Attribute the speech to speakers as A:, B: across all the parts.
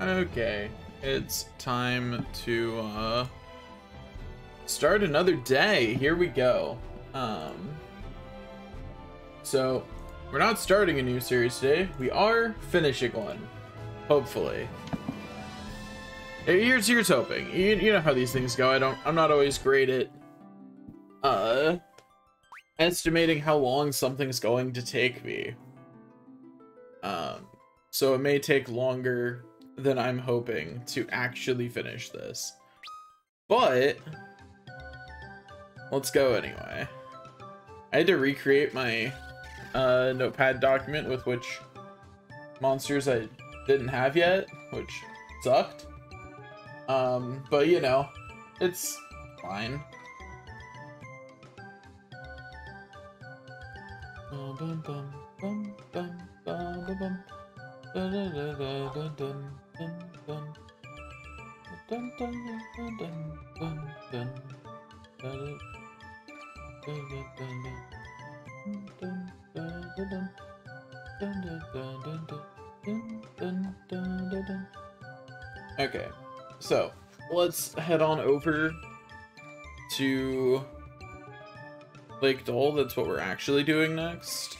A: Okay, it's time to start another day. Here we go. So we're not starting a new series today. We are finishing one, hopefully. Here's hoping. You know how these things go. I'm not always great at estimating how long something's going to take me. So it may take longer than I'm hoping to actually finish this. But let's go anyway. I had to recreate my notepad document with which monsters I didn't have yet, which sucked. But you know, it's fine. Okay, so let's head on over to Lake Dole. That's what we're actually doing next.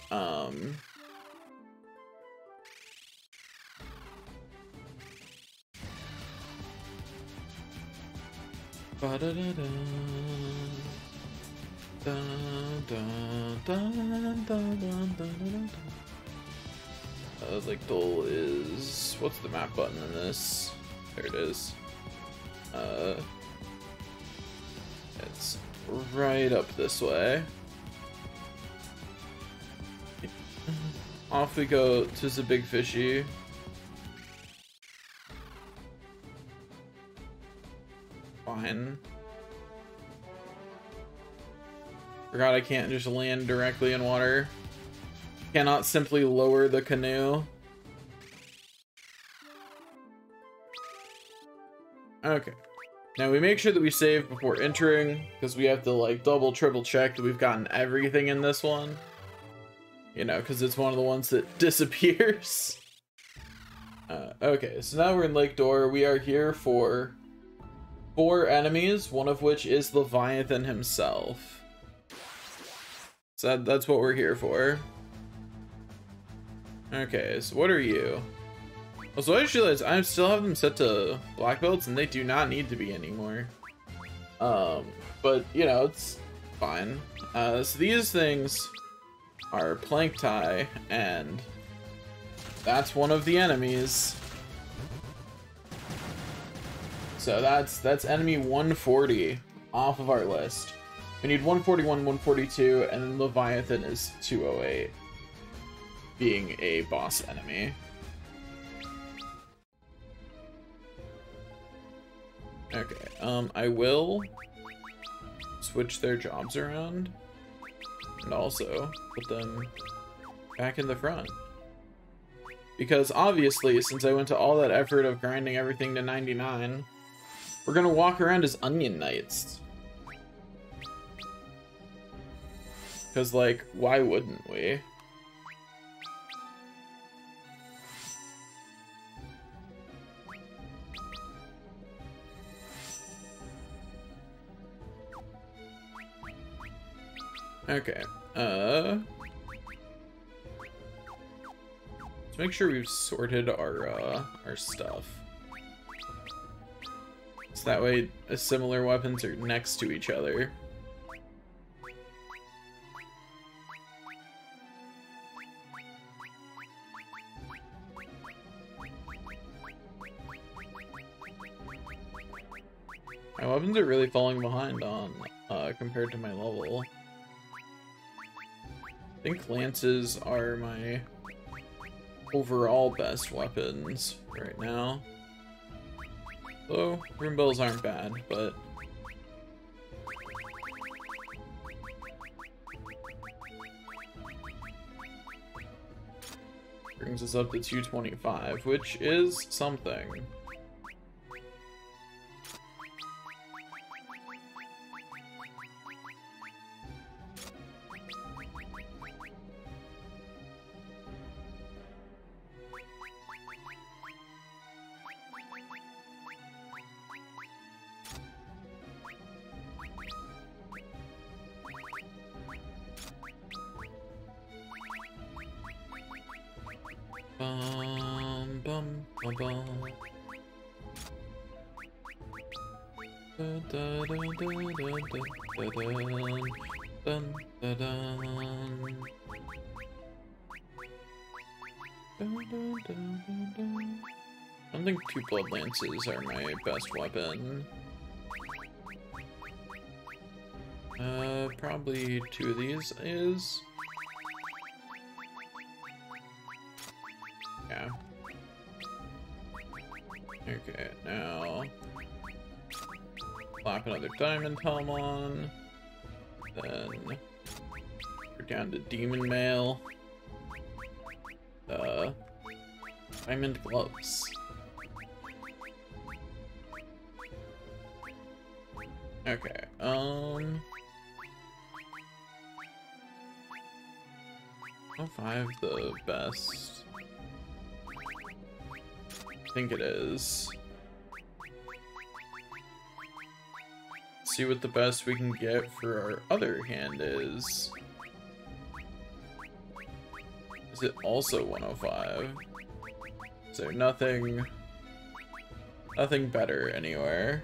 A: Lake Dole is, what's the map button in this? There it is. It's right up this way. Off we go to the big fishy. Fine. Forgot I can't just land directly in water. Cannot simply lower the canoe. Okay. Now we make sure that we save before entering, because we have to like double, triple check that we've gotten everything in this one. You know, because it's one of the ones that disappears. Okay, so now we're in Lake Dore. We are here for 4 enemies, one of which is Leviathan himself. So that's what we're here for. Okay, so what are you? Also, I just realized I still have them set to black belts, and they do not need to be anymore. But you know, it's fine. So these things are Planktai, and that's one of the enemies. So that's enemy 140 off of our list. We need 141, 142, and then Leviathan is 208, being a boss enemy. Okay, I will switch their jobs around and also put them back in the front. Because obviously, since I went to all that effort of grinding everything to 99, we're gonna walk around as Onion Knights. Because, like, why wouldn't we? Okay, let's make sure we've sorted our stuff. So that way similar weapons are next to each other. My weapons are really falling behind on compared to my level. I think lances are my overall best weapons right now. Though rune bells aren't bad, but brings us up to 225, which is something. Bum, bum, bum, bum. Da, da, da, da, da, da, dun, da, dun. Dun, dun, dun, dun, dun. I don't think 2 blood lances are my best weapon. Probably 2 of these is. Yeah. Okay, now slap another diamond helm on. Then we're down to demon mail. Diamond gloves. Okay, 05 the best. I think it is. See what the best we can get for our other hand is. Is it also 105? Is there nothing better anywhere?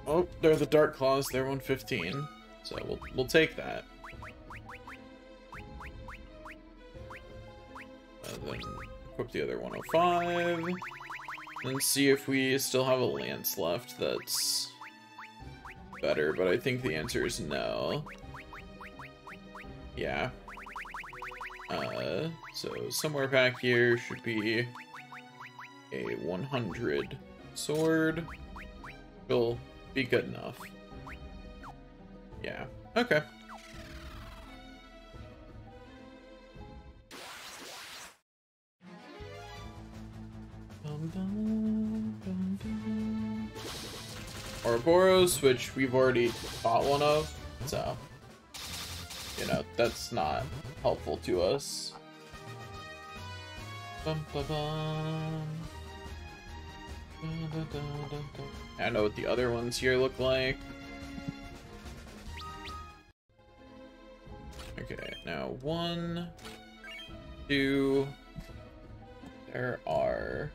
A: Oh, they're the Dark Claws, they're 115. So we'll take that. Then equip the other 105. And see if we still have a lance left that's better, but I think the answer is no. Yeah. So somewhere back here should be a 100 sword. Will be good enough. Yeah. Okay. Ouroboros, which we've already fought one of, so you know that's not helpful to us. Bum, ba, bum. Da, da, da, da, da. I know what the other ones here look like. Okay, now 1, 2. There are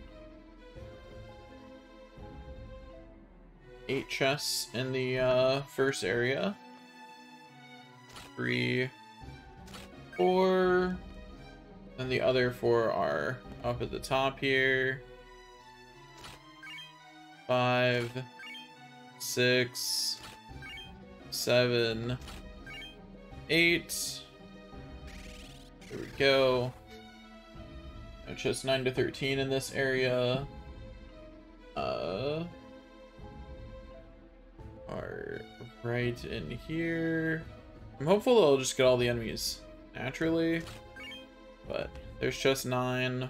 A: 8 chests in the first area. 3, 4, and the other 4 are up at the top here. 5, 6, 7, 8. There we go. Now chest 9 to 13 in this area. Are right in here. I'm hopeful I'll just get all the enemies naturally, but there's chest 9.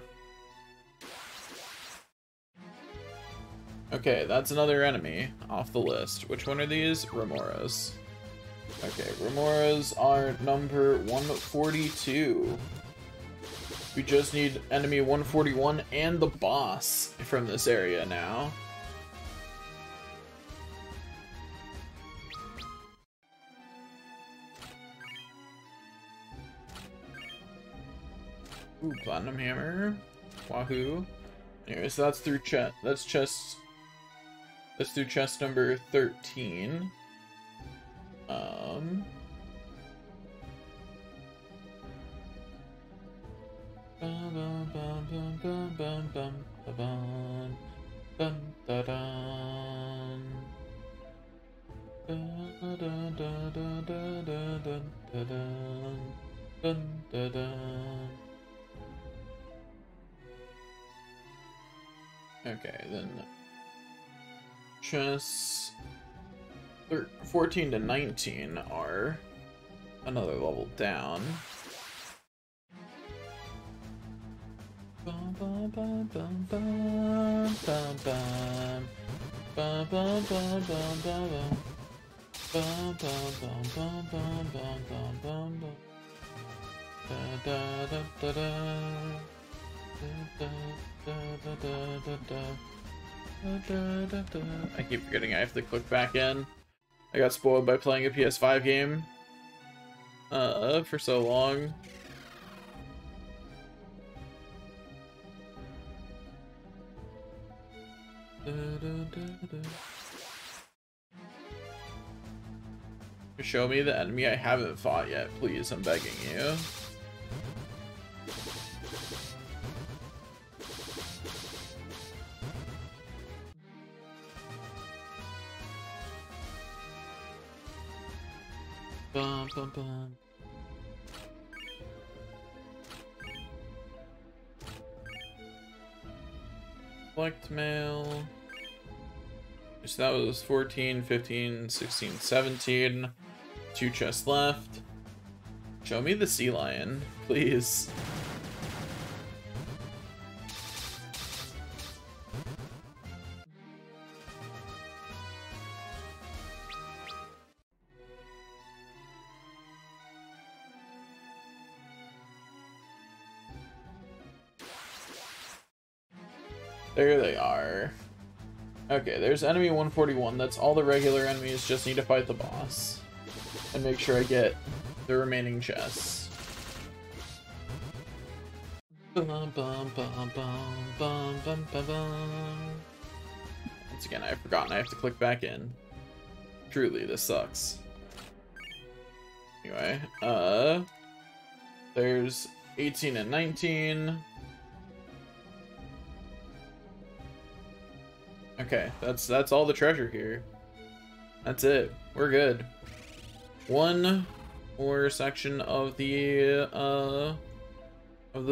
A: Okay, that's another enemy off the list. Which one are these? Remoras. Okay, Remoras are number 142. We just need enemy 141 and the boss from this area now. Ooh, platinum hammer. Wahoo. Anyway, so that's through chest. That's through chest number 13. Okay, then chests 14 to 19 are another level down. I keep forgetting I have to click back in. I got spoiled by playing a PS5 game for so long. Show me the enemy I haven't fought yet, please. I'm begging you. Bum, bum, bum. Collect mail. So that was 14, 15, 16, 17. 2 chests left. Show me the sea lion, please. There they are. Okay, there's enemy 141. That's all the regular enemies. Just need to fight the boss. And make sure I get the remaining chests. Bum, bum, bum, bum, bum, bum, bum, bum. Once again, I've forgotten I have to click back in. Truly, this sucks. Anyway, there's 18 and 19. Okay, that's all the treasure here. That's it. We're good. One more section of the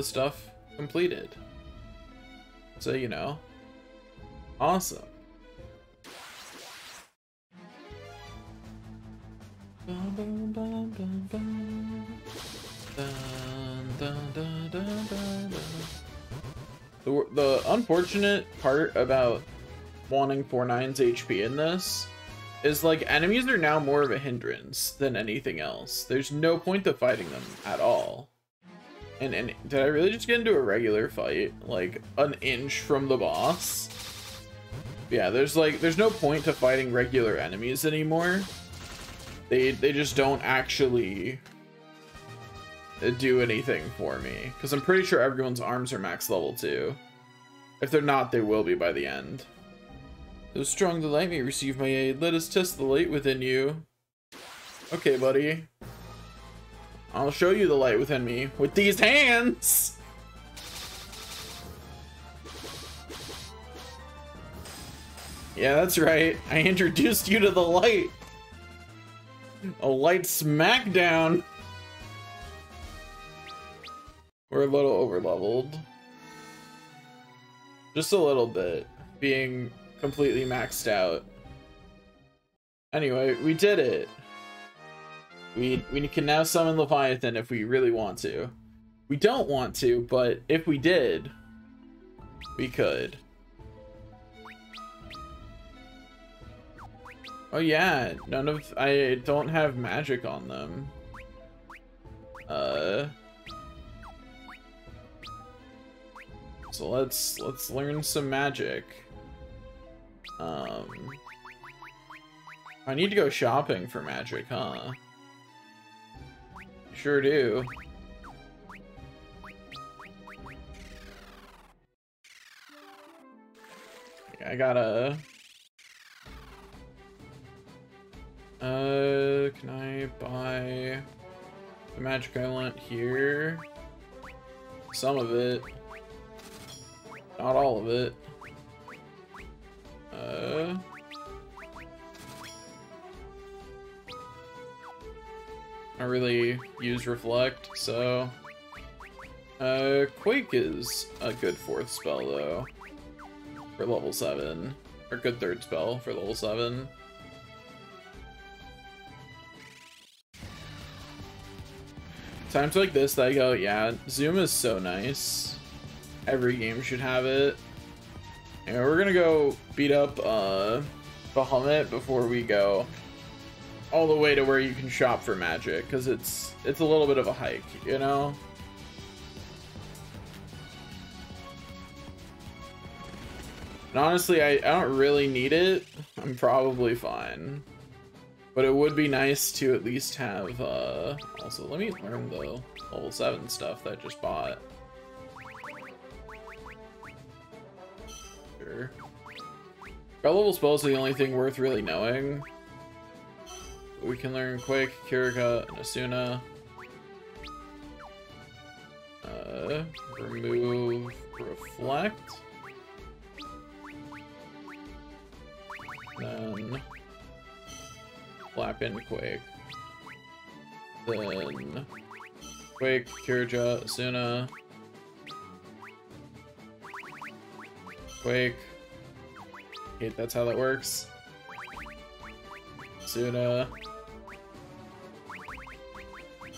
A: stuff completed. So, you know, awesome. Bum, bum, bum, bum, bum. Dun, dun, dun, dun, dun, dun. The unfortunate part about wanting 4/9's HP in this is, like, enemies are now more of a hindrance than anything else. There's no point to fighting them at all. And did I really just get into a regular fight, like an inch from the boss? Yeah, there's no point to fighting regular enemies anymore. They just don't actually do anything for me, because I'm pretty sure everyone's arms are max level too. If they're not, they will be by the end. Though strong the light may receive my aid, let us test the light within you. Okay, buddy. I'll show you the light within me with these hands! Yeah, that's right. I introduced you to the light. A light smackdown. We're a little over-leveled. Just a little bit. Being completely maxed out. Anyway, we did it. We can now summon Leviathan if we really want to. We don't want to, but if we did, we could. Oh yeah, I don't have magic on them. So let's learn some magic. I need to go shopping for magic, huh? Sure do. I gotta... can I buy the magic I want here? Some of it. Not all of it. I really use Reflect, so... Quake is a good 4th spell, though. For level 7. Or good 3rd spell for level 7. Times like this, I go, yeah, Zoom is so nice. Every game should have it. Anyway, we're gonna go beat up, Bahamut before we go all the way to where you can shop for magic, because it's a little bit of a hike, you know? And honestly, I don't really need it. I'm probably fine. But it would be nice to at least have, also, let me learn the level 7 stuff that I just bought. Sure. Our level spells are the only thing worth really knowing. We can learn Quake, Kirika, and Asuna. Remove Reflect. Then Flap in Quake. Then Quake, Kirija, Asuna. Quake. Okay, that's how that works. Asuna.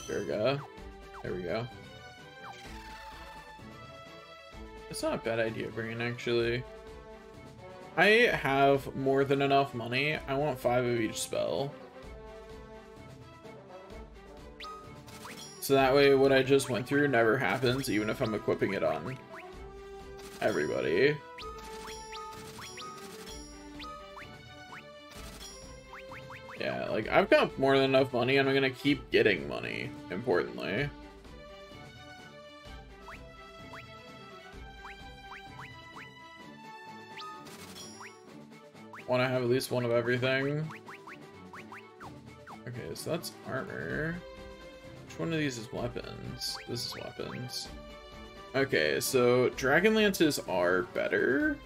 A: Kirija. There we go. It's not a bad idea bringing, actually. I have more than enough money. I want 5 of each spell. So that way what I just went through never happens, even if I'm equipping it on everybody. Yeah, like, I've got more than enough money, and I'm gonna keep getting money, importantly. Want to have at least one of everything. Okay, so that's armor. Which one of these is weapons? This is weapons. Okay, so Dragon Lances are better,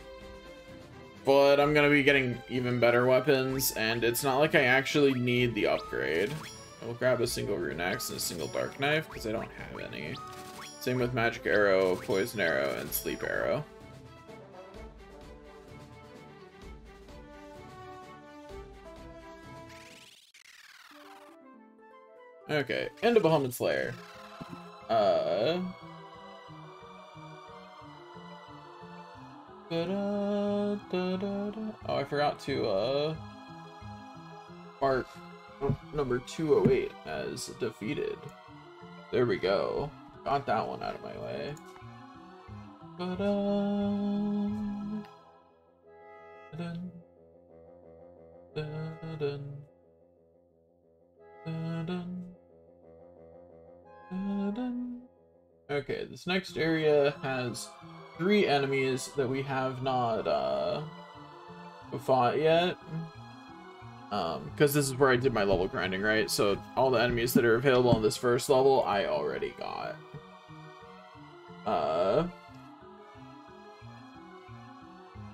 A: but I'm gonna be getting even better weapons, and it's not like I actually need the upgrade. I will grab a single Rune Axe and a single Dark Knife, because I don't have any. Same with Magic Arrow, Poison Arrow, and Sleep Arrow. Okay, end of Bahamut Slayer. Oh, I forgot to mark number 208 as defeated. There we go. Got that one out of my way. Okay, this next area has 3 enemies that we have not fought yet. Because this is where I did my level grinding, right? So all the enemies that are available on this first level, I already got.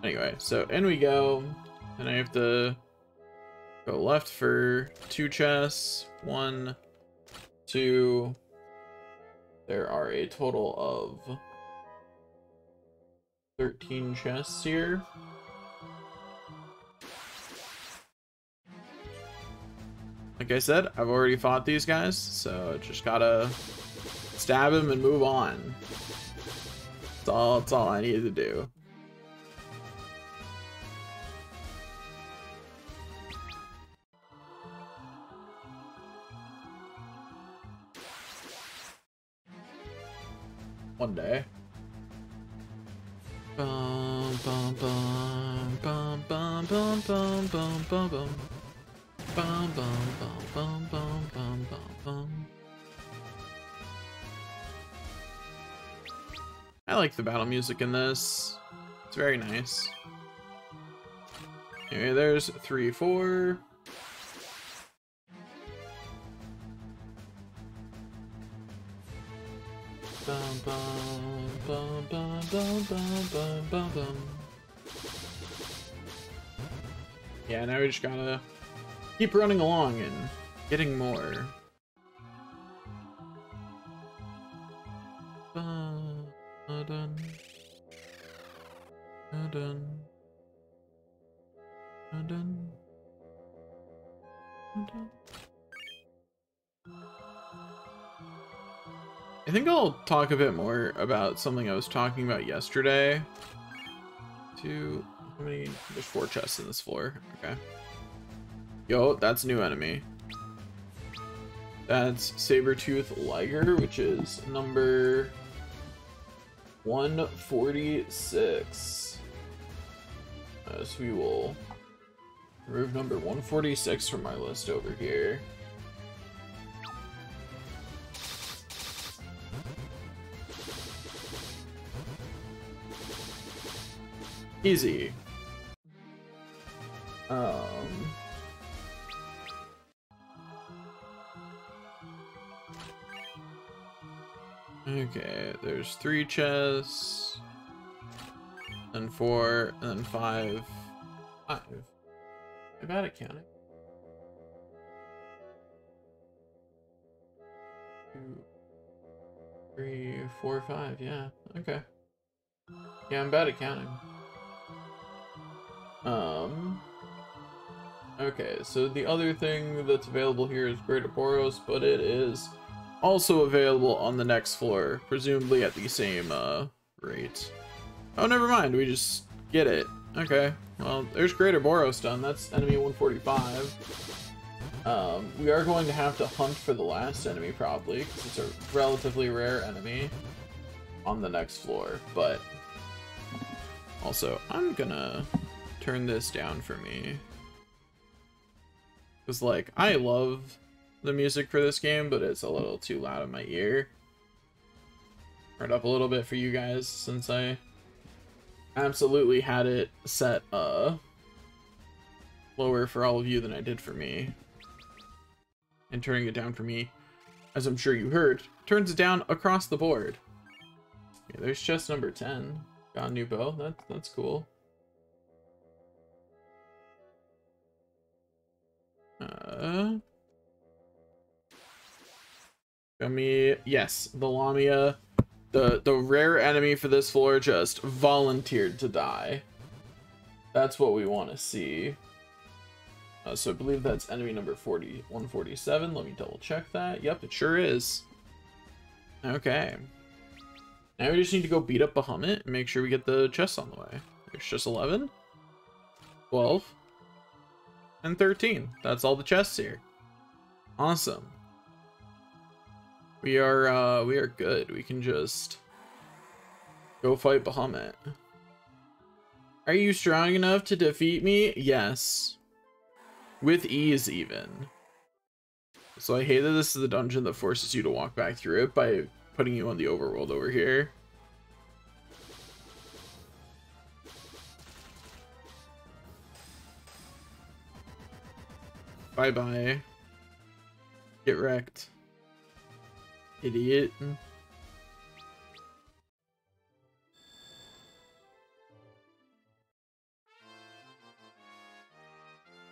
A: Anyway, so in we go. And I have to go left for 2 chests. 1, 2. There are a total of 13 chests here. Like I said, I've already fought these guys, so just gotta stab him and move on. That's all I need to do. One day. Bum bum bum bum bum bum bum bum bum bum. Bum bum bum bum bum bum bum bum. I like the battle music in this. It's very nice. Anyway, there's 3, 4. Bum bum bum bum bum bum bum bum. Yeah, now we just gotta keep running along and getting more. I think I'll talk a bit more about something I was talking about yesterday. How many? There's 4 chests in this floor. Okay. Yo, that's a new enemy. That's Sabertooth Liger, which is number 146. So we will remove number 146 from our list over here. Easy. Okay, there's 3 chests, and 4, and then 5. 5. I'm bad at counting. 2, 3, 4, 5. Yeah. Okay. Yeah, I'm bad at counting. Okay, so the other thing that's available here is Greater Boros, but it is also available on the next floor, presumably at the same rate. Oh, never mind, we just get it. Okay, well, there's Greater Boros done. That's enemy 145. We are going to have to hunt for the last enemy, probably, because it's a relatively rare enemy on the next floor, but also, I'm gonna turn this down for me. Because, like, I love the music for this game, but it's a little too loud in my ear. Turn it up a little bit for you guys, since I absolutely had it set lower for all of you than I did for me. And turning it down for me, as I'm sure you heard, turns it down across the board. Yeah, there's chest number 10. Got a new bow. That's cool. Show me, yes, the Lamia, the rare enemy for this floor just volunteered to die. That's what we want to see. So I believe that's enemy number 147. Let me double check that. Yep, it sure is. Okay. Now we just need to go beat up Bahamut and make sure we get the chests on the way. There's just 11, 12, and 13. That's all the chests here. Awesome. We are good. We can just go fight Bahamut. Are you strong enough to defeat me? Yes. With ease, even. So I hate that this is the dungeon that forces you to walk back through it by putting you on the overworld over here. Bye-bye. Get wrecked. Idiot.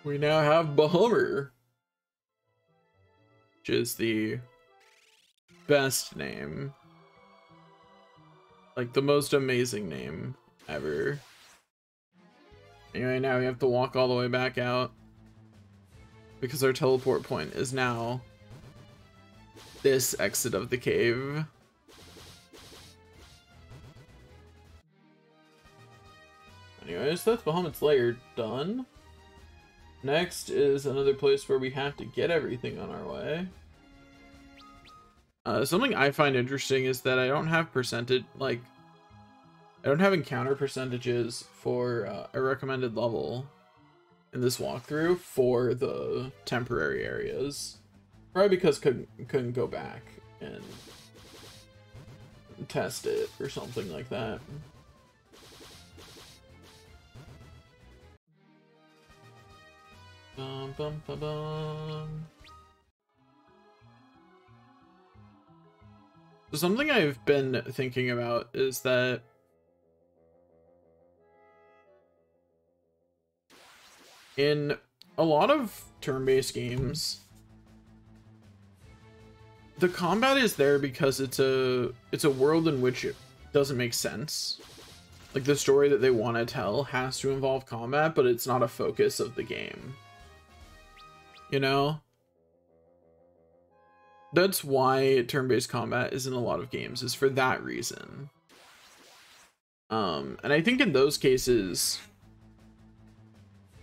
A: We now have Bahamut, which is the best name. Like, the most amazing name ever. Anyway, now we have to walk all the way back out, because our teleport point is now this exit of the cave. Anyways, that's Bahamut's lair done. Next is another place where we have to get everything on our way. Something I find interesting is that I don't have I don't have encounter percentages for a recommended level in this walkthrough for the temporary areas. Probably because couldn't go back and test it or something like that. Bum, bum, bum, bum. So something I've been thinking about is that in a lot of turn-based games, the combat is there because it's a world in which it doesn't make sense. Like, the story that they want to tell has to involve combat, but it's not a focus of the game. You know? That's why turn-based combat is in a lot of games, is for that reason. And I think in those cases,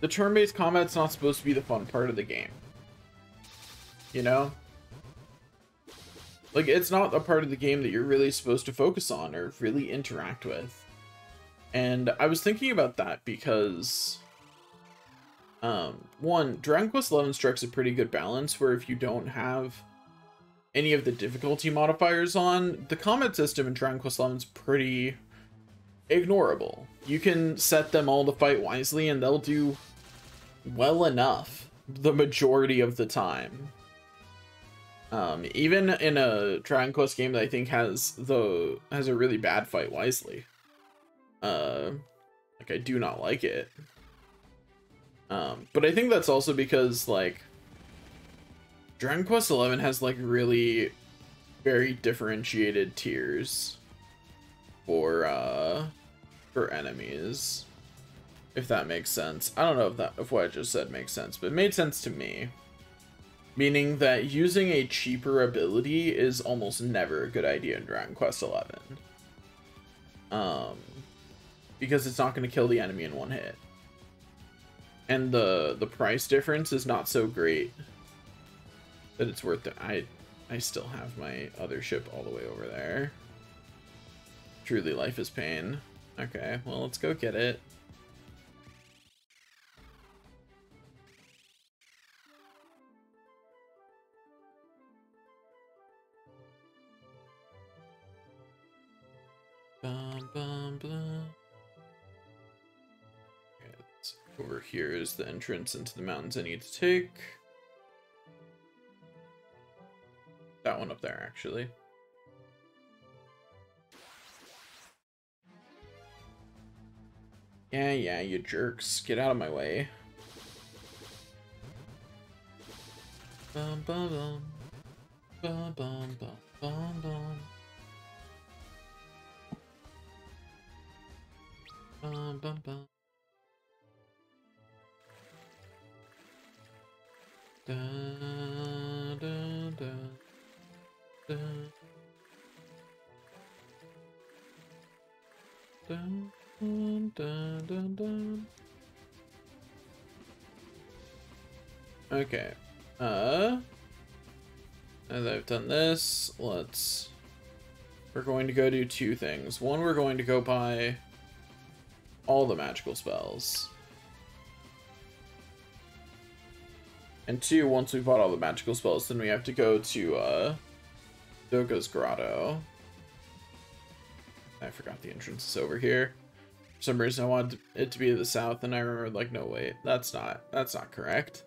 A: the turn-based combat's not supposed to be the fun part of the game. You know? Like, it's not a part of the game that you're really supposed to focus on or really interact with. And I was thinking about that because one, Dragon Quest XI strikes a pretty good balance where if you don't have any of the difficulty modifiers on, the combat system in Dragon Quest XI is pretty ignorable. You can set them all to fight wisely and they'll do well enough the majority of the time. Even in a Dragon Quest game that I think has a really bad Fight Wisely. Like, I do not like it. But I think that's also because, like, Dragon Quest XI has, like, really very differentiated tiers for enemies, if that makes sense. I don't know if what I just said makes sense, but it made sense to me. Meaning that using a cheaper ability is almost never a good idea in Dragon Quest XI. Because it's not going to kill the enemy in one hit. And the price difference is not so great that it's worth it. I still have my other ship all the way over there. Truly, life is pain. Okay, well, let's go get it. Bum, bum, bum. Okay, over here is the entrance into the mountains I need to take. That one up there, actually. Yeah, you jerks. Get out of my way. Bum, bum, bum. Bum, bum, bum, bum, bum. Bum, bum, bum. Dun, dun, dun, dun. Dun, dun, dun, dun, dun. Okay. As I've done this, we're going to go do two things. One, we're going to go buy all the magical spells. And two, once we bought all the magical spells, then we have to go to Doka's Grotto. I forgot the entrance is over here. For some reason I wanted it to be to the south, and I remembered, like, no, wait, that's not correct.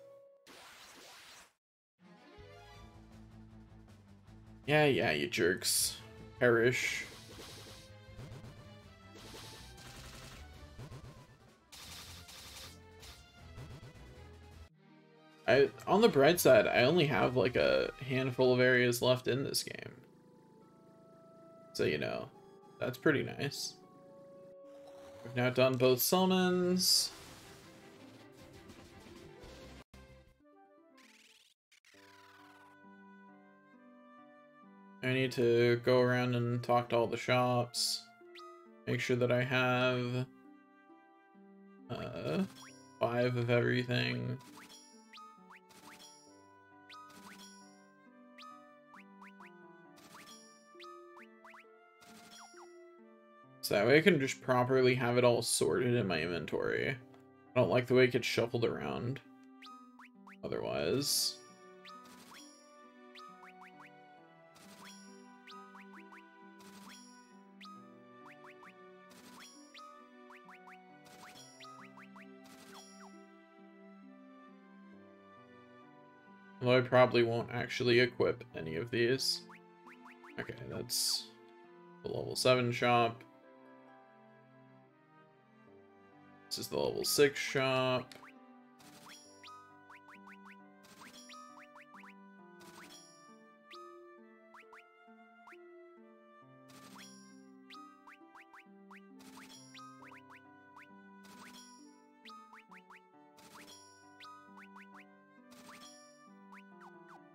A: Yeah, you jerks. Perish. On the bright side, I only have like a handful of areas left in this game. So, you know, that's pretty nice. We've now done both summons. I need to go around and talk to all the shops. Make sure that I have 5 of everything. So that way I can just properly have it all sorted in my inventory. I don't like the way it gets shuffled around otherwise. Although I probably won't actually equip any of these. Okay, that's the level 7 shop. This is the level 6 shop.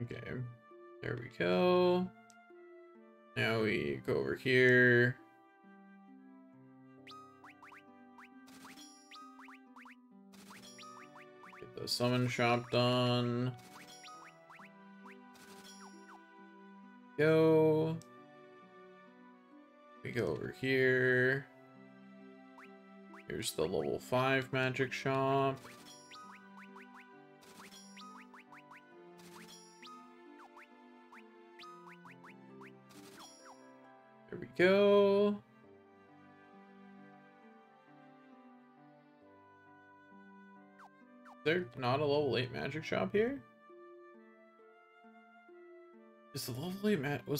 A: Okay, there we go. Now we go over here. Get the summon shop done. Go. We go over here. Here's the level 5 magic shop. There we go. Is there not a level 8 magic shop here? Was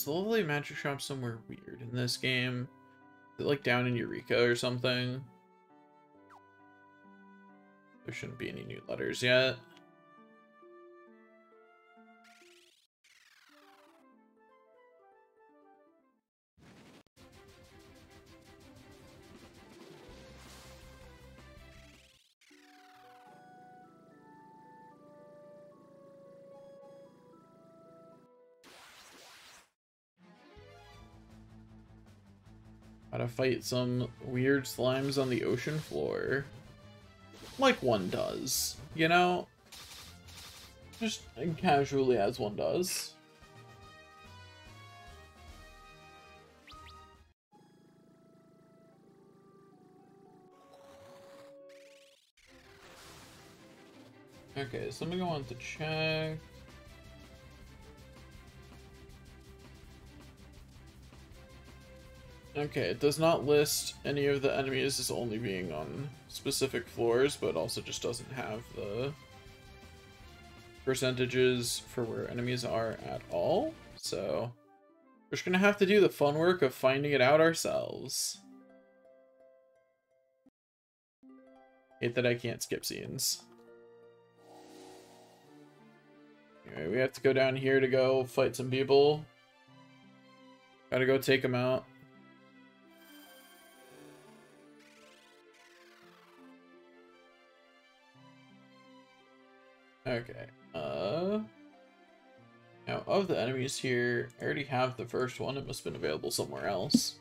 A: the lovely magic shop somewhere weird in this game? Is it like down in Eureka or something? There shouldn't be any new letters yet. Gotta fight some weird slimes on the ocean floor. Like one does, you know? Just casually as one does. Okay, something I want to check. Okay, it does not list any of the enemies as only being on specific floors, but also just doesn't have the percentages for where enemies are at all. So we're just gonna have to do the fun work of finding it out ourselves. Hate that I can't skip scenes. Anyway, we have to go down here to go fight some people. Gotta go take them out. Okay, now of the enemies here, I already have the first one. It must have been available somewhere else.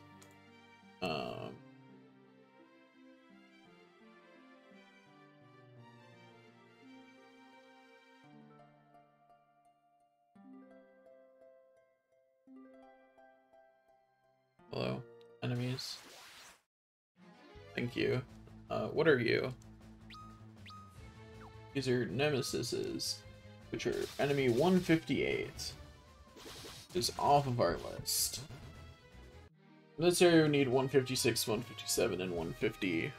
A: Hello, enemies. Thank you. What are you? These are nemesises, which are enemy 158. Is off of our list. In this area we need 156, 157, and 150.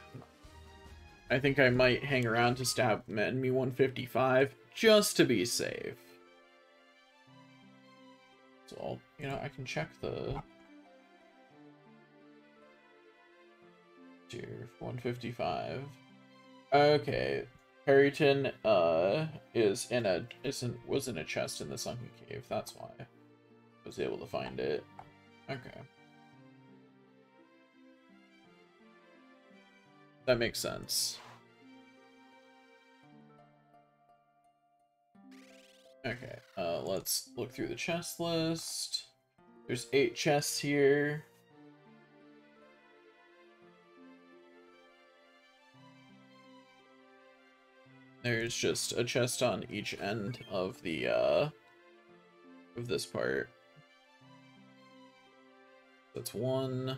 A: I think I might hang around to stab enemy 155 just to be safe. So I'll, you know, I can check the tier 155. Okay. Perryton was in a chest in the sunken cave. That's why I was able to find it. Okay. That makes sense. Okay, let's look through the chest list. There's 8 chests here. There's just a chest on each end of the of this part. That's 1.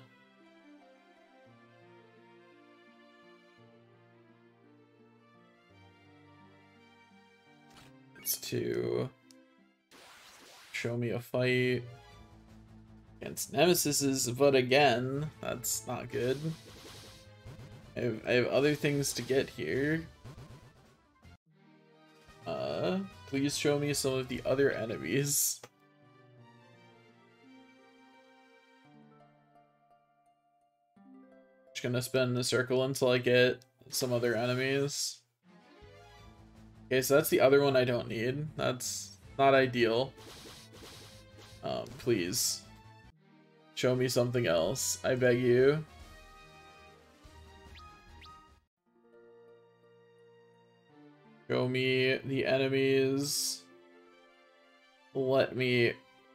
A: It's 2. Show me a fight against nemesises, but again, that's not good. I have other things to get here. Please show me some of the other enemies. Just gonna spin the circle until I get some other enemies. Okay, so that's the other one I don't need. That's not ideal. Please. Show me something else. I beg you. Show me the enemies. Let me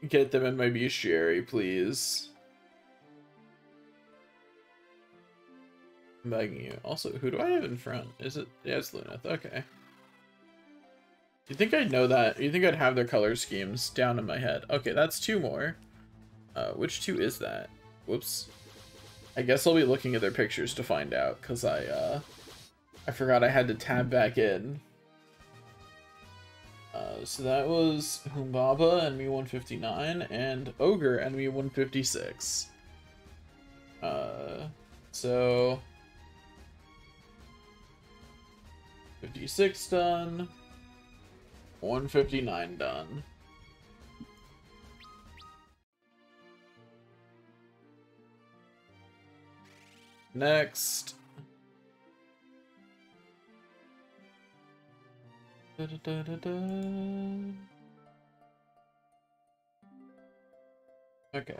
A: get them in my bestiary, please. I'm begging you. Also, who do I have in front? Is it? Yeah, it's Luneth. Okay. You think I'd know that? You think I'd have their color schemes down in my head? Okay, that's 2 more. Which 2 is that? Whoops. I guess I'll be looking at their pictures to find out, because I forgot I had to tab back in. So that was Humbaba, enemy 159, and Ogre, enemy 156. So 56 done, 159 done. Next. Da, da, da, da, da. Okay.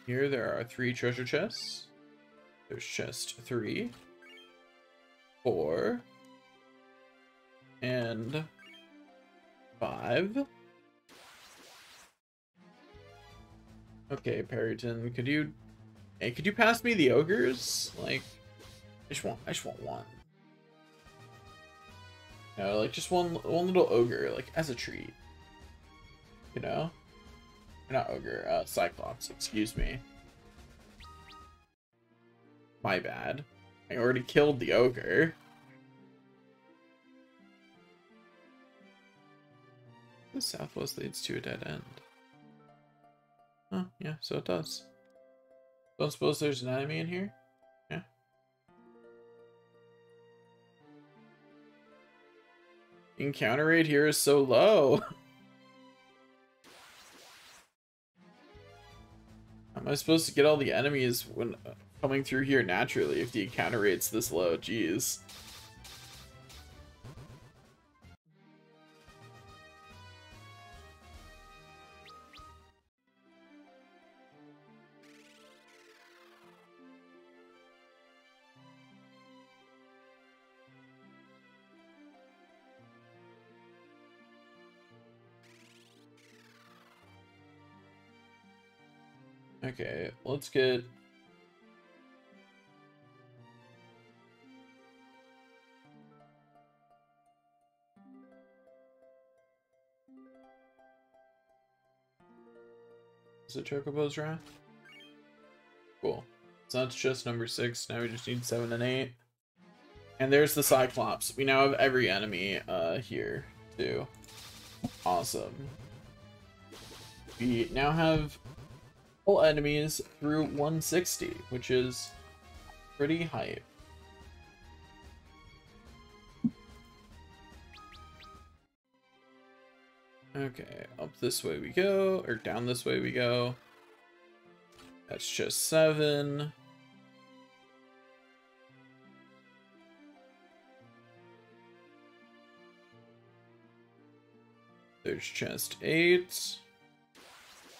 A: Here there are 3 treasure chests. There's chest 3, 4, and 5. Okay, Perryton, could you pass me the ogres? Like, I just want one. You know, like just one little ogre, like as a treat. You know? Not ogre, Cyclops, excuse me. My bad. I already killed the ogre. The southwest leads to a dead end. Oh, yeah, so it does. Don't suppose there's an enemy in here? Yeah. Encounter rate here is so low. How am I supposed to get all the enemies when coming through here naturally if the encounter rate's this low? Jeez. Okay, let's get... Is it Chocobo's Wrath? Cool. So that's just number 6. Now we just need 7 and 8. And there's the Cyclops. We now have every enemy here, too. Awesome. We now have all enemies through 160, which is pretty hype. Okay, up this way we go, or down this way we go. That's just 7. There's chest 8.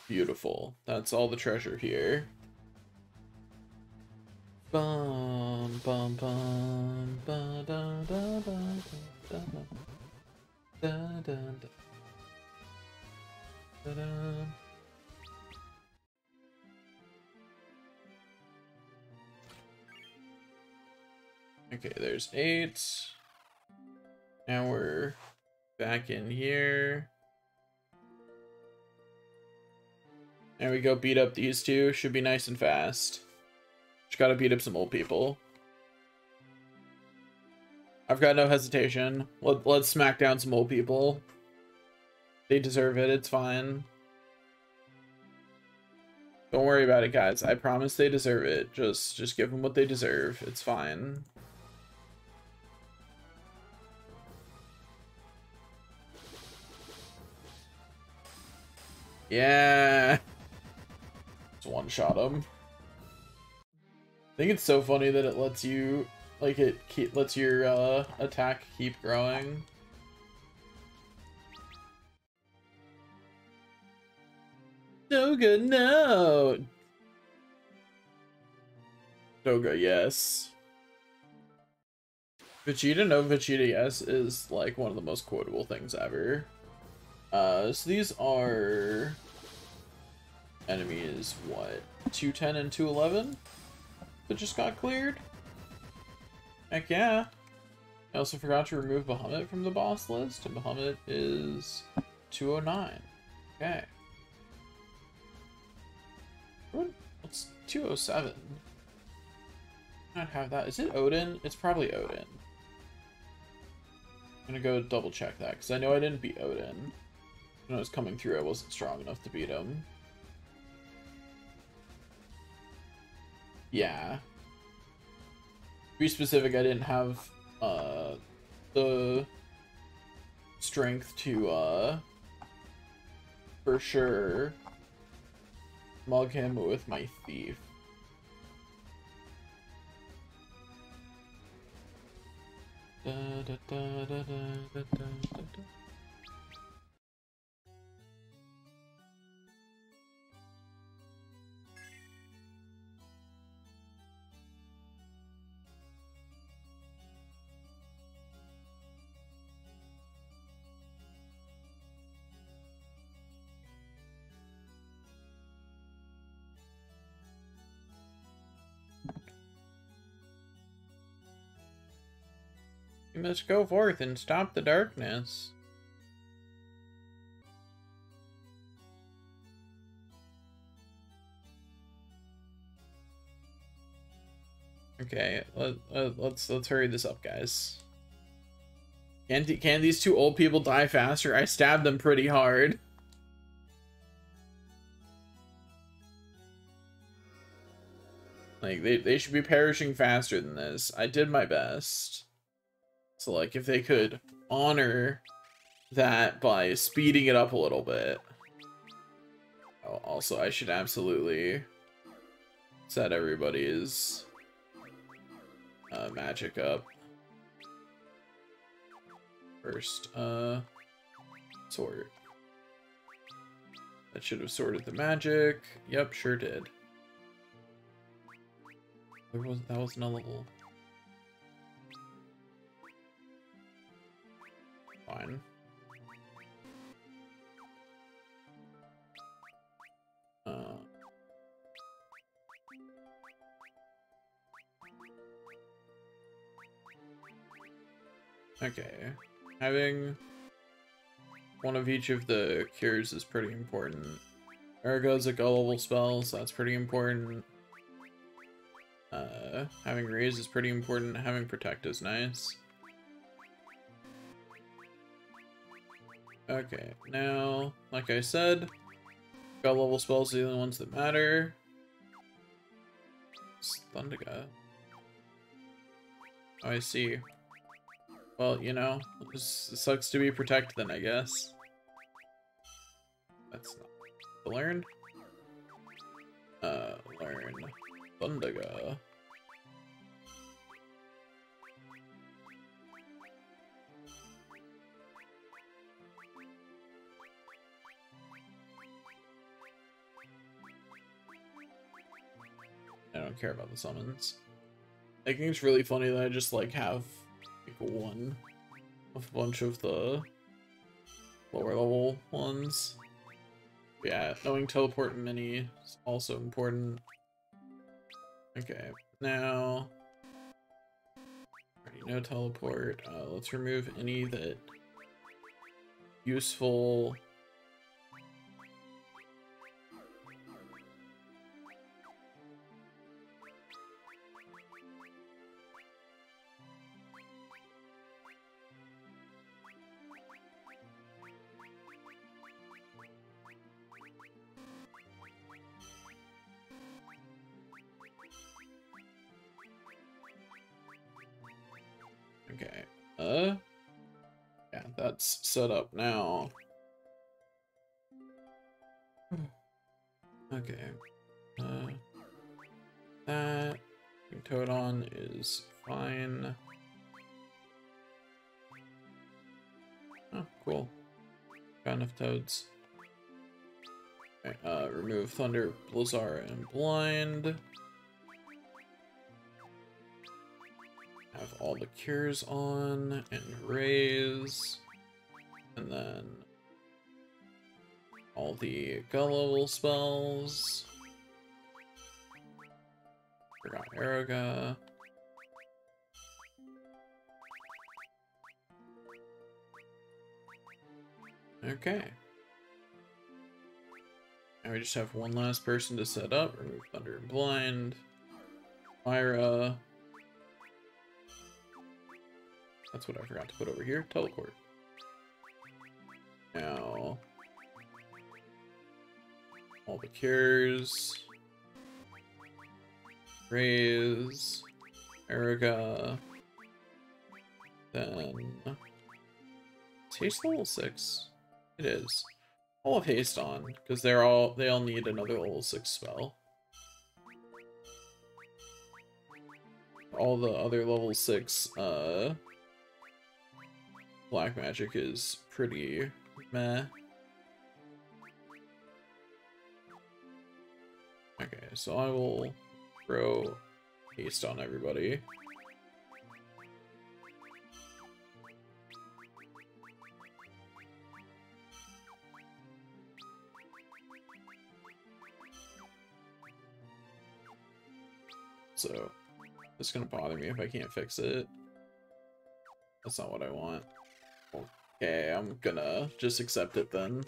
A: Beautiful. That's all the treasure here. Bum bum bum ba da da da da da da da da da. Okay, there's 8. Now we're back in here. There we go, beat up these 2. Should be nice and fast. Just gotta beat up some old people. I've got no hesitation. Let's smack down some old people. They deserve it, it's fine. Don't worry about it, guys. I promise they deserve it. Just give them what they deserve. It's fine. Yeah. Just one-shot him. I think it's so funny that it lets you, like, lets your attack keep growing. Doga, no! Doga, yes. Vegeta, no Vegeta, yes, is, like, one of the most quotable things ever. So these are enemies, what? 210 and 211? That just got cleared? Heck yeah. I also forgot to remove Bahamut from the boss list, and Bahamut is 209. Okay. What's 207? Not have that. Is it Odin? It's probably Odin. I'm gonna go double check that, because I know I didn't beat Odin. When I was coming through, I wasn't strong enough to beat him. Yeah. To be specific, I didn't have the strength to for sure mug him with my thief. Da, da, da, da, da, da, da, da. You must go forth and stop the darkness. Okay, let's hurry this up, guys. Can these two old people die faster? I stabbed them pretty hard. Like, they should be perishing faster than this. I did my best. So, like, if they could honor that by speeding it up a little bit. Oh, also, I should absolutely set everybody's magic up. First, sort. That should have sorted the magic. Yep, sure did. That wasn't a level. Fine. Okay. Having one of each of the cures is pretty important. Ergo's a go-level spell, so that's pretty important. Having raise is pretty important. Having protect is nice. Okay, now, like I said, go-level spells are the only ones that matter. It's Thundaga. Oh, I see. Well, you know, it sucks to be protected then, I guess. That's not learn. Learn Thundaga. I don't care about the summons. I think it's really funny that I just like have like one of a bunch of the lower level ones. But yeah, knowing teleport and mini is also important. Okay, now already know teleport. Let's remove any that useful. Okay, yeah, that's set up now. Okay, that Toadon is fine. Oh, cool. Got enough toads. Okay, remove Thunder, Blizzard, and Blind. Have all the cures on and raise, and then all the gun level spells. Forgot Aeroga. Okay. Now we just have one last person to set up. Remove Thunder and Blind. Myra. That's what I forgot to put over here. Teleport. Now, all the cures. Raise. Erica. Then is haste level 6? It is. I'll have haste on, because they all need another level 6 spell. All the other level 6 black magic is pretty meh. Okay, so I will throw haste on everybody. So, it's gonna bother me if I can't fix it. That's not what I want. Okay, I'm gonna just accept it then.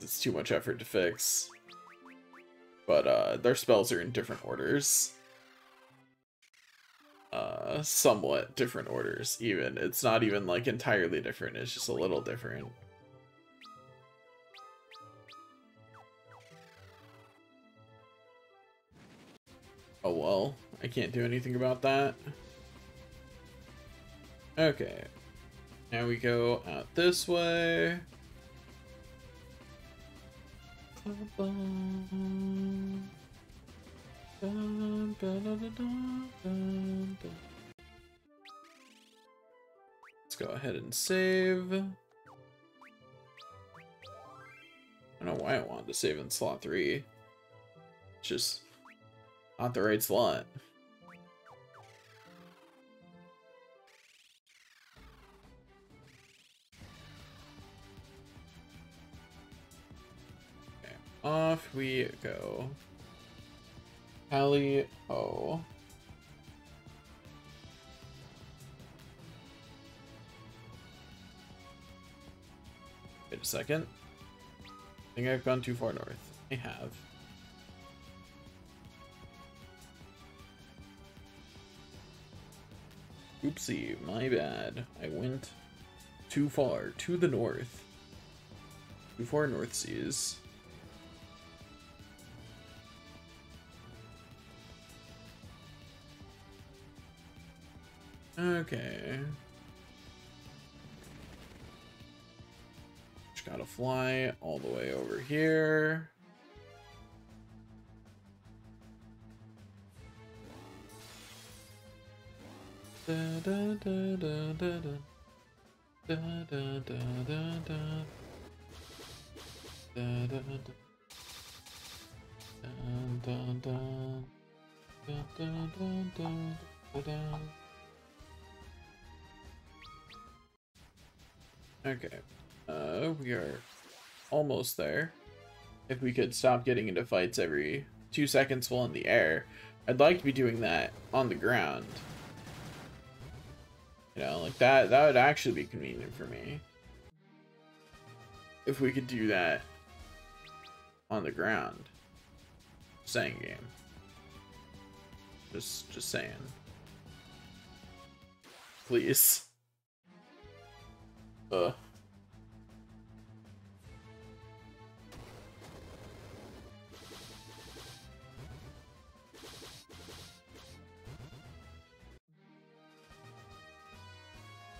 A: It's too much effort to fix. But, their spells are in different orders. Somewhat different orders, even. It's not even, like, entirely different, it's just a little different. Oh well, I can't do anything about that. Okay. Now we go out this way. Let's go ahead and save. I don't know why I wanted to save in slot 3. It's just not the right slot. Okay, off we go. Hallie O. Wait a second. I think I've gone too far north. I have. Oopsie, my bad. I went too far to the north. Too far north seas. Okay. Just gotta fly all the way over here. Da, da, da, da, da, da. Da, da, da, da, da. Da, da, da. Dun, dun, dun. Dun, dun, dun, dun, dun, dun. Okay, we are almost there. If we could stop getting into fights every 2 seconds while in the air, I'd like to be doing that on the ground. You know, like that would actually be convenient for me. If we could do that on the ground. Saying game. Just saying. Please. Ugh.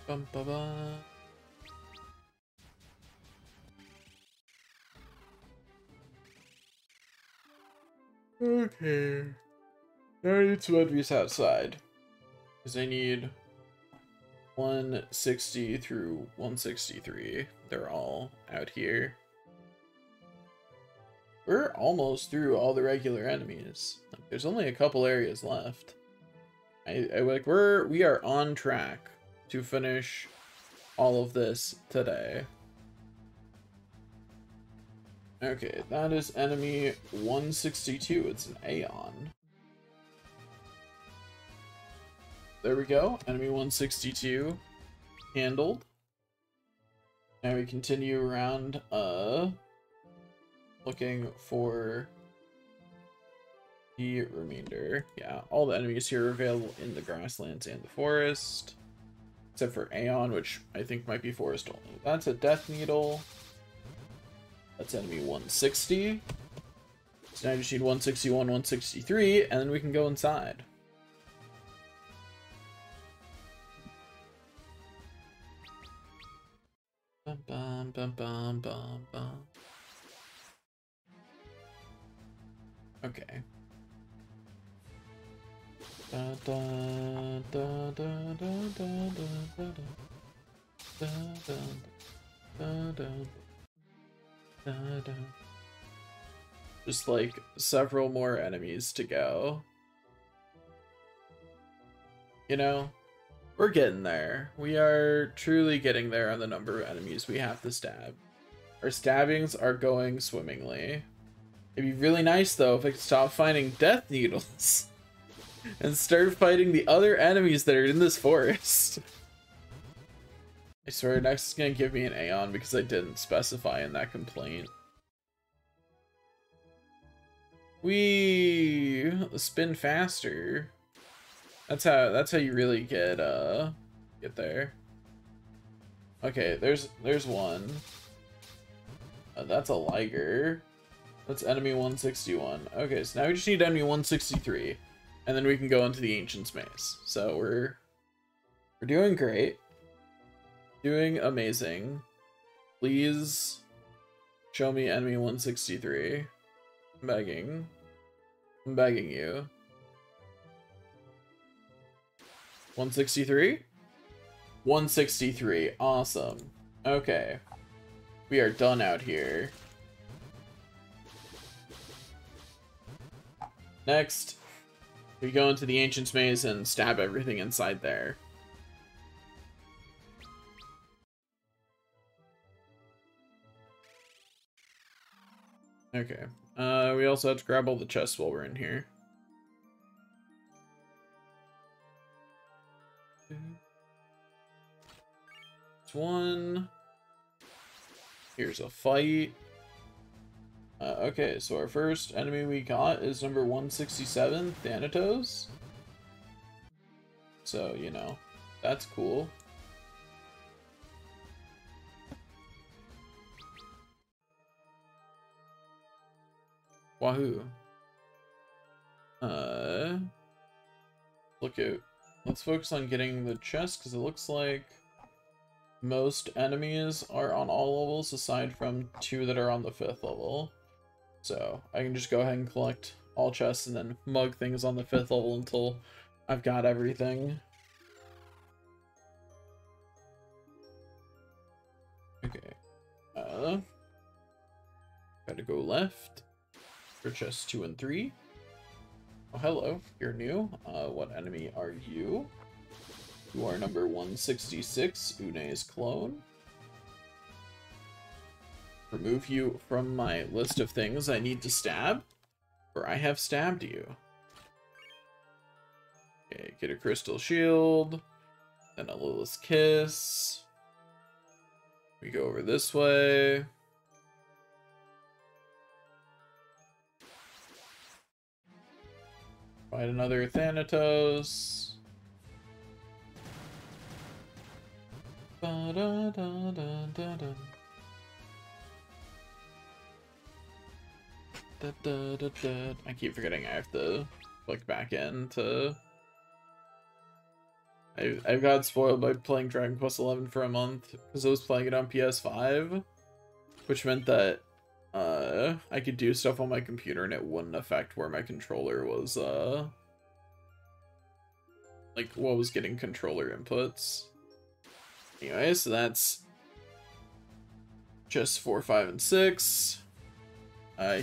A: Bum, ba, ba. Okay. Now I need some enemies outside. Because I need 160 through 163. They're all out here. We're almost through all the regular enemies. Like, there's only a couple areas left. We are on track to finish all of this today. Okay, that is enemy 162. It's an Aeon. There we go. Enemy 162 handled. Now we continue around, looking for the remainder. Yeah, all the enemies here are available in the grasslands and the forest. Except for Aeon, which I think might be forest only. That's a Death Needle. That's enemy 160. So now I just need 161, 163, and then we can go inside. Bum, bum, bum, bum, bum, bum. Okay. Da, da, da, da, da, da, da, da, da, da, da, da, da. Just like several more enemies to go. You know, we're getting there. We are truly getting there on the number of enemies we have to stab. Our stabbings are going swimmingly. It'd be really nice though if I could stop finding death needles and start fighting the other enemies that are in this forest. I swear next is gonna give me an Aeon because I didn't specify in that complaint. We spin faster. That's how you really get there. Okay, there's one. That's a Liger. That's enemy 161. Okay, so now we just need enemy 163, and then we can go into the Ancient's Maze. So we're doing great, doing amazing. Please show me enemy 163. I'm begging you. 163? 163. Awesome. Okay, we are done out here. Next, we go into the Ancient's Maze and stab everything inside there. Okay. We also have to grab all the chests while we're in here. It's one. Here's a fight. Okay, so our first enemy we got is number 167, Thanatos. So, you know, that's cool. Wahoo. Look out. Let's focus on getting the chest, because it looks like most enemies are on all levels aside from 2 that are on the 5th level. So I can just go ahead and collect all chests and then mug things on the 5th level until I've got everything. Okay. Gotta go left for chests 2 and 3. Oh, hello. You're new. What enemy are you? You are number 166, Une's clone. Remove you from my list of things I need to stab, or I have stabbed you. Okay, get a crystal shield, then a Lilith's kiss. We go over this way. Find another Thanatos. Ba-da-da-da-da-da. I keep forgetting I have to click back in to... I've got spoiled by playing Dragon Quest XI for a month because I was playing it on PS5, which meant that I could do stuff on my computer and it wouldn't affect where my controller was, like what was getting controller inputs. Anyway, so that's just 4, 5, and 6.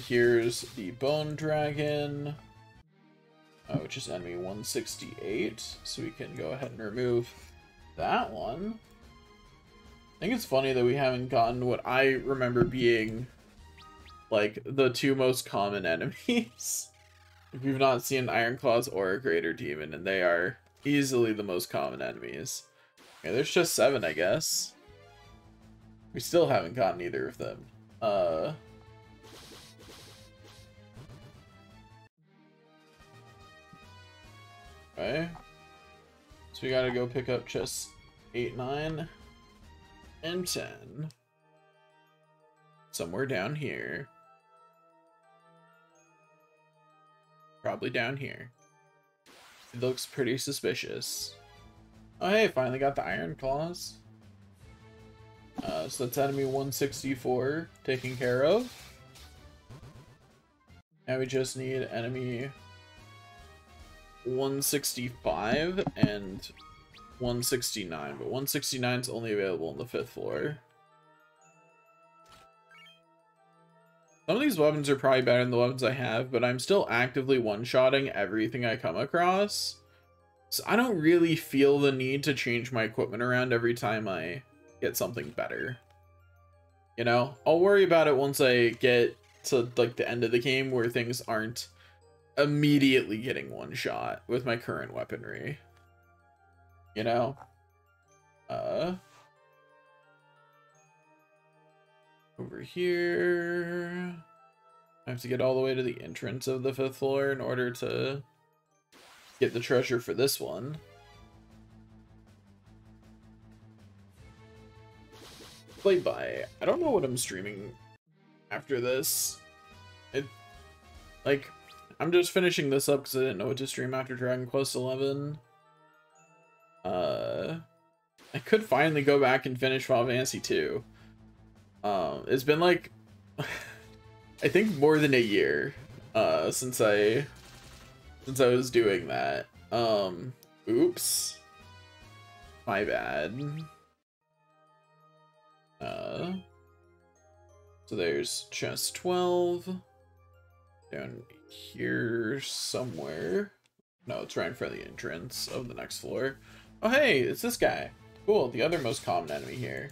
A: Here's the Bone Dragon, which is enemy 168, so we can go ahead and remove that one. I think it's funny that we haven't gotten what I remember being, like, the 2 most common enemies. We've not seen Ironclaws or a Greater Demon, and they are easily the most common enemies. Okay, there's just 7, I guess. We still haven't gotten either of them. Okay. So we gotta go pick up chests 8, 9, and 10. Somewhere down here. Probably down here. It looks pretty suspicious. Oh hey, finally got the Iron Claws. So that's enemy 164 taken care of. Now we just need enemy 165 and 169, but 169 is only available on the 5th floor. Some of these weapons are probably better than the weapons I have, but I'm still actively one-shotting everything I come across. So I don't really feel the need to change my equipment around every time I get something better. You know, I'll worry about it once I get to like the end of the game where things aren't immediately getting one shot with my current weaponry. You know? Over here. I have to get all the way to the entrance of the 5th floor in order to get the treasure for this one. Played by, I don't know what I'm streaming after this. I'm just finishing this up because I didn't know what to stream after Dragon Quest XI. I could finally go back and finish Final Fantasy 2. It's been like, I think more than a year, since I was doing that. Oops. My bad. So there's chest 12 down here somewhere. No, it's right in front of the entrance of the next floor. Oh, hey, it's this guy. Cool, the other most common enemy here.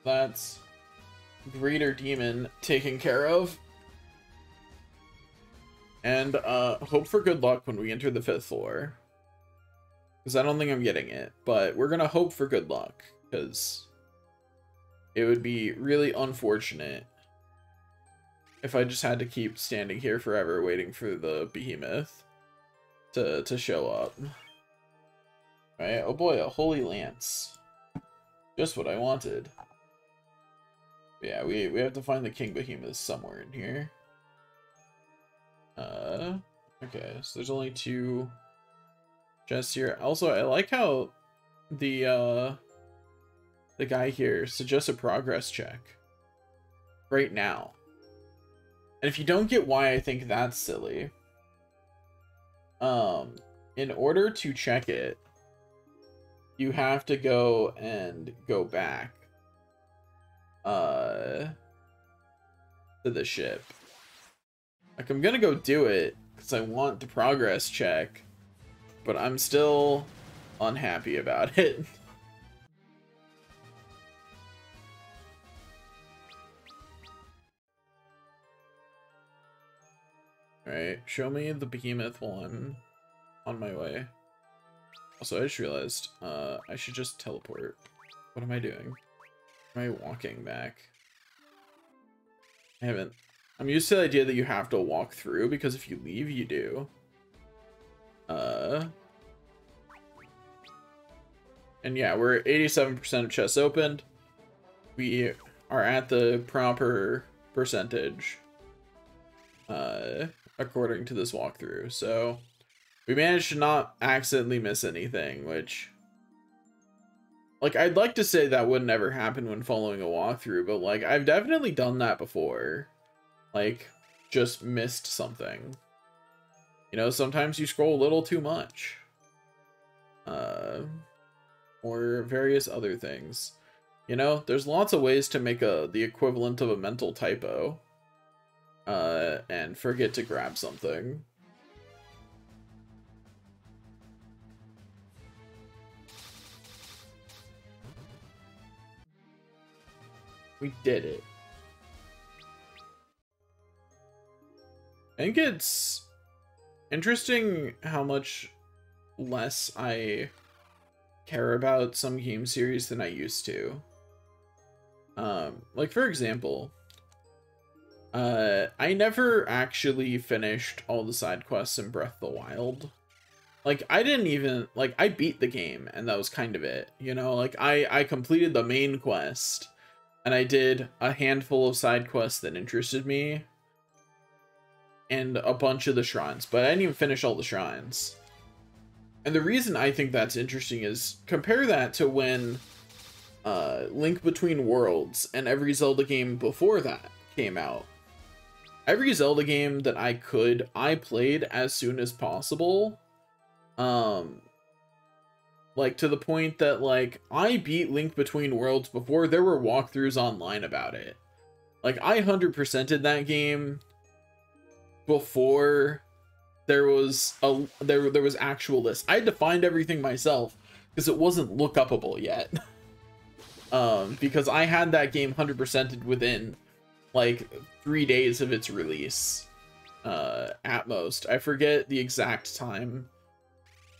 A: That's Greater Demon taken care of. And hope for good luck when we enter the 5th floor. Because I don't think I'm getting it, but we're gonna hope for good luck, because it would be really unfortunate if I just had to keep standing here forever waiting for the behemoth to show up. Right? Oh boy, a holy lance. Just what I wanted. But yeah, we have to find the king behemoth somewhere in here. Okay, so there's only 2 chests here. Also, I like how the guy here suggests a progress check right now. And if you don't get why I think that's silly, in order to check it, you have to go back to the ship. Like, I'm gonna go do it because I want the progress check, but I'm still unhappy about it. Alright, show me the behemoth while I'm on my way. Also, I just realized, I should just teleport. What am I doing? Am I walking back? I haven't. I'm used to the idea that you have to walk through, because if you leave, you do. And yeah, we're at 87% of chests opened. We are at the proper percentage, according to this walkthrough. So we managed to not accidentally miss anything, which, like, I'd like to say that would never happen when following a walkthrough, but like, I've definitely done that before. Like, just missed something. You know, sometimes you scroll a little too much. Or various other things. You know, there's lots of ways to make the equivalent of a mental typo. And forget to grab something. We did it. I think it's interesting how much less I care about some game series than I used to. Like, for example, I never actually finished all the side quests in Breath of the Wild. Like, I didn't even, like, I beat the game, and that was kind of it, you know? Like, I completed the main quest, and I did a handful of side quests that interested me, and a bunch of the shrines, but I didn't even finish all the shrines. And the reason I think that's interesting is, compare that to when Link Between Worlds and every Zelda game before that came out. Every Zelda game that I played as soon as possible. Like, to the point that, like, I beat Link Between Worlds before there were walkthroughs online about it. Like, I 100%ed that game before there was there was actual lists. I had to find everything myself because it wasn't look upable yet. Because I had that game 100%ed within like 3 days of its release, at most. I forget the exact time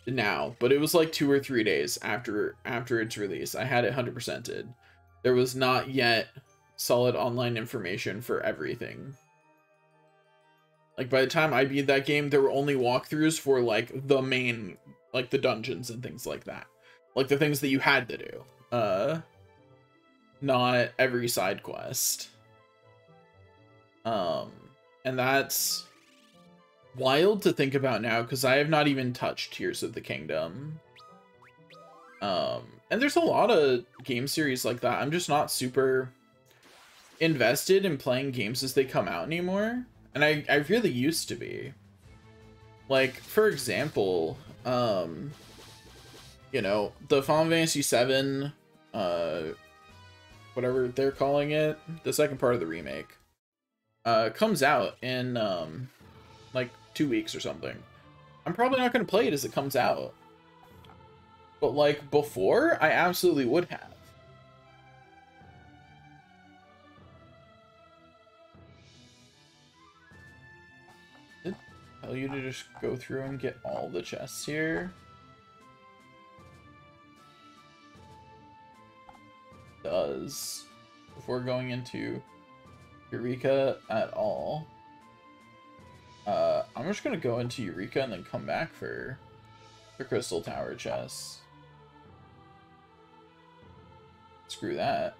A: now, but it was like 2 or 3 days after its release. I had it 100%ed. There was not yet solid online information for everything. Like, by the time I beat that game, there were only walkthroughs for, like, the main, like, the dungeons and things like that. Like, the things that you had to do. Not every side quest. And that's wild to think about now, because I have not even touched Tears of the Kingdom. And there's a lot of game series like that. I'm just not super invested in playing games as they come out anymore. And I really used to be. Like, for example, you know, the Final Fantasy VII, whatever they're calling it, the second part of the remake, comes out in, like, 2 weeks or something. I'm probably not going to play it as it comes out. But, like, before, I absolutely would have. Did it tell you to just go through and get all the chests here? It does. Before going into Eureka at all. I'm just gonna go into Eureka and then come back for the Crystal Tower chest. Screw that.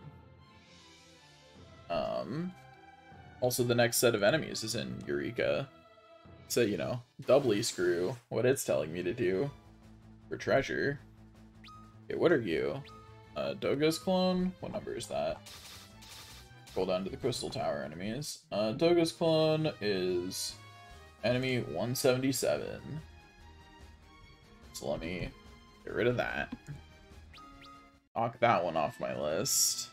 A: Also the next set of enemies is in Eureka. So, you know, doubly screw what it's telling me to do for treasure. Okay, what are you? Doga's clone? What number is that? Scroll down to the Crystal Tower enemies. Doga's clone is enemy 177. So let me get rid of that. Knock that one off my list.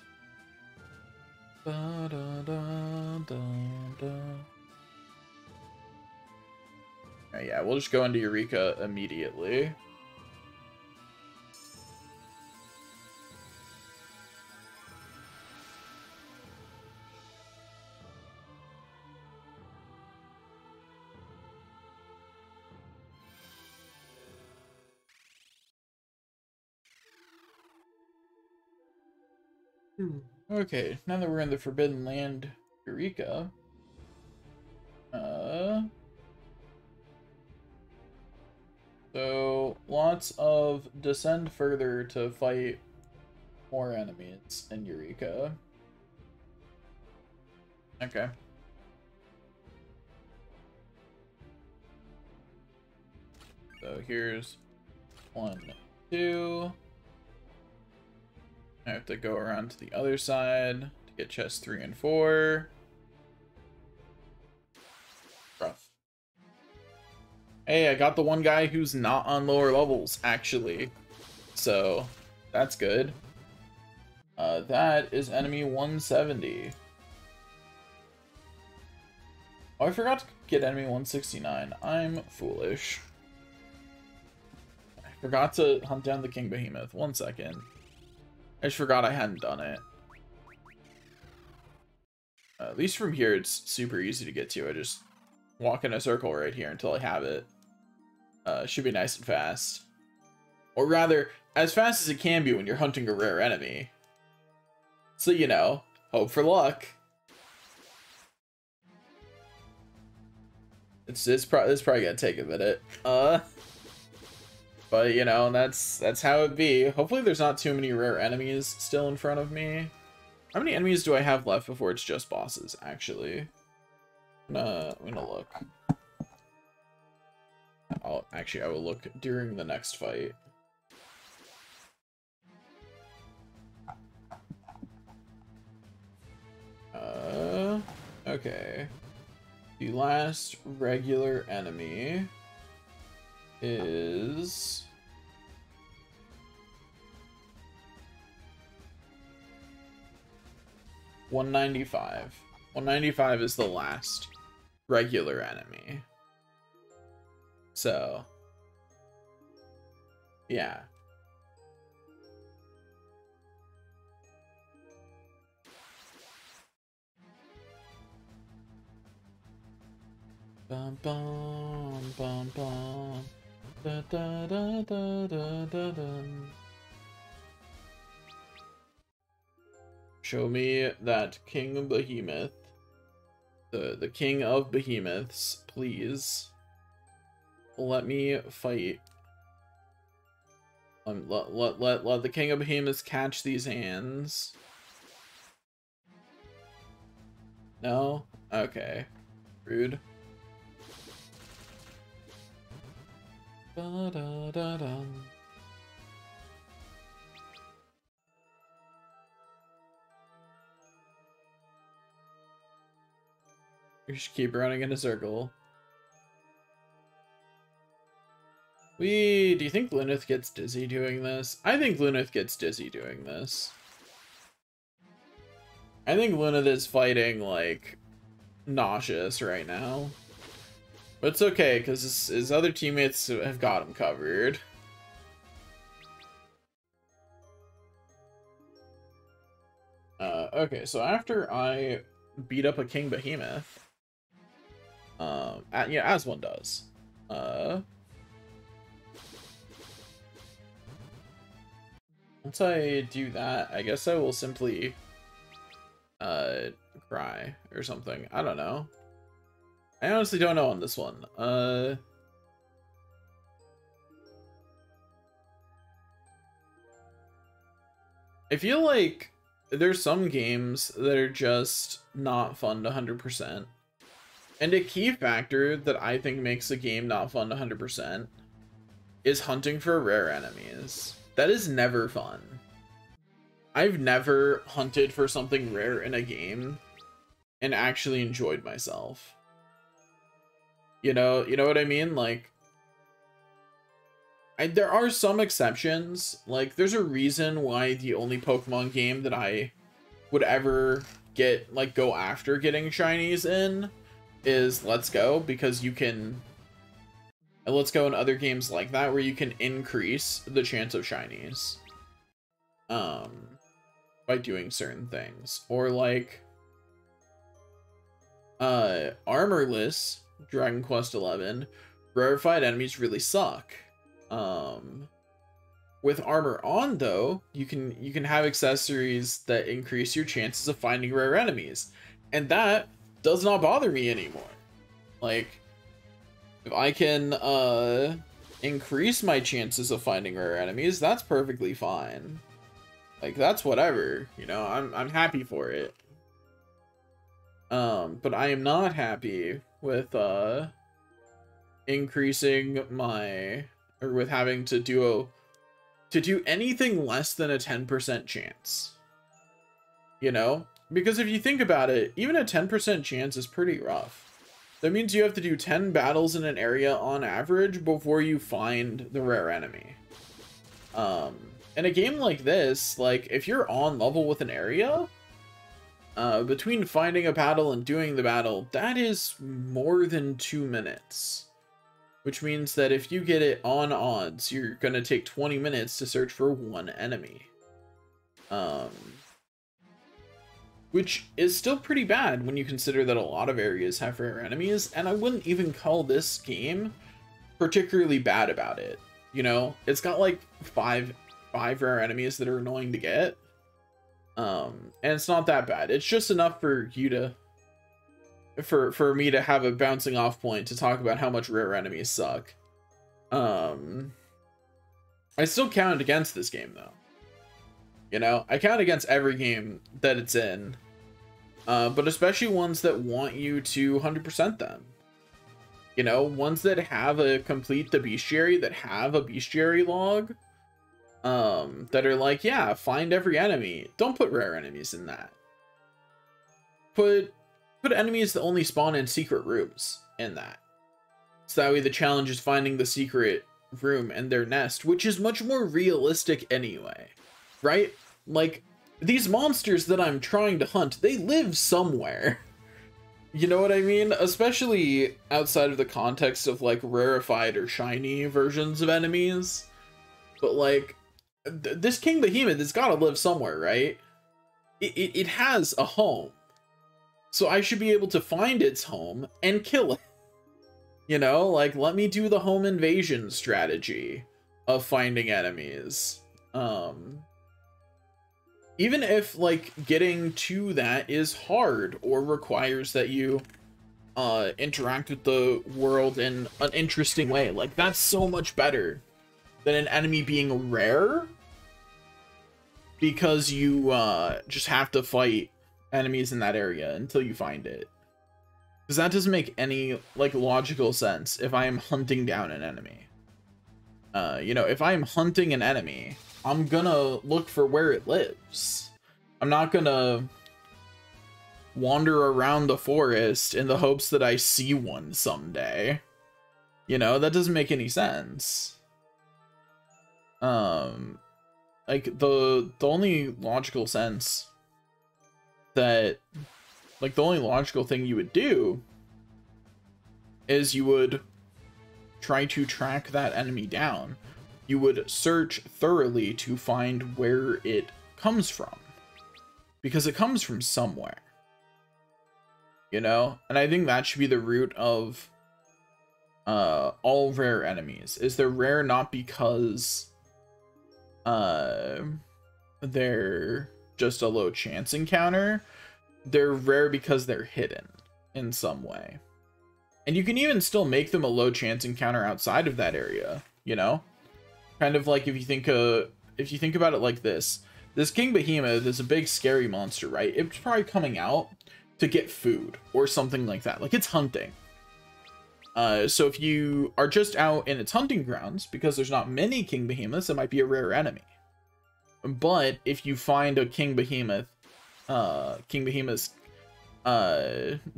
A: Da, da, da, da, da. Right, yeah, we'll just go into Eureka immediately. Okay, now that we're in the Forbidden Land, Eureka. So, lots of descend further to fight more enemies in Eureka. Okay. So here's 1, 2. I have to go around to the other side to get chests 3 and 4. Rough. Hey, I got the one guy who's not on lower levels, actually. So, that's good. That is enemy 170. Oh, I forgot to get enemy 169. I'm foolish. I forgot to hunt down the King Behemoth. 1 second. I just forgot I hadn't done it. At least from here, it's super easy to get to. I just walk in a circle right here until I have it. Should be nice and fast. Or rather, as fast as it can be when you're hunting a rare enemy. So, you know, hope for luck. It's probably gonna take a minute. But, you know, that's how it be. Hopefully there's not too many rare enemies still in front of me. How many enemies do I have left before it's just bosses, actually? I'm gonna look. I will look during the next fight. Okay. The last regular enemy is... $195. 195 is the last regular enemy. So, yeah. Bum bum bum bum. Da da da da da da da. Show me that King Behemoth. The king of behemoths, please. Let me fight. Let the king of behemoths catch these hands. No? Okay. Rude. Da da da da. We should keep running in a circle. Do you think Luneth gets dizzy doing this? I think Luneth gets dizzy doing this. I think Luneth is fighting, like, nauseous right now. But it's okay, because his other teammates have got him covered. Okay, so after I beat up a King Behemoth, yeah, as one does. Once I do that, I guess I will simply cry or something. I don't know. I honestly don't know on this one. I feel like there's some games that are just not fun to 100%. And a key factor that I think makes a game not fun to 100% is hunting for rare enemies. That is never fun. I've never hunted for something rare in a game and actually enjoyed myself. You know what I mean? Like, there are some exceptions. Like, there's a reason why the only Pokemon game that I would ever get, like, go after getting shinies in is Let's Go, because you can... And Let's Go and other games like that where you can increase the chance of shinies. By doing certain things. Or, like... Armorless Dragon Quest XI, rarefied enemies really suck. With armor on, though, you can have accessories that increase your chances of finding rare enemies, and that does not bother me anymore. Like, if I can increase my chances of finding rare enemies, that's perfectly fine. Like, that's whatever, you know. I'm happy for it. But I am not happy with increasing my, or with having to do anything less than a 10% chance. You know? Because if you think about it, even a 10% chance is pretty rough. That means you have to do 10 battles in an area on average before you find the rare enemy. In a game like this, like, if you're on level with an area, between finding a battle and doing the battle, that is more than 2 minutes. Which means that if you get it on odds, you're going to take 20 minutes to search for one enemy. Which is still pretty bad when you consider that a lot of areas have rare enemies, and I wouldn't even call this game particularly bad about it. You know, it's got like five rare enemies that are annoying to get. And it's not that bad. It's just enough for you to, for me to have a bouncing off point to talk about how much rare enemies suck. I still count against this game though. You know, I count against every game that it's in, but especially ones that want you to 100% them. You know, ones that have a complete the bestiary, that have a bestiary log, that are like, yeah, find every enemy. Don't put rare enemies in that. Put put enemies that only spawn in secret rooms in that. So that way the challenge is finding the secret room and their nest, which is much more realistic anyway, right? Like, these monsters that I'm trying to hunt, they live somewhere. You know what I mean? Especially outside of the context of, like, rarefied or shiny versions of enemies. But, like, this King Behemoth has got to live somewhere, right? It has a home. So I should be able to find its home and kill it. You know, like, let me do the home invasion strategy of finding enemies. Even if, like, getting to that is hard or requires that you interact with the world in an interesting way, like, that's so much better than an enemy being rare because you just have to fight enemies in that area until you find it. Because that doesn't make any, like, logical sense if I am hunting down an enemy. You know, if I am hunting an enemy, I'm gonna look for where it lives. I'm not gonna wander around the forest in the hopes that I see one someday. You know, that doesn't make any sense. Like, the only logical sense that, like, the only logical thing you would do is you would try to track that enemy down. You would search thoroughly to find where it comes from, because it comes from somewhere, you know? And I think that should be the root of all rare enemies, is they're rare not because they're just a low chance encounter. They're rare because they're hidden in some way. And you can even still make them a low chance encounter outside of that area, you know? Kind of like if you think about it like this King Behemoth is a big scary monster, right? It's probably coming out to get food or something like that. Like, it's hunting. So if you are just out in its hunting grounds, because there's not many King Behemoths, it might be a rare enemy. But if you find a King Behemoth's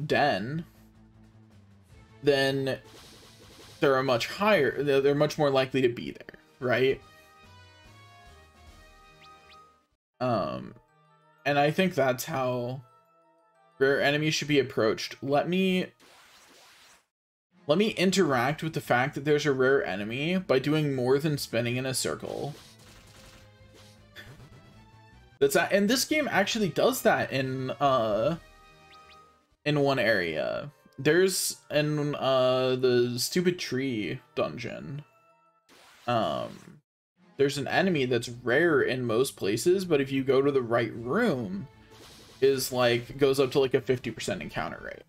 A: den, then they're much more likely to be there, right? And I think that's how rare enemies should be approached. Let me interact with the fact that there's a rare enemy by doing more than spinning in a circle. And this game actually does that in one area. There's in the stupid tree dungeon. There's an enemy that's rare in most places, but if you go to the right room, is like goes up to like a 50% encounter rate.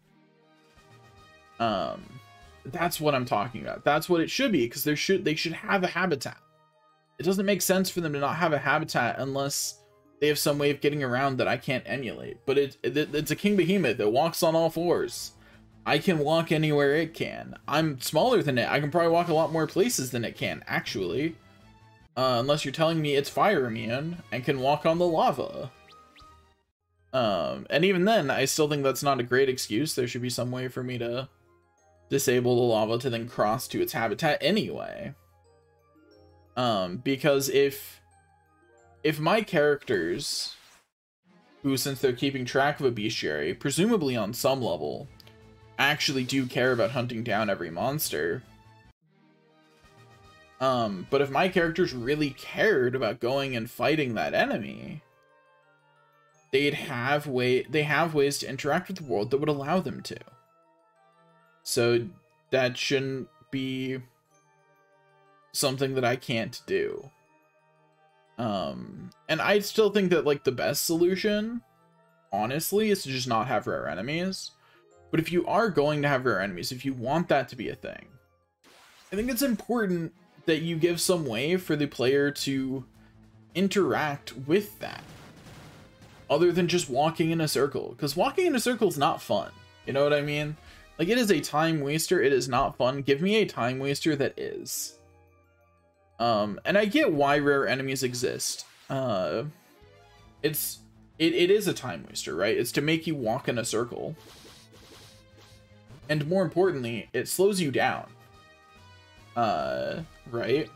A: That's what I'm talking about. That's what it should be, because they should have a habitat. It doesn't make sense for them to not have a habitat unless they have some way of getting around that I can't emulate. But it's a King Behemoth that walks on all fours. I can walk anywhere it can. I'm smaller than it. I can probably walk a lot more places than it can, actually. Unless you're telling me it's fire immune and can walk on the lava. And even then, I still think that's not a great excuse. There should be some way for me to disable the lava to then cross to its habitat anyway. Because if my characters, who, since they're keeping track of a bestiary, presumably on some level, actually do care about hunting down every monster. But if my characters really cared about going and fighting that enemy, they have ways to interact with the world that would allow them to. So that shouldn't be something that I can't do. And I still think that, like, the best solution, honestly, is to just not have rare enemies. But if you are going to have rare enemies, if you want that to be a thing, I think it's important that you give some way for the player to interact with that, other than just walking in a circle. Because walking in a circle is not fun. You know what I mean? Like, it is a time waster. It is not fun. Give me a time waster that is. And I get why rare enemies exist. It is a time waster, right? It's to make you walk in a circle. And more importantly, it slows you down. Right?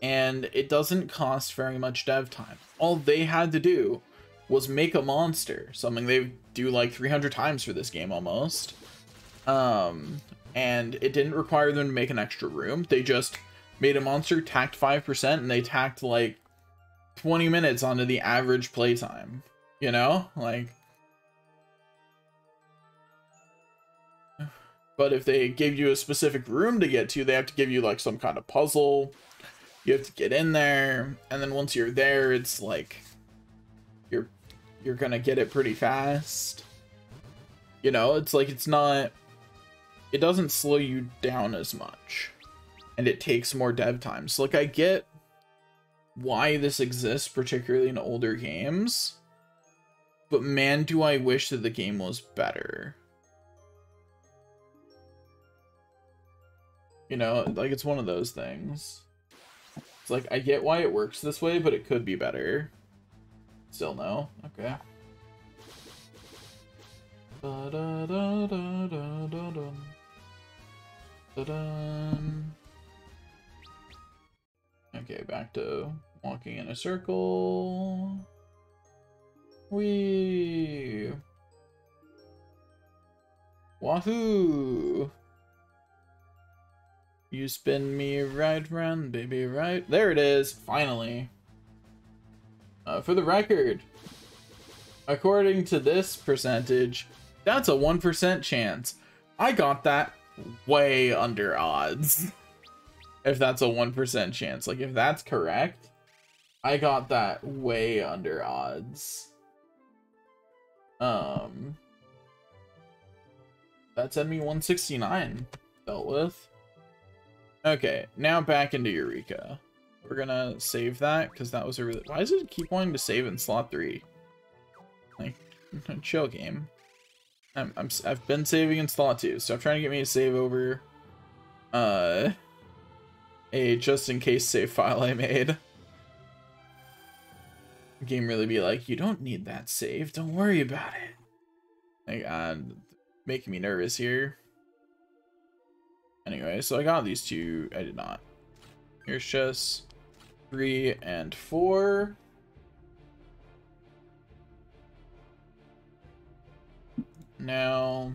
A: And it doesn't cost very much dev time. All they had to do was make a monster, something they do like 300 times for this game almost. And it didn't require them to make an extra room. They just made a monster, tacked 5%, and they tacked like 20 minutes onto the average playtime. You know? Like, but if they give you a specific room to get to, they have to give you like some kind of puzzle. You have to get in there, and then once you're there, it's like you're gonna get it pretty fast. You know, it's like it doesn't slow you down as much, and it takes more dev time. So like I get why this exists, particularly in older games, but man, do I wish that the game was better. You know, like it's one of those things. It's like, I get why it works this way, but it could be better. Still no. Okay. Okay, back to walking in a circle. Whee! Wahoo! You spin me right round, baby, right? There it is, finally. For the record, according to this percentage, that's a 1% chance. I got that way under odds. If that's a 1% chance. Like, if that's correct, I got that way under odds. That's enemy 169 dealt with. Okay, now back into Eureka. We're gonna save that, because that was a really... Why does it keep wanting to save in slot 3? Like, chill game. I've been saving in slot 2, so I'm trying to get me to save over a just-in-case save file I made. The game really be like, you don't need that save, don't worry about it. Like, making me nervous here. Anyway, so I got these two. I did not. Here's chests 3 and 4. Now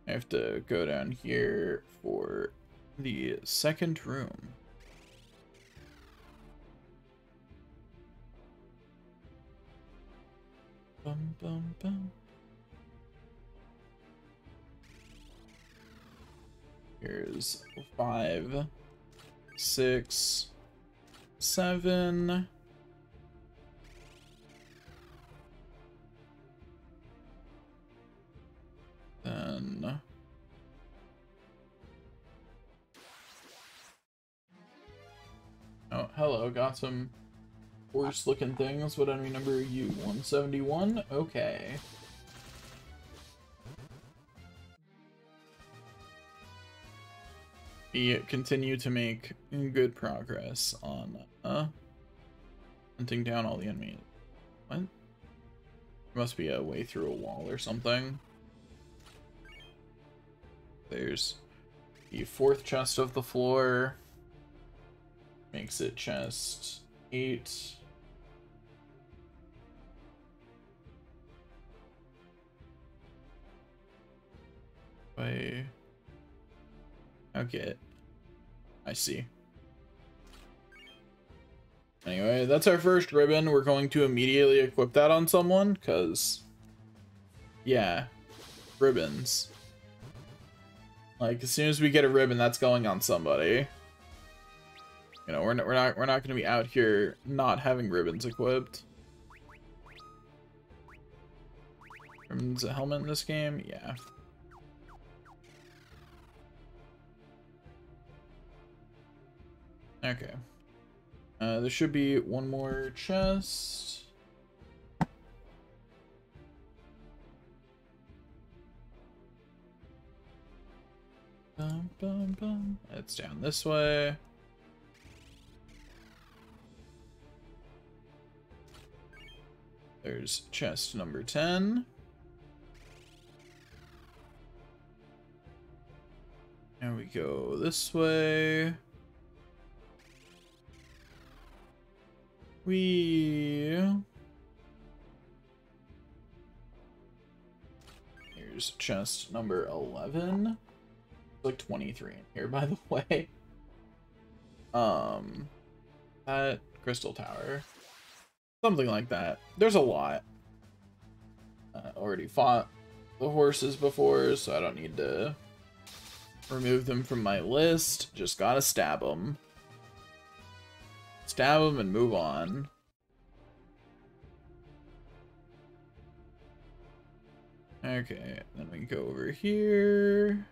A: I have to go down here for the second room. Bum, bum, bum. Here's 5, 6, 7. Then oh, hello, got some worse looking things. What enemy number are you? 171? Okay. We continue to make good progress on hunting down all the enemies. What? There must be a way through a wall or something. There's the 4th chest of the floor. Makes it chest 8. Okay. I see. Anyway, that's our first ribbon. We're going to immediately equip that on someone, because... yeah. Ribbons. Like, as soon as we get a ribbon, that's going on somebody. You know, we're not going to be out here not having ribbons equipped. Ribbons a helmet in this game? Yeah. Okay. There should be one more chest. Bum, bum, bum. It's down this way. There's chest number 10. Now we go this way. Here's chest number 11. It's like 23 in here, by the way. That crystal tower. Something like that. There's a lot. Already fought the horses before, so I don't need to remove them from my list. Just gotta stab them. Stab them and move on. Okay, then we go over here.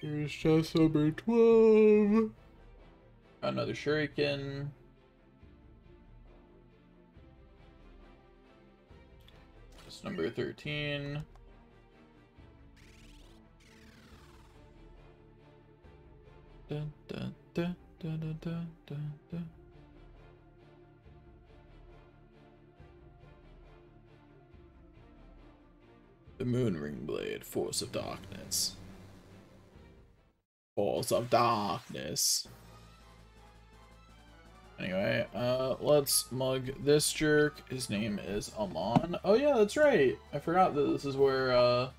A: Here's chest number 12. Another shuriken. Chest number 13. Dun, dun, dun, dun, dun, dun, dun, dun. The moon ring blade, force of darkness. Force of darkness. Anyway, let's mug this jerk. His name is Amon. Oh yeah, that's right. I forgot that this is where, I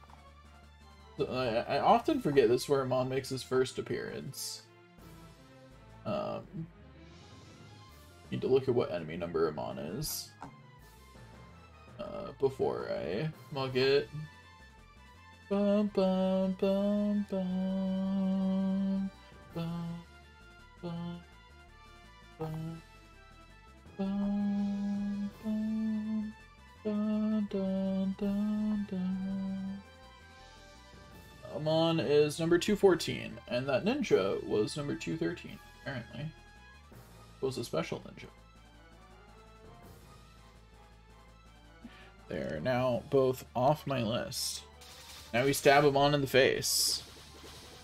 A: often forget this is where Amon makes his first appearance. Need to look at what enemy number Amon is. Before I mug it. Bum, bum, bum, bum, bum, bum, bum, bum, bum, dun, dun, dun, dun. Amon is number 214, and that ninja was number 213, apparently. It was a special ninja. They're now both off my list. Now we stab him on in the face.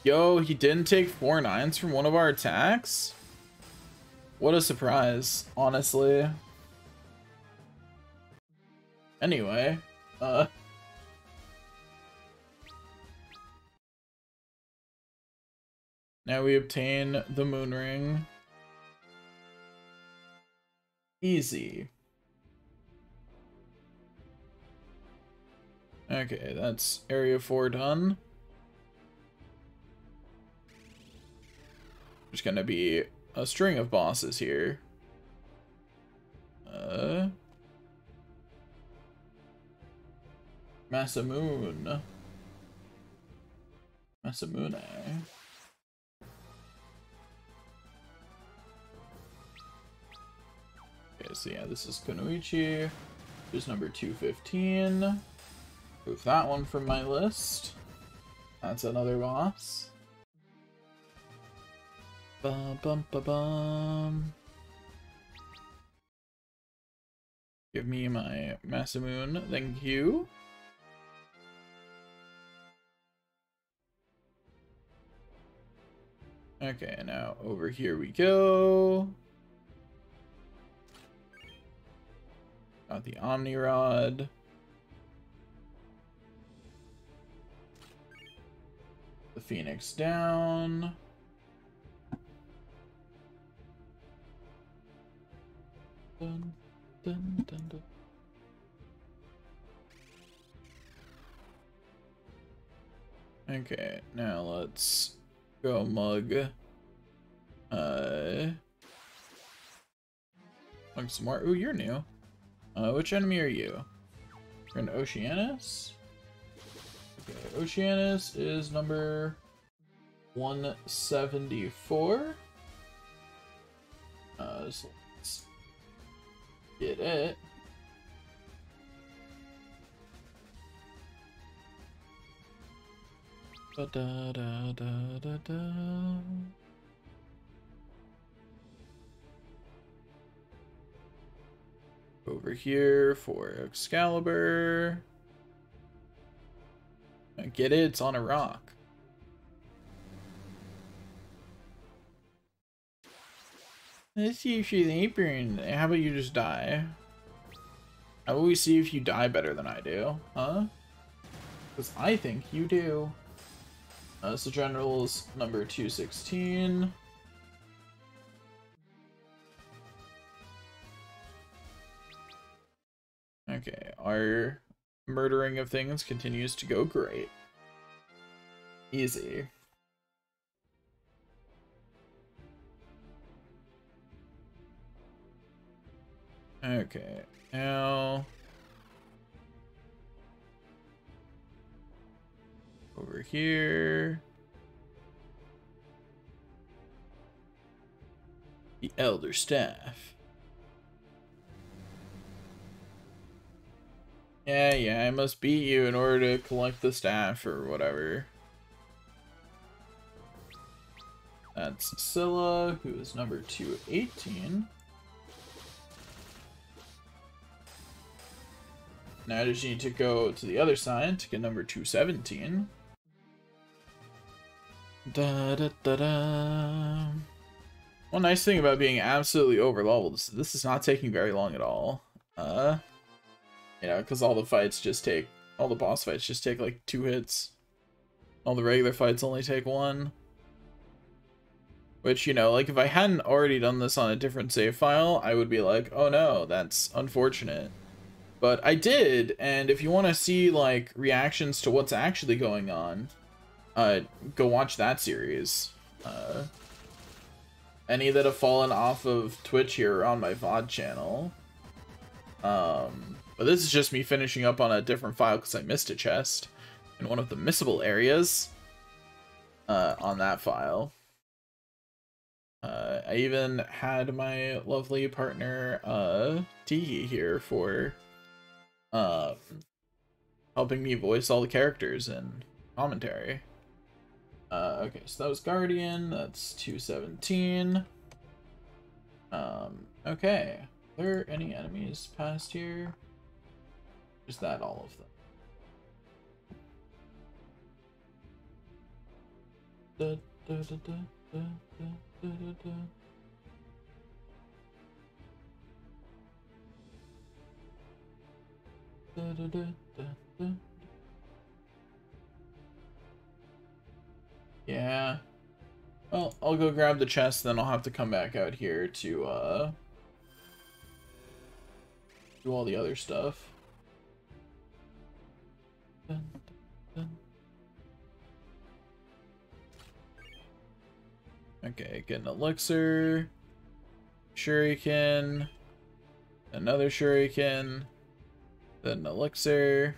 A: Yo, he didn't take 4 9s from one of our attacks? What a surprise, honestly. Anyway, now we obtain the moon ring. Easy. Okay, that's area 4 done. There's gonna be a string of bosses here. Masamune. Masamune. Okay, so yeah, this is Kunoichi. Here's number 215. Move that one from my list. That's another boss. Bum, bum, ba, bum. Give me my Masamune, thank you. Okay, now over here we go. Got the Omni Rod. The Phoenix down. Dun, dun, dun, dun. Okay, now let's go mug. Mug some more. Ooh, you're new. Which enemy are you? You're an Oceanus? Okay, Oceanus is number 174. So let's get it. Da da da da da da. Over here for Excalibur. Get it? It's on a rock. Let's see if she's apron. How about you just die? How about we see if you die better than I do? Huh? Because I think you do. So generals number 216. Okay, our murdering of things continues to go great. Easy. Okay, now over here. The Elder Staff. Yeah, I must beat you in order to collect the staff or whatever. That's Scylla, who is number 218. Now I just need to go to the other side to get number 217. Da-da-da-da. One nice thing about being absolutely over-leveled is this is not taking very long at all. You know, because all the boss fights just take like 2 hits. All the regular fights only take 1. Which, you know, like if I hadn't already done this on a different save file, I would be like, oh no, that's unfortunate. But I did, and if you want to see like reactions to what's actually going on, go watch that series. Any that have fallen off of Twitch here are on my VOD channel. But this is just me finishing up on a different file because I missed a chest in one of the missable areas on that file. I even had my lovely partner Tiki here for helping me voice all the characters in commentary. Okay, so that was Guardian, that's 217. Okay, are there any enemies past here? Is that all of them? Da, da, da, da, da, da, da, da. Da, da, da, da, da. Yeah. Well, I'll go grab the chest, then I'll have to come back out here to do all the other stuff. Dun, dun, dun. Okay, get an elixir, shuriken, another shuriken, then an elixir.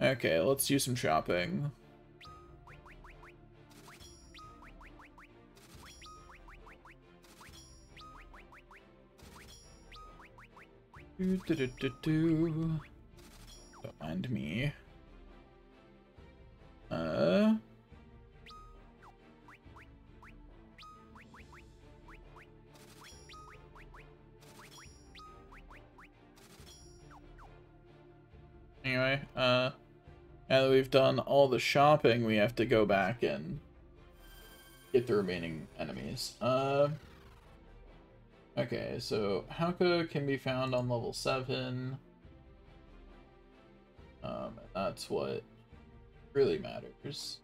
A: Okay, let's do some shopping. Don't mind me. Anyway, now that we've done all the shopping, we have to go back and get the remaining enemies. Okay, so Hauka can be found on level 7. And that's what really matters.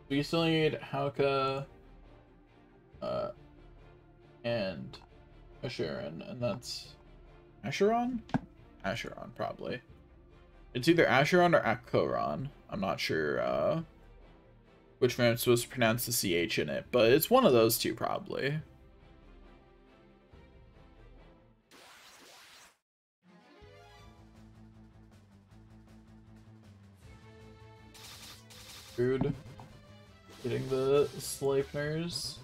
A: We still need Hauka and Acheron, and that's Acheron? Acheron, probably. It's either Acheron or Acheron. I'm not sure which way I'm supposed to pronounce the CH in it, but it's one of those two, probably. Rude. Getting the Sleipners.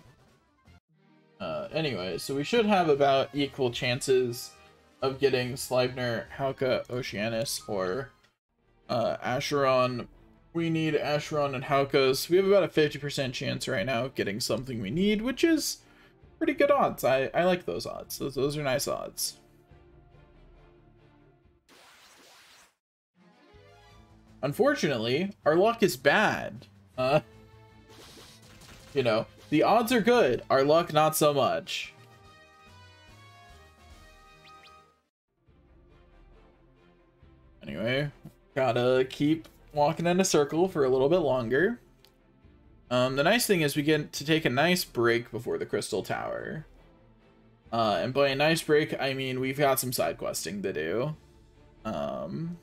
A: Anyway, so we should have about equal chances of getting Sleipnir, Hauka, Oceanus, or Acheron. We need Acheron and Hauka, so we have about a 50% chance right now of getting something we need, which is pretty good odds. I like those odds. Those are nice odds. Unfortunately, our luck is bad. You know, the odds are good, our luck not so much. Anyway, Gotta keep walking in a circle for a little bit longer. The nice thing is we get to take a nice break before the Crystal Tower. And by a nice break, I mean we've got some side questing to do. You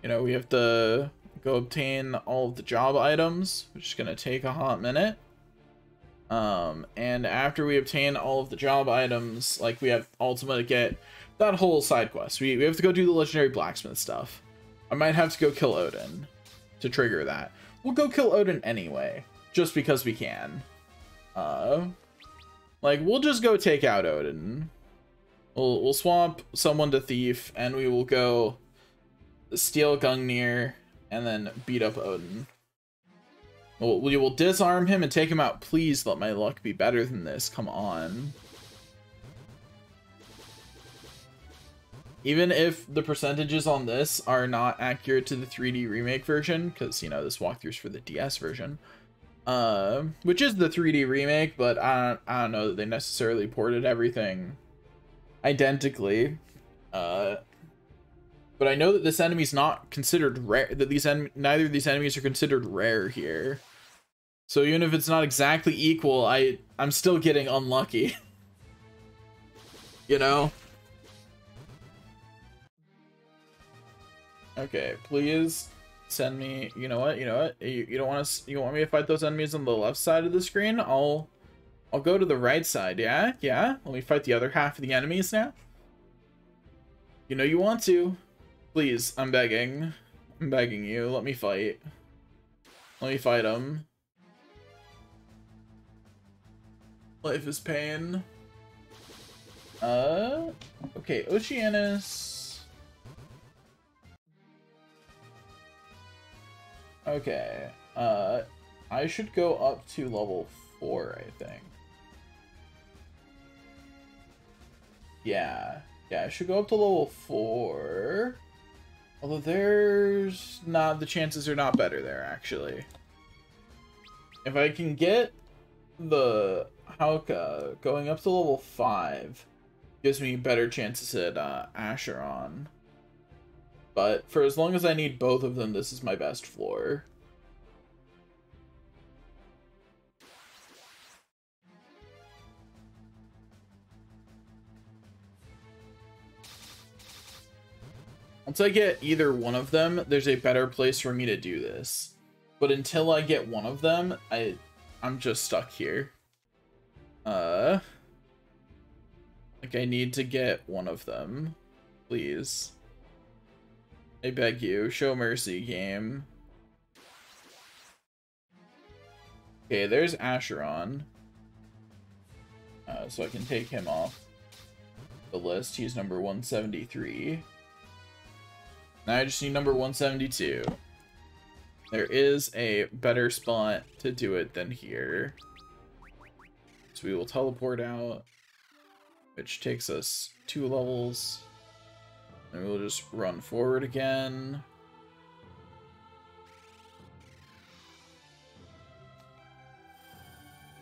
A: know, we have to go obtain all of the job items, which is gonna take a hot minute. And after we obtain all of the job items, like we have ultimately get that whole side quest. We have to go do the legendary blacksmith stuff. I might have to go kill Odin to trigger that. We'll go kill Odin anyway, just because we can. Like, we'll just go take out Odin. We'll swap someone to Thief, and we will go steal Gungnir, and then beat up Odin. We will disarm him and take him out. Please let my luck be better than this. Come on. Even if the percentages on this are not accurate to the 3D remake version, because, you know, this walkthrough's for the DS version, which is the 3D remake, but I don't know that they necessarily ported everything identically. But I know that this enemy's not considered rare, that neither of these enemies are considered rare here. So even if it's not exactly equal, I'm still getting unlucky. You know? Okay, please send me. You know what? You don't want to. You want me to fight those enemies on the left side of the screen? I'll go to the right side. Yeah. Let me fight the other half of the enemies now. You know you want to. Please, I'm begging. I'm begging you. Let me fight. Let me fight them. Life is pain. Okay, Oceanus. Okay, I should go up to level 4, I think. Yeah, I should go up to level 4. Although the chances are not better there, actually. If I can get the Hauka going up to level 5, gives me better chances at Acheron. But for as long as I need both of them, this is my best floor. Once I get either one of them, there's a better place for me to do this. But until I get one of them, I'm just stuck here. Like, I need to get one of them. Please. I beg you, show mercy, game. Okay, there's Acheron. So I can take him off the list. He's number 173. Now I just need number 172. There is a better spot to do it than here. So we will teleport out, which takes us 2 levels. And we'll just run forward again.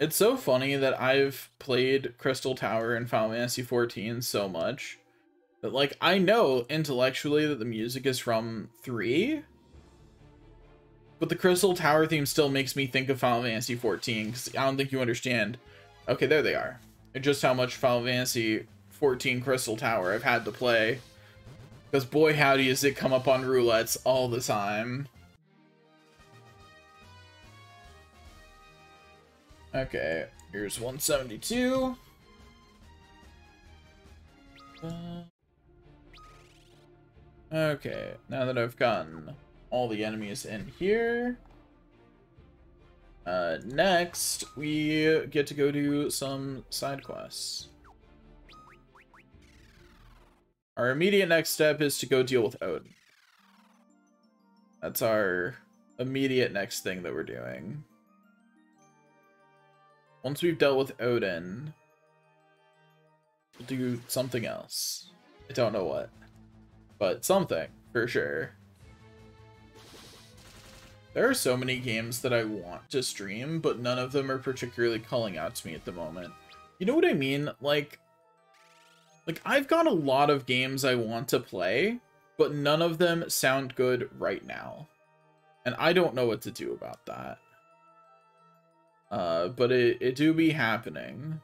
A: It's so funny that I've played Crystal Tower and Final Fantasy XIV so much that, like, I know intellectually that the music is from 3, but the Crystal Tower theme still makes me think of Final Fantasy XIV, because I don't think you understand. Okay, there they are. Just how much Final Fantasy XIV Crystal Tower I've had to play. Because boy howdy does it come up on roulettes all the time. Okay, here's 172. Okay, now that I've gotten all the enemies in here, next we get to go do some side quests. Our immediate next step is to go deal with Odin. That's our immediate next thing that we're doing. Once we've dealt with Odin, we'll do something else. I don't know what, but something, for sure. There are so many games that I want to stream, but none of them are particularly calling out to me at the moment. You know what I mean? Like I've got a lot of games I want to play, but none of them sound good right now. And I don't know what to do about that. But it do be happening.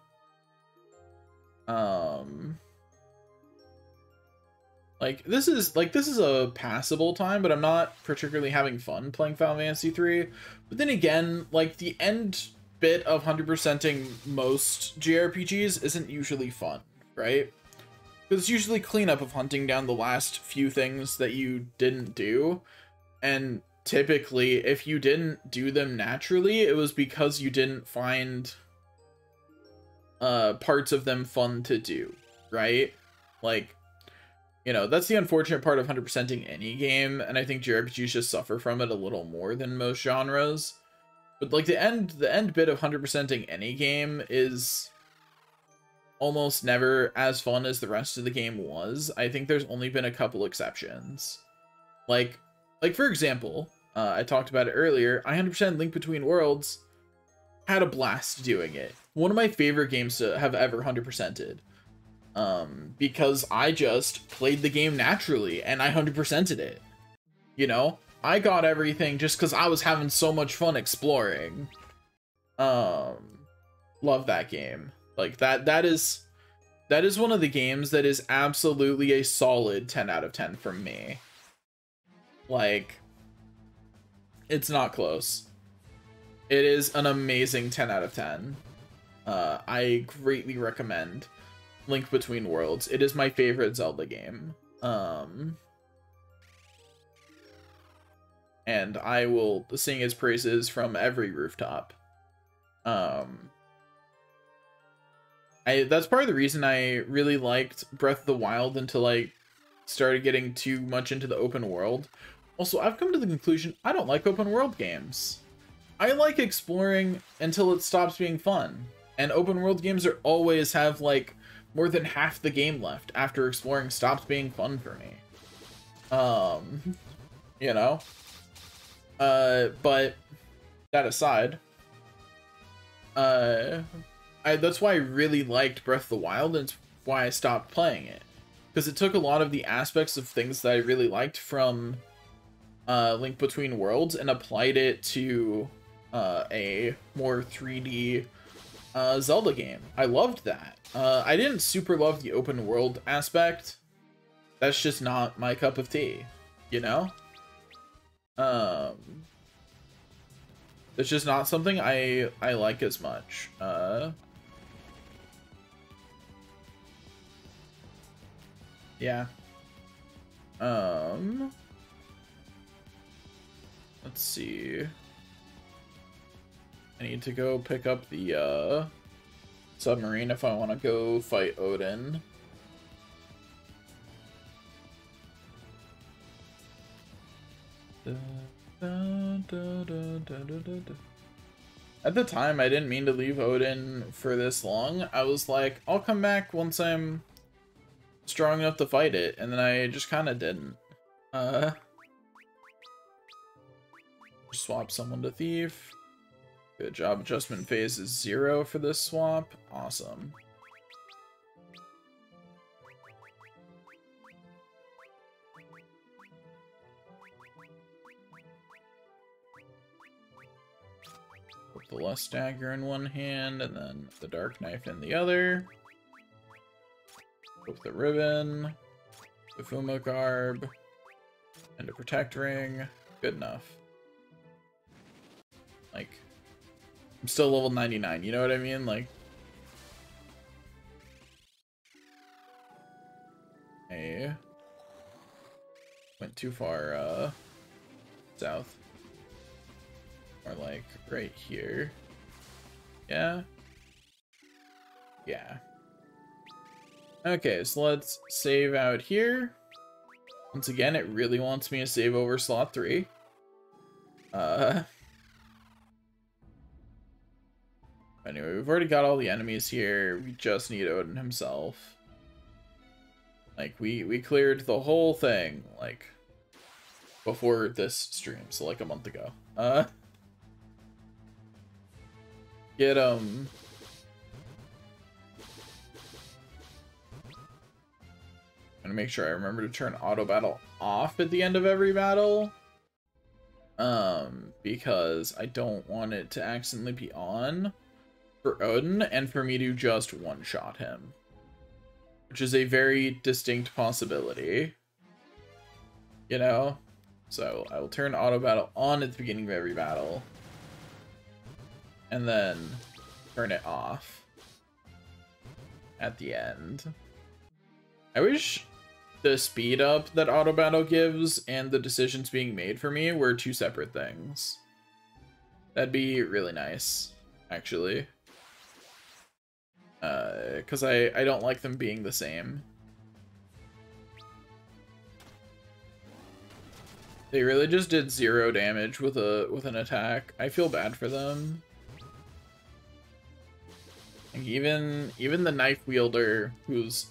A: Like this is a passable time, but I'm not particularly having fun playing Final Fantasy 3. But then again, like the end bit of 100%ing most JRPGs isn't usually fun, right? Because it's usually cleanup of hunting down the last few things that you didn't do, and typically if you didn't do them naturally, it was because you didn't find parts of them fun to do, right? Like, you know, that's the unfortunate part of 100%ing any game, and I think JRPGs just suffer from it a little more than most genres. But like the end bit of 100%ing any game is almost never as fun as the rest of the game was. I think there's only been a couple exceptions. Like for example, I talked about it earlier, I 100% Link Between Worlds, had a blast doing it. One of my favorite games to have ever 100%ed. Because I just played the game naturally and I 100%ed it. You know? I got everything just because I was having so much fun exploring. Love that game. Like that is one of the games that is absolutely a solid 10 out of 10 from me. Like, it's not close. It is an amazing 10 out of 10. I greatly recommend Link Between Worlds. It is my favorite Zelda game. And I will sing its praises from every rooftop. That's part of the reason I really liked Breath of the Wild until I started getting too much into the open world. Also, I've come to the conclusion I don't like open world games. I like exploring until it stops being fun. And open world games are always have like more than half the game left after exploring stops being fun for me. You know? But that aside, that's why I really liked Breath of the Wild, and it's why I stopped playing it. Because it took a lot of the aspects of things that I really liked from Link Between Worlds and applied it to a more 3D Zelda game. I loved that. I didn't super love the open world aspect. That's just not my cup of tea, you know? It's just not something I like as much. Yeah. Let's see. I need to go pick up the submarine if I want to go fight Odin. At the time, I didn't mean to leave Odin for this long. I was like, I'll come back once I'm strong enough to fight it, and then I just kind of didn't. Swap someone to Thief. Good job. Adjustment phase is 0 for this swap. Awesome. Put the Lust Dagger in one hand, and then the Dark Knife in the other. Put the Ribbon, the Fuma Garb, and a Protect Ring. Good enough. Like, I'm still level 99, you know what I mean? Like, I went too far, south. Or like, right here. Yeah? Yeah. Okay, so let's save out here. Once again, it really wants me to save over slot 3. Anyway, we've already got all the enemies here. We just need Odin himself. Like, we cleared the whole thing, like, before this stream, so like a month ago. Get, I'm gonna make sure I remember to turn auto battle off at the end of every battle. Because I don't want it to accidentally be on for Odin and for me to just one-shot him. Which is a very distinct possibility. You know? So I will turn auto battle on at the beginning of every battle. And then turn it off at the end. I wish the speed up that auto battle gives and the decisions being made for me were two separate things. That'd be really nice, actually. Because I don't like them being the same. They really just did 0 damage with an attack. I feel bad for them. Like even the knife wielder, whose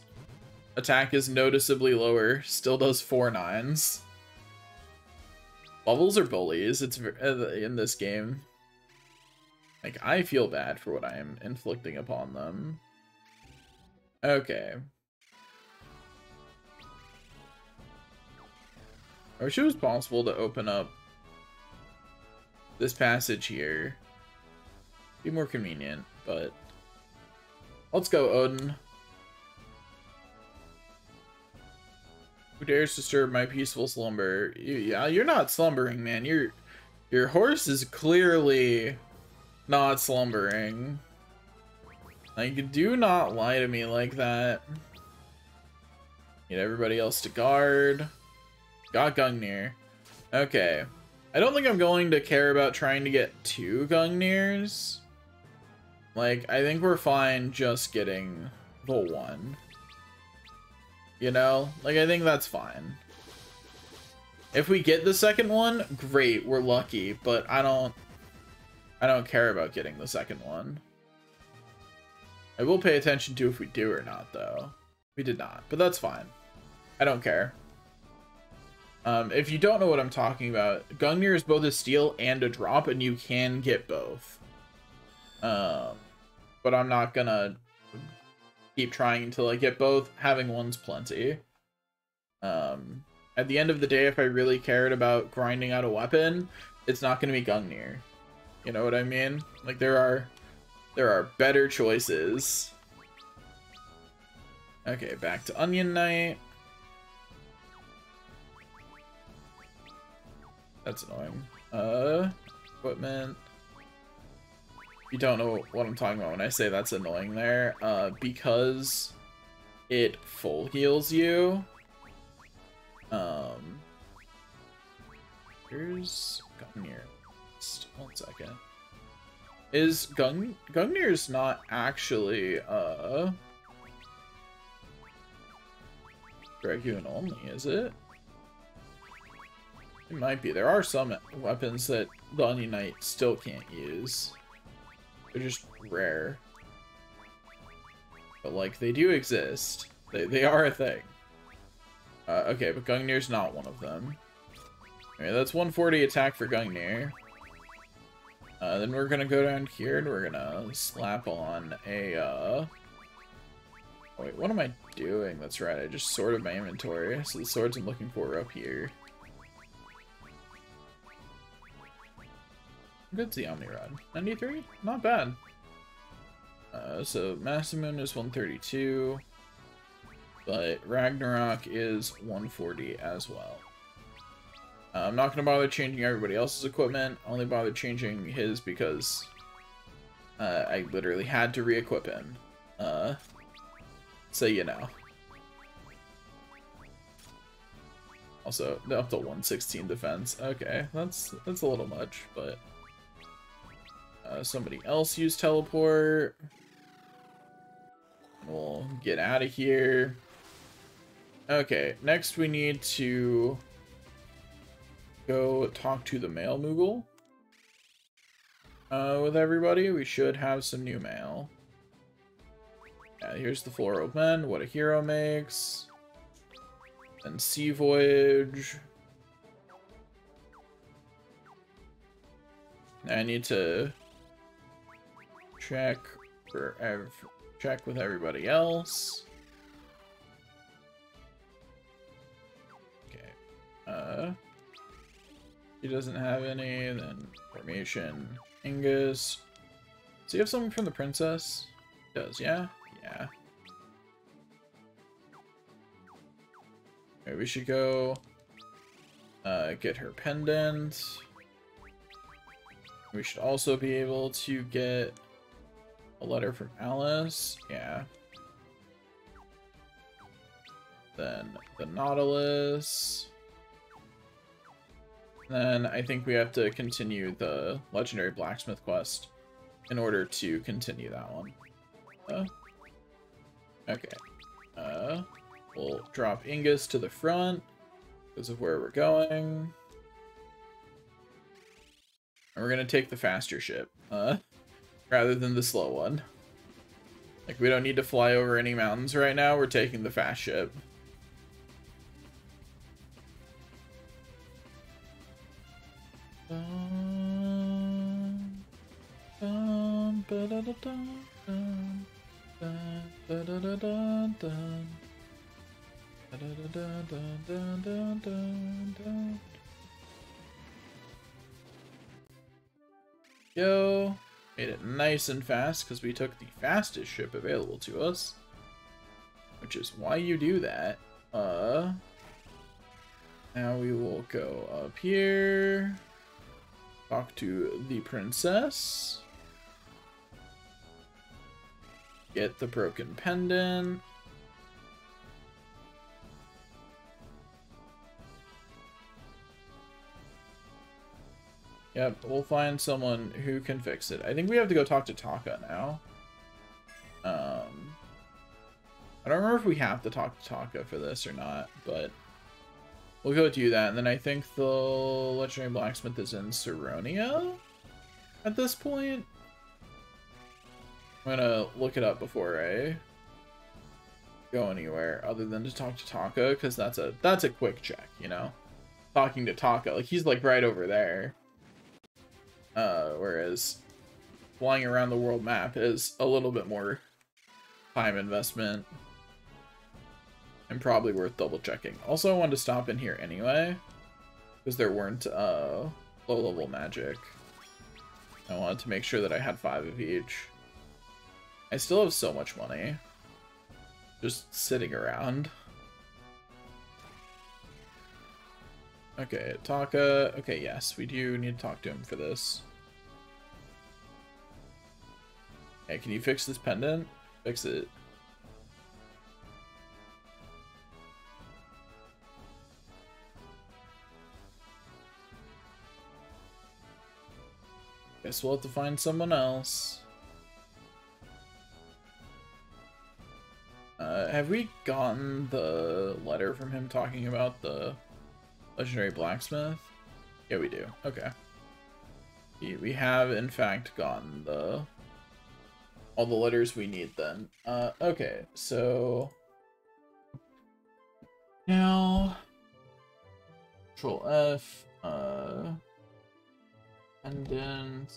A: attack is noticeably lower, still does 4 9s. Levels are bullies. It's in this game. Like, I feel bad for what I am inflicting upon them. Okay. I wish it was possible to open up this passage here. Be more convenient, but let's go, Odin. Who dares disturb my peaceful slumber? You're not slumbering, man. Your horse is clearly not slumbering. Like, do not lie to me like that. Get everybody else to guard. Got Gungnir. Okay. I don't think I'm going to care about trying to get 2 Gungnir's. Like, I think we're fine just getting the 1. You know? Like, I think that's fine. If we get the second one, great, we're lucky, but I don't care about getting the second one. I will pay attention to if we do or not, though. We did not, but that's fine. I don't care. If you don't know what I'm talking about, Gungnir is both a steal and a drop, and you can get both. But I'm not gonna keep trying until I get both. Having one's plenty. At the end of the day, if I really cared about grinding out a weapon, it's not gonna be Gungnir. You know what I mean? Like, there are better choices. Okay, back to Onion Knight. That's annoying. Equipment. You don't know what I'm talking about when I say that's annoying there. Because it full heals you. Here's Gungnir. Just 1 second. Is Gungnir's not actually Dragoon only, is it? It might be. There are some weapons that the Onion Knight still can't use. They're just rare. But, like, they do exist. They are a thing. Okay, but Gungnir's not one of them. Okay, that's 140 attack for Gungnir. Then we're gonna go down here and we're gonna slap on a, oh, wait, what am I doing? That's right, I just sorted my inventory. So the swords I'm looking for are up here. Good's the Omnirod. 93? Not bad. So Masamune is 132. But Ragnarok is 140 as well. I'm not going to bother changing everybody else's equipment. Only bother changing his because I literally had to re-equip him. So you know. Also, up to 116 defense. Okay, that's a little much, but somebody else use teleport. We'll get out of here. Okay, next we need to go talk to the mail Moogle. With everybody, we should have some new mail. Yeah, here's the floor open. What a hero makes. And Sea Voyage. I need to check with everybody else. Okay. He doesn't have any. Then formation, Ingus. Does he have something from the princess? He does, yeah? Yeah. Maybe we should go get her pendant. We should also be able to get a letter from Alice. Yeah. Then the Nautilus. Then I think we have to continue the Legendary Blacksmith quest in order to continue that one. Okay. We'll drop Ingus to the front because of where we're going. And we're gonna take the faster ship, rather than the slow one. Like, we don't need to fly over any mountains right now, we're taking the fast ship. Yo, made it nice and fast because we took the fastest ship available to us, which is why you do that. Now we will go up here, talk to the princess, get the broken pendant. Yep, we'll find someone who can fix it. I think we have to go talk to Taka now. I don't remember if we have to talk to Taka for this or not, but we'll go do that. And then I think the Legendary Blacksmith is in Saronia at this point. I'm gonna look it up before I go anywhere other than to talk to Taka, because that's a quick check, you know? Talking to Taka, like, he's like right over there. Whereas flying around the world map is a little bit more time investment and probably worth double checking. Also, I wanted to stop in here anyway because there weren't low level magic. I wanted to make sure that I had 5 of each. I still have so much money just sitting around. Okay, Taka. Okay, yes, we do need to talk to him for this. Hey, can you fix this pendant? Fix it. Guess we'll have to find someone else. Have we gotten the letter from him talking about the Legendary Blacksmith? Yeah, we do. Okay. We have, in fact, gotten all the letters we need then. Okay, so now Control F, pendant.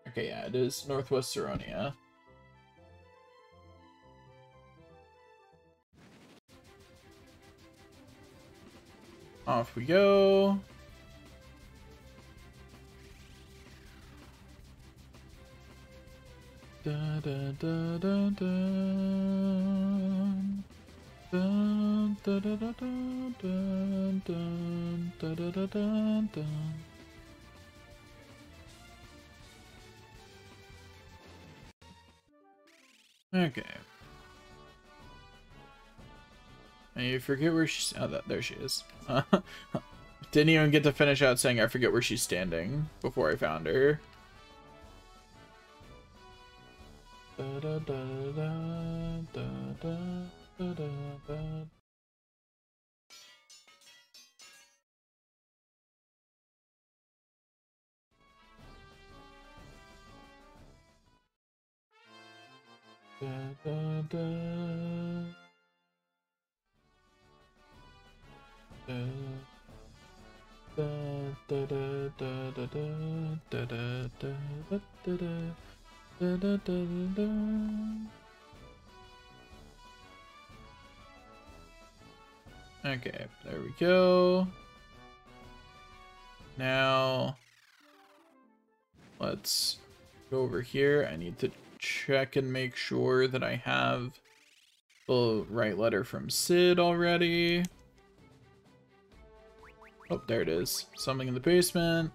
A: Okay, yeah, it is Northwest Saronia. Off we go. Da, da, da, da, da. Dun, da, da, da, dun, dun, dun, da, da, da, dun, dun. Okay. I forget where she's. Oh, there she is. Didn't even get to finish out saying I forget where she's standing before I found her. Da, da, da, da, da, da, da, da, da. Okay, there we go. Now, let's go over here. I need to check and make sure that I have the right letter from Sid already. Oh, there it is. Something in the basement.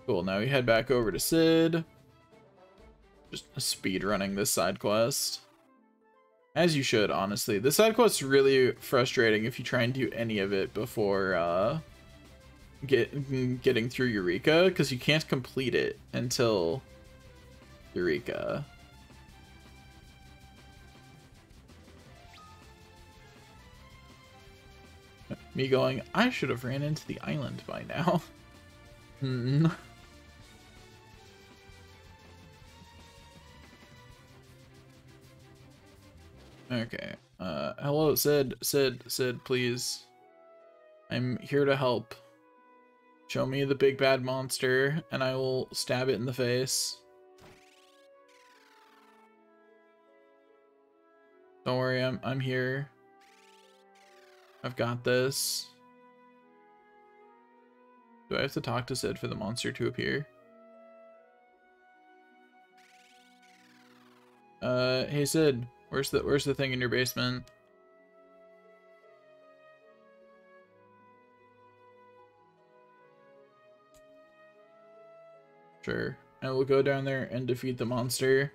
A: Cool, now we head back over to Sid. Just speed running this side quest. As you should, honestly. This side quest's really frustrating if you try and do any of it before getting through Eureka, because you can't complete it until Eureka. Me going, I should have ran into the island by now. Okay. Hello, Sid, please. I'm here to help. Show me the big bad monster, and I will stab it in the face. Don't worry, I'm here. I've got this. Do I have to talk to Sid for the monster to appear? Hey Sid, where's the thing in your basement? Sure. I will go down there and defeat the monster.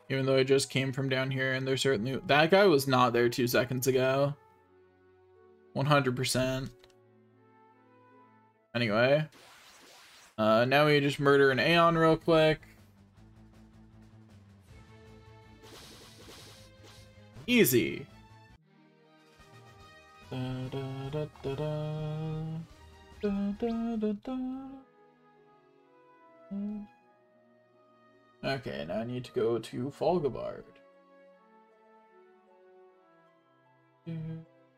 A: Even though I just came from down here, and there's certainly... That guy was not there 2 seconds ago. 100%. Anyway. Now we just murder an Aeon real quick. Easy. Da, da, da, da, da. Da, da, da, da. Okay, now I need to go to Folgabard. Dun.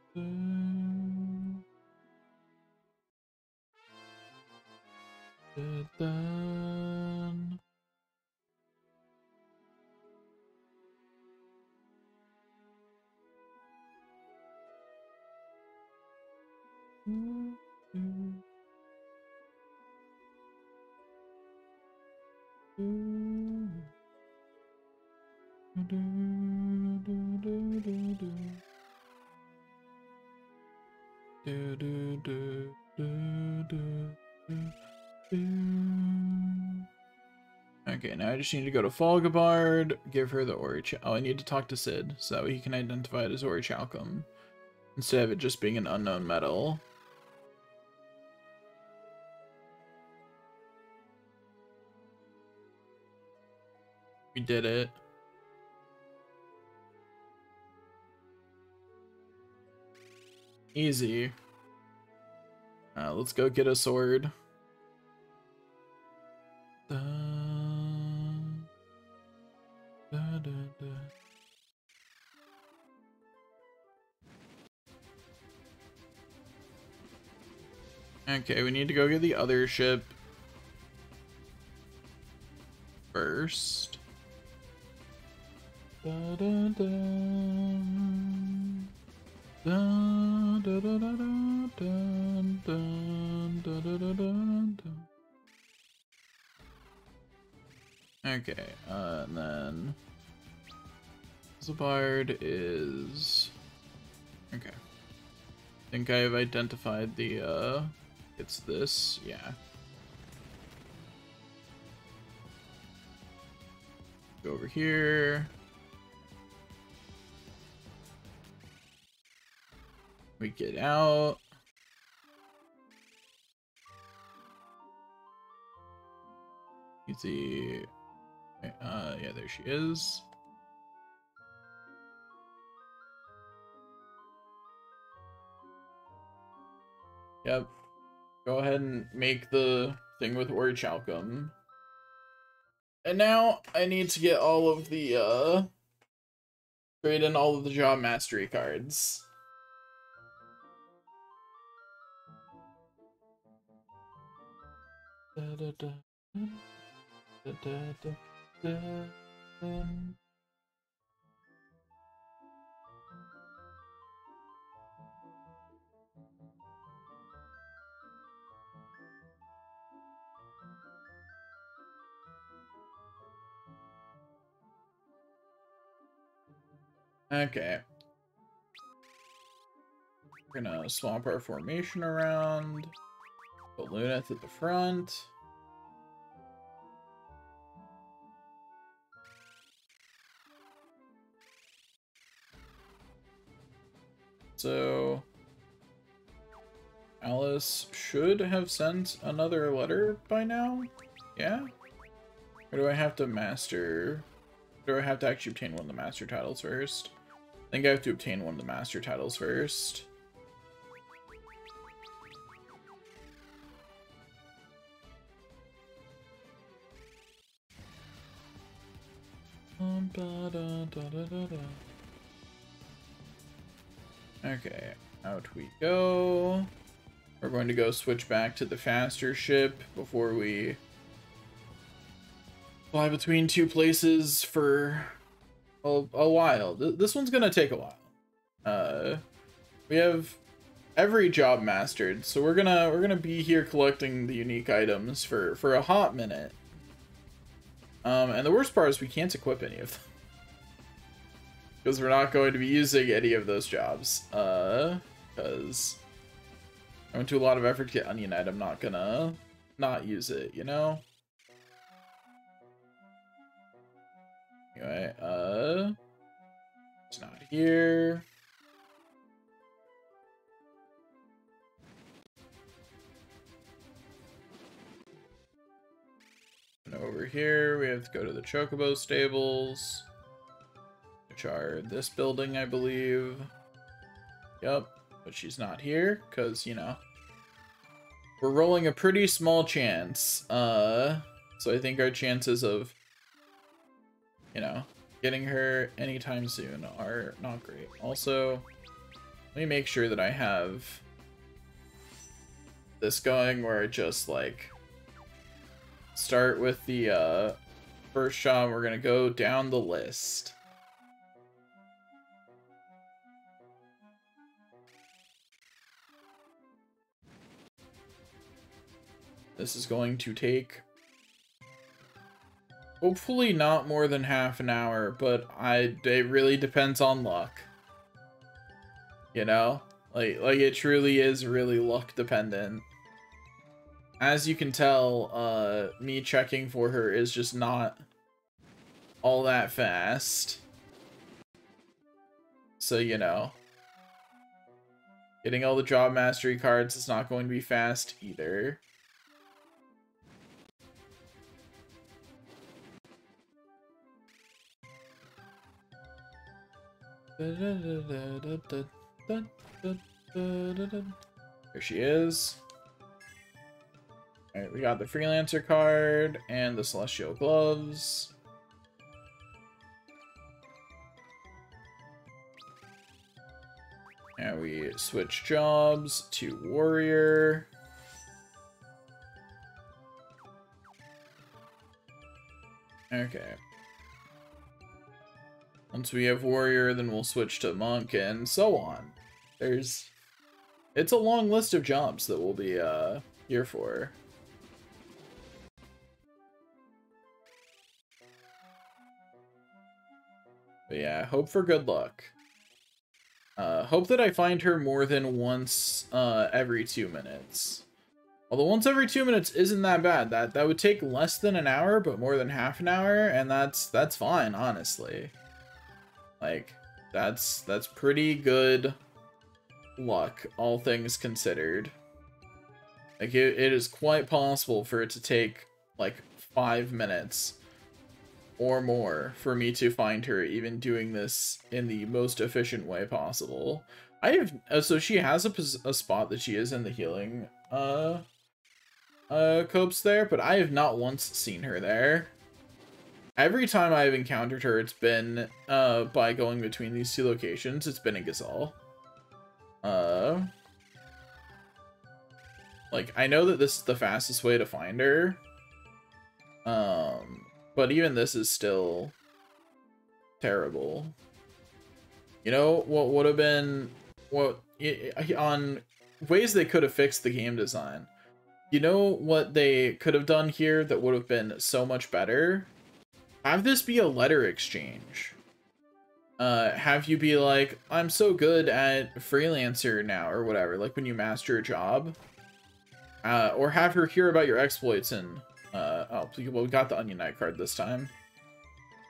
A: Okay, now I just need to go to Folgabard, give her the Orichalcum. Oh, I need to talk to Sid so he can identify it as Orichalcum instead of it just being an unknown metal. We did it. Easy. Let's go get a sword. Okay, we need to go get the other ship first. Okay, and then Zabard is... Okay. I think I have identified the, it's this, yeah. Go over here. We get out. Easy. Yeah, there she is. Yep. Go ahead and make the thing with Orichalcum. And now I need to get all of the, trade in all of the job mastery cards. Okay. We're gonna swap our formation around. Put Luneth at the front. So Alice should have sent another letter by now? Yeah? Or do I have to master... Or do I have to actually obtain one of the master titles first? I think I have to obtain one of the master titles first. Okay, out we go. We're going to go switch back to the faster ship before we fly between two places for a while. This one's gonna take a while. We have every job mastered, so we're gonna be here collecting the unique items for a hot minute. And the worst part is we can't equip any of them because we're not going to be using any of those jobs. Because I went to a lot of effort to get Onion Knight. I'm not gonna not use it, you know? Anyway, it's not here. And over here, we have to go to the Chocobo stables, which are this building, I believe. Yep, but she's not here, because, you know, we're rolling a pretty small chance. So I think our chances of, you know, getting her anytime soon are not great. Also, let me make sure that I have this going where it just, like, start with the first job. We're gonna go down the list. This is going to take hopefully not more than half an hour, but it really depends on luck. You know? Like it truly is really luck dependent. As you can tell, me checking for her is just not all that fast. So, you know, getting all the job mastery cards is not going to be fast either. Here she is. Alright, we got the Freelancer card and the Celestial Gloves. Now we switch jobs to Warrior. Okay. Once we have Warrior, then we'll switch to Monk and so on. It's a long list of jobs that we'll be here for. But yeah, hope for good luck. Hope that I find her more than once every 2 minutes. Although once every 2 minutes isn't that bad. That would take less than an hour, but more than half an hour, and that's fine, honestly. Like, that's pretty good luck, all things considered. Like, it is quite possible for it to take, like, 5 minutes or more for me to find her, even doing this in the most efficient way possible. So she has a spot that she is in the healing, copes there, but I have not once seen her there. Every time I've encountered her, it's been by going between these two locations. It's been in Gazelle. Like, I know that this is the fastest way to find her. But even this is still terrible. You know what would have been on ways they could have fixed the game design? You know what they could have done here that would have been so much better? Have this be a letter exchange. Have you be like, I'm so good at freelancer now, or whatever, like when you master a job. Or have her hear about your exploits and, oh, well, we got the Onion Knight card this time.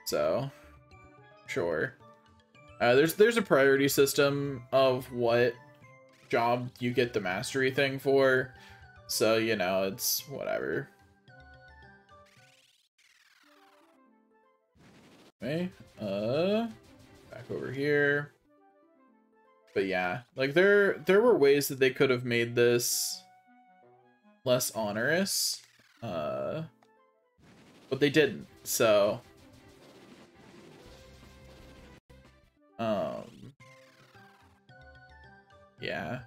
A: So, sure. There's a priority system of what job you get the mastery thing for. So, you know, it's whatever. Okay, back over here. But yeah, like there were ways that they could have made this less onerous, but they didn't. So, yeah.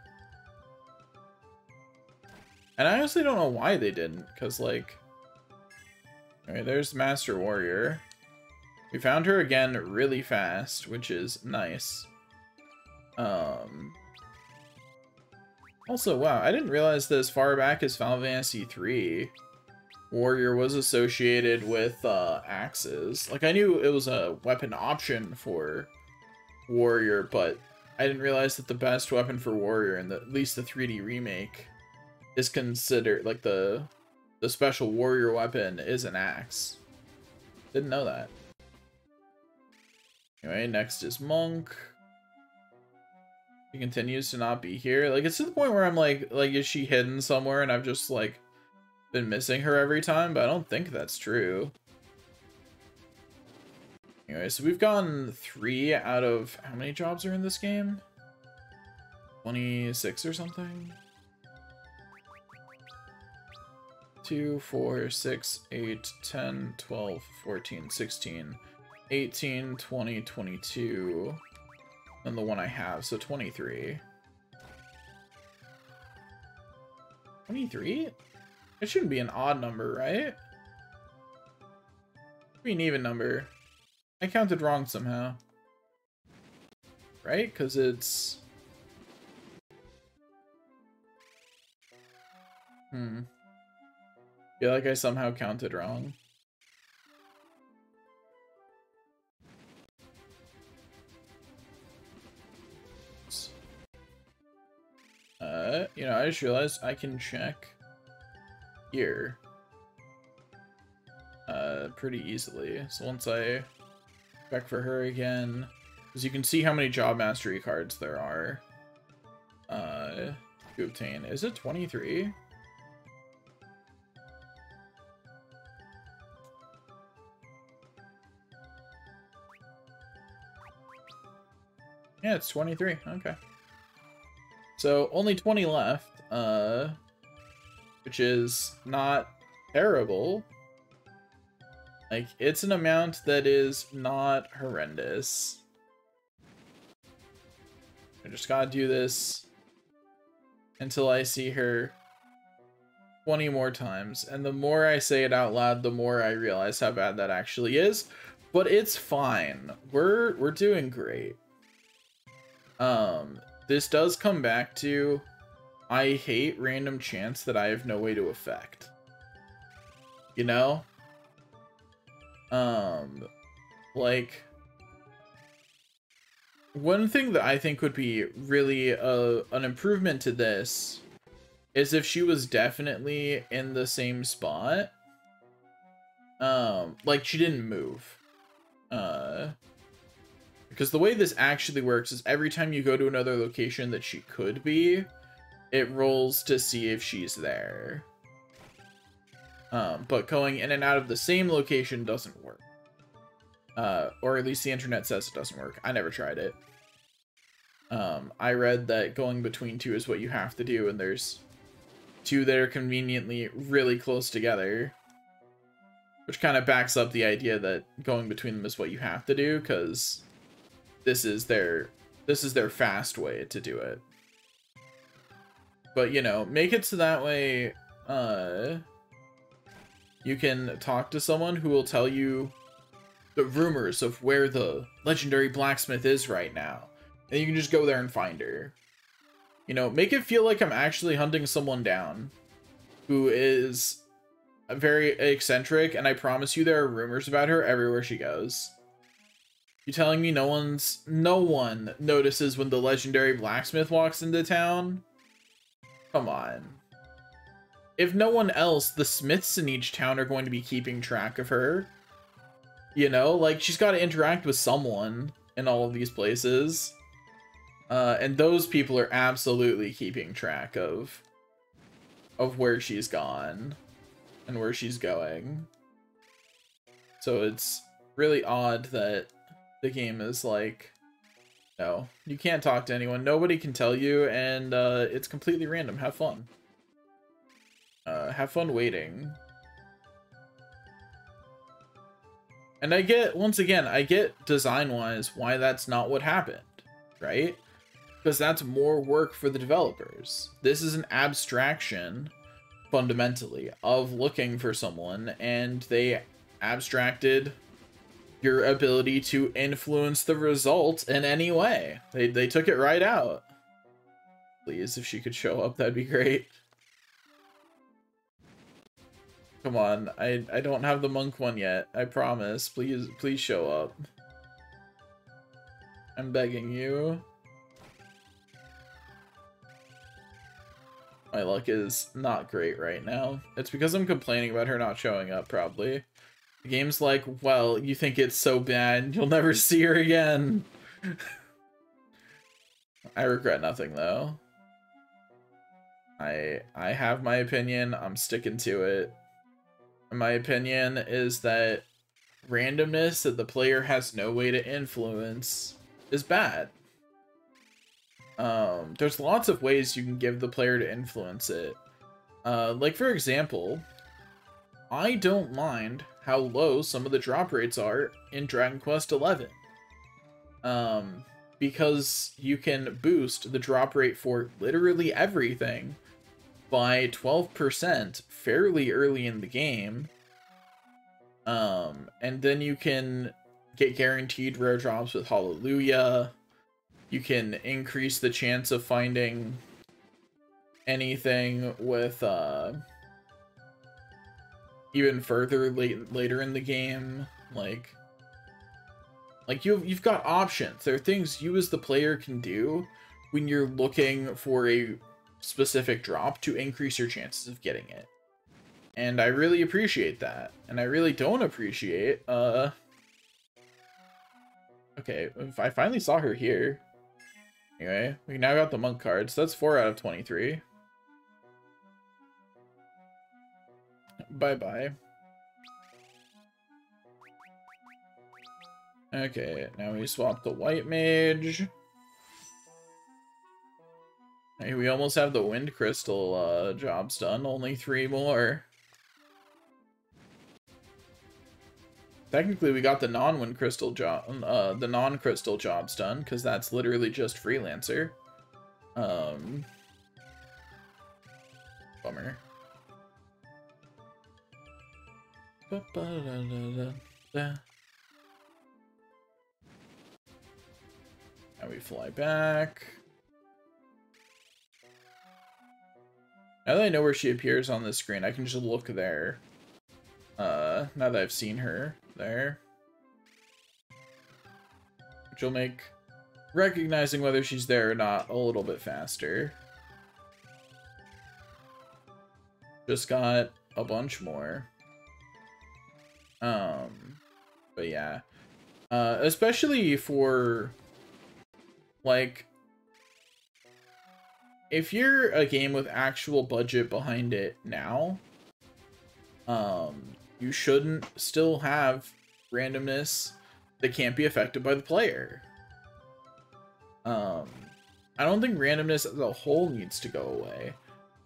A: And I honestly don't know why they didn't, because, like, alright, there's Master Warrior. We found her again really fast, which is nice. Also, wow, I didn't realize that as far back as Final Fantasy III, Warrior was associated with axes. Like, I knew it was a weapon option for Warrior, but I didn't realize that the best weapon for Warrior, in at least the 3D remake, is considered, like, the special Warrior weapon is an axe. Didn't know that. Anyway, next is Monk. He continues to not be here. Like, it's to the point where I'm like, is she hidden somewhere and I've just, like, been missing her every time? But I don't think that's true. Anyway, so we've gotten 3 out of... How many jobs are in this game? 26 or something? 2, 4, 6, 8, 10, 12, 14, 16, 18, 20, 22... than the one I have, so 23. 23? It shouldn't be an odd number, right? It should be an even number. I counted wrong somehow. Right? Because it's... feel like I somehow counted wrong. You know, I just realized I can check here pretty easily. So once I check for her again, because you can see how many job mastery cards there are to obtain. Is it 23? Yeah, it's 23. Okay. So only 20 left, which is not terrible. Like, it's an amount that is not horrendous. I just gotta do this until I see her 20 more times. And the more I say it out loud, the more I realize how bad that actually is. But it's fine. We're doing great. This does come back to, I hate random chance that I have no way to affect. You know? Like, one thing that I think would be really an improvement to this is if she was definitely in the same spot. Like, she didn't move. Because the way this actually works is every time you go to another location that she could be, it rolls to see if she's there. But going in and out of the same location doesn't work. Or at least the internet says it doesn't work. I never tried it. I read that going between 2 is what you have to do, and there's 2 that are conveniently really close together. which kind of backs up the idea that going between them is what you have to do, because this is their fast way to do it. But, you know, make it so that way you can talk to someone who will tell you the rumors of where the legendary blacksmith is right now. And you can just go there and find her. You know, make it feel like I'm actually hunting someone down who is very eccentric, and I promise you there are rumors about her everywhere she goes. You telling me no one notices when the legendary blacksmith walks into town? Come on. If no one else, the smiths in each town are going to be keeping track of her. You know, like, she's got to interact with someone in all of these places. And those people are absolutely keeping track of where she's gone and where she's going. So it's really odd that the game is like, no, you can't talk to anyone. Nobody can tell you, and it's completely random. Have fun. Have fun waiting. And I get, once again, I get design-wise why that's not what happened, right? Because that's more work for the developers. This is an abstraction, fundamentally, of looking for someone, and they abstracted your ability to influence the result in any way. They took it right out. Please, if she could show up, that'd be great. Come on, I don't have the monk one yet. I promise. Please show up. I'm begging you. My luck is not great right now. It's because I'm complaining about her not showing up, probably. The game's like, well, you think it's so bad, you'll never see her again. I regret nothing, though. I have my opinion, I'm sticking to it. My opinion is that randomness that the player has no way to influence is bad. There's lots of ways you can give the player to influence it. Like, for example, I don't mind how low some of the drop rates are in Dragon Quest XI. Because you can boost the drop rate for literally everything by 12% fairly early in the game. And then you can get guaranteed rare drops with Hallelujah. You can increase the chance of finding anything with even further later in the game. Like you've got options. There are things you as the player can do when you're looking for a specific drop to increase your chances of getting it. And I really appreciate that. And I really don't appreciate okay, if I finally saw her here. Anyway, we now got the monk cards. That's 4 out of 23. Bye-bye. Okay, now we swap the white mage. Hey, we almost have the wind crystal jobs done. Only 3 more. Technically, we got the non-wind crystal job, the non-crystal jobs done, because that's literally just freelancer. Bummer. Now we fly back. Now that I know where she appears on the screen, I can just look there. Now that I've seen her there. Which will make recognizing whether she's there or not a little bit faster. Just got a bunch more. But yeah. Especially for, like, if you're a game with actual budget behind it now, you shouldn't still have randomness that can't be affected by the player. I don't think randomness as a whole needs to go away.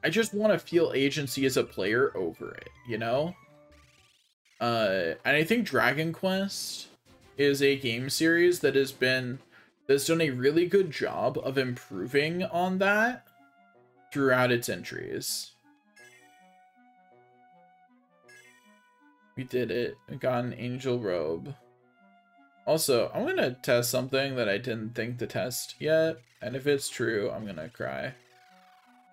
A: I just want to feel agency as a player over it, you know? And I think Dragon Quest is a game series that's done a really good job of improving on that throughout its entries. We did it. We got an angel robe. Also, I'm gonna test something that I didn't think to test yet, and if it's true, I'm gonna cry.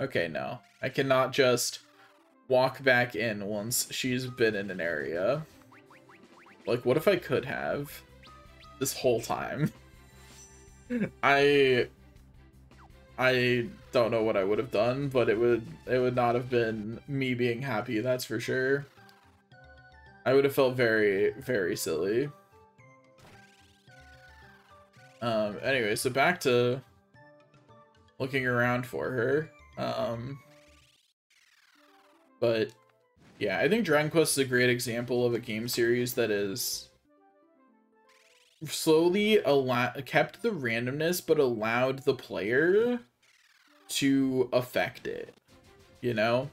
A: Okay, no. I cannot just walk back in once she's been in an area. Like, what if I could have this whole time? I don't know what I would have done, but it would not have been me being happy, that's for sure. I would have felt very, very silly. Anyway, so back to looking around for her. But yeah, I think Dragon Quest is a great example of a game series that is slowly kept the randomness, but allowed the player to affect it, you know?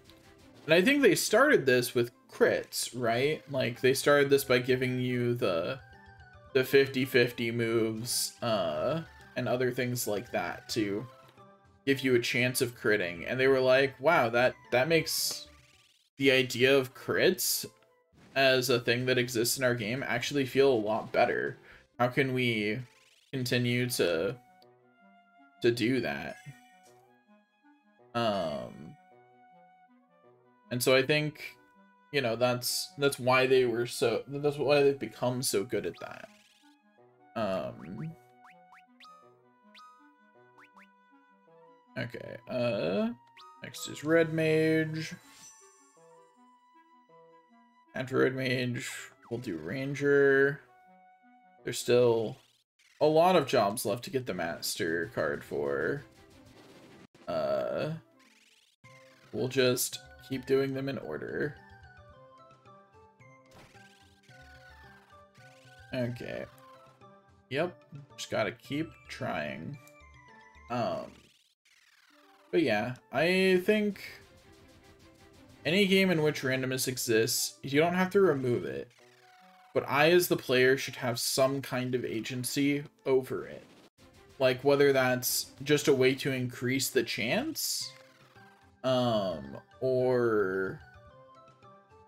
A: And I think they started this with crits, right? Like, they started this by giving you the 50-50 moves, and other things like that to give you a chance of critting. And they were like, wow, that makes the idea of crits as a thing that exists in our game actually feel a lot better. How can we continue to do that? And so I think, you know, that's why they've become so good at that. Okay, next is Red Mage. After Red Mage, we'll do Ranger. There's still a lot of jobs left to get the Master card for. We'll just keep doing them in order. Okay. Yep, just gotta keep trying. But yeah, I think any game in which randomness exists, you don't have to remove it. But I, as the player, should have some kind of agency over it. Like, whether that's just a way to increase the chance, or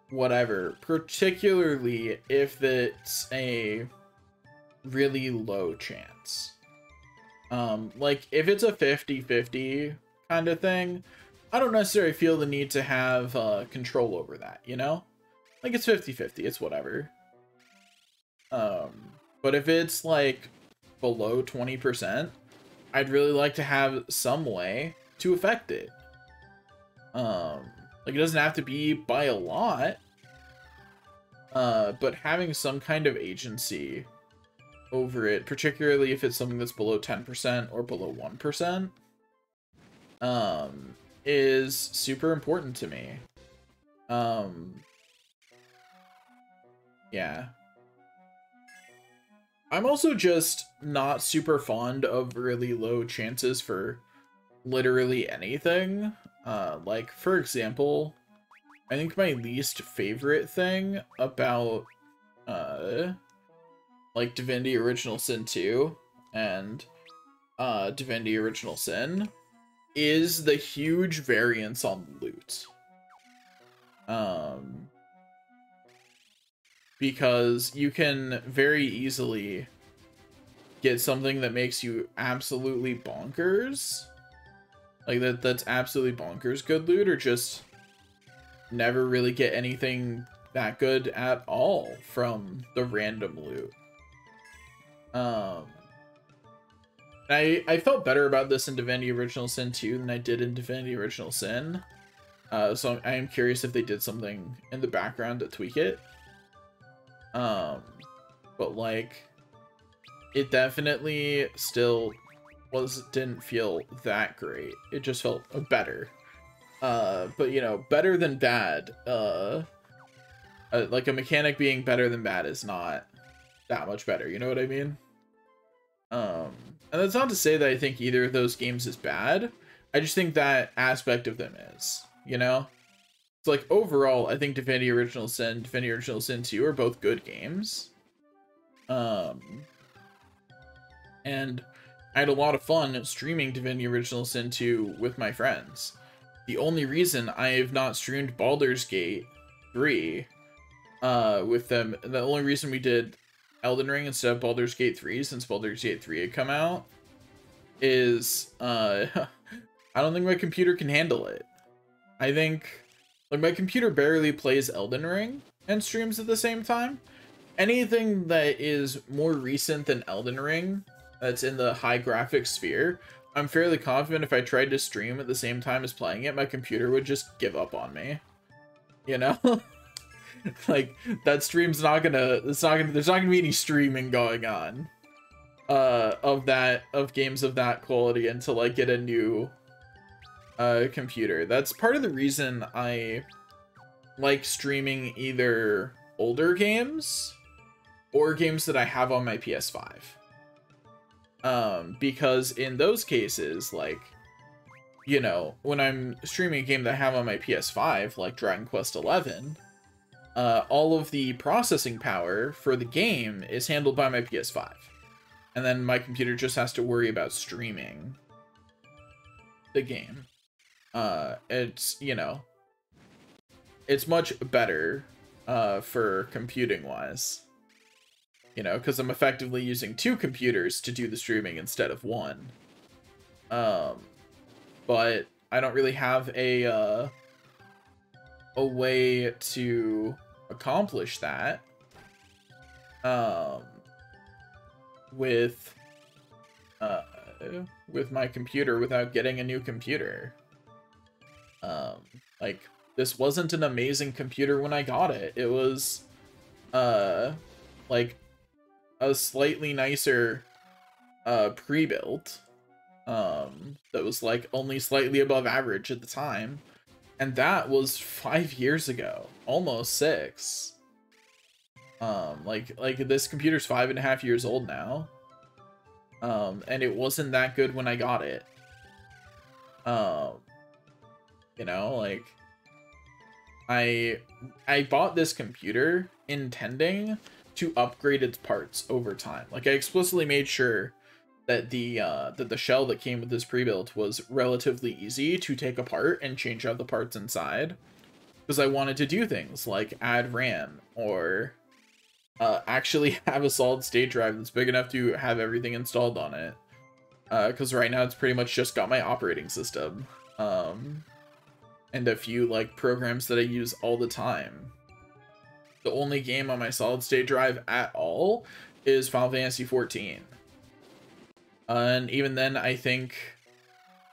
A: whatever. Particularly if it's a really low chance. Like, if it's a 50-50 kind of thing, I don't necessarily feel the need to have control over that, you know? Like, it's 50-50, it's whatever. But if it's, like, below 20%, I'd really like to have some way to affect it. Like, it doesn't have to be by a lot, but having some kind of agency over it, particularly if it's something that's below 10% or below 1%, is super important to me. Yeah. I'm also just not super fond of really low chances for literally anything. Like, for example, I think my least favorite thing about, like, Divinity Original Sin 2 and, Divinity Original Sin is the huge variance on loot. Because you can very easily get something that makes you absolutely bonkers. Like, that's absolutely bonkers good loot, or just never really get anything that good at all from the random loot. I felt better about this in Divinity Original Sin 2 than I did in Divinity Original Sin. So I am curious if they did something in the background to tweak it. But like, it definitely still didn't feel that great. It just felt better. But you know, better than bad. Like, a mechanic being better than bad is not that much better. You know what I mean? And that's not to say that I think either of those games is bad. I just think that aspect of them is, you know? So like overall, I think Divinity Original Sin, Divinity Original Sin 2 are both good games. And I had a lot of fun streaming Divinity Original Sin 2 with my friends. The only reason I have not streamed Baldur's Gate 3 with them, the only reason we did Elden Ring instead of Baldur's Gate 3, since Baldur's Gate 3 had come out, is I don't think my computer can handle it. I think like my computer barely plays Elden Ring and streams at the same time. Anything that is more recent than Elden Ring, that's in the high graphics sphere, I'm fairly confident if I tried to stream at the same time as playing it, my computer would just give up on me. You know? Like, that stream's not gonna, there's not gonna be any streaming going on of games of that quality until I get a new computer. That's part of the reason I like streaming either older games or games that I have on my PS5. Because in those cases, like, you know, when I'm streaming a game that I have on my PS5, like Dragon Quest XI, all of the processing power for the game is handled by my PS5. And then my computer just has to worry about streaming the game. It's, you know, it's much better for computing wise, you know, because I'm effectively using 2 computers to do the streaming instead of 1. But I don't really have a way to accomplish that with my computer without getting a new computer. Like, this wasn't an amazing computer when I got it. It was like a slightly nicer pre-built that was like only slightly above average at the time, and that was 5 years ago, almost 6. Like this computer's 5.5 years old now, and it wasn't that good when I got it. You know, like, I bought this computer intending to upgrade its parts over time. Like, I explicitly made sure that the shell that came with this pre-built was relatively easy to take apart and change out the parts inside, because I wanted to do things like add RAM or actually have a solid state drive that's big enough to have everything installed on it, because right now it's pretty much just got my operating system and a few like programs that I use all the time. The only game on my solid state drive at all is Final Fantasy XIV. And even then, I think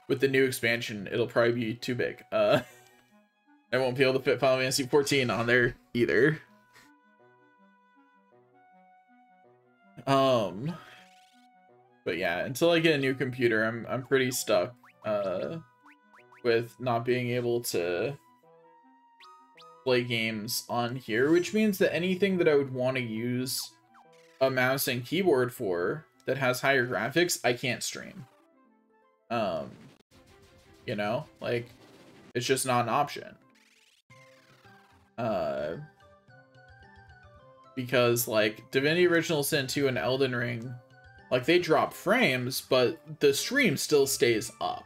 A: with the new expansion, it'll probably be too big. I won't be able to fit Final Fantasy XIV on there either. But yeah, until I get a new computer, I'm pretty stuck with not being able to play games on here, which means that anything that I would want to use a mouse and keyboard for that has higher graphics, I can't stream. You know, like, it's just not an option. Because like Divinity Original Sin 2 and Elden Ring, like, they drop frames, but the stream still stays up.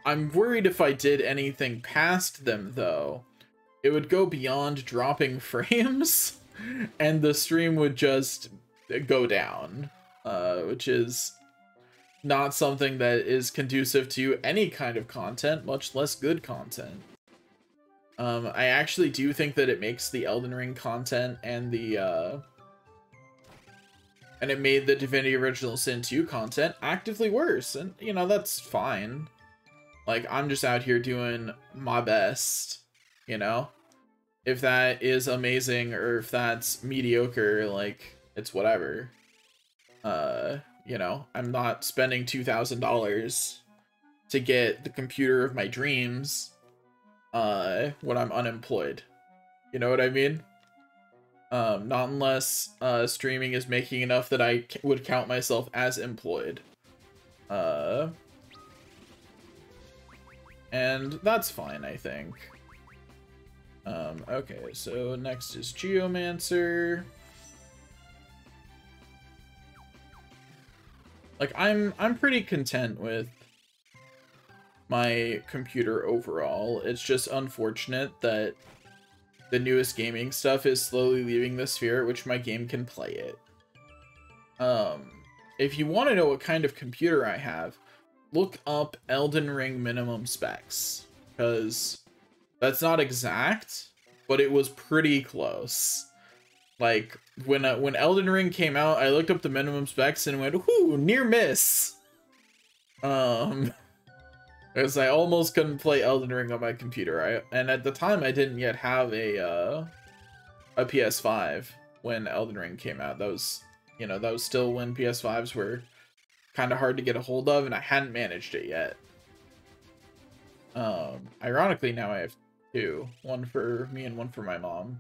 A: I'm worried if I did anything past them, though, it would go beyond dropping frames, and the stream would just go down, which is not something that is conducive to any kind of content, much less good content. I actually do think that it makes the Elden Ring content and it made the Divinity Original Sin 2 content actively worse, and, you know, that's fine. Like, I'm just out here doing my best, you know? If that is amazing or if that's mediocre, like, it's whatever. You know, I'm not spending $2,000 to get the computer of my dreams when I'm unemployed. You know what I mean? Not unless streaming is making enough that I would count myself as employed. And that's fine, I think. Okay, so next is Geomancer. Like, I'm pretty content with my computer overall. It's just unfortunate that the newest gaming stuff is slowly leaving the sphere at which my game can play it. If you want to know what kind of computer I have, look up Elden Ring minimum specs, because that's not exact, but it was pretty close. Like, when Elden Ring came out, I looked up the minimum specs and went, whoo, near miss! Because I almost couldn't play Elden Ring on my computer. And at the time, I didn't yet have a PS5 when Elden Ring came out. That was, you know, that was still when PS5s were kind of hard to get a hold of, and I hadn't managed it yet. Ironically, now I have two. One for me and one for my mom.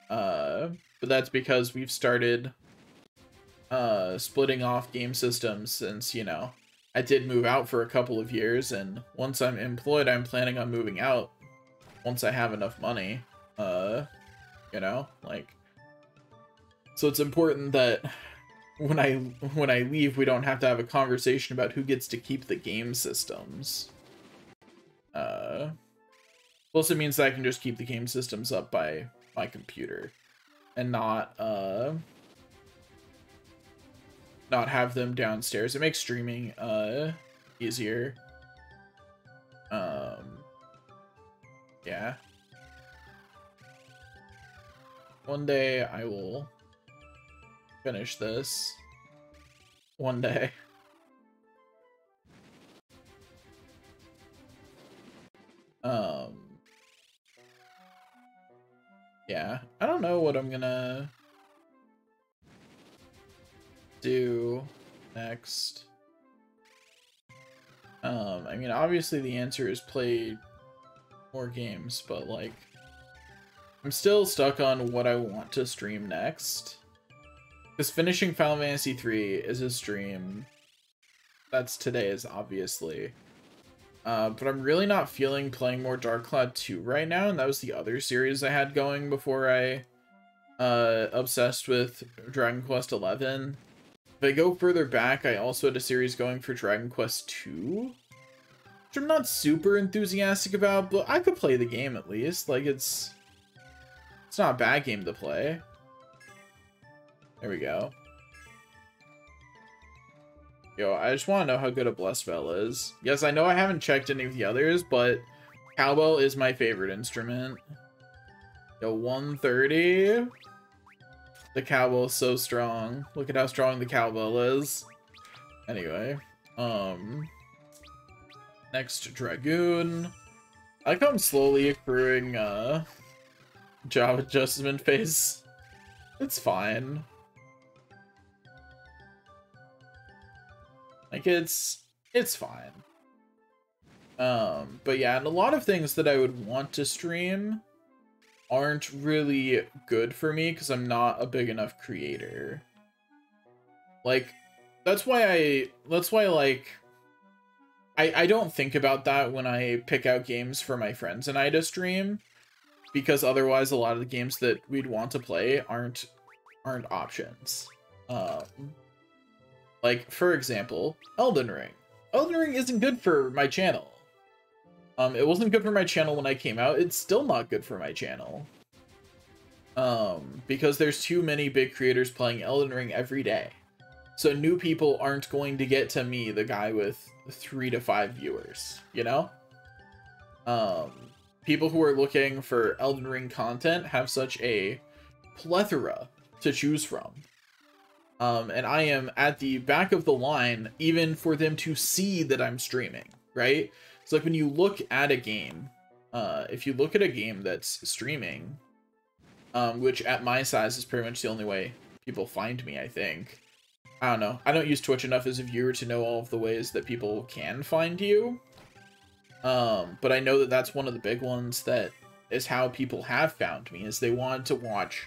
A: But that's because we've started splitting off game systems since, you know, I did move out for a couple of years, and once I'm employed, I'm planning on moving out once I have enough money. You know, like, so it's important that when I leave, we don't have to have a conversation about who gets to keep the game systems. Plus it means that I can just keep the game systems up by my computer and not have them downstairs. It makes streaming easier. Yeah. One day I will finish this. One day. Yeah, I don't know what I'm gonna do next. I mean, obviously the answer is play more games, but like, I'm still stuck on what I want to stream next. Because finishing Final Fantasy III is a stream. That's today's, obviously. But I'm really not feeling playing more Dark Cloud 2 right now, and that was the other series I had going before I obsessed with Dragon Quest XI. If I go further back, I also had a series going for Dragon Quest II, which I'm not super enthusiastic about, but I could play the game at least. Like, it's not a bad game to play. There we go. Yo, I just want to know how good a Blessed Bell is. Yes, I know I haven't checked any of the others, but cowbell is my favorite instrument. Yo, 130. The cowbell is so strong. Look at how strong the cowbell is. Anyway, next Dragoon. I like how I'm slowly accruing job adjustment phase. It's fine. Like, it's fine. But yeah, and a lot of things that I would want to stream aren't really good for me because I'm not a big enough creator. Like, that's why like, I don't think about that when I pick out games for my friends and I to stream, because otherwise a lot of the games that we'd want to play aren't options. Like, for example, Elden Ring. Elden Ring isn't good for my channel. It wasn't good for my channel when I came out. It's still not good for my channel. Because there's too many big creators playing Elden Ring every day. So new people aren't going to get to me, the guy with 3 to 5 viewers, you know? People who are looking for Elden Ring content have such a plethora to choose from. And I am at the back of the line, even for them to see that I'm streaming, right? So like when you look at a game, if you look at a game that's streaming, which at my size is pretty much the only way people find me, I think. I don't know. I don't use Twitch enough as a viewer to know all of the ways that people can find you. But I know that that's one of the big ones that is how people have found me, is they wanted to watch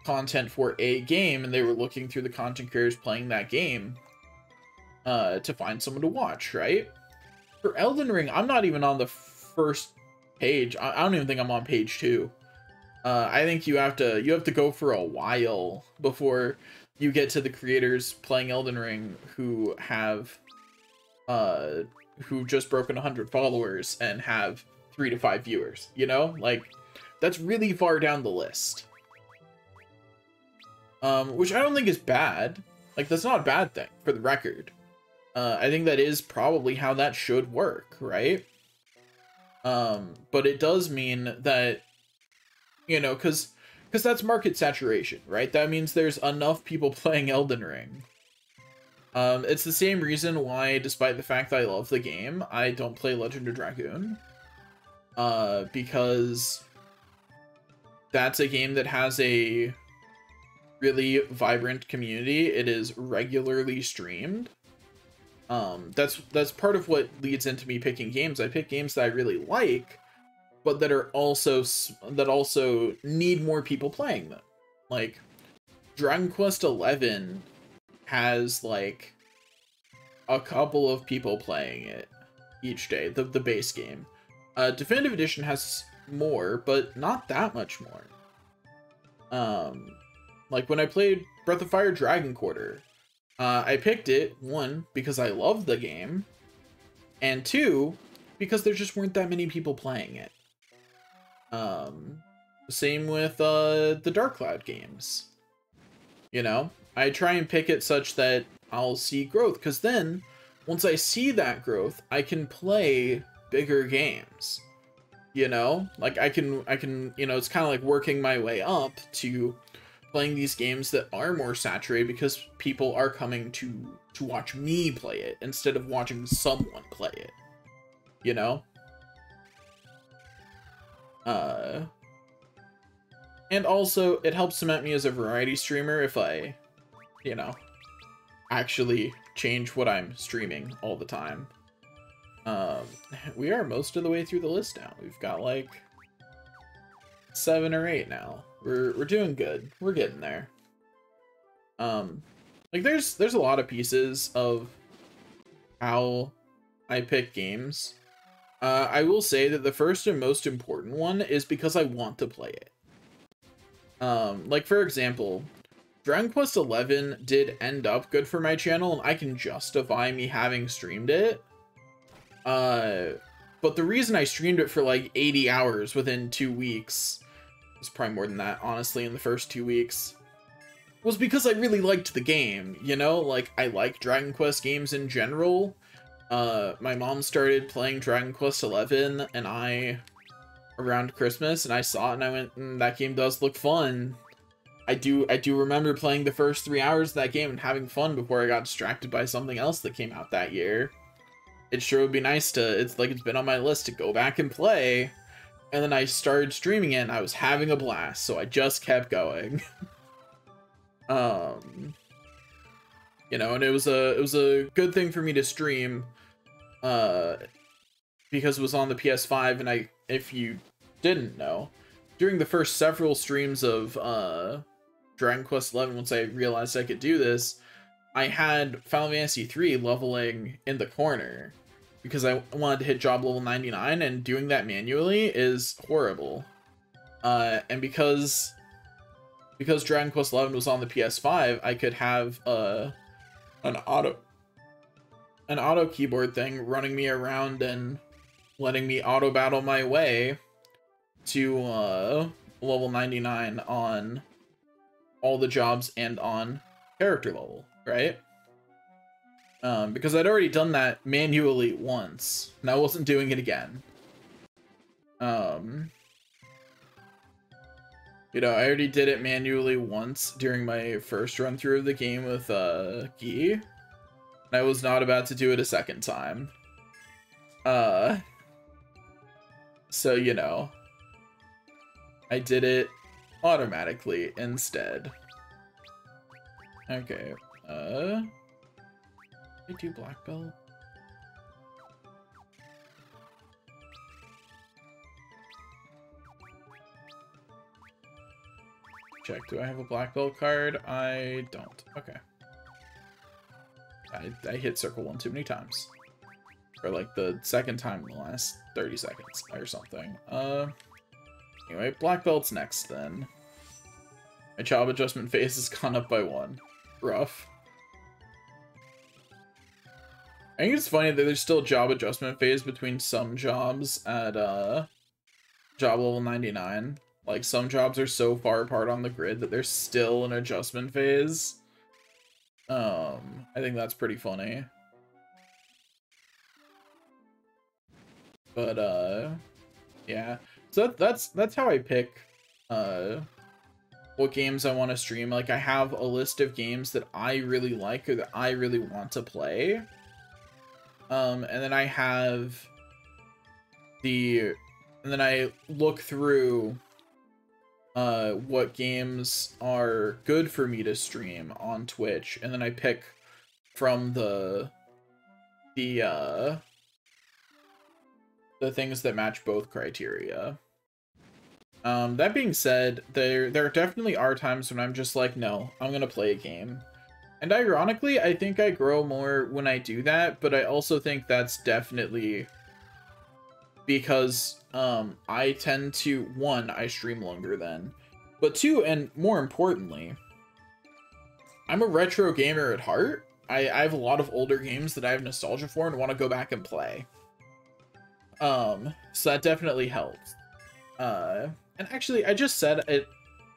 A: content for a game, and they were looking through the content creators playing that game to find someone to watch, right? For Elden Ring, I'm not even on the first page. I don't even think I'm on page 2. I think you have to go for a while before you get to the creators playing Elden Ring who have who just broken 100 followers and have 3 to 5 viewers, you know? Like, that's really far down the list. Which I don't think is bad. Like, that's not a bad thing, for the record. I think that is probably how that should work, right? But it does mean that, you know, because that's market saturation, right? That means there's enough people playing Elden Ring. It's the same reason why, despite the fact that I love the game, I don't play Legend of Dragoon. Because that's a game that has a really vibrant community. It is regularly streamed. That's part of what leads into me picking games. I pick games that I really like, but that are also need more people playing them. Like Dragon Quest XI has like a couple of people playing it each day, the base game. Definitive Edition has more, but not that much more. Like when I played Breath of Fire Dragon Quarter, I picked it, 1, because I love the game, and 2, because there just weren't that many people playing it. Same with the Dark Cloud games. You know, I try and pick it such that I'll see growth, because then, once I see that growth, I can play bigger games. You know, like I can, you know, it's kind of like working my way up to playing these games that are more saturated because people are coming to watch me play it instead of watching someone play it, you know? And also it helps cement me as a variety streamer if I, you know, actually change what I'm streaming all the time. We are most of the way through the list now. We've got like 7 or 8 now. We're doing good. We're getting there. Like there's a lot of pieces of how I pick games. I will say that the first and most important one is because I want to play it. Like for example, Dragon Quest XI did end up good for my channel, and I can justify me having streamed it. But the reason I streamed it for like 80 hours within 2 weeks, it was probably more than that, honestly, in the first 2 weeks, was because I really liked the game, you know? Like, I like Dragon Quest games in general. My mom started playing Dragon Quest XI, and around Christmas, and I saw it, and I went, that game does look fun. I do remember playing the first 3 hours of that game and having fun before I got distracted by something else that came out that year. It sure would be nice to, it's been on my list to go back and play, and then I started streaming it, and I was having a blast, so I just kept going. You know, and it was a good thing for me to stream, because it was on the PS5, and if you didn't know, during the first several streams of Dragon Quest XI, once I realized I could do this, I had Final Fantasy III leveling in the corner because I wanted to hit job level 99, and doing that manually is horrible. And because Dragon Quest XI was on the PS5, I could have an auto keyboard thing running me around and letting me auto battle my way to level 99 on all the jobs and on character level, right? Because I'd already done that manually once, and I wasn't doing it again. You know, I already did it manually once during my first run through of the game with Guy, and I was not about to do it a second time. So, you know, I did it automatically instead. Okay, I do black belt. Check, do I have a black belt card? I don't. Okay. I hit circle 1 too many times. For like the second time in the last 30 seconds or something. Anyway, black belt's next then. My job adjustment phase has gone up by 1. Rough. I think it's funny that there's still a job adjustment phase between some jobs at job level 99. Like, some jobs are so far apart on the grid that there's still an adjustment phase. I think that's pretty funny. But yeah. So that's how I pick what games I want to stream. Like, I have a list of games that I really like or that I really want to play. And then I have and then I look through what games are good for me to stream on Twitch, and then I pick from the things that match both criteria. That being said, there definitely are times when I'm just like, no, I'm gonna play a game. And ironically, I think I grow more when I do that, but I also think that's definitely because I tend to, 1, I stream longer then, but 2, and more importantly, I'm a retro gamer at heart. I have a lot of older games that I have nostalgia for and want to go back and play. So that definitely helps. And actually, I just said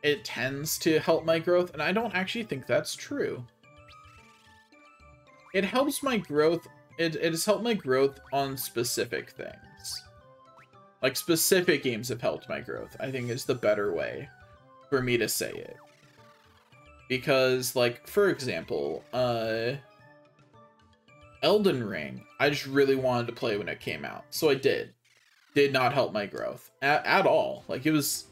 A: it tends to help my growth, and I don't actually think that's true. It helps my growth. It has helped my growth on specific things. Like, specific games have helped my growth, I think is the better way for me to say it. Because, like, for example, Elden Ring, I just really wanted to play when it came out. So I did. Did not help my growth at all. Like, it was,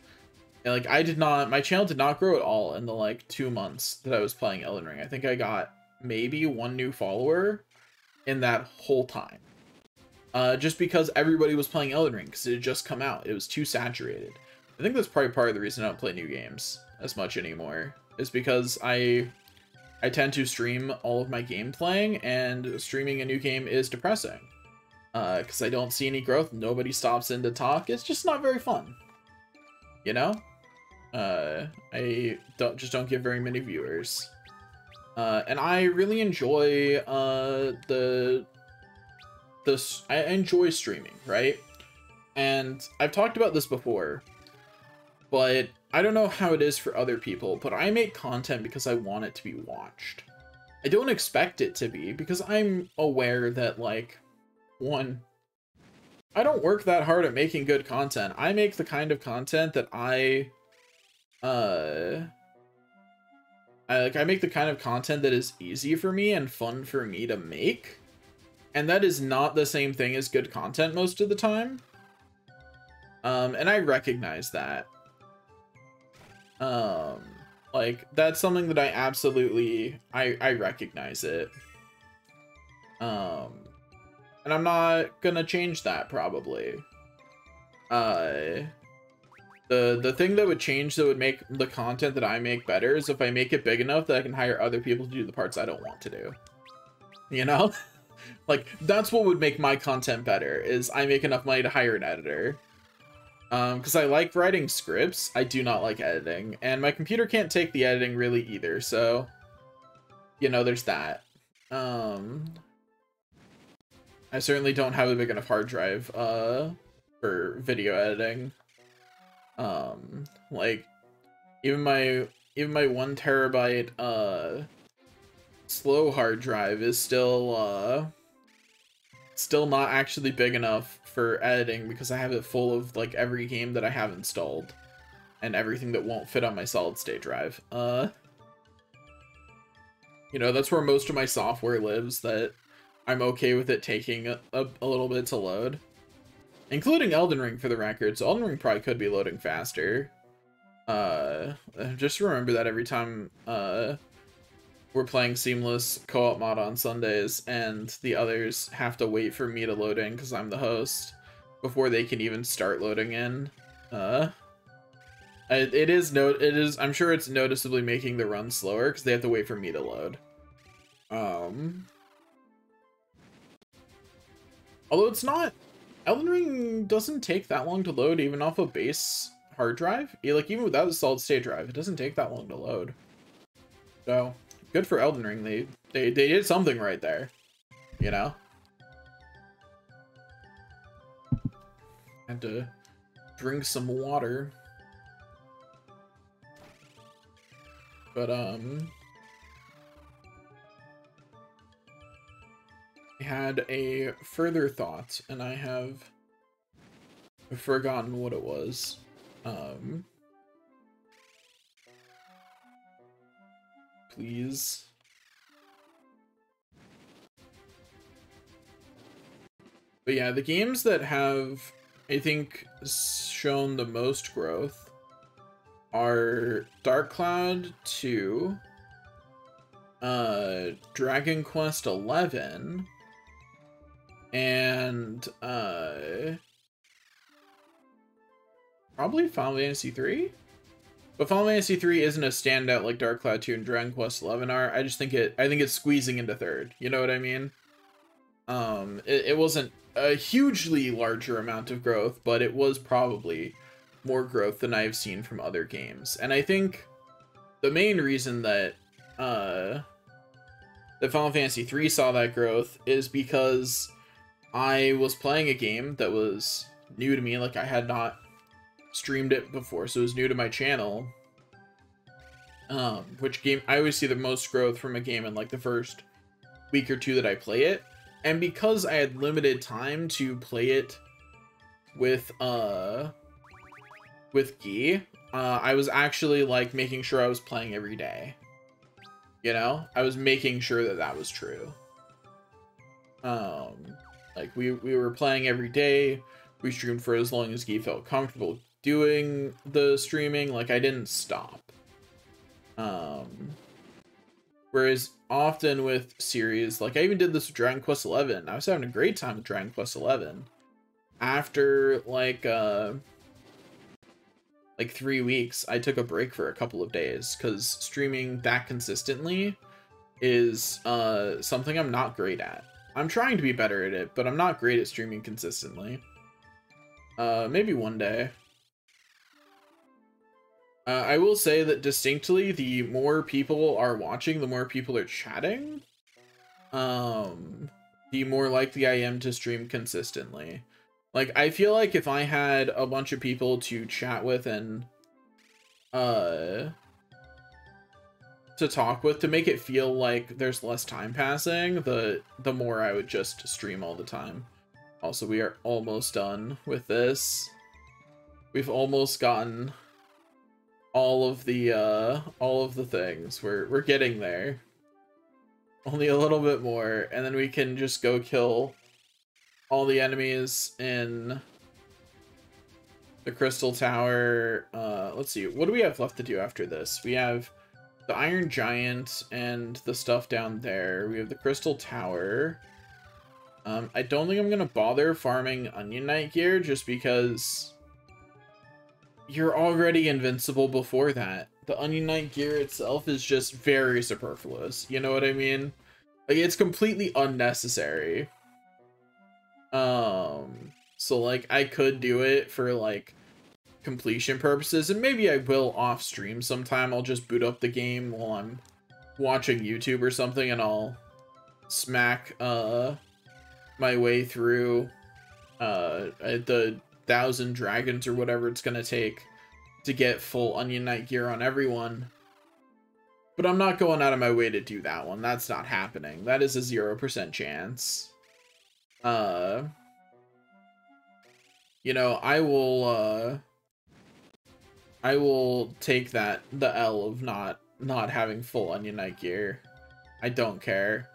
A: like, my channel did not grow at all in the, like, 2 months that I was playing Elden Ring. I think I got maybe 1 new follower in that whole time. Just because everybody was playing Elden Ring, because it had just come out. It was too saturated. I think that's probably part of the reason I don't play new games as much anymore, is because I tend to stream all of my game playing, and streaming a new game is depressing. Because I don't see any growth, nobody stops in to talk, it's just not very fun. You know? I don't get very many viewers. And I really enjoy I enjoy streaming, right? And I've talked about this before, but I don't know how it is for other people, but I make content because I want it to be watched. I don't expect it to be, because I'm aware that, like, 1, I don't work that hard at making good content. I make the kind of content that I make the kind of content that is easy for me and fun for me to make. And that is not the same thing as good content most of the time. And I recognize that. Like, that's something that I absolutely, I recognize it. And I'm not gonna change that, probably. The thing that would change, that would make the content that I make better, is if I make it big enough that I can hire other people to do the parts I don't want to do. You know? Like, that's what would make my content better, is I make enough money to hire an editor. Because I like writing scripts, I do not like editing, and my computer can't take the editing really either, so, you know, there's that. I certainly don't have a big enough hard drive, for video editing. Like, even my 1 terabyte, slow hard drive is still not actually big enough for editing, because I have it full of, like, every game that I have installed and everything that won't fit on my solid state drive. You know, that's where most of my software lives, that I'm okay with it taking a little bit to load. Including Elden Ring, for the record, so Elden Ring probably could be loading faster. Just remember that every time, we're playing Seamless co-op mod on Sundays, and the others have to wait for me to load in because I'm the host before they can even start loading in. I'm sure it's noticeably making the run slower because they have to wait for me to load. Although it's not, Elden Ring doesn't take that long to load even off of base hard drive. Like, even without the solid state drive, it doesn't take that long to load. So, good for Elden Ring. They did something right there, you know? Had to drink some water. But, I had a further thought, and I have forgotten what it was. Please. But yeah, the games that have, I think, shown the most growth are Dark Cloud 2, Dragon Quest 11, and probably Final Fantasy 3. But Final Fantasy 3 isn't a standout like Dark Cloud 2 and Dragon Quest 11 are. I think it's squeezing into third. You know what I mean? It wasn't a hugely larger amount of growth, but it was probably more growth than I've seen from other games. And I think the main reason that Final Fantasy 3 saw that growth is because I was playing a game that was new to me. Like, I had not streamed it before, so it was new to my channel. Which game I always see the most growth from a game in like the first week or two that I play it. And because I had limited time to play it with Guy, I was actually like making sure I was playing every day. You know, I was making sure that that was true. Like we were playing every day. We streamed for as long as Guy felt comfortable doing the streaming. Like, I didn't stop. Whereas often with series, like I even did this with Dragon Quest 11. I was having a great time with Dragon Quest 11. After like 3 weeks, I took a break for a couple of days because streaming that consistently is something I'm not great at. I'm trying to be better at it, but I'm not great at streaming consistently. Maybe one day. I will say that distinctly, the more people are watching, the more people are chatting, the more likely I am to stream consistently. Like, I feel like if I had a bunch of people to chat with and to talk with, to make it feel like there's less time passing, the more I would just stream all the time. Also, we are almost done with this. We've almost gotten all of the things. We're getting there. Only a little bit more, and then we can just go kill all the enemies in the Crystal Tower. Let's see, what do we have left to do after this? We have the Iron Giant and the stuff down there. We have the Crystal Tower. I don't think I'm gonna bother farming Onion Knight gear just because you're already invincible before that. The Onion Knight gear itself is just very superfluous. You know what I mean? Like, it's completely unnecessary. So like I could do it for like completion purposes, and maybe I will off stream sometime. I'll just boot up the game while I'm watching YouTube or something, and I'll smack my way through the 1,000 dragons or whatever it's gonna take to get full Onion Knight gear on everyone. But I'm not going out of my way to do that one. That's not happening. That is a 0% chance. You know, I will take the L of not having full Onion Knight gear. I don't care.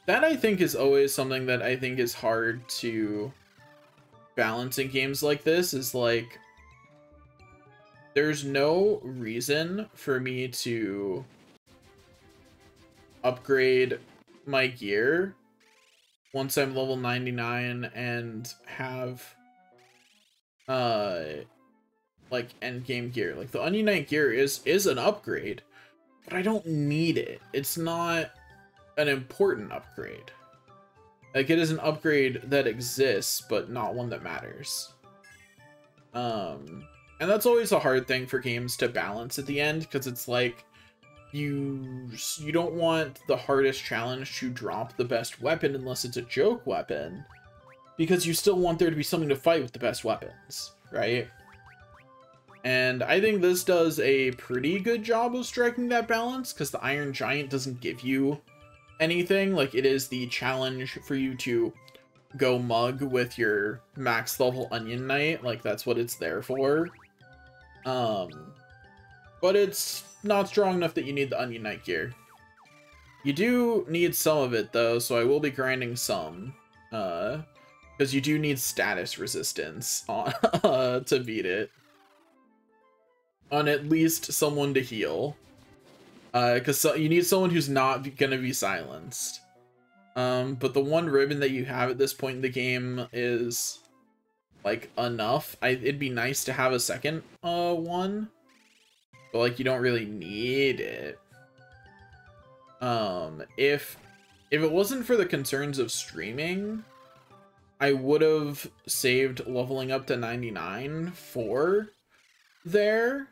A: That I think is always something that I think is hard to balance in games like this, is like there's no reason for me to upgrade my gear once I'm level 99 and have like end game gear. Like, the Onion Knight gear is an upgrade, but I don't need it. It's not an important upgrade. Like, it is an upgrade that exists, but not one that matters. And that's always a hard thing for games to balance at the end, because it's like you don't want the hardest challenge to drop the best weapon unless it's a joke weapon, because you still want there to be something to fight with the best weapons, right? And I think this does a pretty good job of striking that balance, because the Iron Giant doesn't give you anything. Like, it is the challenge for you to go mug with your max level Onion Knight. Like, that's what it's there for. But it's not strong enough that you need the Onion Knight gear. You do need some of it, though, so I will be grinding some. Because you do need status resistance on, to beat it. On at least someone to heal. Because you need someone who's not gonna be silenced. But the one ribbon that you have at this point in the game is, like, enough. It'd be nice to have a second one. But, like, you don't really need it. If it wasn't for the concerns of streaming, I would have saved leveling up to 99 for there,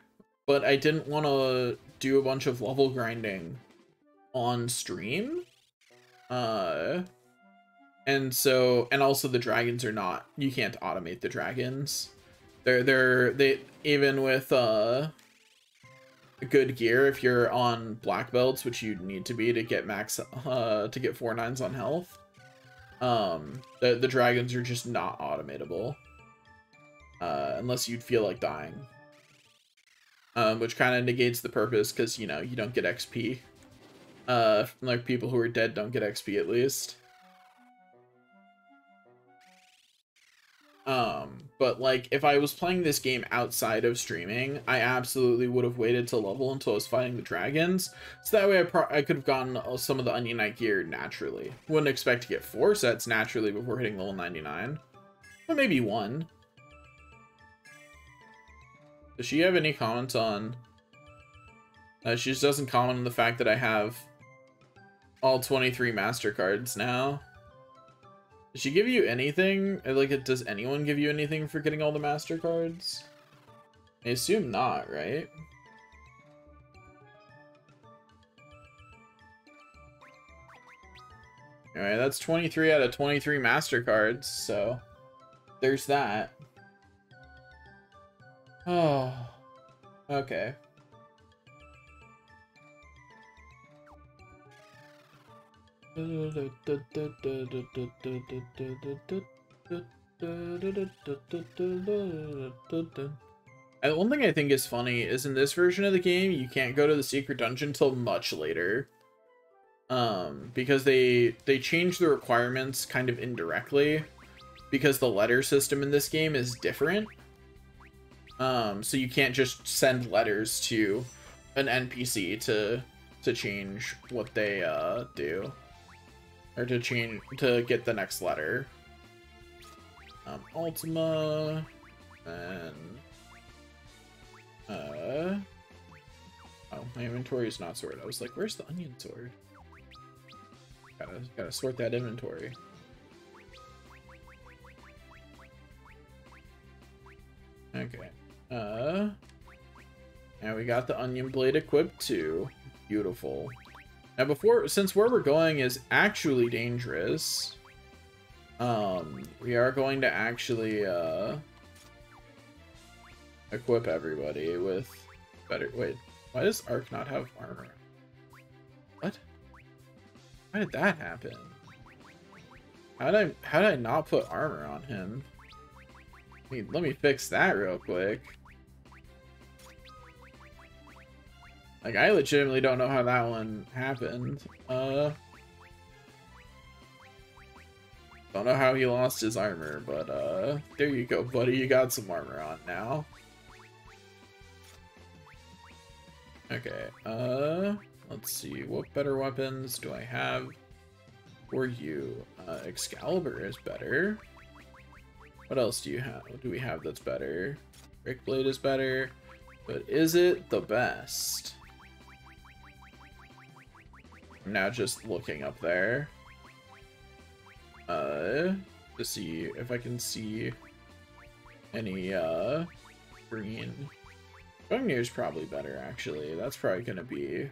A: but I didn't want to do a bunch of level grinding on stream. And also the dragons are not, you can't automate the dragons. They even with good gear, if you're on black belts, which you need to be to get max to get 4/9s on health, the dragons are just not automatable unless you'd feel like dying, which kind of negates the purpose, because you don't get XP. Like, people who are dead don't get XP, at least. But like, if I was playing this game outside of streaming, I absolutely would have waited to level until I was fighting the dragons, so that way I could have gotten some of the Onion Knight gear naturally. Wouldn't expect to get 4 sets naturally before hitting level 99, but maybe 1. Does she have any comments on... she just doesn't comment on the fact that I have all 23 MasterCards now. Does she give you anything? Like, does anyone give you anything for getting all the MasterCards? I assume not, right? Alright, that's 23 out of 23 MasterCards, so there's that. Oh, okay. And one thing I think is funny is in this version of the game, you can't go to the secret dungeon until much later. Because they changed the requirements kind of indirectly, because the letter system in this game is different. So you can't just send letters to an NPC to change what they do, or to get the next letter. Ultima, and oh, my inventory is not sorted. I was like, where's the onion sword? Gotta sort that inventory. Okay. Now we got the onion blade equipped too. Beautiful. Now since where we're going is actually dangerous, we are going to actually equip everybody with better. Wait, why does Ark not have armor? What? Why did that happen? How did I not put armor on him? Let me fix that real quick. Like, I legitimately don't know how that one happened. Don't know how he lost his armor, but there you go, buddy. You got some armor on now. Okay, let's see. What better weapons do I have for you? Excalibur is better. What else do we have that's better? Brick Blade is better, but is it the best? I'm now just looking up there to see if I can see any green. Gungnir's probably better, actually. That's probably gonna be,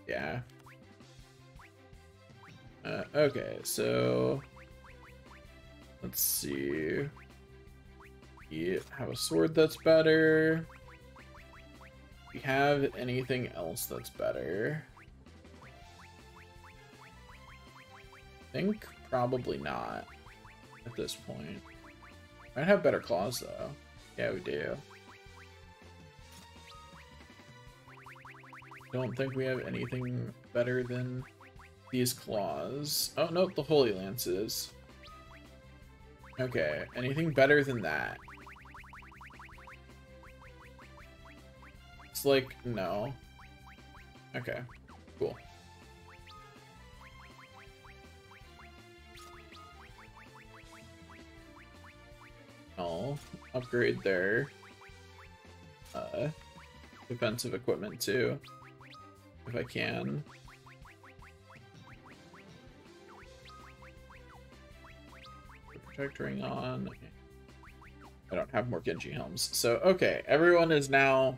A: yeah. Okay, so let's see. We have a sword that's better. We have anything else that's better? I think probably not at this point. Might have better claws though. Yeah, we do. Don't think we have anything better than these claws. Oh, no, the Holy Lances. Okay, anything better than that? It's like, no. Okay, cool. I'll upgrade their defensive equipment too, if I can. Protect ring on. I don't have more Genji helms. So, okay, everyone is now...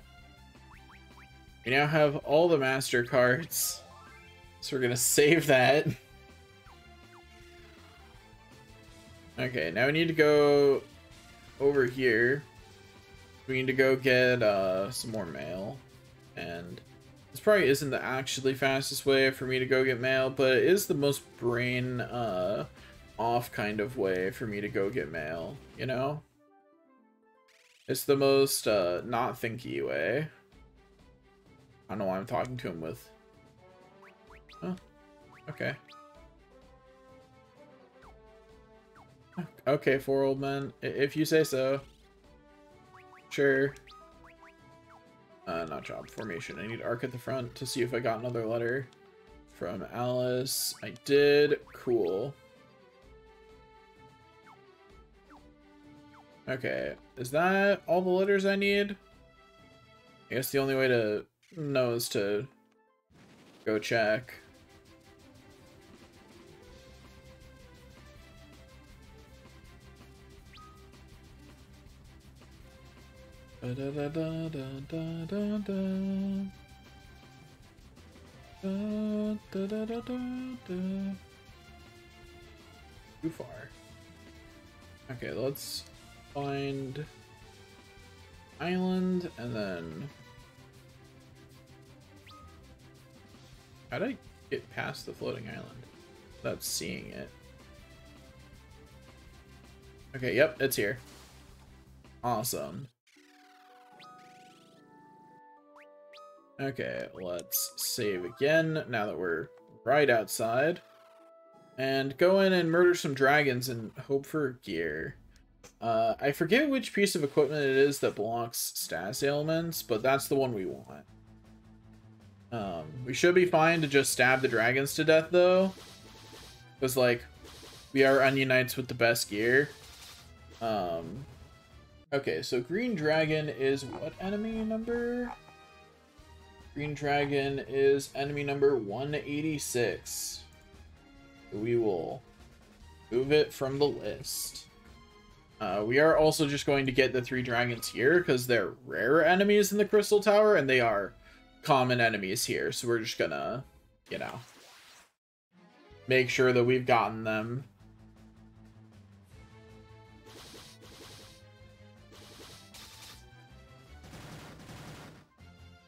A: We now have all the master cards. So we're gonna save that. Okay, now we need to go over here. We need to go get some more mail. And this probably isn't the actually fastest way for me to go get mail, but it is the most brain off kind of way for me to go get mail, you know? It's the most not thinky way. I don't know why I'm talking to him with... Oh, okay. Okay, 4 old men, if you say so. Sure. Not job formation. I need Arc at the front to see if I got another letter from Alice. I did. Cool. Okay, is that all the letters I need? I guess the only way to know is to go check. Da, da, da, da, da, da, da. Da, da, da, da, da. Too far. Okay, let's find island and then... How'd I get past the floating island without seeing it? Okay, yep, it's here. Awesome. Okay, let's save again now that we're right outside. And go in and murder some dragons and hope for gear. I forget which piece of equipment it is that blocks status ailments, but that's the one we want. We should be fine to just stab the dragons to death, though. Because, like, we are Onion Knights with the best gear. Okay, so Green Dragon is what enemy number? Green Dragon is enemy number 186. We will move it from the list. We are also just going to get the 3 dragons here because they're rare enemies in the Crystal Tower and they are common enemies here. So we're just gonna, you know, make sure that we've gotten them.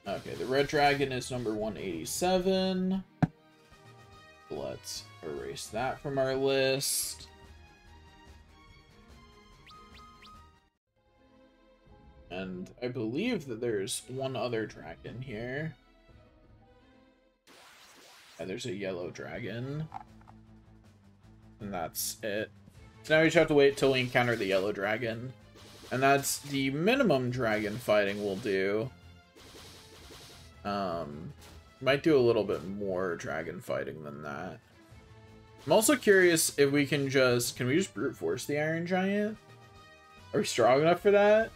A: Okay, the red dragon is number 187. Let's erase that from our list. And I believe that there's one other dragon here. Yeah, there's a yellow dragon. And that's it. So now we just have to wait till we encounter the yellow dragon. And that's the minimum dragon fighting we'll do. Might do a little bit more dragon fighting than that. I'm also curious if we can just brute force the Iron Giant? Are we strong enough for that?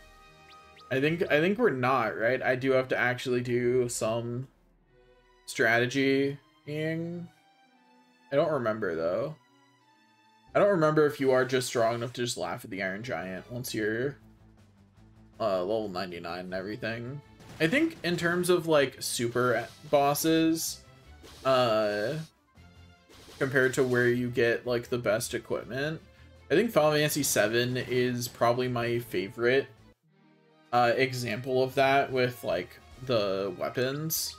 A: I think we're not, right? I do have to actually do some strategy. I don't remember though. I don't remember if you are just strong enough to just laugh at the Iron Giant once you're level 99 and everything. I think in terms of like super bosses, compared to where you get like the best equipment, I think Final Fantasy VII is probably my favorite example of that with like the weapons.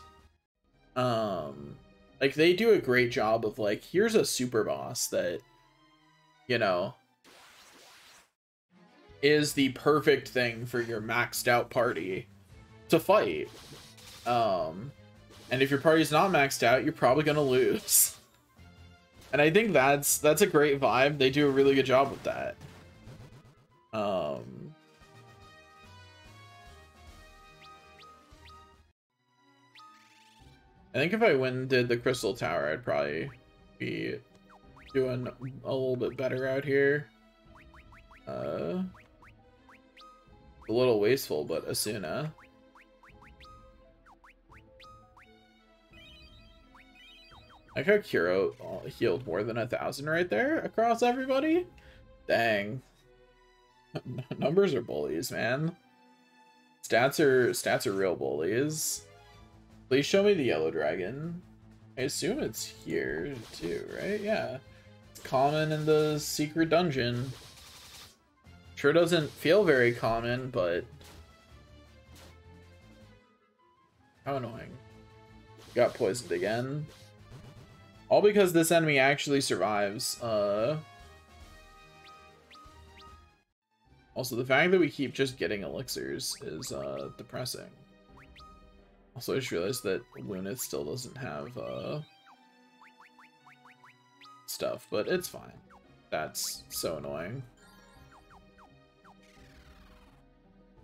A: Like they do a great job of like, here's a super boss that, you know, is the perfect thing for your maxed out party to fight. And if your party's not maxed out, you're probably gonna lose. And I think that's a great vibe. They do a really good job with that. I think if I went and did the Crystal Tower, I'd probably be doing a little bit better out here. A little wasteful, but Asuna. I got Kuro healed more than 1,000 right there across everybody. Dang. Numbers are bullies, man. Stats are real bullies. Please show me the yellow dragon. I assume it's here too, right? Yeah. It's common in the secret dungeon. Sure doesn't feel very common, but how annoying. Got poisoned again. All because this enemy actually survives. Also, the fact that we keep just getting elixirs is depressing. Also, I just realized that Lunith still doesn't have stuff, but it's fine. That's so annoying.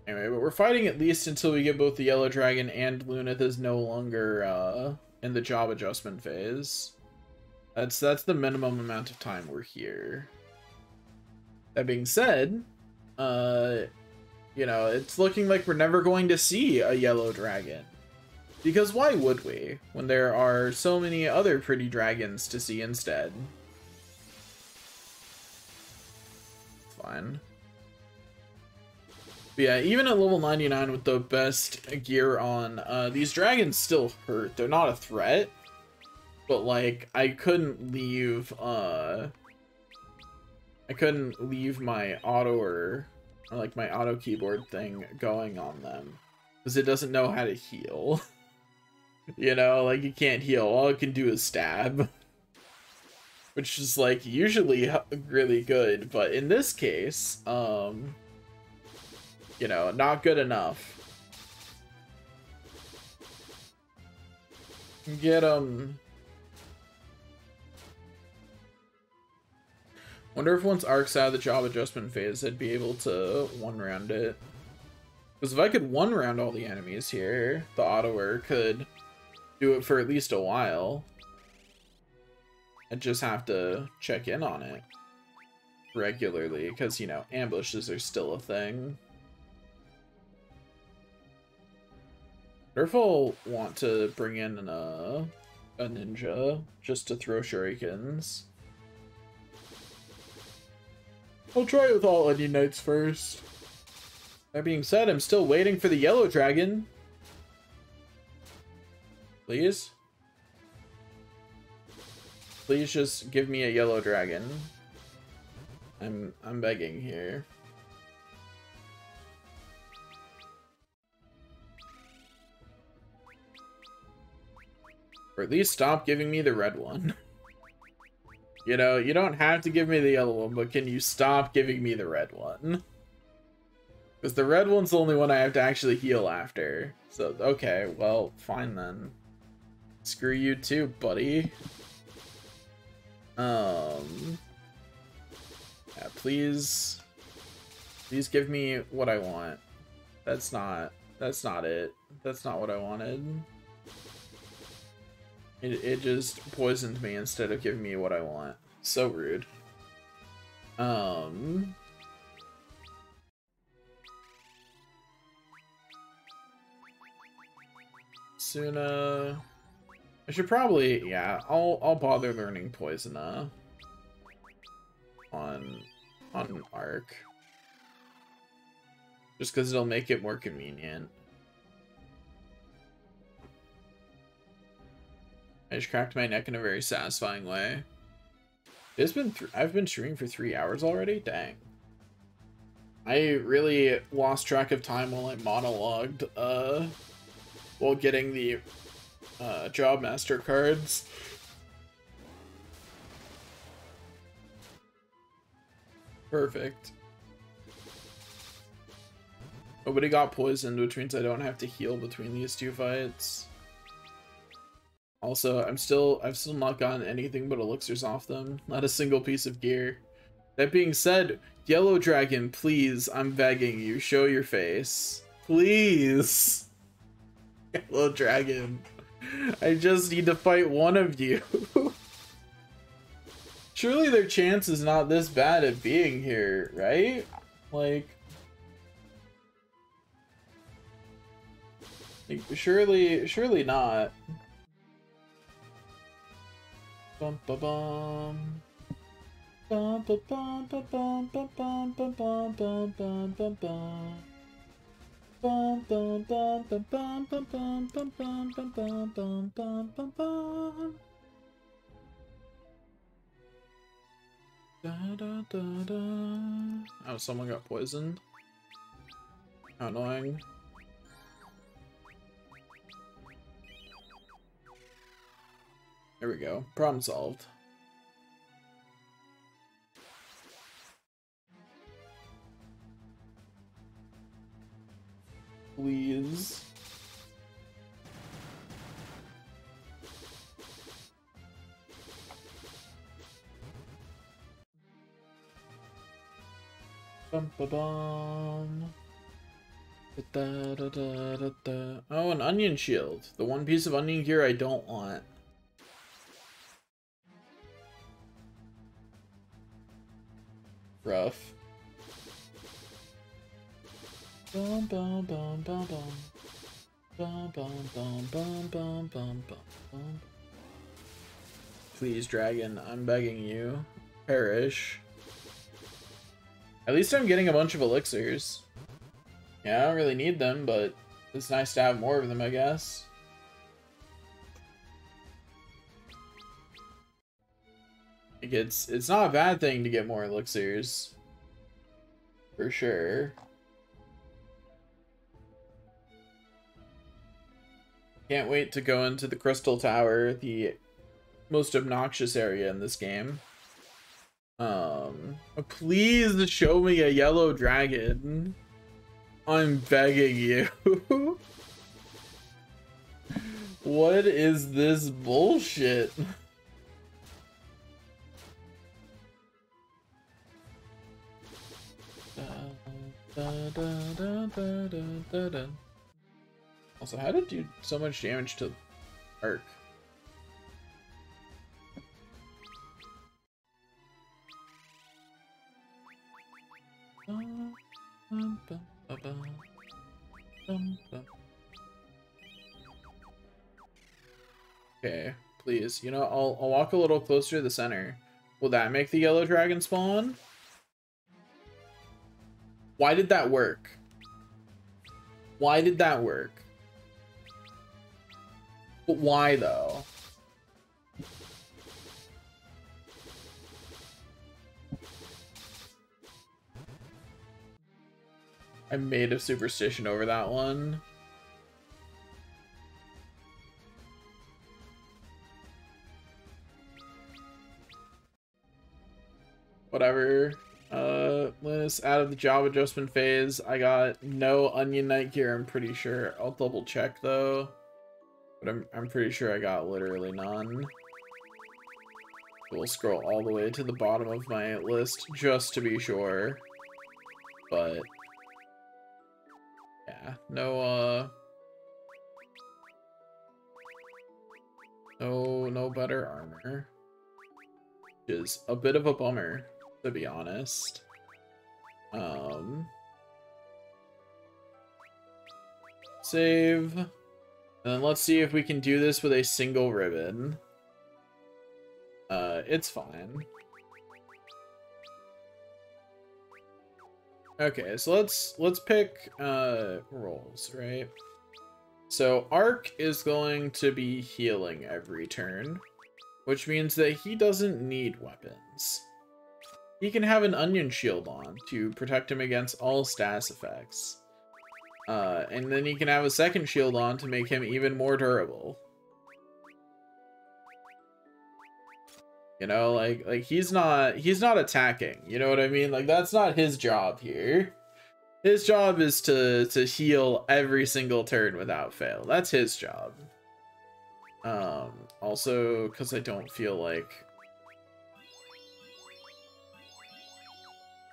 A: Anyway, but we're fighting at least until we get both the Yellow Dragon and Lunith is no longer in the job adjustment phase. That's the minimum amount of time we're here. That being said, you know, it's looking like we're never going to see a Yellow Dragon. Because why would we, when there are so many other pretty dragons to see instead? It's fine. But yeah, even at level 99 with the best gear on, these dragons still hurt. They're not a threat. But like, I couldn't leave my auto or like my auto keyboard thing going on them. Because it doesn't know how to heal. You know, like you can't heal. All it can do is stab. Which is like usually really good, but in this case, you know, not good enough. Get Wonder if once Ark's out of the job adjustment phase, I'd be able to one-round it. Because if I could one-round all the enemies here, the autoer could do it for at least a while. I'd just have to check in on it regularly, because, you know, ambushes are still a thing. Or if I'll want to bring in a ninja, just to throw shurikens. I'll try it with all Onion Knights first. That being said, I'm still waiting for the Yellow Dragon. Please? Please just give me a Yellow Dragon. I'm begging here. Or at least stop giving me the red one. You know, you don't have to give me the yellow one, but can you stop giving me the red one? Because the red one's the only one I have to actually heal after. So, okay, well, fine then. Screw you too, buddy. Yeah, please give me what I want. That's not it. That's not what I wanted. It just poisoned me instead of giving me what I want. So rude. Suna. I should probably, yeah, I'll bother learning Poisona on Ark. Just because it'll make it more convenient. I just cracked my neck in a very satisfying way. It's been I've been streaming for 3 hours already? Dang. I really lost track of time while I monologued, while getting the, Job Master cards. Perfect. Nobody got poisoned, which means I don't have to heal between these two fights. Also, I've still not gotten anything but elixirs off them. Not a single piece of gear. That being said, Yellow Dragon, please, I'm begging you, show your face. Please! Yellow Dragon. I just need to fight one of you. Surely their chance is not this bad at being here, right? Like surely not. Bum ba bum. Bum ba bum ba bum ba bum ba bum bum bum bum bum. Bum bum bum ba bum ba bum bum bum bum bum bum bum bum bum. Da, da, da, da. Oh, someone got poisoned. How annoying. There we go. Problem solved. Please. Bum ba bum. Da, da, da, da, da. Oh, an onion shield. The one piece of onion gear I don't want. Rough. Bum bum bum bum bum. Bum bum bum bum bum bum bum. Please, dragon, I'm begging you. Perish. At least I'm getting a bunch of elixirs. Yeah, I don't really need them, but it's nice to have more of them, I guess. Like it's not a bad thing to get more elixirs. For sure. Can't wait to go into the Crystal Tower, the most obnoxious area in this game. Please show me a yellow dragon. I'm begging you. What is this bullshit? Also, how did it do so much damage to Arc? Okay, please. You know, I'll walk a little closer to the center. Will that make the yellow dragon spawn? Why did that work? Why did that work? But why though? I made a superstition over that one. Whatever. Linus out of the job adjustment phase. I got no Onion Knight gear, I'm pretty sure. I'll double check though. But I'm pretty sure I got literally none. We'll scroll all the way to the bottom of my list just to be sure. But yeah, no better armor. Which is a bit of a bummer, to be honest. Save. And then let's see if we can do this with a single ribbon. It's fine. Okay, so let's pick roles, right? So Arc is going to be healing every turn, which means that he doesn't need weapons. He can have an onion shield on to protect him against all status effects. And then he can have a second shield on to make him even more durable. You know, like he's not attacking, you know what I mean? Like that's not his job here. His job is to heal every single turn without fail. That's his job. Also, because I don't feel like...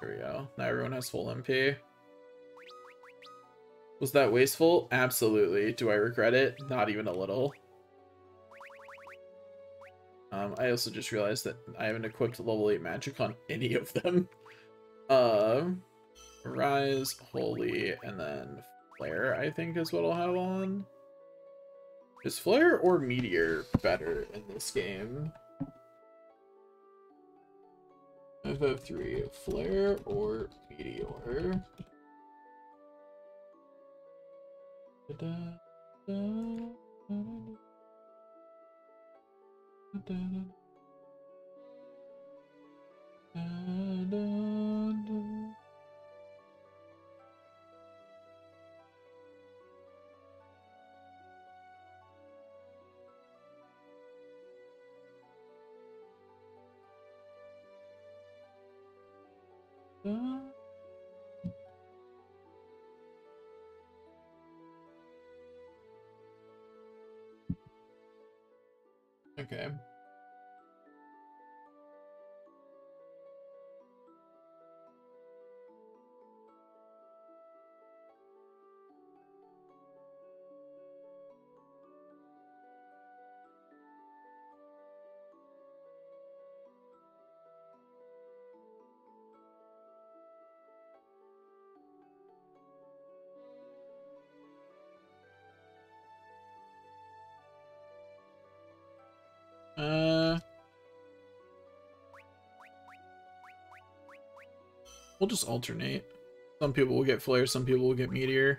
A: Here we go. Now everyone has full MP. Was that wasteful? Absolutely. Do I regret it? Not even a little. I also just realized that I haven't equipped level 8 magic on any of them. Rise, Holy, and then Flare, I think is what I'll have on. Is Flare or Meteor better in this game? I have 3. Flare or Meteor? Okay. We'll just alternate. Some people will get Flare, some people will get Meteor.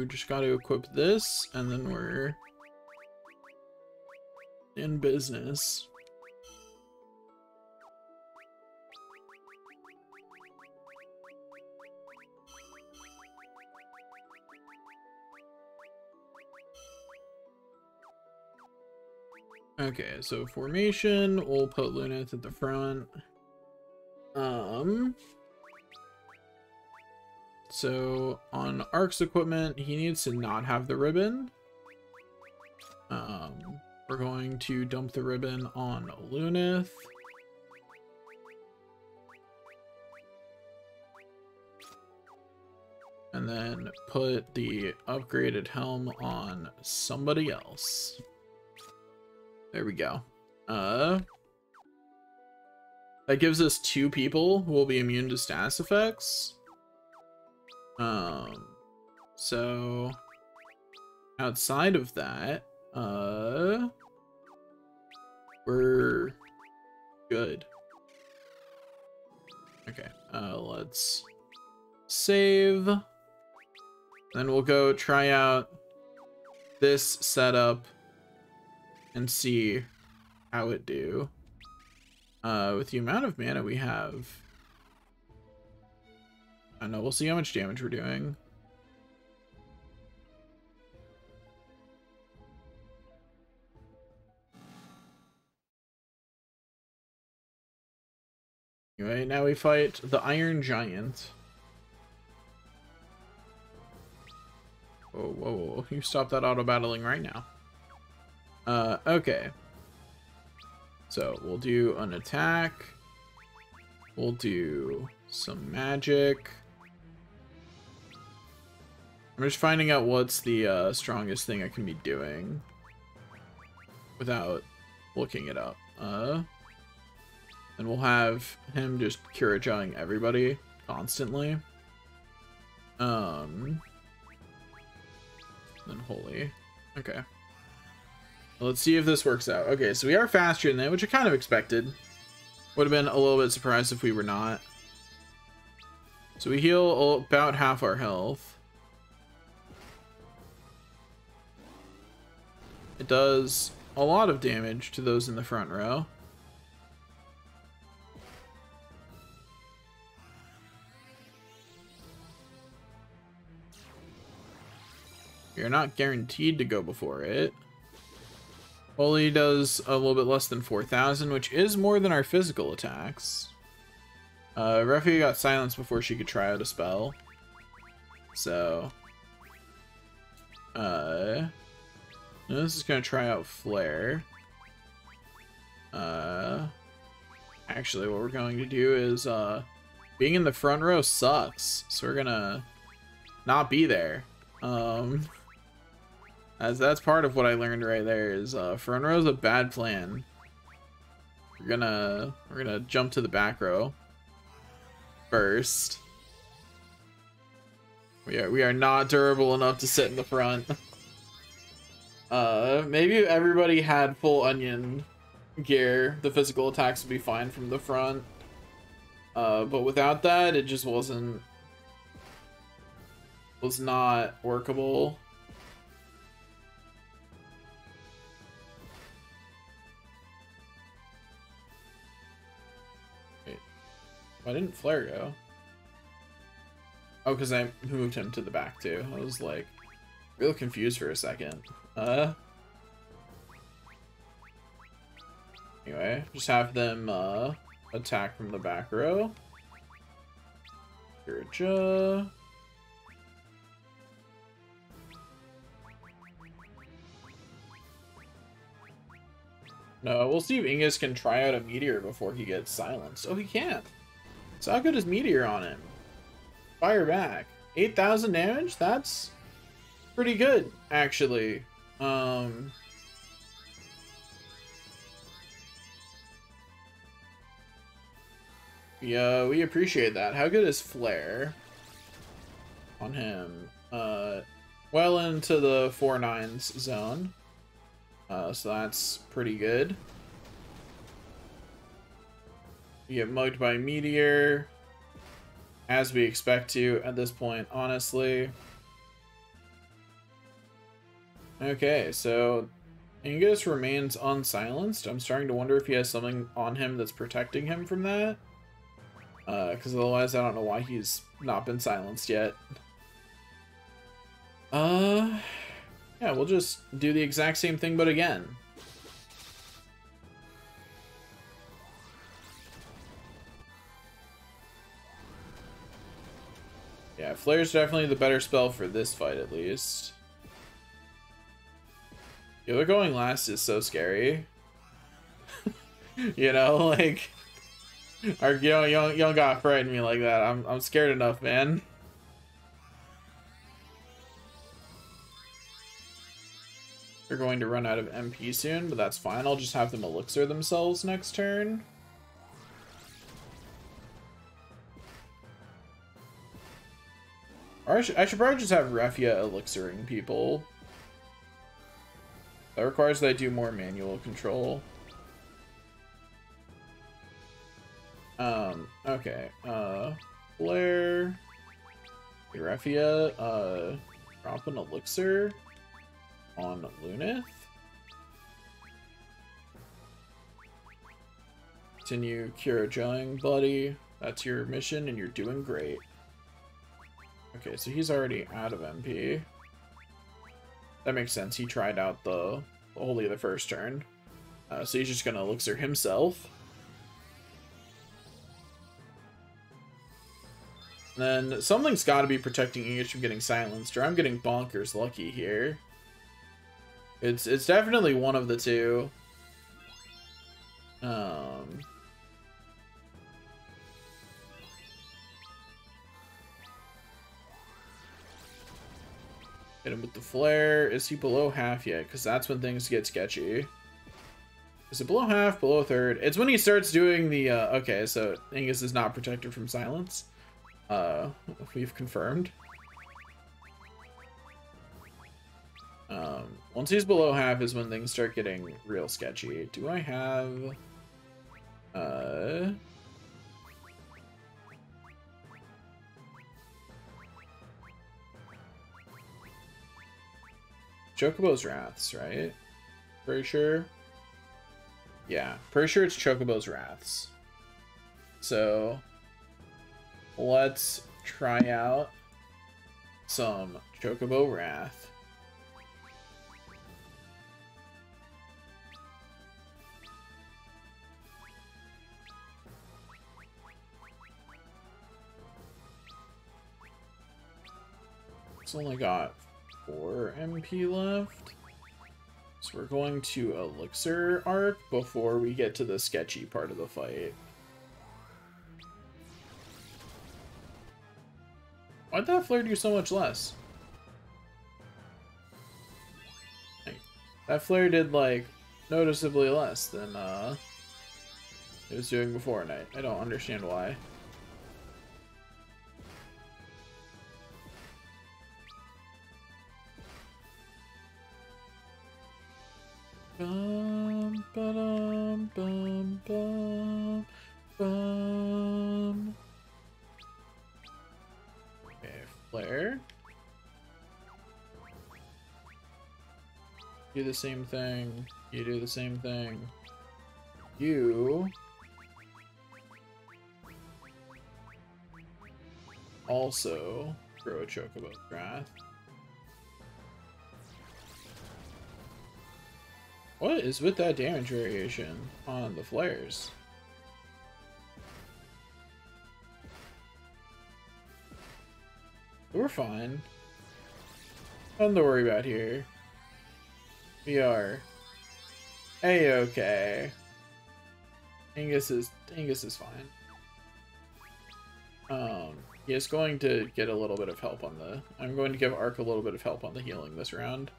A: Just gotta equip this, and then we're in business. Okay, so formation, we'll put Luneth at the front. So on Arc's equipment, he needs to not have the ribbon. We're going to dump the ribbon on Luneth. And then put the upgraded helm on somebody else. There we go. That gives us 2 people who will be immune to status effects. So outside of that, we're good. Okay, let's save. Then we'll go try out this setup and see how it do. With the amount of mana we have, I don't know, we'll see how much damage we're doing. Anyway, now we fight the Iron Giant. Whoa, whoa, whoa. You stop that auto-battling right now. Okay. So, we'll do an attack. We'll do some magic. I'm just finding out what's the strongest thing I can be doing without looking it up. And we'll have him just Kurajang everybody constantly. then Holy. Okay. Well, let's see if this works out. Okay, so we are faster than that, which I kind of expected. Would have been a little bit surprised if we were not. So we heal about half our health. It does a lot of damage to those in the front row. You're not guaranteed to go before it. Holy does a little bit less than 4,000, which is more than our physical attacks. Refia got silenced before she could try out a spell. So... this is gonna try out Flare. Actually, what we're going to do is, being in the front row sucks, so we're gonna not be there. As that's part of what I learned right there is, front row is a bad plan. We're gonna jump to the back row first. We are not durable enough to sit in the front. Maybe if everybody had full onion gear, the physical attacks would be fine from the front. But without that, it just was not workable. Wait, why didn't Flare go? Oh, because I moved him to the back too. I was like real confused for a second. Anyway, just have them attack from the back row. Kirja. No, we'll see if Ingus can try out a meteor before he gets silenced. Oh, he can't. So how good is meteor on him? Fire back. 8,000 damage? That's pretty good, actually. Yeah, we appreciate that. How good is Flare on him? Well into the 4/9s zone. So that's pretty good. You get mugged by Meteor, as we expect to at this point, honestly. Okay, so Ingus remains unsilenced. I'm starting to wonder if he has something on him that's protecting him from that. Because otherwise I don't know why he's not been silenced yet. Yeah, we'll just do the exact same thing, but again. Yeah, Flare's definitely the better spell for this fight, at least. The other going last is so scary. You know, like... Our young guy frightened me like that. I'm scared enough, man. They're going to run out of MP soon, but that's fine. I'll just have them elixir themselves next turn. Or I should probably just have Refia elixiring people. That requires that I do more manual control. Okay. Flare. Refia, drop an elixir on Lunith. Continue Kirajang, buddy. That's your mission, and you're doing great. Okay, so he's already out of MP. That makes sense. He tried out the Holy the first turn. So he's just gonna elixir himself. Then something's got to be protecting Ingus from getting silenced, or I'm getting bonkers lucky here. It's definitely one of the two. Hit him with the flare. Is he below half yet? Because that's when things get sketchy. Is it below half, below a third? It's when he starts doing the, okay, so Ingus is not protected from silence. We've confirmed. Once he's below half is when things start getting real sketchy. Do I have... Chocobo's Wraths, right? Pretty sure. Yeah, pretty sure it's Chocobo's Wraths. So, let's try out some Chocobo Wrath. It's only got 4 MP left. So we're going to Elixir Arc before we get to the sketchy part of the fight. Why'd that flare do so much less? Like, that flare did, like, noticeably less than it was doing before, and I don't understand why. Bum, ba-dum, bum, bum, bum. Okay, flare. Do the same thing. You do the same thing. You also throw a Chocobo Wrath. What is with that damage variation on the flares? We're fine. Nothing to worry about here. We are A-okay. Angus is fine. He is going to get a little bit of help on the... I'm going to give Arc a little bit of help on the healing this round.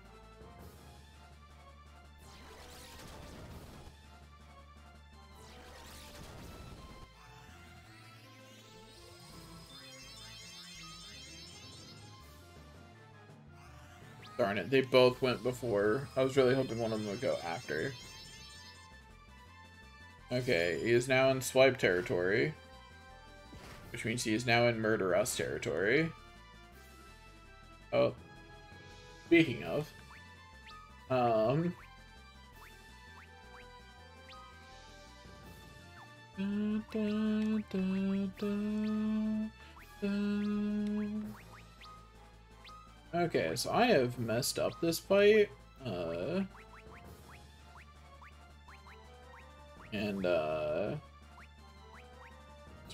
A: Darn it, they both went before. I was really hoping one of them would go after. Okay, he is now in Swipe territory. Which means he is now in Murder Us territory. Oh. Speaking of. Okay, so I have messed up this fight. So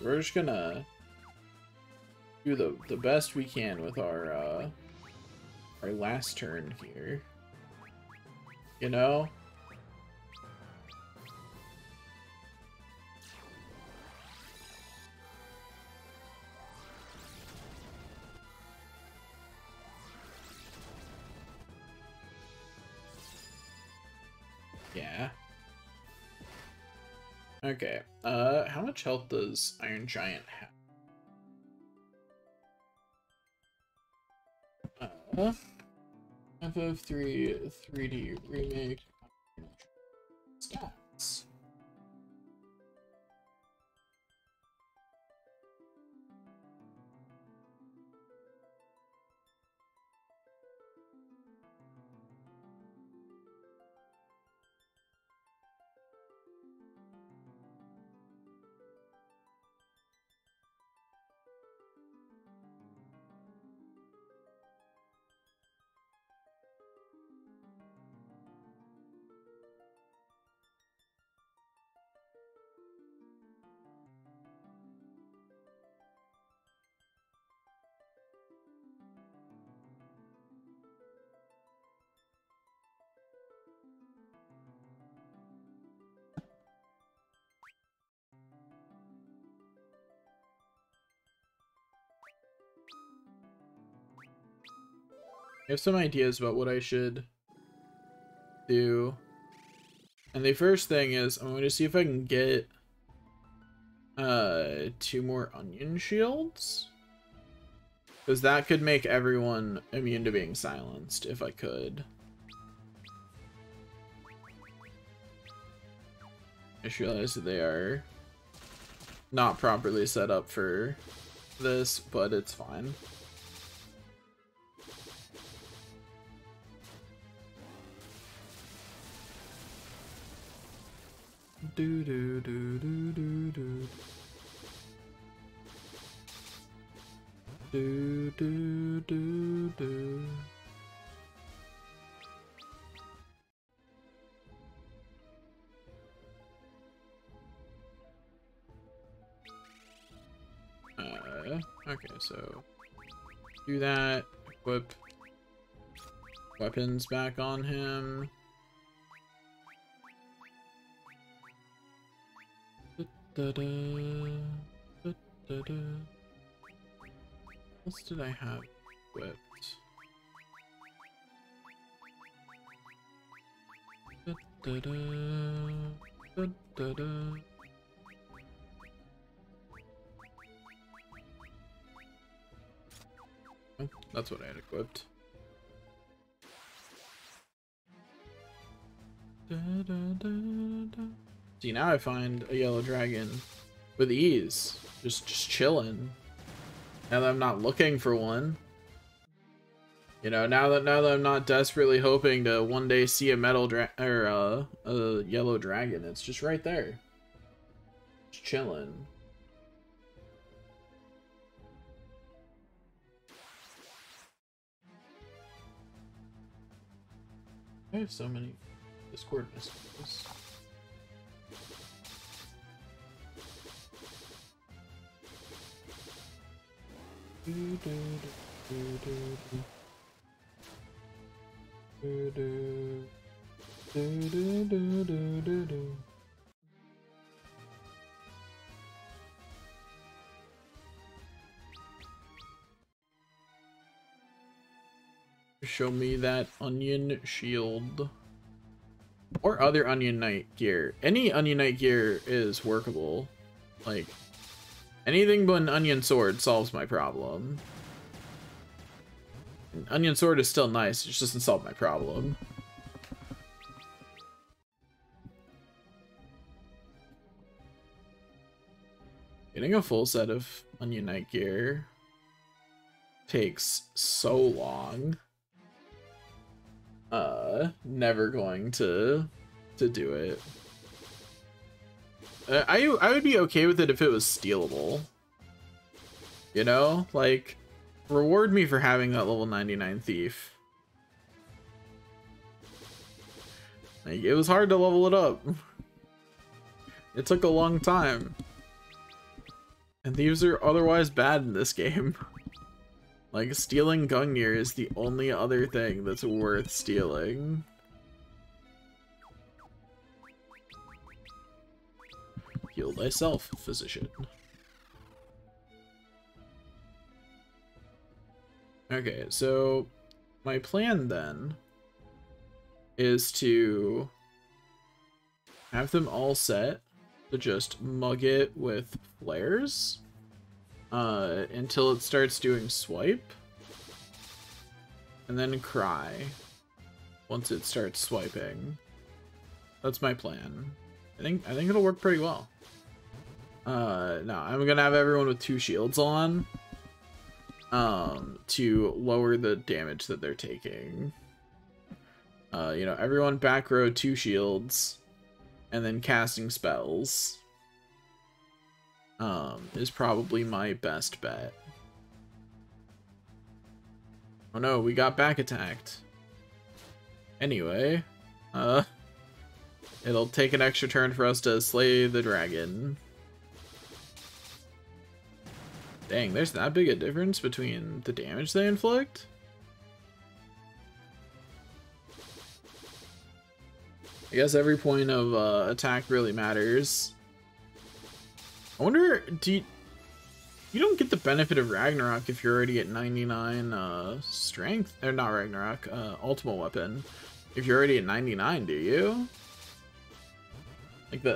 A: we're just gonna do the best we can with our last turn here. You know? Yeah. Okay. How much health does Iron Giant have? FF3 3D remake stats. I have some ideas about what I should do. And the first thing is I'm going to see if I can get 2 more onion shields. Because that could make everyone immune to being silenced if I could. I just realized that they are not properly set up for this, but it's fine. Do do do do do do do do do do. Okay, so do that. Equip weapons back on him. Da, da, da, da, da. What else did I have equipped? Da, da, da, da, da, da. Oh, that's what I had equipped. Da, da, da, da. See, now I find a yellow dragon with ease, just chilling. Now that I'm not looking for one, you know, now that I'm not desperately hoping to one day see a a yellow dragon, it's just right there, just chilling. I have so many Discord messages. Show me that onion shield or other Onion Knight gear. Any Onion Knight gear is workable. Like, anything but an Onion Sword solves my problem. An Onion Sword is still nice, it just doesn't solve my problem. Getting a full set of Onion Knight gear takes so long. Never going to do it. I would be okay with it if it was stealable. You know, like, reward me for having that level 99 thief. Like, it was hard to level it up. It took a long time. And thieves are otherwise bad in this game. Like, stealing Gungnir is the only other thing that's worth stealing. Heal thyself, physician. Okay, so my plan then is to have them all set to just mug it with flares until it starts doing swipe, and then cry once it starts swiping. That's my plan. I think it'll work pretty well. No, I'm gonna have everyone with 2 shields on to lower the damage that they're taking. You know, everyone back row 2 shields, and then casting spells is probably my best bet. Oh no, we got back attacked. Anyway, it'll take an extra turn for us to slay the dragon. Dang, there's that big a difference between the damage they inflict? I guess every point of attack really matters. I wonder, you don't get the benefit of Ragnarok if you're already at 99 strength, or not Ragnarok, ultimate weapon. If you're already at 99, do you?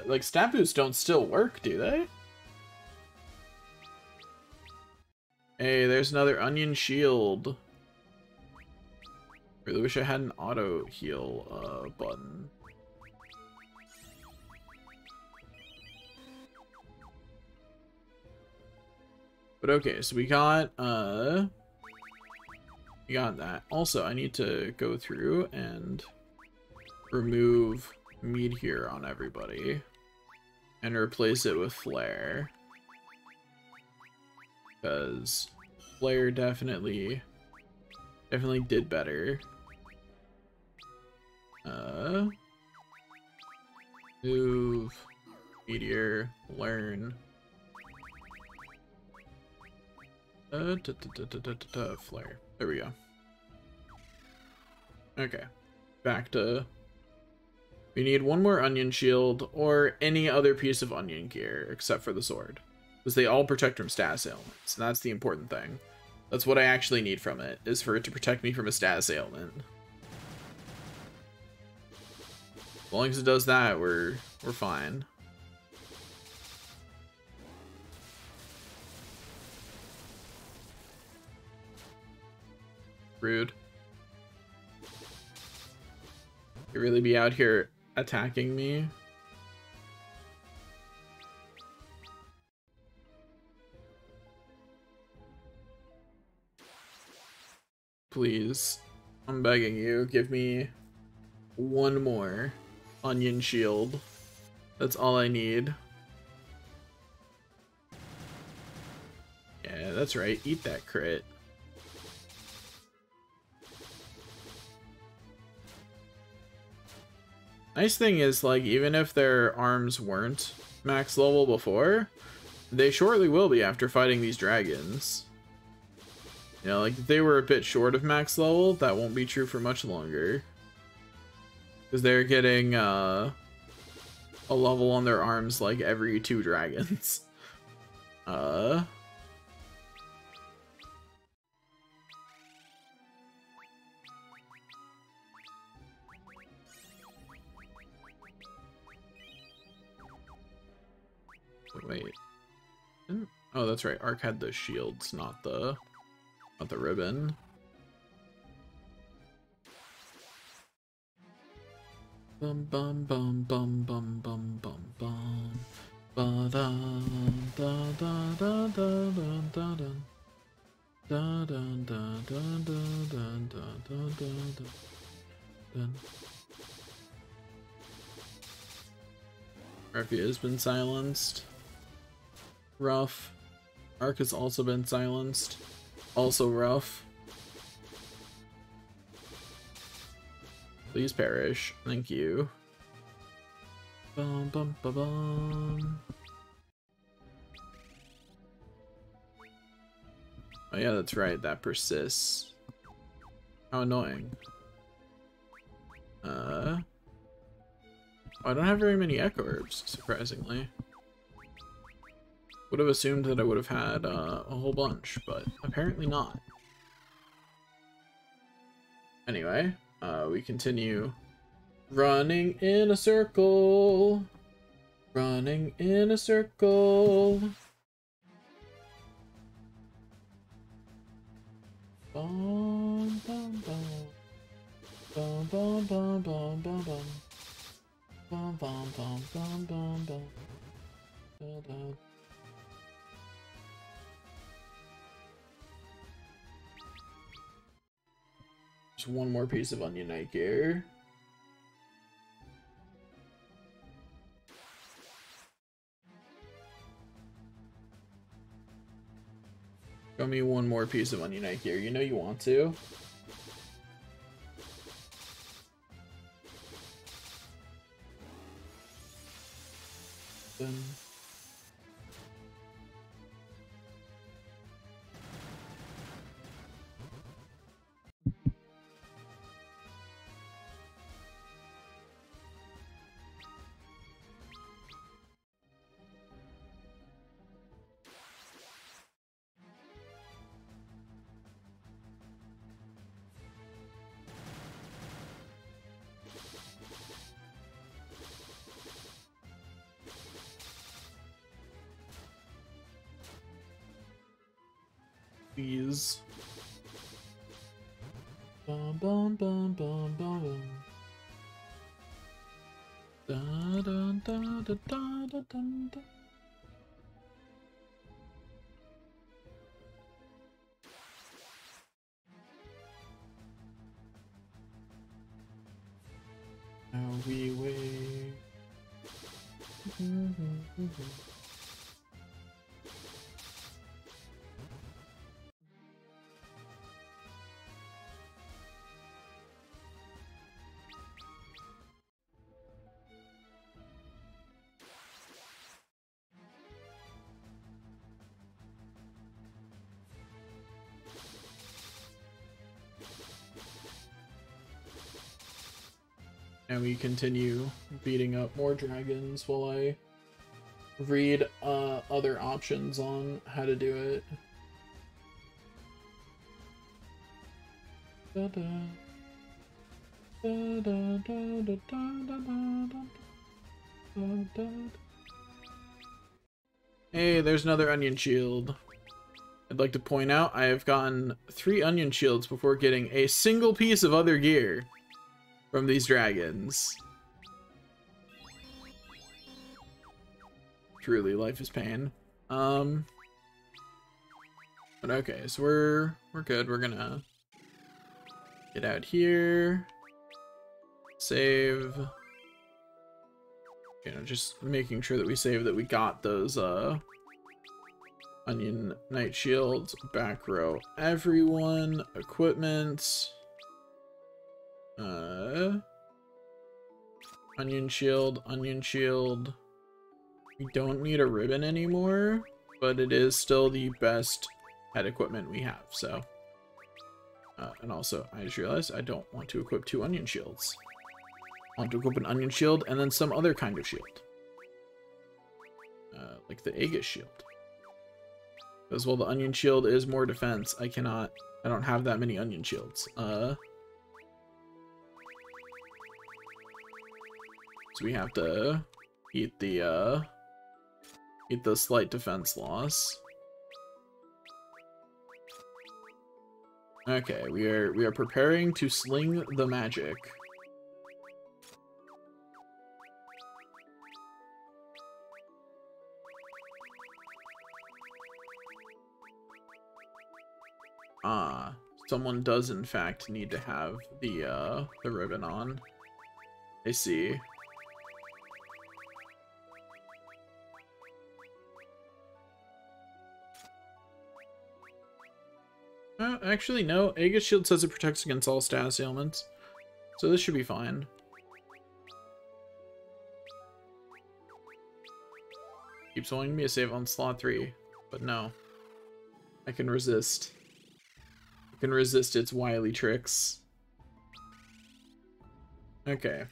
A: Like stat boosts don't still work, do they? Hey, there's another onion shield. Really wish I had an auto heal button. But okay, so we got that. Also, I need to go through and remove Meteor on everybody and replace it with Flare. Because Flare definitely did better. Move, Meteor, learn. Flare. There we go. Okay. Back to... We need one more Onion Shield or any other piece of Onion gear except for the sword. Because they all protect from status ailments, and that's the important thing. That's what I actually need from it, is for it to protect me from a status ailment. As long as it does that, we're fine. Rude. You really be out here attacking me? Please, I'm begging you, give me one more Onion Shield. That's all I need. Yeah, that's right. Eat that crit. Nice thing is, like, even if their arms weren't max level before, they shortly will be after fighting these dragons. You know, like, if they were a bit short of max level, that won't be true for much longer. Because they're getting, a level on their arms, like, every 2 dragons. Wait. Oh, that's right. Ark had the shields, not the ribbon. Bum bum bum bum bum bum bum bum. Ba da da da da da da da. Da da da da da da da da da. Raffia has been silenced. Rough. Ark has also been silenced. Also rough. Please perish. Thank you. Bum bum ba bum. Oh yeah, that's right. That persists. How annoying. Oh, I don't have very many Echo Herbs, surprisingly. Would have assumed that I would have had a whole bunch, but apparently not. Anyway, we continue running in a circle. Running in a circle. Bum, bum, bum. Bum, bum, bum, bum, bum, bum. Bum, bum, bum, bum, bum, bum. Da, da. Just one more piece of Onion Knight gear. Show me one more piece of Onion Knight gear. You know you want to. Then... Please. Bum bum bum bum bum. Da da da da da da da. Now we wait. And we continue beating up more dragons while I read other options on how to do it. Hey, there's another onion shield. I'd like to point out I have gotten 3 onion shields before getting a single piece of other gear from these dragons. Truly, life is pain. But okay, so we're good. We're gonna get out here, save. You know, just making sure that we save that we got those onion knight shields. Back row, everyone, equipment. Onion shield, onion shield. We don't need a ribbon anymore, but it is still the best head equipment we have, so. And also, I just realized I don't want to equip 2 onion shields. I want to equip an onion shield and then some other kind of shield. Like the Aegis shield. Because while the onion shield is more defense, I don't have that many onion shields. So we have to eat the slight defense loss. Okay, we are preparing to sling the magic. Ah, someone does in fact need to have the ribbon on. I see. Actually, no. Aegis Shield says it protects against all status ailments. So this should be fine. Keeps wanting me to save on slot 3, but no. I can resist. I can resist its wily tricks. Okay.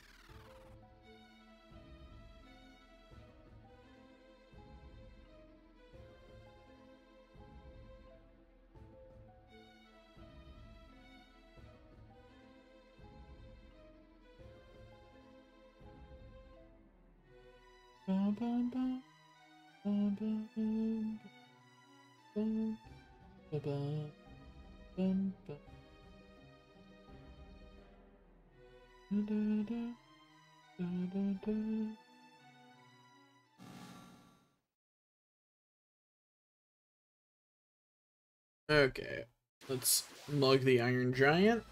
A: Okay, let's mug the Iron Giant.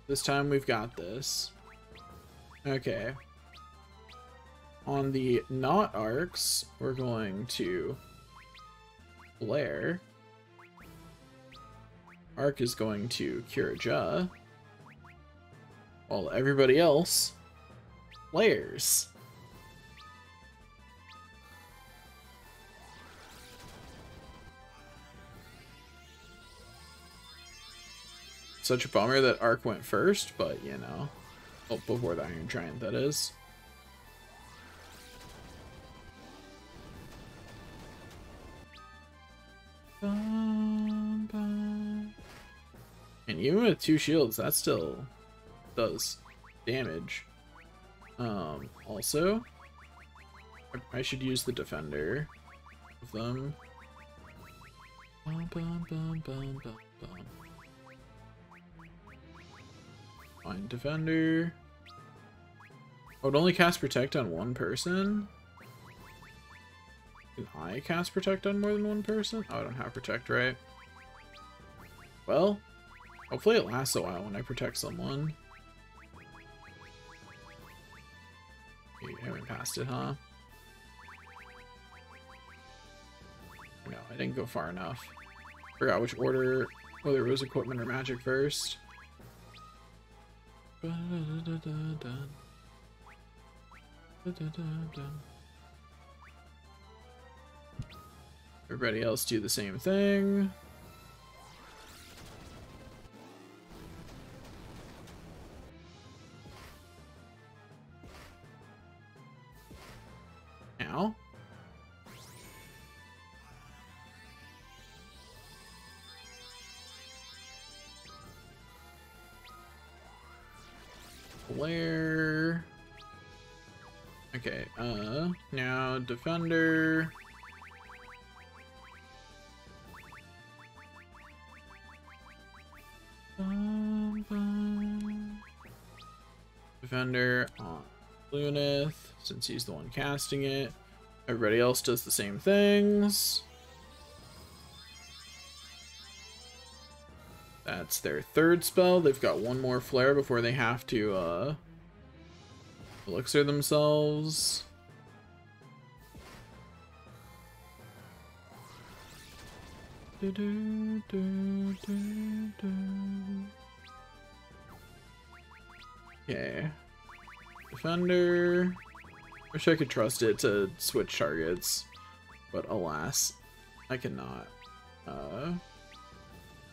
A: This time we've got this. Okay. On the not arcs, we're going to Blair. Arc is going to Kiraja. While everybody else Blairs. Such a bummer that Arc went first, but you know. Oh, before the Iron Giant, that is. And even with 2 shields, that still does damage. Also, I should use the defender of them. Find defender. Oh, it only cast protect on 1 person? Can I cast protect on more than 1 person? Oh, I don't have protect, right? Well, hopefully it lasts a while when I protect someone. You haven't passed it, huh? No, I didn't go far enough. Forgot which order, whether it was equipment or magic first. Everybody else do the same thing. Now. Flare. Okay, now Defender. Defender on Lunith, since he's the one casting it. Everybody else does the same things. That's their third spell. They've got one more flare before they have to elixir themselves. Okay. Defender. Wish I could trust it to switch targets, but alas, I cannot.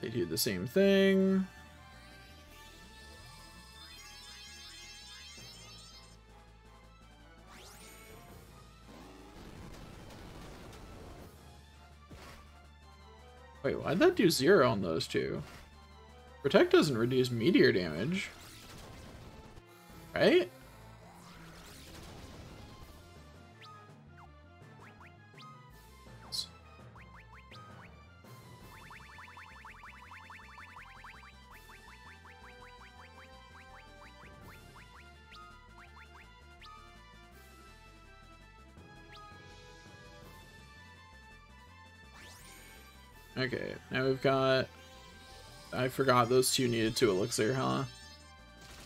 A: They do the same thing. Wait, why'd that do 0 on those two? Protect doesn't reduce meteor damage, right? Okay, now we've got, I forgot those two needed 2 elixir, huh?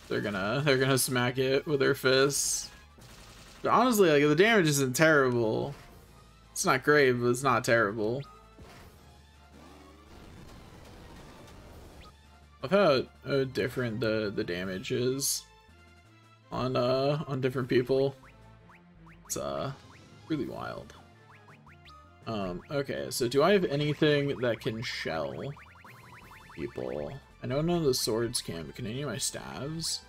A: They're gonna smack it with their fists. But honestly, like, the damage isn't terrible. It's not great, but it's not terrible. Love how different the damage is on different people. It's really wild. Okay, so do I have anything that can shell people? I know none of the swords can, but can any of my staves?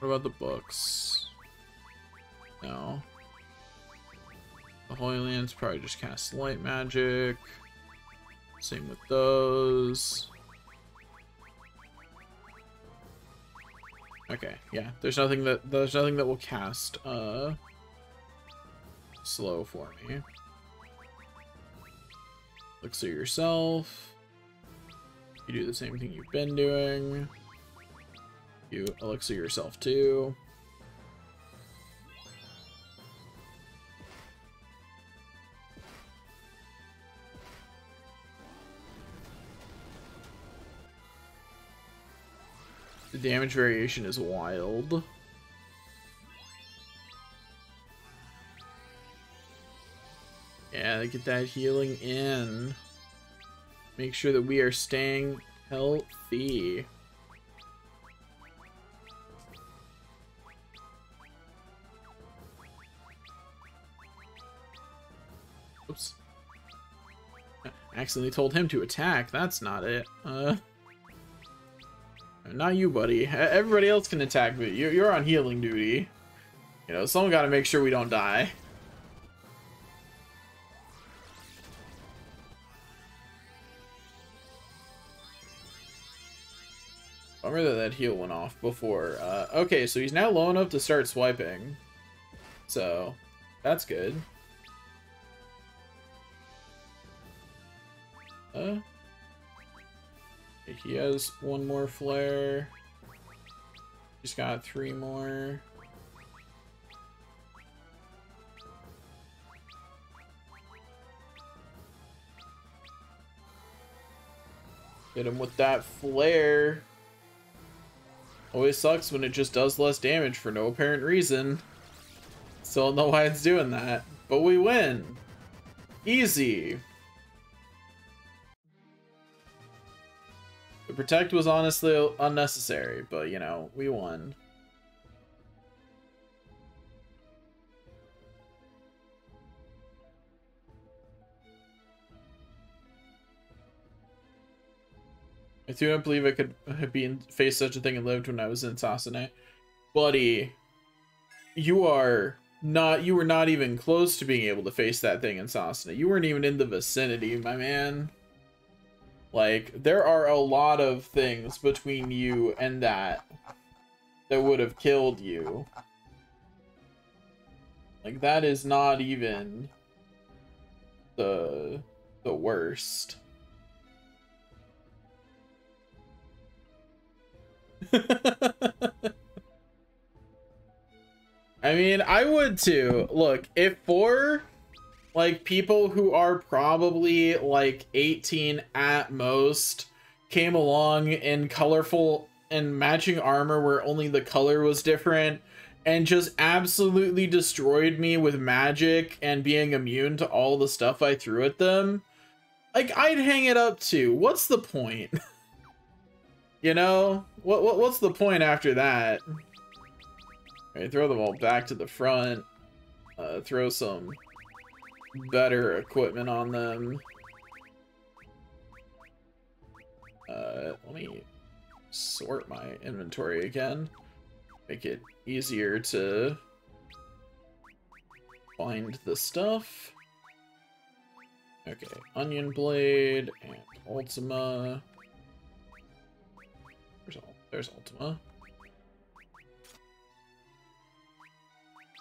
A: What about the books? No. The Holy Lands probably just cast light magic. Same with those. Okay, yeah. There's nothing that will cast slow for me. Elixir yourself. You do the same thing you've been doing. You elixir yourself too. The damage variation is wild. Yeah, get that healing in. Make sure that we are staying healthy. Oops. I accidentally told him to attack. That's not it. Not you, buddy. Everybody else can attack, but you're on healing duty. You know, someone got to make sure we don't die. Bummer that heal went off before. Okay, so he's now low enough to start swiping. So, that's good. He has one more flare. He's got 3 more. Hit him with that flare. Always sucks when it just does less damage for no apparent reason. Still don't know why it's doing that. But we win. Easy. The protect was honestly unnecessary, but you know, we won. I do not believe I could have faced such a thing and lived when I was in Sasune. Buddy, you were not even close to being able to face that thing in Sasune. You weren't even in the vicinity, my man. Like, there are a lot of things between you and that would have killed you. Like, that is not even the worst. I mean, I would too. Look, if for like people who are probably like 18 at most came along in colorful and matching armor where only the color was different and just absolutely destroyed me with magic and being immune to all the stuff I threw at them, like, I'd hang it up too. What's the point? You know, what's the point after that? Okay, throw them all back to the front. Throw some better equipment on them. Let me sort my inventory again. Make it easier to find the stuff. Okay, Onion Blade and Ultima. There's Ultima.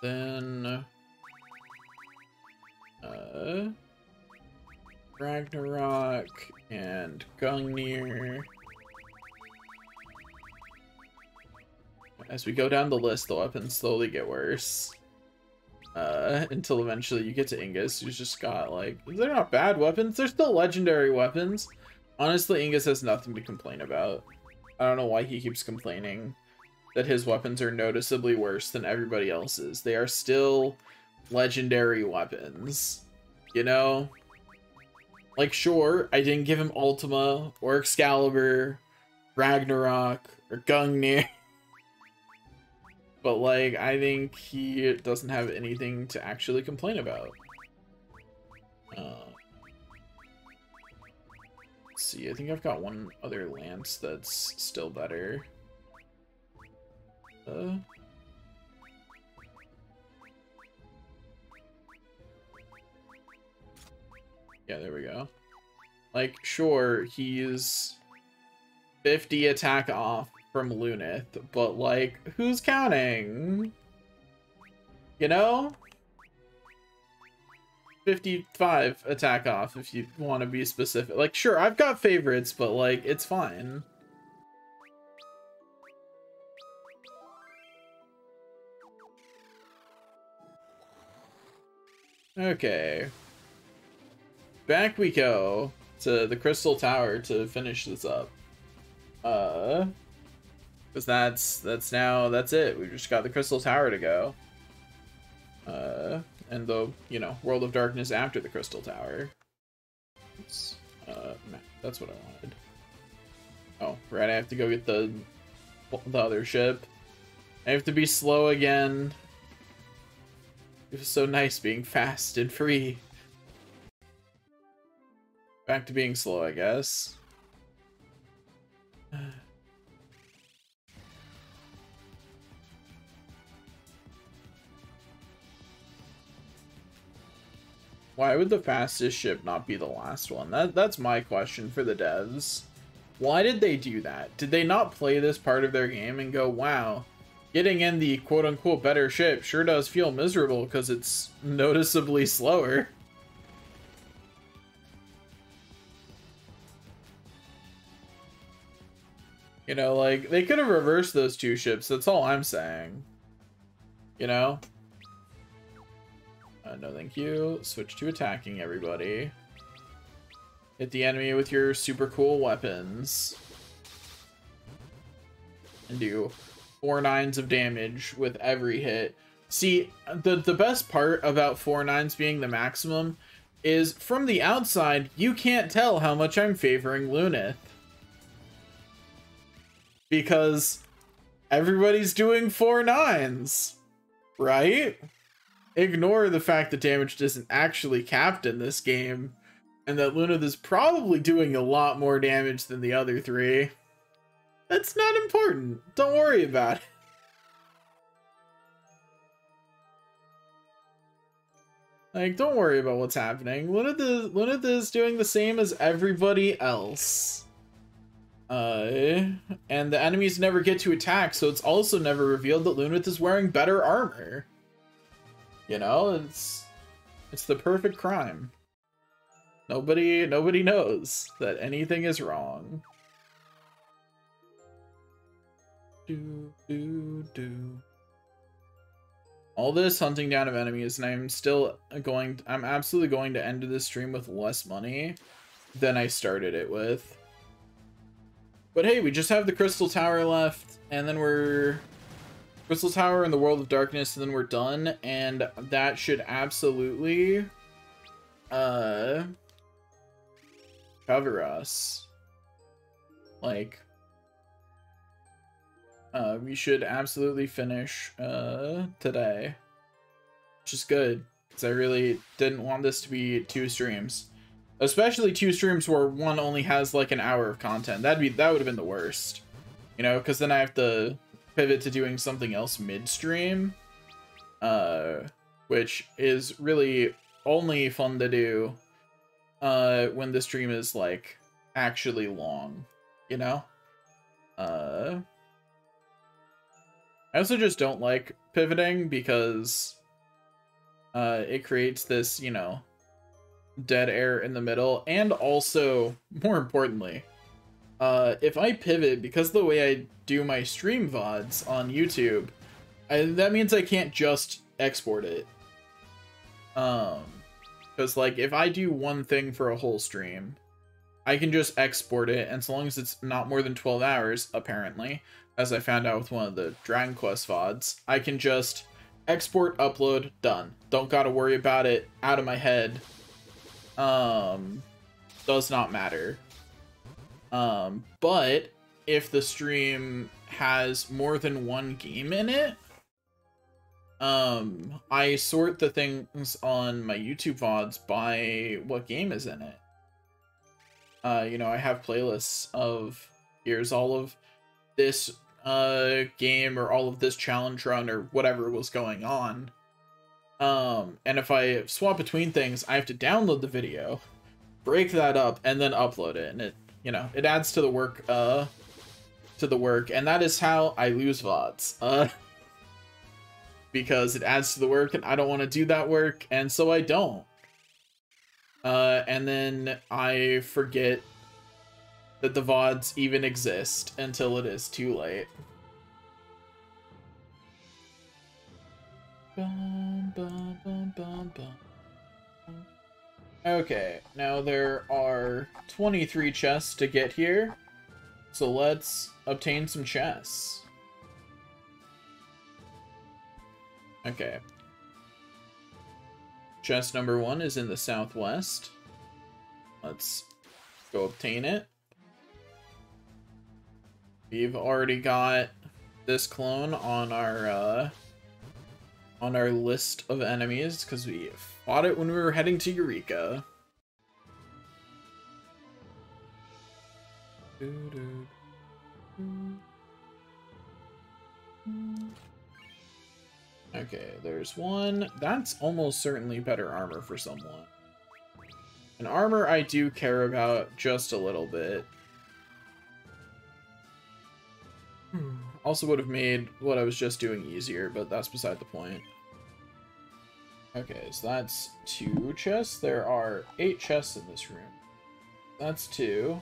A: Then Ragnarok and Gungnir. As we go down the list, the weapons slowly get worse. Until eventually you get to Ingus, who's just got, like, they're not bad weapons, they're still legendary weapons. Honestly, Ingus has nothing to complain about. I don't know why he keeps complaining that his weapons are noticeably worse than everybody else's. They are still legendary weapons, you know? Like, sure, I didn't give him Ultima, or Excalibur, Ragnarok, or Gungnir. But, like, I think he doesn't have anything to actually complain about. Let's see, I think I've got one other lance that's still better. Yeah, there we go. Like, sure, he's 50 attack off from Lunith, but, like, who's counting? You know? 55 attack off if you want to be specific. Like, sure, I've got favorites, but, like, it's fine. Okay. Back we go to the Crystal Tower to finish this up. Because that's it. We've just got the Crystal Tower to go. And the, you know, World of Darkness after the Crystal Tower. That's what I wanted. Oh, right, I have to go get the other ship. I have to be slow again. It was so nice being fast and free. Back to being slow, I guess. Why would the fastest ship not be the last one? That's my question for the devs. Why did they do that? Did they not play this part of their game and go, wow, getting in the quote-unquote better ship sure does feel miserable because it's noticeably slower? You know, like, they could have reversed those two ships, that's all I'm saying. You know? No, thank you. Switch to attacking everybody. Hit the enemy with your super cool weapons. And do 4 9s of damage with every hit. See, the best part about 4 9s being the maximum is from the outside, you can't tell how much I'm favoring Luneth. Because everybody's doing 4 9s, right? Ignore the fact that damage isn't actually capped in this game, and that Luneth is probably doing a lot more damage than the other 3. That's not important. Don't worry about it. Like, don't worry about what's happening. Luneth is doing the same as everybody else. And the enemies never get to attack, so it's also never revealed that Luneth is wearing better armor. You know, it's the perfect crime. Nobody knows that anything is wrong. All this hunting down of enemies, and I'm absolutely going to end this stream with less money than I started it with. But hey, we just have the Crystal Tower left, and then we're Crystal Tower and the World of Darkness, and then we're done, and that should absolutely cover us. Like, we should absolutely finish today, which is good, because I really didn't want this to be 2 streams, especially 2 streams where one only has like an hour of content. That would have been the worst, you know, because then I have to pivot to doing something else midstream, which is really only fun to do when the stream is like actually long, you know. I also just don't like pivoting because it creates this, you know, dead air in the middle. And also, more importantly, if I pivot, because the way I do my stream VODs on YouTube, that means I can't just export it. Because, like, if I do one thing for a whole stream, I can just export it, and so long as it's not more than 12 hours, apparently, as I found out with one of the Dragon Quest VODs, I can just export, upload, done. Don't gotta worry about it, out of my head. Does not matter. But if the stream has more than one game in it, I sort the things on my YouTube VODs by what game is in it. You know, I have playlists of, here's all of this game, or all of this challenge run, or whatever was going on. And if I swap between things, I have to download the video, break that up, and then upload it, and it, you know, it adds to the work, and that is how I lose VODs, because it adds to the work, and I don't want to do that work, and so I don't. And then I forget that the VODs even exist until it is too late. Okay, now there are 23 chests to get here, so let's obtain some chests. Okay. Chest number 1 is in the southwest. Let's go obtain it. We've already got this clone on our list of enemies because we fought it when we were heading to Eureka. Okay, there's one. That's almost certainly better armor for someone. And armor I do care about just a little bit. Also would have made what I was just doing easier, but that's beside the point. Okay, so that's 2 chests. There are 8 chests in this room. That's 2.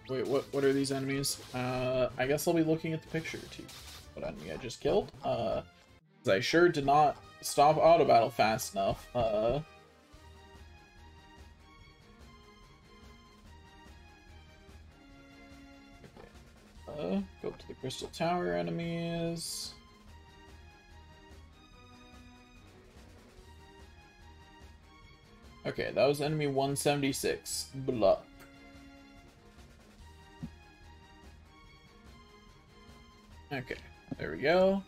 A: Wait, what are these enemies? I guess I'll be looking at the picture too. What enemy I just killed? 'Cause I sure did not stop auto battle fast enough. Go to the Crystal Tower enemies. Okay, that was enemy 176. Blah. Okay, there we go.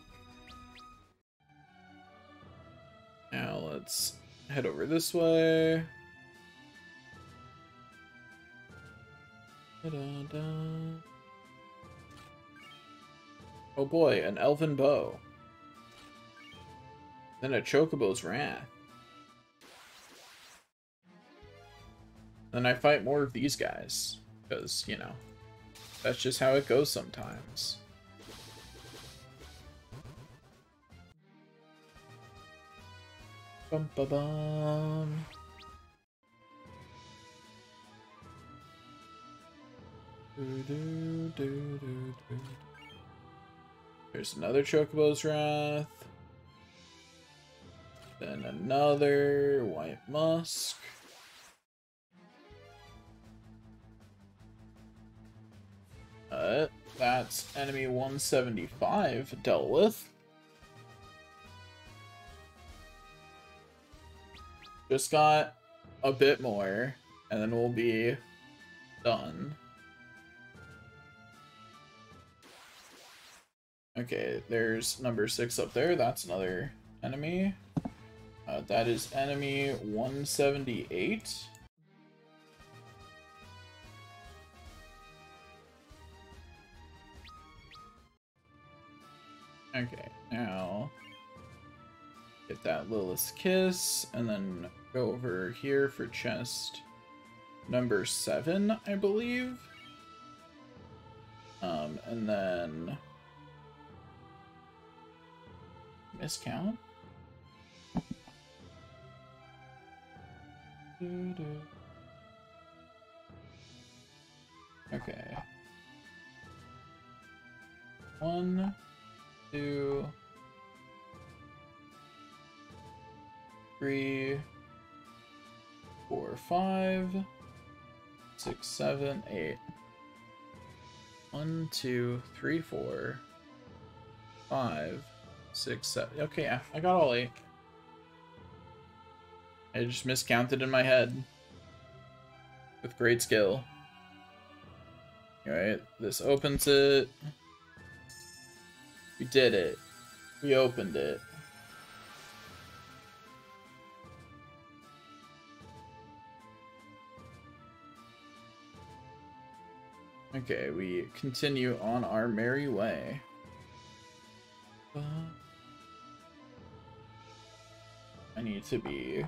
A: Now let's head over this way. Da-da-da. Oh boy, an elven bow. Then a chocobo's wrath. Then I fight more of these guys. Because, you know, that's just how it goes sometimes. Bum ba bum. There's another Chocobo's Wrath. Then another White Musk. That's enemy 175 dealt with. Just got a bit more, and then we'll be done. Okay, there's number 6 up there. That's another enemy. That is enemy 178. Okay, now get that Lilith's Kiss, and then go over here for chest number 7, I believe. And then miscount. Okay. 1, 2, 3, 4, 5, 6, 7, 8. 1, 2, 3, 4, 5, 6, 7. Okay, yeah, I got all 8. I just miscounted in my head. With great skill. Alright, this opens it. We did it. We opened it. Okay, we continue on our merry way. I need to be...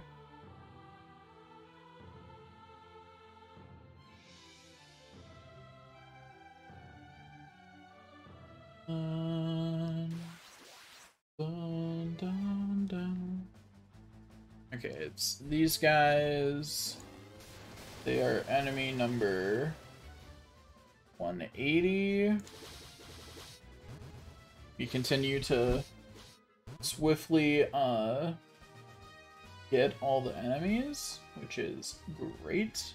A: Okay, it's these guys. They are enemy number 180. We continue to swiftly get all the enemies, which is great.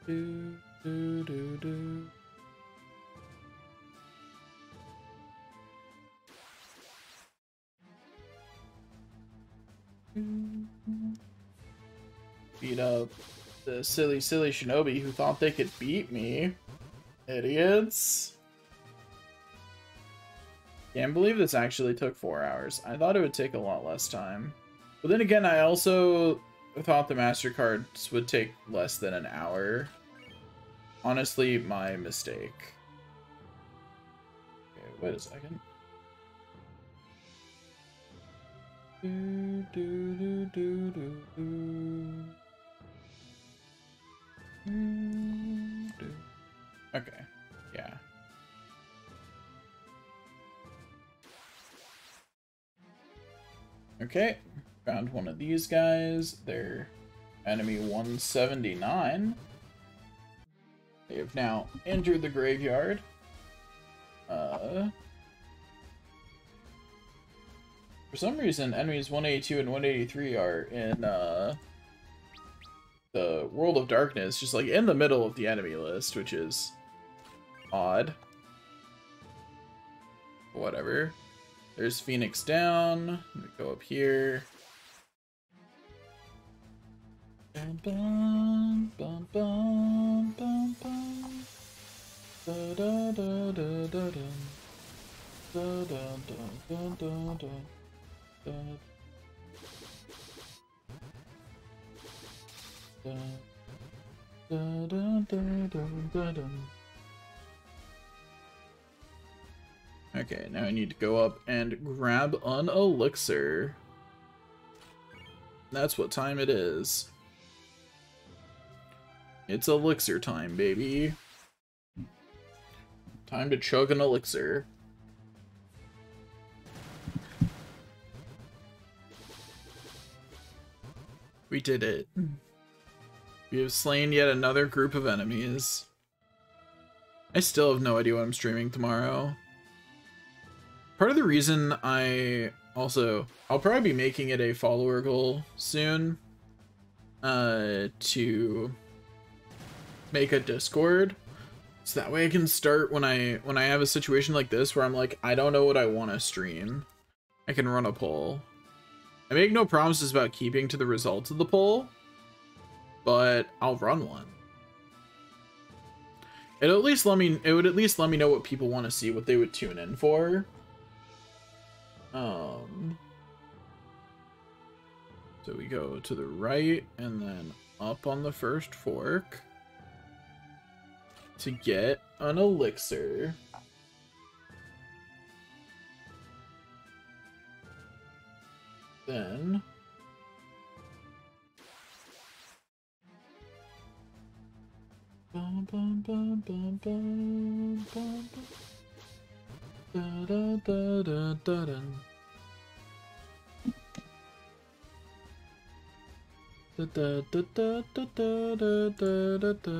A: Do, do, do, do. Beat up the silly shinobi who thought they could beat me. Idiots. Can't believe this actually took 4 hours. I thought it would take a lot less time. But then again, I also thought the MasterCards would take less than an hour. Honestly, my mistake. Okay, wait a second. Do, do, do, do, do, do. Okay, yeah. Okay, found one of these guys. They're Enemy 179. They have now entered the graveyard. For some reason, enemies 182 and 183 are in the World of Darkness, just like in the middle of the enemy list, which is odd. Whatever. There's Phoenix down. Let me go up here. Bum, bum, bum, bum, bum, bum. Da, da, da, da, da, da. Da, da, da, da, da, da. Da, da, da, da, da, da, da. Okay, now I need to go up and grab an elixir. That's what time it is. It's elixir time, baby. Time to chug an elixir. We did it. We have slain yet another group of enemies. I still have no idea what I'm streaming tomorrow. Part of the reason I'll probably be making it a follower goal soon, to make a Discord, so that way I can start when I have a situation like this where I'm like, I don't know what I want to stream. I can run a poll. I make no promises about keeping to the results of the poll, but I'll run one. It would at least let me know what people want to see, what they would tune in for. So we go to the right and then up on the first fork to get an elixir. Then bum, bum, bum, bum, bum, bum, bum. Da, da, da, da, da, da. Da, da, da, da, da, da, da, da, da.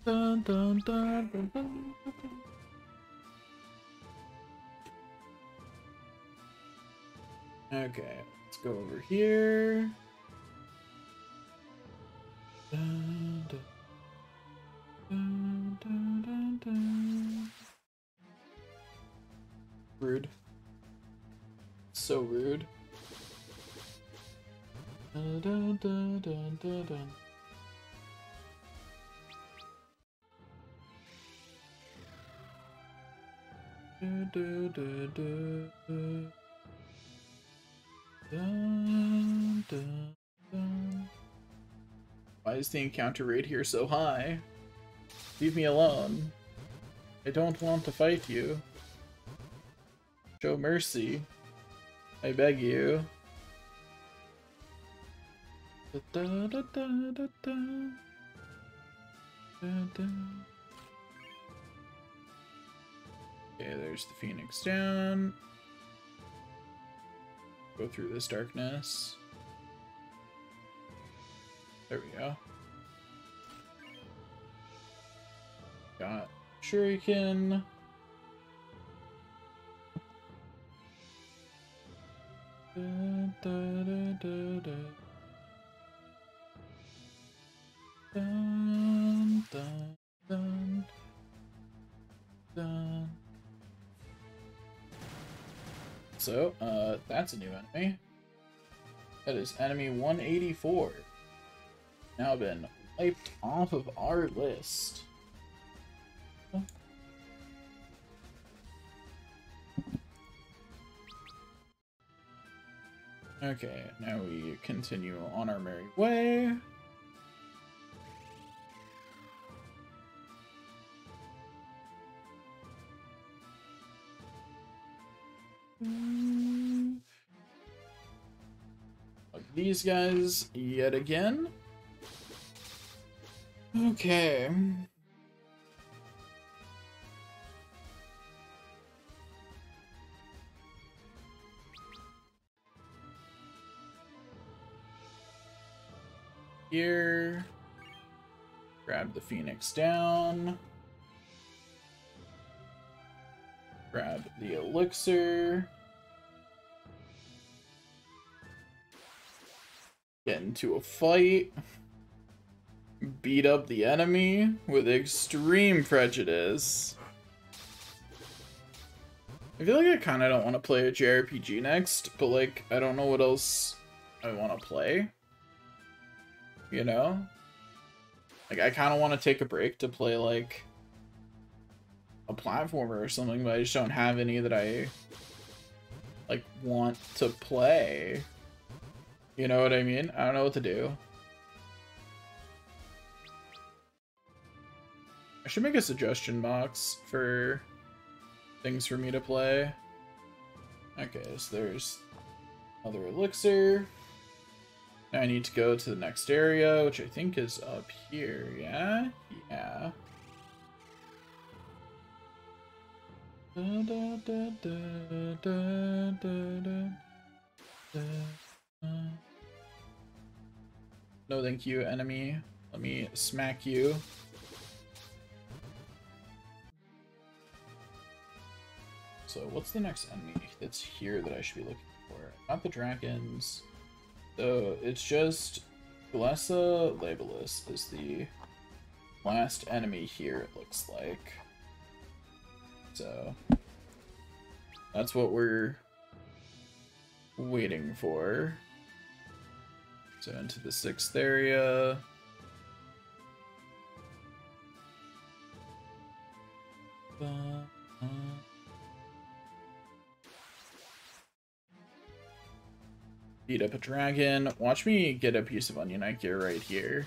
A: Dun, dun, dun, dun, dun. Okay, let's go over here. Dun, dun, dun, dun, dun, dun. Rude. So rude. Dun, dun, dun, dun, dun, dun. Dun, dun, dun, dun. Dun, dun, dun. Why is the encounter rate here so high? Leave me alone. I don't want to fight you. Show mercy. I beg you. Da, da, da, da, da, da. Da, da. Okay, there's the Phoenix down. Go through this darkness. There we go. Got Shuriken. Da, da, da, da, da. Dun, dun, dun, dun. So, that's a new enemy. That is enemy 184. Now been wiped off of our list. Okay, now we continue on our merry way. These guys yet again. Okay. here. Grab the Phoenix down. Grab the elixir. Get into a fight. Beat up the enemy with extreme prejudice. I feel like I kind of don't want to play a JRPG next, but like, I don't know what else I want to play. You know? Like, I kind of want to take a break to play like a platformer or something, but I just don't have any that I like want to play. You know what I mean? I don't know what to do. I should make a suggestion box for things for me to play. Okay, so there's another elixir. Now I need to go to the next area, which I think is up here, yeah? Yeah. Da, da, da, da, da, da, da, da. No thank you, enemy. Let me smack you. So what's the next enemy that's here that I should be looking for? Not the dragons. So it's just Glessa Labellus is the last enemy here, it looks like. So that's what we're waiting for. So into the 6th area. Beat up a dragon. Watch me get a piece of Onion Knight gear right here.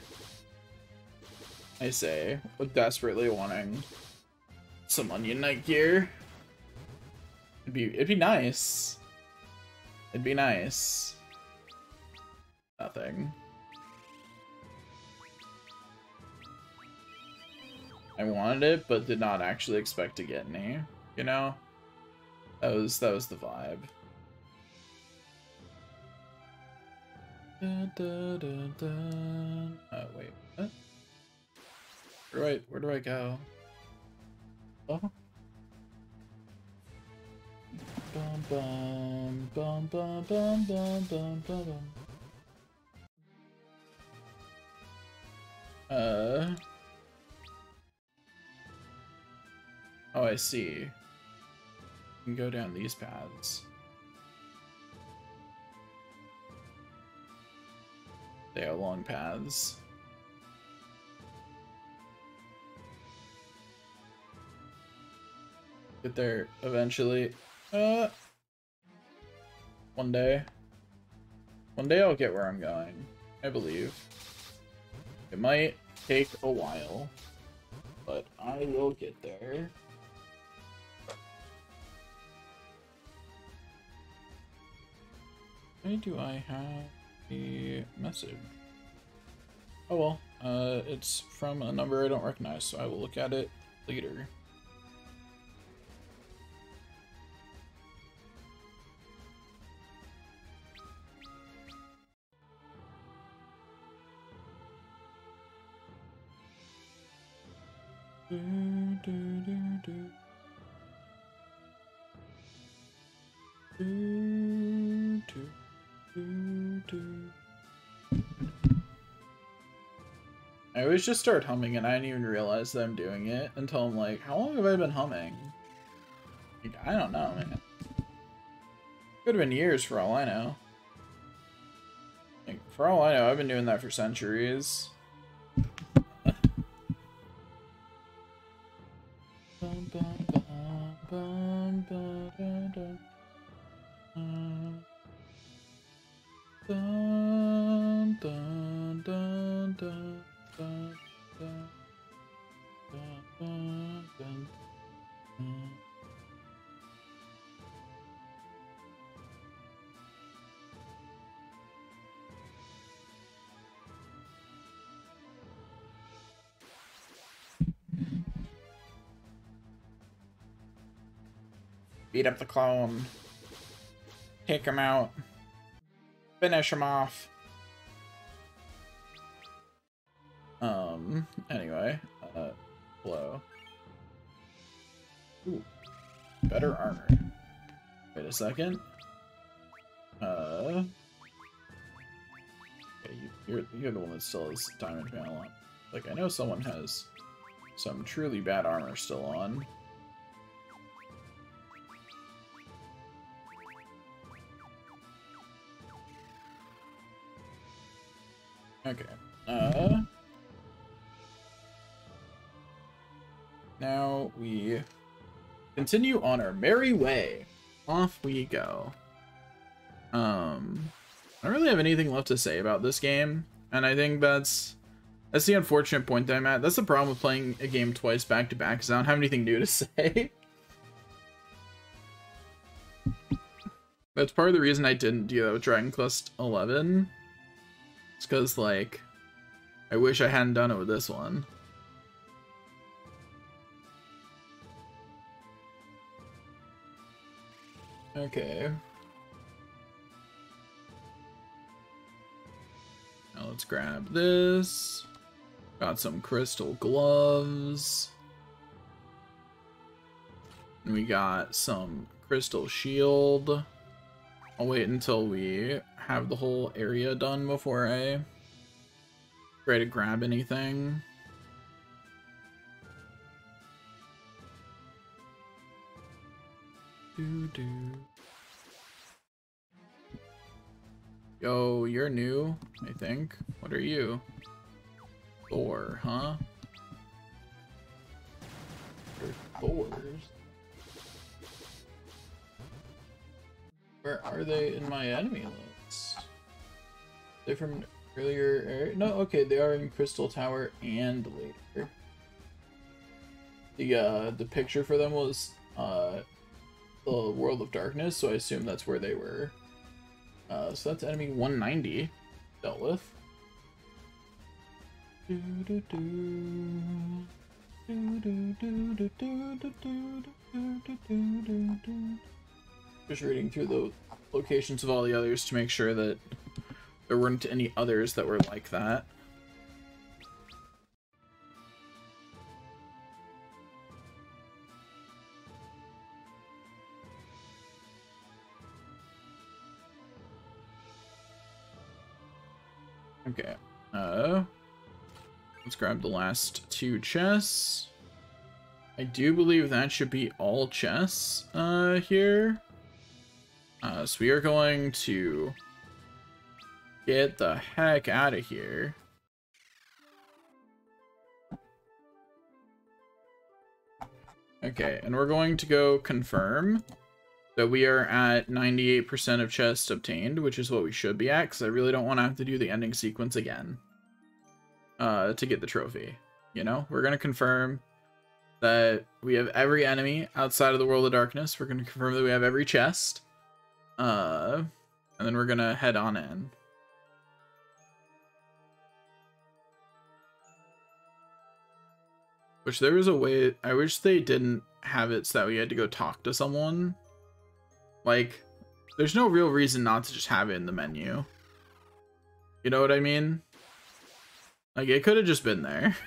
A: I say, with desperately wanting some Onion Knight gear. It'd be nice. It'd be nice. Nothing. I wanted it, but did not actually expect to get any. You know, that was the vibe. Da, da, da, da. Wait, what? Where do I go? Oh. Bum bum bum bum bum bum bum bum. Oh, I see. You can go down these paths. They are long paths. Get there eventually. One day. One day I'll get where I'm going. I believe. It might take a while, but I will get there. Why do I have a message? Oh well, it's from a number I don't recognize, so I will look at it later. I always just start humming and I didn't even realize that I'm doing it until I'm like, how long have I been humming? Like, I don't know, man. Could have been years for all I know. Like, for all I know, I've been doing that for centuries. Beat up the clone. Take him out. Finish him off. Anyway, hello. Ooh, better armor. Wait a second. Okay, you're the one that still has diamond panel on. Like, I know someone has some truly bad armor still on. Okay. Now we continue on our merry way. Off we go. I don't really have anything left to say about this game, and I think that's the unfortunate point that I'm at. That's the problem with playing a game twice back to back, because I don't have anything new to say. That's part of the reason I didn't do that with Dragon Quest 11. It's because, like, I wish I hadn't done it with this one. Okay. Now let's grab this. Got some crystal gloves. And we got some crystal shield. I'll wait until we have the whole area done before I try to grab anything. Yo, you're new, I think. What are you? Thor, huh? You're Thors. Where are they in my enemy list? They're from earlier area? No, okay, they are in Crystal Tower and later. The picture for them was the World of Darkness, so I assume that's where they were. So that's enemy 190 dealt with. Just reading through the locations of all the others to make sure that there weren't any others that were like that. Okay, let's grab the last 2 chests. I do believe that should be all chests, here. So we are going to get the heck out of here. Okay, and we're going to go confirm that we are at 98% of chests obtained, which is what we should be at, because I really don't want to have to do the ending sequence again to get the trophy. You know, we're going to confirm that we have every enemy outside of the World of Darkness. We're going to confirm that we have every chest. And then we're going to head on in. Which there was a way, I wish they didn't have it so that we had to go talk to someone. Like, there's no real reason not to just have it in the menu. You know what I mean? Like, it could have just been there.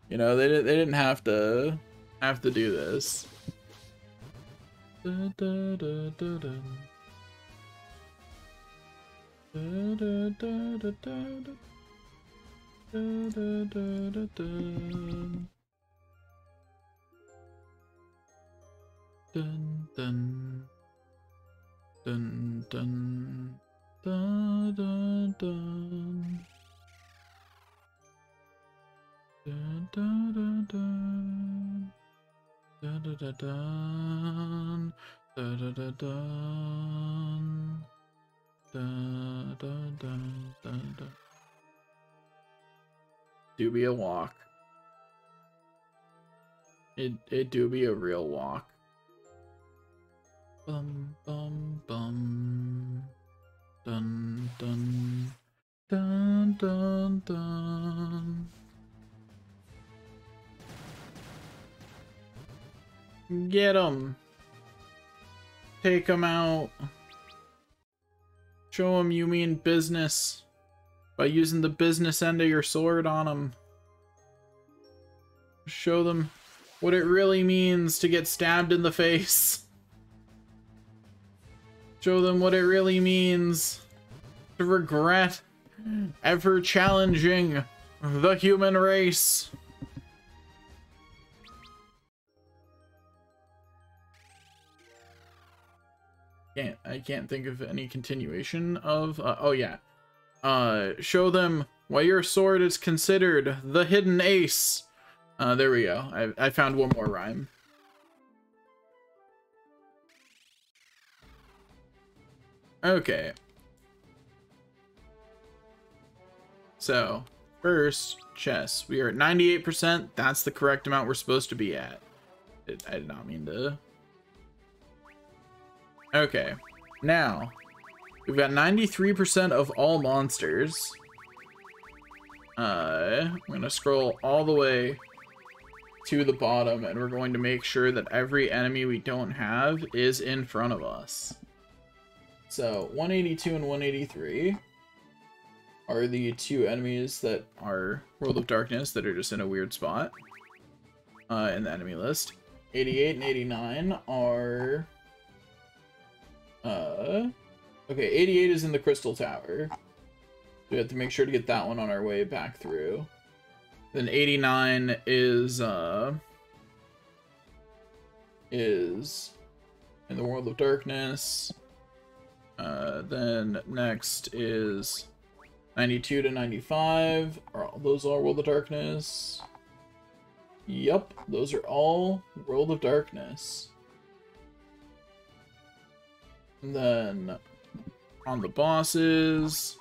A: You know, they didn't have to do this. Dun, dun, dun, dun, dun. Dun, dun, dun, dun, dun. Dun, dun, dun, dun, dun. Dun, dun. Dun, dun. Dun, dun, dun. Dun, dun, dun, dun. Dun, dun, dun, dun. Dun, dun, dun, dun. Dun, dun, dun, dun, dun. Do be a walk. It do be a real walk. Bum bum bum. Dun dun dun dun dun. Get him. Take him out. Show him you mean business by using the business end of your sword on him. Show them what it really means to get stabbed in the face. Show them what it really means to regret ever challenging the human race. I can't think of any continuation of oh yeah. Show them why your sword is considered the hidden ace. There we go. I found one more rhyme. Okay. So, first, chess. We are at 98%. That's the correct amount we're supposed to be at. I did not mean to. Okay. Now, we've got 93% of all monsters. I'm going to scroll all the way to the bottom, and we're going to make sure that every enemy we don't have is in front of us. So, 182 and 183 are the two enemies that are World of Darkness that are just in a weird spot in the enemy list. 88 and 89 are... Okay, 88 is in the Crystal Tower. We have to make sure to get that one on our way back through. Then 89 is in the World of Darkness. Then next is 92 to 95. Are those all World of Darkness? Yup, those are all World of Darkness. And then on the bosses,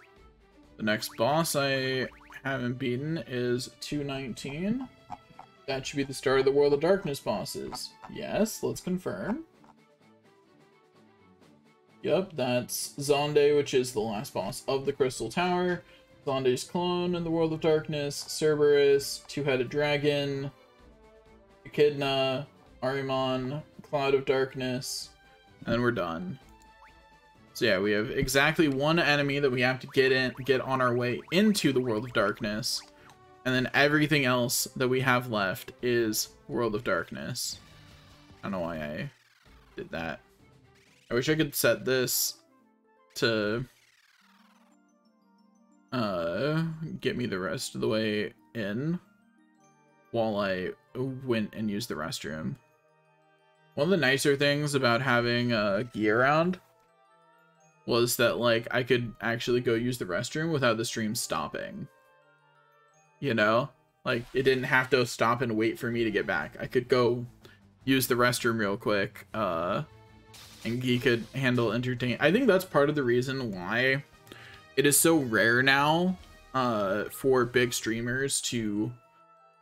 A: the next boss I haven't beaten is 219. That should be the start of the World of Darkness bosses. Yes, let's confirm. Yep, that's Zonde, which is the last boss of the Crystal Tower. Zonde's clone in the World of Darkness. Cerberus, Two-Headed Dragon, Echidna, Ahriman, Cloud of Darkness, and then we're done. So yeah, we have exactly one enemy that we have to get on our way into the World of Darkness, and then everything else that we have left is World of Darkness. I don't know why I did that. I wish I could set this to get me the rest of the way in while I went and used the restroom. One of the nicer things about having gear around was that, like, I could actually go use the restroom without the stream stopping. You know? Like, it didn't have to stop and wait for me to get back. I could go use the restroom real quick, and he could handle entertain. I think that's part of the reason why it is so rare now for big streamers to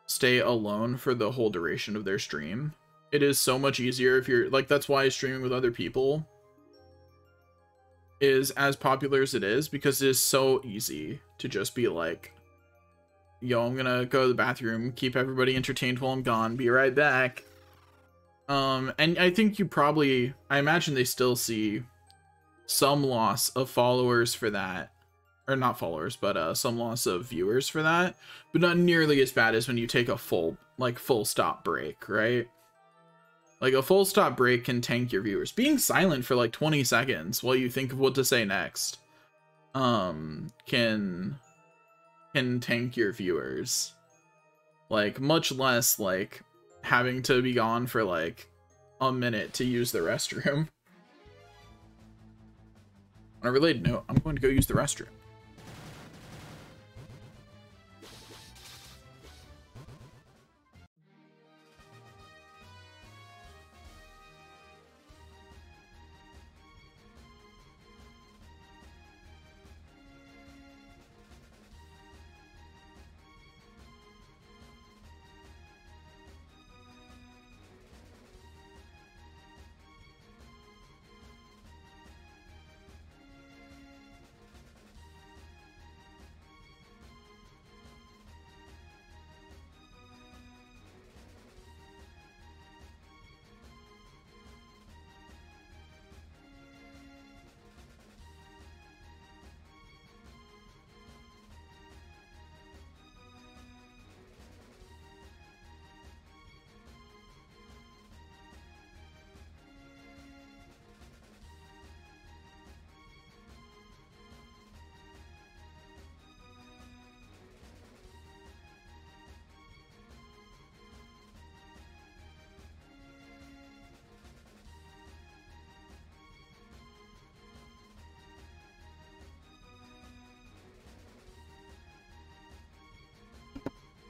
A: stay alone for the whole duration of their stream. It is so much easier if you're, like, that's why streaming with other people is as popular as it is, because it is so easy to just be like, yo, I'm gonna go to the bathroom, keep everybody entertained while I'm gone, be right back. And I think I imagine they still see some loss of followers for that, or not followers, but some loss of viewers for that, but not nearly as bad as when you take a full stop break, right? Like, a full stop break can tank your viewers. Being silent for like 20 seconds while you think of what to say next can tank your viewers. Like, much less like having to be gone for like a minute to use the restroom. On a related note, I'm going to go use the restroom.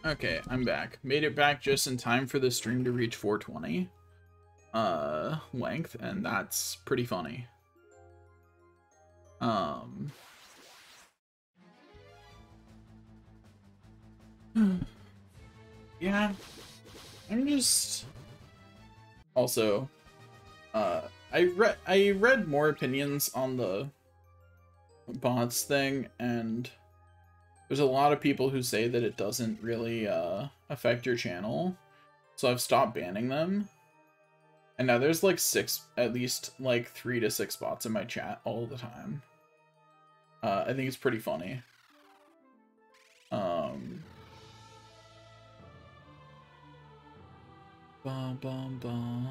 A: Okay, I'm back. Made it back just in time for the stream to reach 420 length, and that's pretty funny. Yeah, I'm just also I read more opinions on the bots thing, and there's a lot of people who say that it doesn't really affect your channel, so I've stopped banning them. And now there's like at least like 3 to 6 bots in my chat all the time. I think it's pretty funny. Bum bum bum.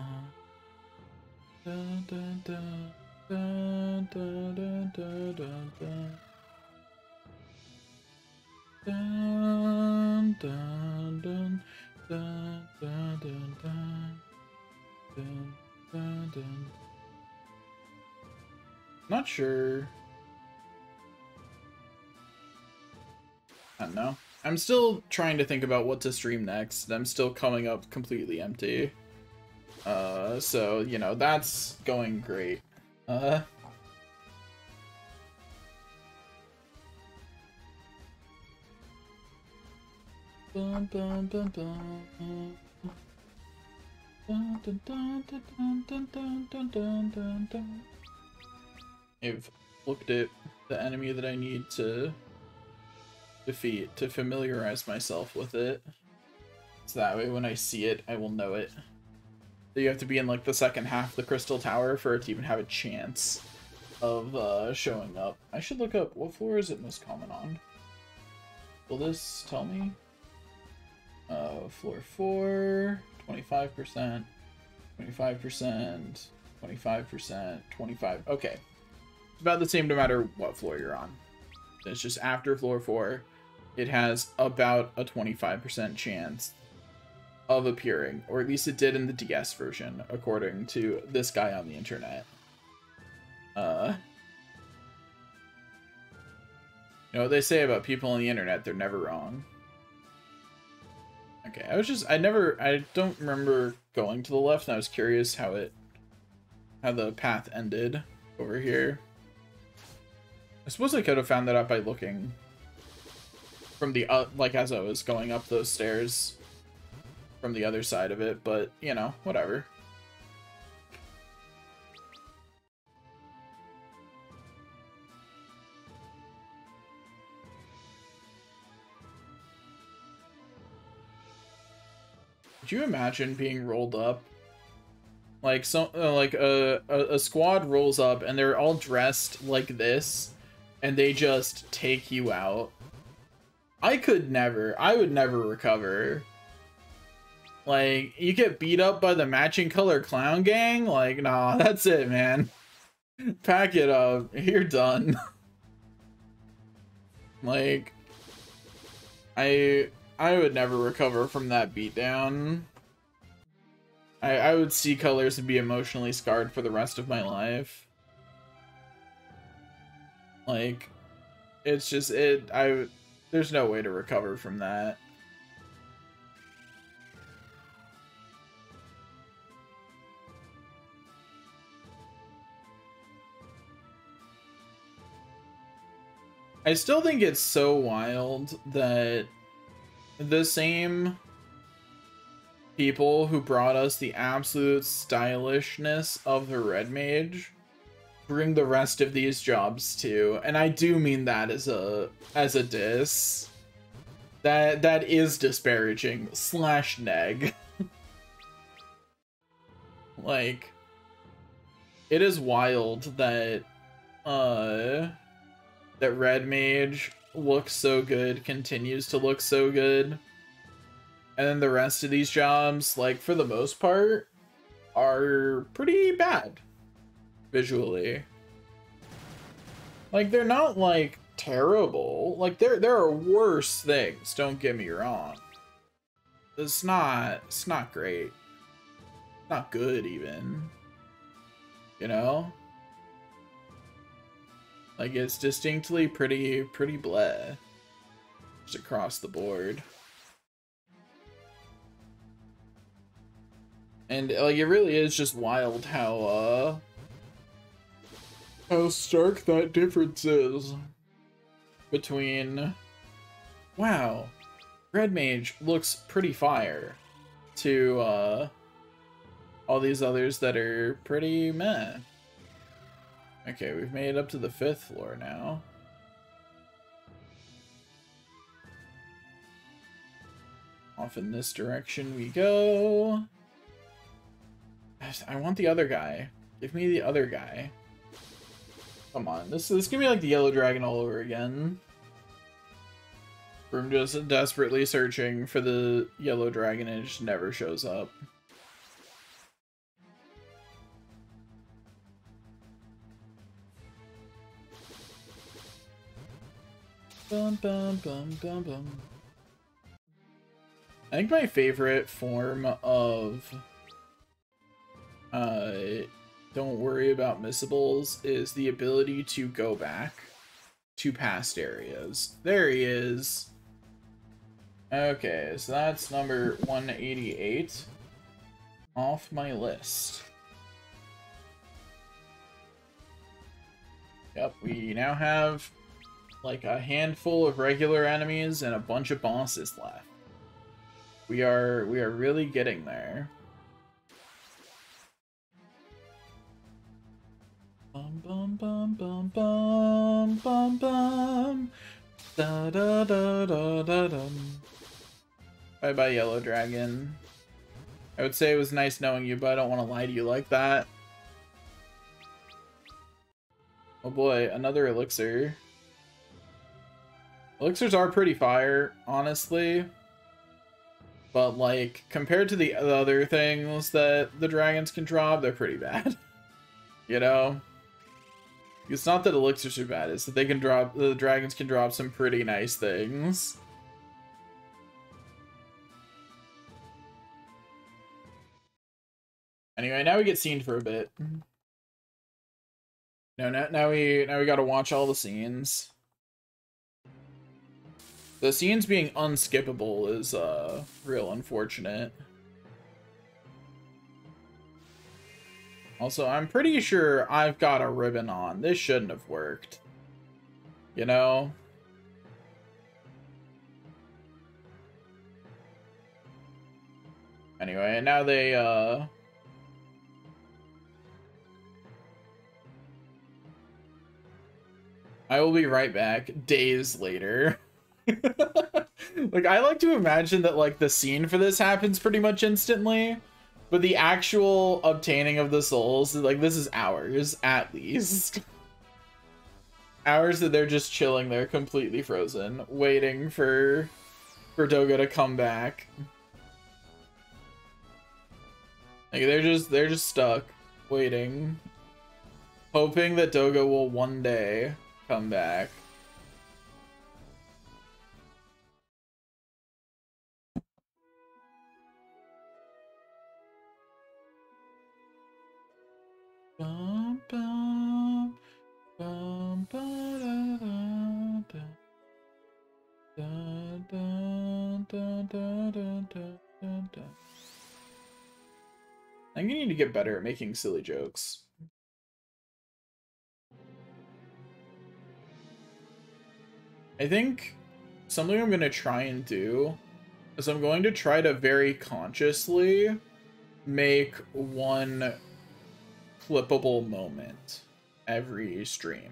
A: Dun, dun, dun, dun, dun, dun, dun, dun, dun. Dun, dun, dun, dun, dun, dun, dun, dun, dun, dun. Not sure. I don't know. I'm still trying to think about what to stream next. I'm still coming up completely empty. So, you know, that's going great. Bum, bum, bum, bum. Dun, dun, dun, dun, dun, dun, dun, dun, dun, dun. I've looked at the enemy that I need to defeat to familiarize myself with it. So that way when I see it, I will know it. So you have to be in like the second half of the Crystal Tower for it to even have a chance of showing up. I should look up what floor is it most common on. Will this tell me? Floor 4, 25%, 25%, 25%, 25. Okay. It's about the same no matter what floor you're on. It's just after floor 4, it has about a 25% chance of appearing, or at least it did in the DS version, according to this guy on the internet. You know what they say about people on the internet, they're never wrong. Okay, I don't remember going to the left, and I was curious how the path ended over here. I suppose I could have found that out by looking from the, like, as I was going up those stairs from the other side of it, but, you know, whatever. Could you imagine being rolled up? Like, a squad rolls up and they're all dressed like this, and they just take you out. I would never recover. Like, you get beat up by the matching color clown gang? Like, nah, that's it, man. Pack it up. You're done. Like, I would never recover from that beatdown. I would see colors and be emotionally scarred for the rest of my life. Like, it's just, there's no way to recover from that. I still think it's so wild that the same people who brought us the absolute stylishness of the Red Mage bring the rest of these jobs too, and I do mean that as a diss. That is disparaging / neg. Like, it is wild that that Red Mage looks so good, continues to look so good. And then the rest of these jobs, like, for the most part, are pretty bad visually. Like, they're not, like, terrible. Like, there are worse things, don't get me wrong. It's not great. Not good, even. You know? Like, it's distinctly pretty bleh. Just across the board. And like it really is just wild how stark that difference is between, wow, Red Mage looks pretty fire, to all these others that are pretty meh. Okay, we've made it up to the 5th floor now. Off in this direction we go. I want the other guy. Give me the other guy. Come on, this is gonna be like the Yellow Dragon all over again. I'm just desperately searching for the Yellow Dragon and it just never shows up. Bum, bum, bum, bum, bum. I think my favorite form of don't worry about missables is the ability to go back to past areas. There he is. Okay, so that's number 188 off my list. Yep, we now have like a handful of regular enemies and a bunch of bosses left. We are really getting there. Bum bum bum bum bum bum bum da da da da da dum. Bye bye, Yellow Dragon. I would say it was nice knowing you, but I don't want to lie to you like that. Oh boy, another elixir. Elixirs are pretty fire, honestly. But, like, compared to the other things that the dragons can drop, they're pretty bad. You know? It's not that elixirs are bad, it's that they can drop, the dragons can drop some pretty nice things. Anyway, now we get scened for a bit. No, now we gotta watch all the scenes. The scenes being unskippable is real unfortunate. Also, I'm pretty sure I've got a ribbon on. This shouldn't have worked. You know? Anyway, now they I will be right back days later. Like, I like to imagine that, like, the scene for this happens pretty much instantly, but the actual obtaining of the souls, like, this is hours, at least. Hours that they're just chilling there, completely frozen, waiting for Doga to come back. Like, they're just stuck, waiting, hoping that Doga will one day come back. Bum, bum, bum, ba, da, da, da, da, da, da, da, da, da. I think you need to get better at making silly jokes. I think something I'm going to try and do is I'm going to try to very consciously make one clippable moment every stream.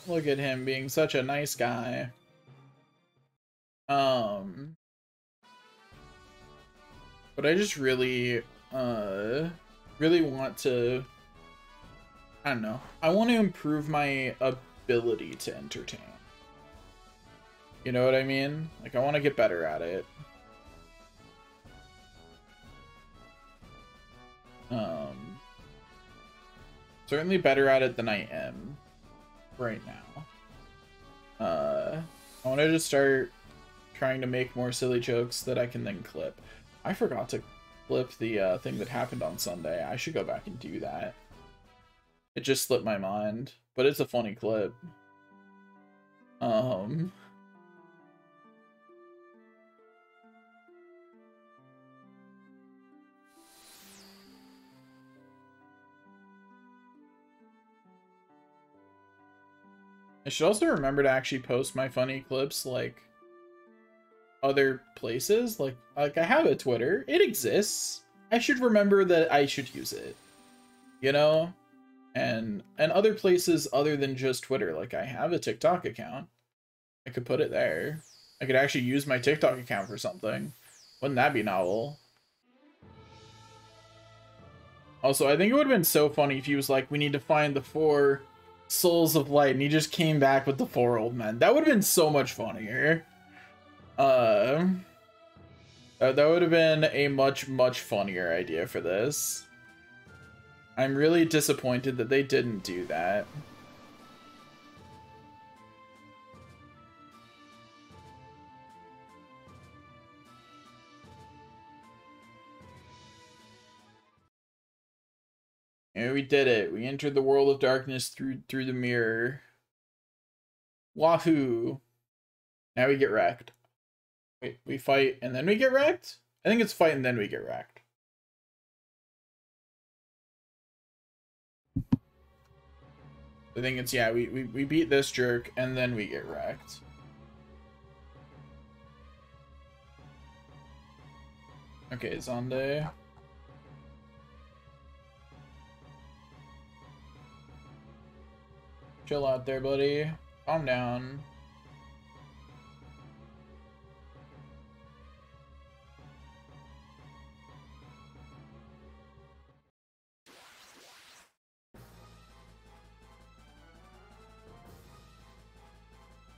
A: Look at him being such a nice guy. But I just really want to, I don't know. I want to improve my ability to entertain. You know what I mean? Like, I want to get better at it. Certainly better at it than I am right now. I want to just start trying to make more silly jokes that I can then clip. I forgot to clip the thing that happened on Sunday. I should go back and do that. It just slipped my mind, but it's a funny clip. I should also remember to actually post my funny clips like other places. Like I have a Twitter. It exists. I should remember that I should use it. You know? And other places other than just Twitter. Like I have a TikTok account. I could put it there. I could actually use my TikTok account for something. Wouldn't that be novel? Also, I think it would have been so funny if he was like, we need to find the 4 souls of light, and he just came back with the 4 old men. That would have been so much funnier. That would have been a much funnier idea for this. I'm really disappointed that they didn't do that. And we did it. We entered the world of darkness through the mirror. Wahoo! Now we get wrecked. Wait, we fight and then we get wrecked? I think it's fight and then we get wrecked. I think it's, yeah, we beat this jerk and then we get wrecked. Okay, Zonde. Chill out there, buddy. Calm down.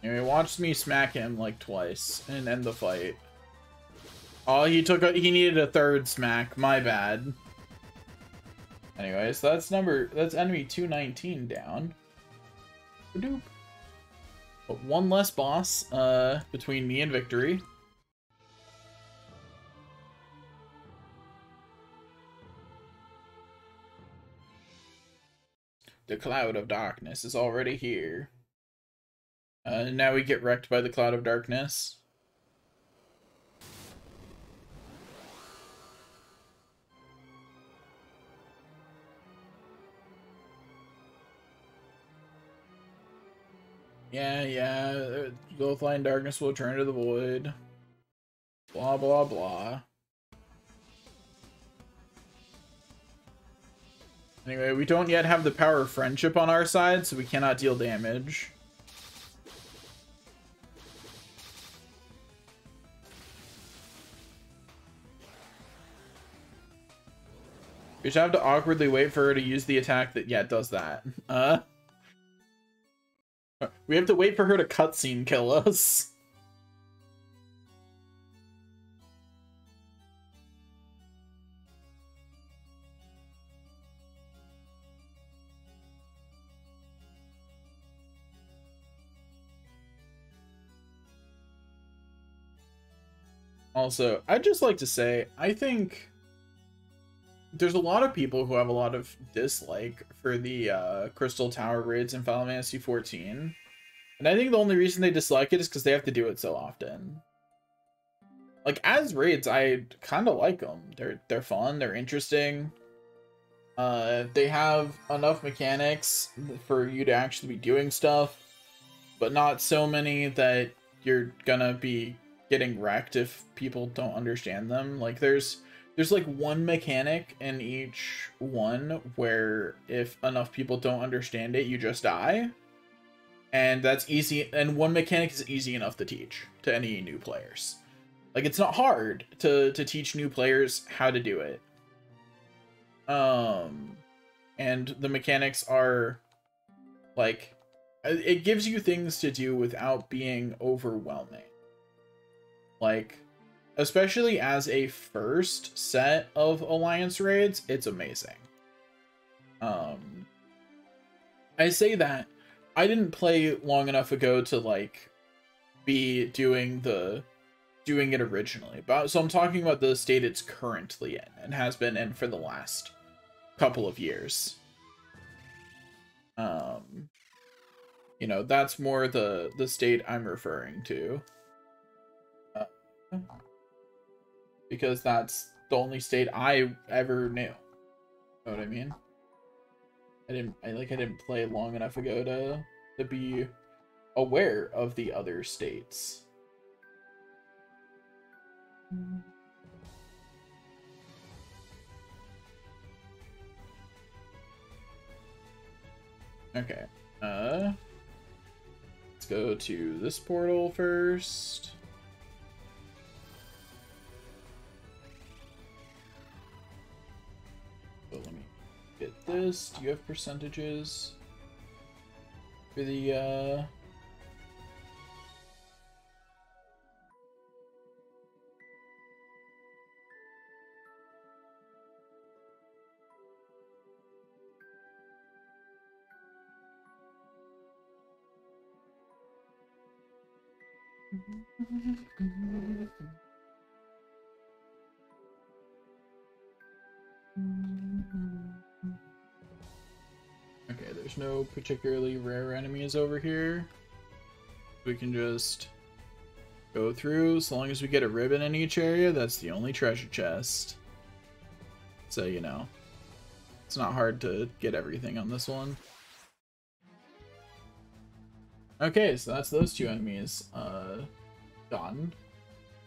A: Anyway, watch me smack him like twice and end the fight. Oh, he needed a 3rd smack. My bad. Anyways, that's enemy 219 down. Doop. But 1 less boss between me and victory. The cloud of darkness is already here. Now we get wrecked by the cloud of darkness. Yeah, both line darkness will return to the void. Blah, blah, blah. Anyway, we don't yet have the power of friendship on our side, so we cannot deal damage. We just have to awkwardly wait for her to use the attack that, yeah, does that. We have to wait for her to cutscene kill us. Also, I'd just like to say, I think there's a lot of people who have a lot of dislike for the Crystal Tower raids in Final Fantasy XIV. And I think the only reason they dislike it is because they have to do it so often. Like, as raids, I kind of like them. They're fun, they're interesting. They have enough mechanics for you to actually be doing stuff, but not so many that you're gonna be getting wrecked if people don't understand them. Like, there's like one mechanic in each one where if enough people don't understand it, you just die. And that's easy, and one mechanic is easy enough to teach to any new players. Like, it's not hard to teach new players how to do it. And the mechanics are, like, it gives you things to do without being overwhelming. Like, especially as a first set of Alliance raids, it's amazing. I say that I didn't play long enough ago to like be doing it originally, but so I'm talking about the state it's currently in and has been in for the last couple of years. You know, that's more the state I'm referring to, because that's the only state I ever knew. You know what I mean? I didn't play long enough ago to be aware of the other states. Okay. Let's go to this portal first. So let me get this. Do you have percentages for the Okay, there's no particularly rare enemies over here. We can just go through. As long as we get a ribbon in each area, that's the only treasure chest. So, you know, it's not hard to get everything on this one. Okay, so that's those two enemies done.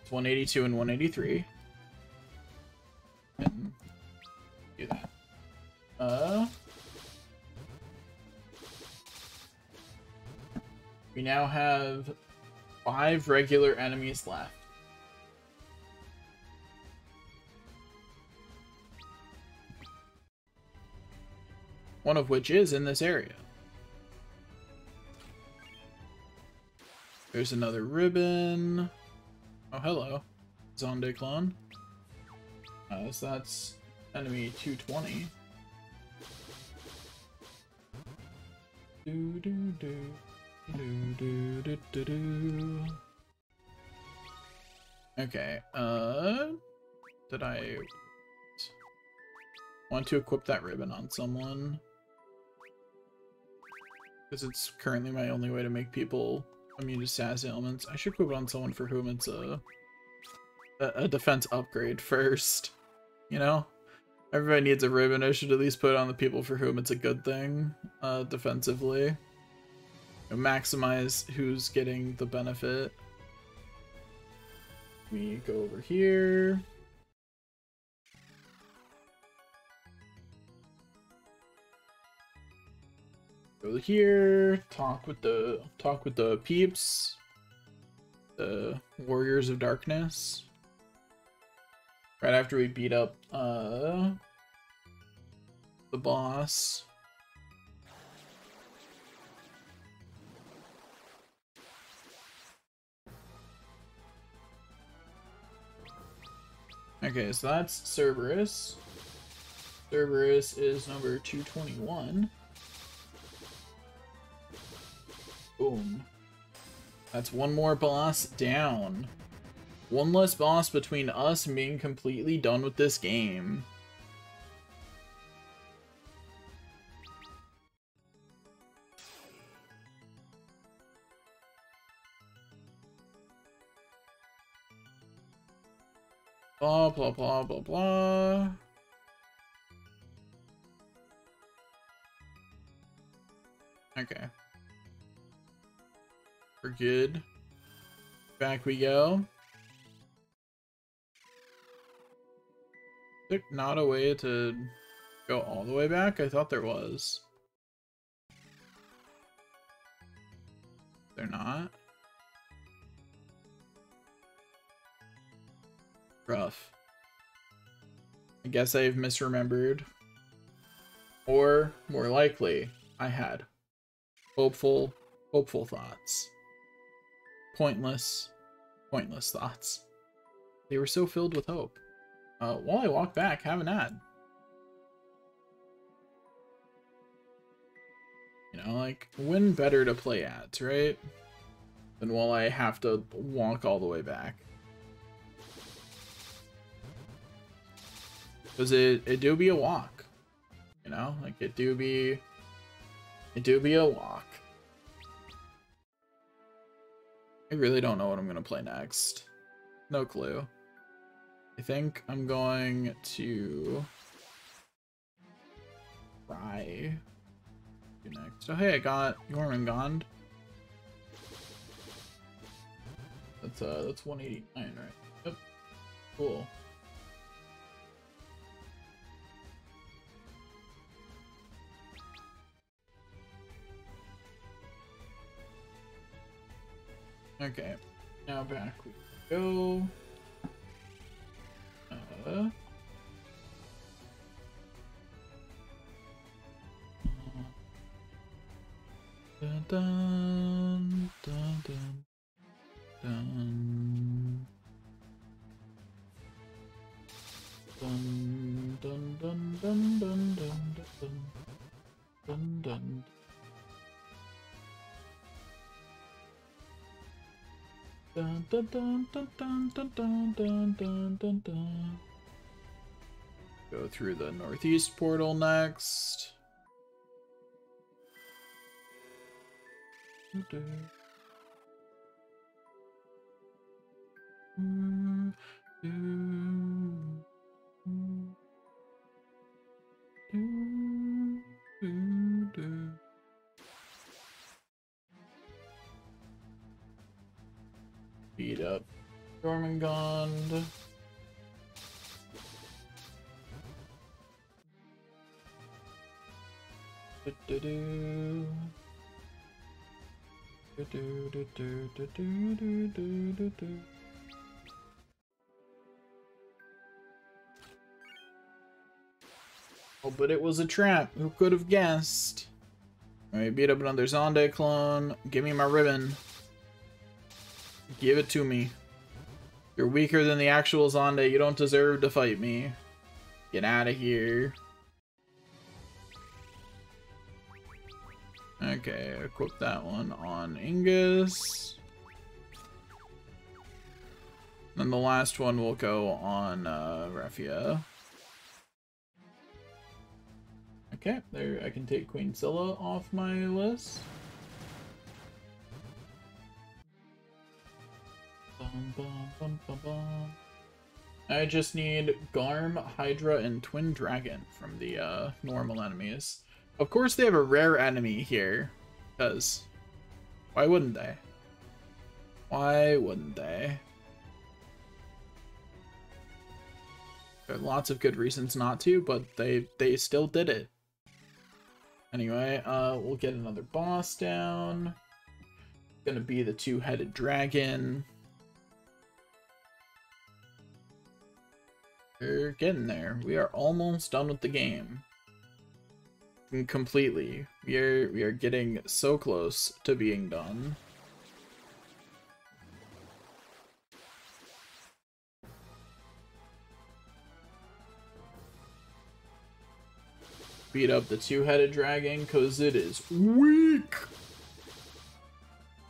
A: It's 182 and 183. And do that. We now have 5 regular enemies left. One of which is in this area. There's another ribbon. Oh, hello. Zonde clone. So that's enemy 220. Do do do. Do, do, do, do. Okay, did I want to equip that ribbon on someone? Because it's currently my only way to make people immune to SAS ailments. I should equip it on someone for whom it's a defense upgrade first, you know? Everybody needs a ribbon. I should at least put it on the people for whom it's a good thing, defensively. Maximize who's getting the benefit. We go over here. Go here. Talk with the peeps. The Warriors of Darkness. Right after we beat up the boss. Okay, so that's Cerberus. Cerberus is number 221. Boom. That's one more boss down. One less boss between us and being completely done with this game. Blah, blah, blah, blah, blah. Okay. We're good. Back we go. Is there not a way to go all the way back? I thought there was. They're not. Rough. I guess I've misremembered. Or, more likely, I had hopeful thoughts. Pointless thoughts. They were so filled with hope. While I walk back, have an ad. You know, like, when better to play ads, right? Than while I have to walk all the way back. Because it do be a walk. You know? Like, it do be a walk. I really don't know what I'm going to play next. No clue. I think I'm going to try next. Oh hey, I got Jormungand. That's 189, right? Yep. Cool. Okay, now back we go. Dun, dun, dun, dun, dun. Dun, dun, dun, dun, dun, dun, dun, dun, dun. Dun, dun, dun, dun, dun, dun, dun, dun, dun, dun, dun. Go through the northeast portal next. Beat up Jormungand. Oh, but it was a trap. Who could have guessed? Alright, beat up another Zonde clone. Give me my ribbon. Give it to me. You're weaker than the actual Zonde. You don't deserve to fight me. Get out of here. Okay, equip that one on Ingus. Then the last one will go on Raffia. Okay, there I can take Queen Scylla off my list. Bum, bum, bum, bum, bum. I just need Garm, Hydra, and Twin Dragon from the normal enemies. Of course they have a rare enemy here, because why wouldn't they? Why wouldn't they? There are lots of good reasons not to, but they still did it. Anyway, we'll get another boss down. Gonna be the two-headed dragon. We're getting there. We are almost done with the game. Completely. We are getting so close to being done. Beat up the two-headed dragon because it is weak.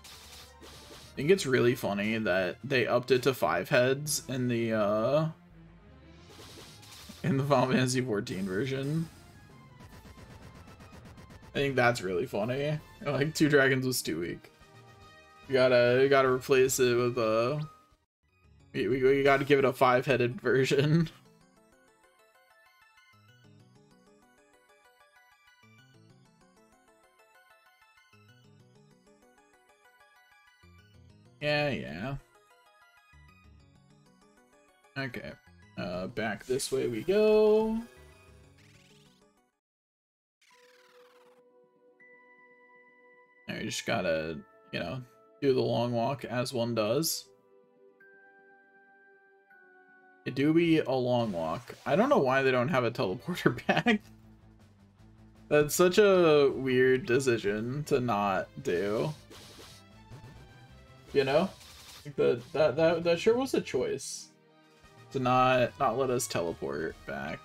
A: I think it's really funny that they upped it to 5 heads in the Final Fantasy XIV version. I think that's really funny. Like, 2 dragons was too weak. We gotta replace it with we gotta give it a 5-headed version. Yeah. Okay. Back this way we go. Now you just gotta, you know, do the long walk as one does. It do be a long walk. I don't know why they don't have a teleporter back. That's such a weird decision to not do. You know? Like that sure was a choice. To not let us teleport back.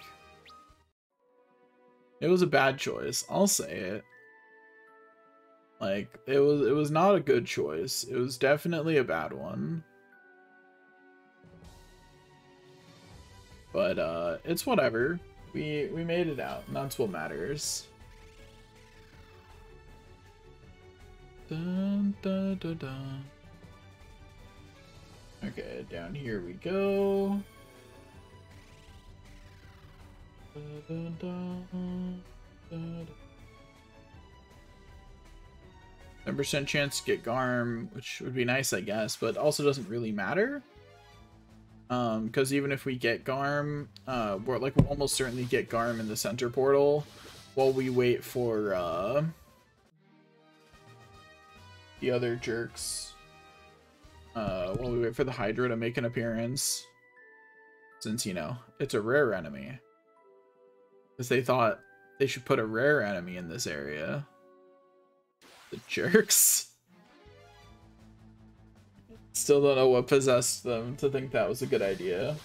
A: It was a bad choice, I'll say it. Like, it was not a good choice. It was definitely a bad one. But it's whatever. We made it out, and that's what matters. Dun, dun, dun, dun. Okay, down here we go. Dun, dun, dun, dun, dun. 10% chance to get Garm, which would be nice, I guess, but also doesn't really matter. Because even if we get Garm, we'll almost certainly get Garm in the center portal while we wait for the other jerks. While we wait for the Hydra to make an appearance, since, you know, it's a rare enemy. Because they thought they should put a rare enemy in this area. The jerks. Still don't know what possessed them to think that was a good idea.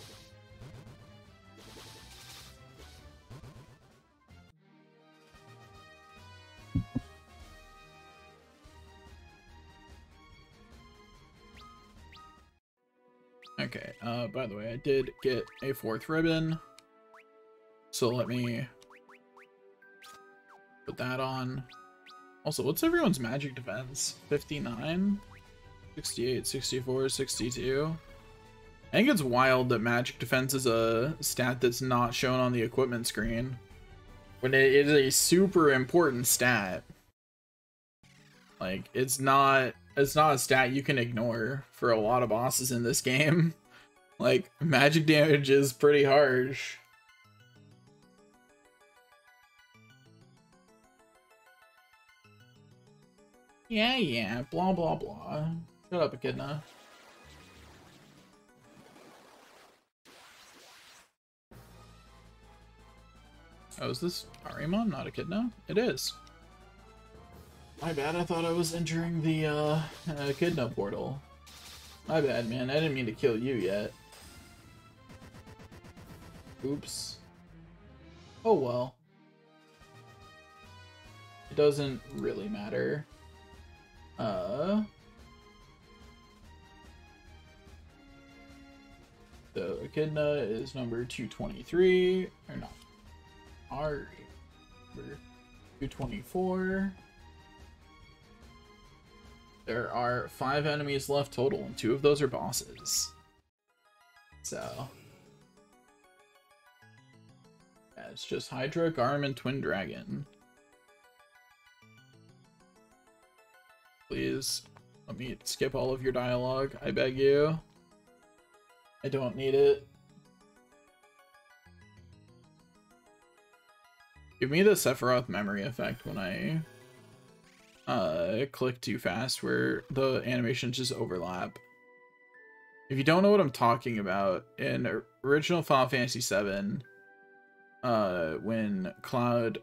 A: Okay, by the way, I did get a 4th ribbon. So let me put that on. Also, what's everyone's magic defense? 59? 68, 64, 62? I think it's wild that magic defense is a stat that's not shown on the equipment screen, when it is a super important stat. Like, it's not a stat you can ignore for a lot of bosses in this game. Like, magic damage is pretty harsh. Yeah, blah blah blah. Shut up, Echidna. Oh, is this Arimon, not Echidna? It is. My bad, I thought I was entering the Echidna portal. My bad, man, I didn't mean to kill you yet. Oops. Oh well. It doesn't really matter. The Echidna is number 223, or not, Ari, number 224. There are 5 enemies left total, and 2 of those are bosses. So, yeah, it's just Hydra, Garm, and Twin Dragon. Please, let me skip all of your dialogue, I beg you. I don't need it. Give me the Sephiroth memory effect when I click too fast, where the animations just overlap. If you don't know what I'm talking about, in original Final Fantasy VII, when Cloud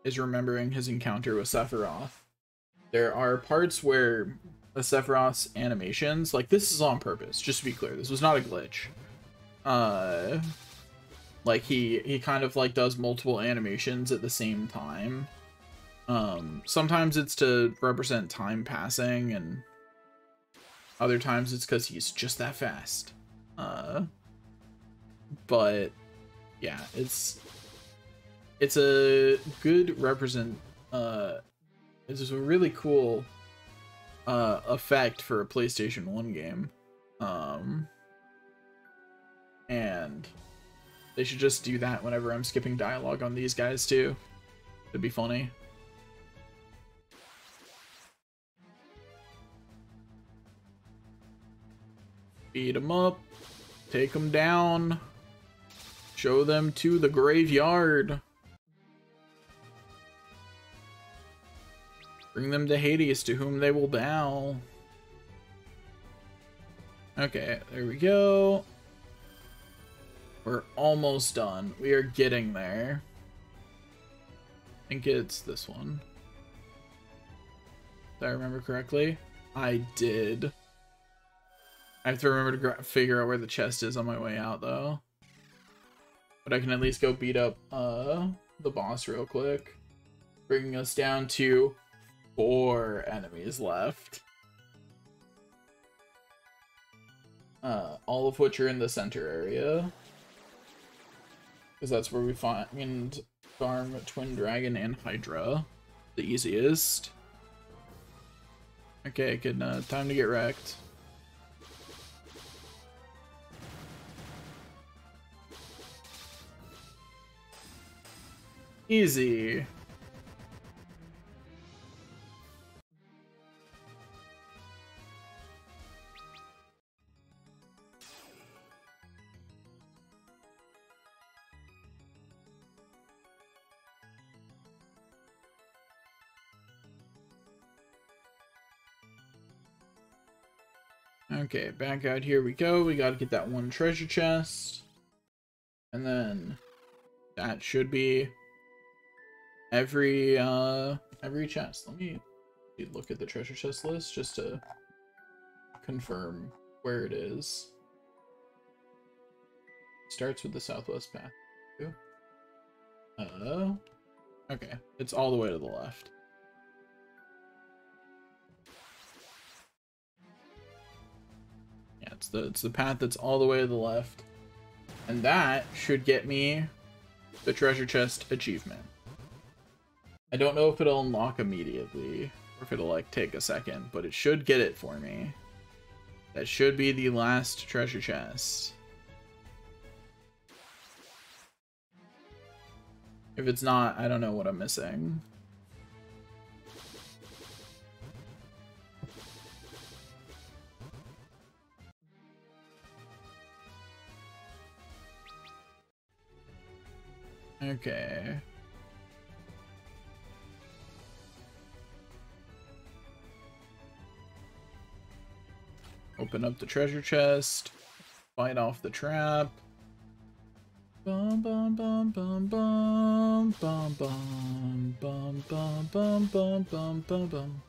A: is remembering his encounter with Sephiroth, there are parts where the Sephiroth's animations, like, this is on purpose, just to be clear, this was not a glitch. Like, he kind of, like, does multiple animations at the same time. Sometimes it's to represent time passing, and other times it's because he's just that fast. But yeah, it's a good it's just a really cool effect for a PlayStation 1 game. And they should just do that whenever I'm skipping dialogue on these guys too. It'd be funny. Beat them up, take them down, show them to the graveyard. Bring them to Hades, to whom they will bow. Okay, there we go. We're almost done. We are getting there. I think it's this one. Did I remember correctly? I did. I have to remember to figure out where the chest is on my way out, though. But I can at least go beat up the boss real quick. Bringing us down to 4 enemies left. All of which are in the center area. Because that's where we find Garm, Twin Dragon, and Hydra. The easiest. Okay, good. Time to get wrecked. Easy. Okay, back out here we go. We gotta get that one treasure chest. And then that should be every chest. Let me look at the treasure chest list just to confirm where it is. Starts with the southwest path. Okay, it's all the way to the left. Yeah, it's the path that's all the way to the left. And that should get me the treasure chest achievement. I don't know if it'll unlock immediately, or if it'll like take a second, but it should get it for me. That should be the last treasure chest. If it's not, I don't know what I'm missing. Okay. Open up the treasure chest. Fight off the trap. Bum bum bum bum bum bum bum bum bum bum bum bum bum bum.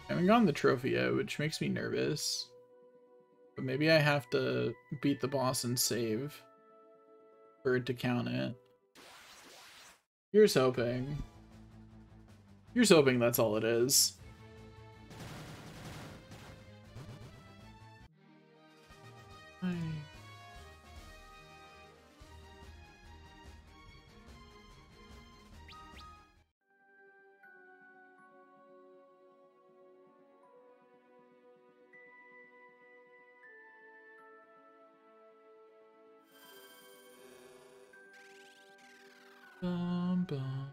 A: I haven't gotten the trophy yet, which makes me nervous. But maybe I have to beat the boss and save for it to count it. Here's hoping. Here's hoping that's all it is. Bum, bum.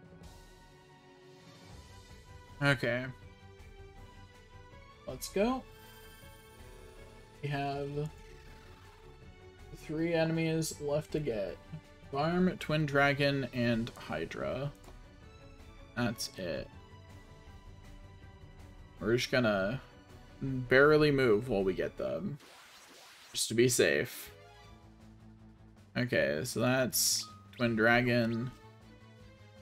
A: Okay. Let's go. We have 3 enemies left to get. Garm, Twin Dragon, and Hydra. That's it. We're just gonna barely move while we get them. Just to be safe. Okay, so that's Twin Dragon.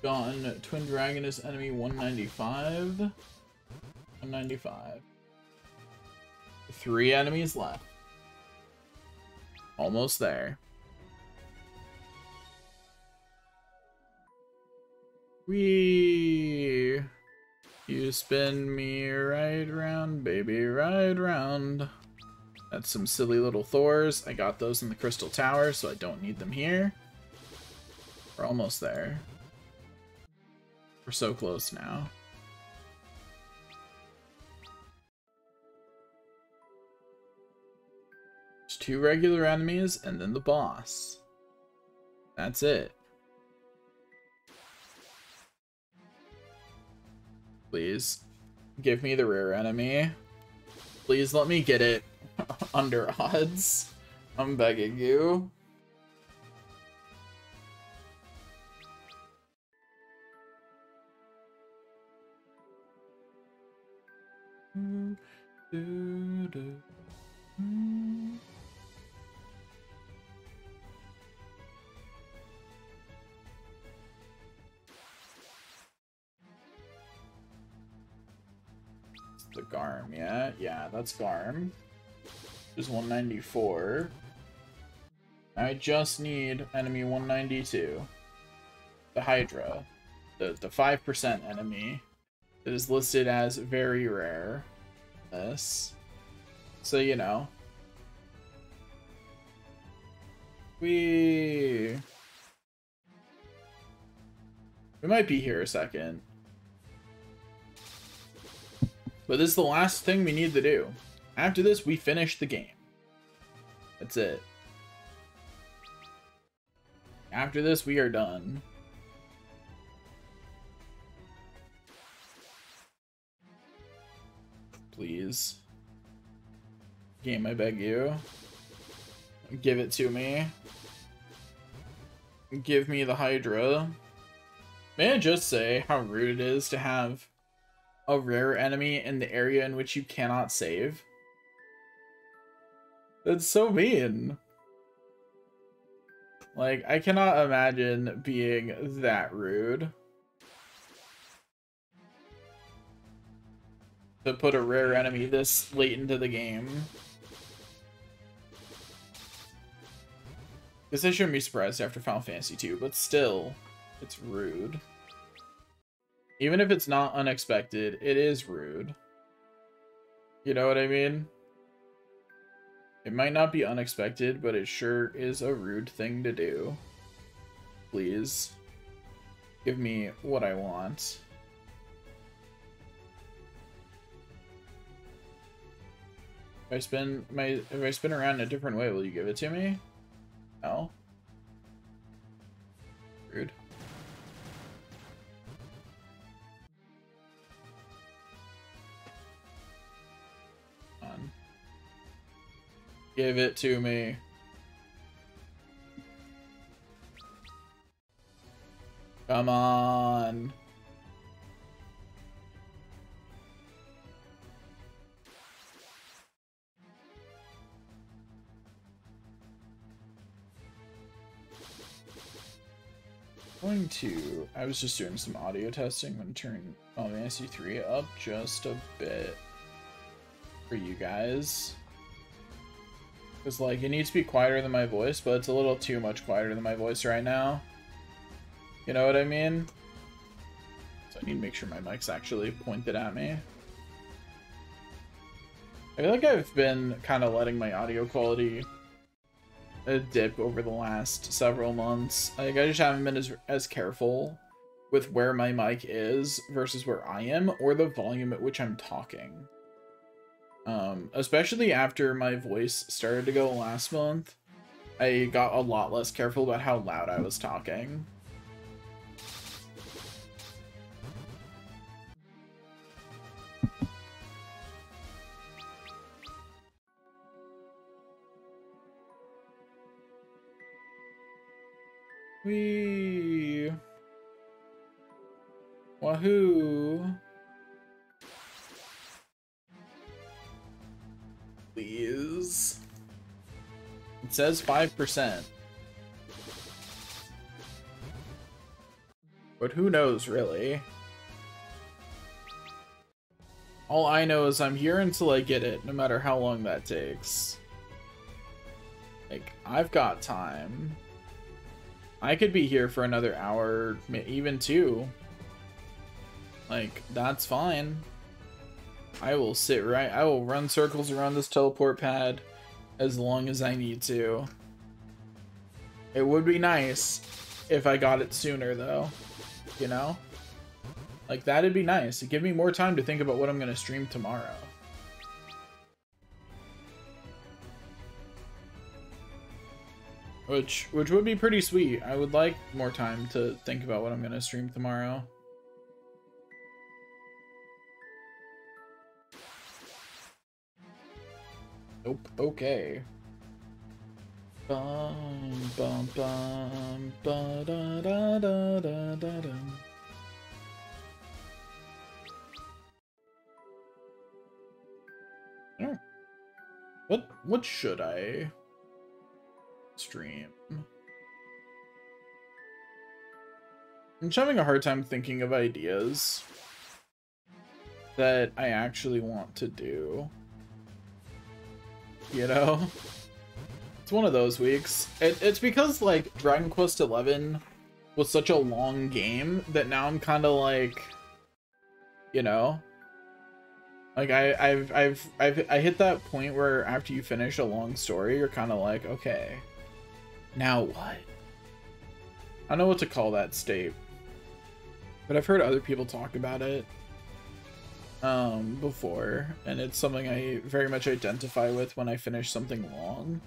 A: Gone. Twin Dragon is enemy 195. 195. 3 enemies left. Almost there. Wee. You spin me right round, baby, right round. That's some silly little Thors. I got those in the Crystal Tower, so I don't need them here. We're almost there. We're so close now. There's 2 regular enemies and then the boss. That's it. Please give me the rare enemy. Please let me get it under odds. I'm begging you. The Garm, yeah? Yeah, that's Garm. There's 194. I just need enemy 192. The Hydra. The 5% enemy that is listed as very rare. This. So, you know. We might be here a second. But this is the last thing we need to do. After this, we finish the game. That's it. After this, we are done. Please. Game, I beg you. Give it to me. Give me the Hydra. May I just say how rude it is to have a rare enemy in the area in which you cannot save? That's so mean. Like, I cannot imagine being that rude. To put a rare enemy this late into the game. Guess I shouldn't be surprised after Final Fantasy 2, but still, it's rude. Even if it's not unexpected, it is rude. You know what I mean? It might not be unexpected, but it sure is a rude thing to do. Please. Give me what I want. If I spin around in a different way, will you give it to me? No. Rude. Give it to me. Come on. I was just doing some audio testing. I'm going to turn Final Fantasy 3 up just a bit for you guys. Because, like, it needs to be quieter than my voice, but it's a little too much quieter than my voice right now. You know what I mean? So I need to make sure my mic's actually pointed at me. I feel like I've been kind of letting my audio quality dip over the last several months. Like, I just haven't been as careful with where my mic is versus where I am, or the volume at which I'm talking. Especially after my voice started to go last month, I got a lot less careful about how loud I was talking. Wee. Wahoo. Please. It says 5%. But who knows, really? All I know is I'm here until I get it, no matter how long that takes. Like, I've got time. I could be here for another hour, even 2. Like, that's fine. I will run circles around this teleport pad as long as I need to. It would be nice if I got it sooner, though. You know? Like, that'd be nice. It'd give me more time to think about what I'm gonna stream tomorrow. Which would be pretty sweet. I would like more time to think about what I'm gonna stream tomorrow. Nope. Okay. Bum bum bum ba da da da da da dum. What should I stream? I'm just having a hard time thinking of ideas that I actually want to do. You know? It's one of those weeks. It's because like Dragon Quest XI was such a long game that now I'm kind of like, you know, like I hit that point where after you finish a long story, you're kind of like, okay, now what? I don't know what to call that state, but I've heard other people talk about it before, and it's something I very much identify with. When I finish something long,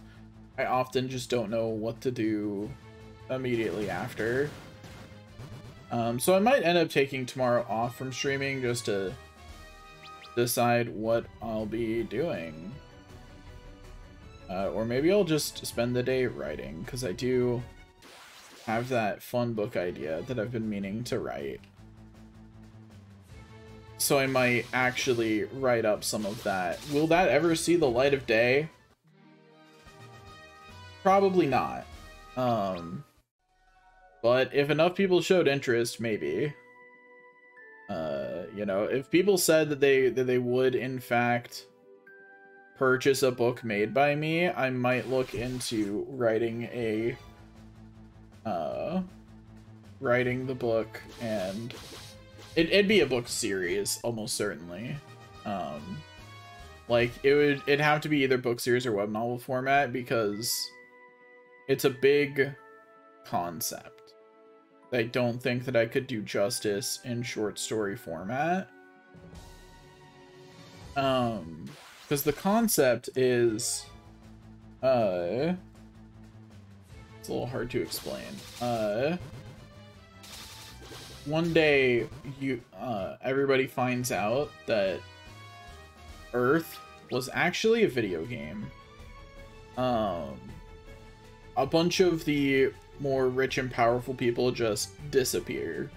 A: I often just don't know what to do immediately after. So I might end up taking tomorrow off from streaming just to decide what I'll be doing. Or maybe I'll just spend the day writing, because I do have that fun book idea that I've been meaning to write. So I might actually write up some of that. Will that ever see the light of day? Probably not. But if enough people showed interest, maybe. You know, if people said that they would in fact purchase a book made by me, I might look into writing the book, and it'd be a book series almost certainly. Like it'd have to be either book series or web novel format, because it's a big concept. I don't think that I could do justice in short story format. Because the concept is, it's a little hard to explain. One day, everybody finds out that Earth was actually a video game. A bunch of the more rich and powerful people just disappear.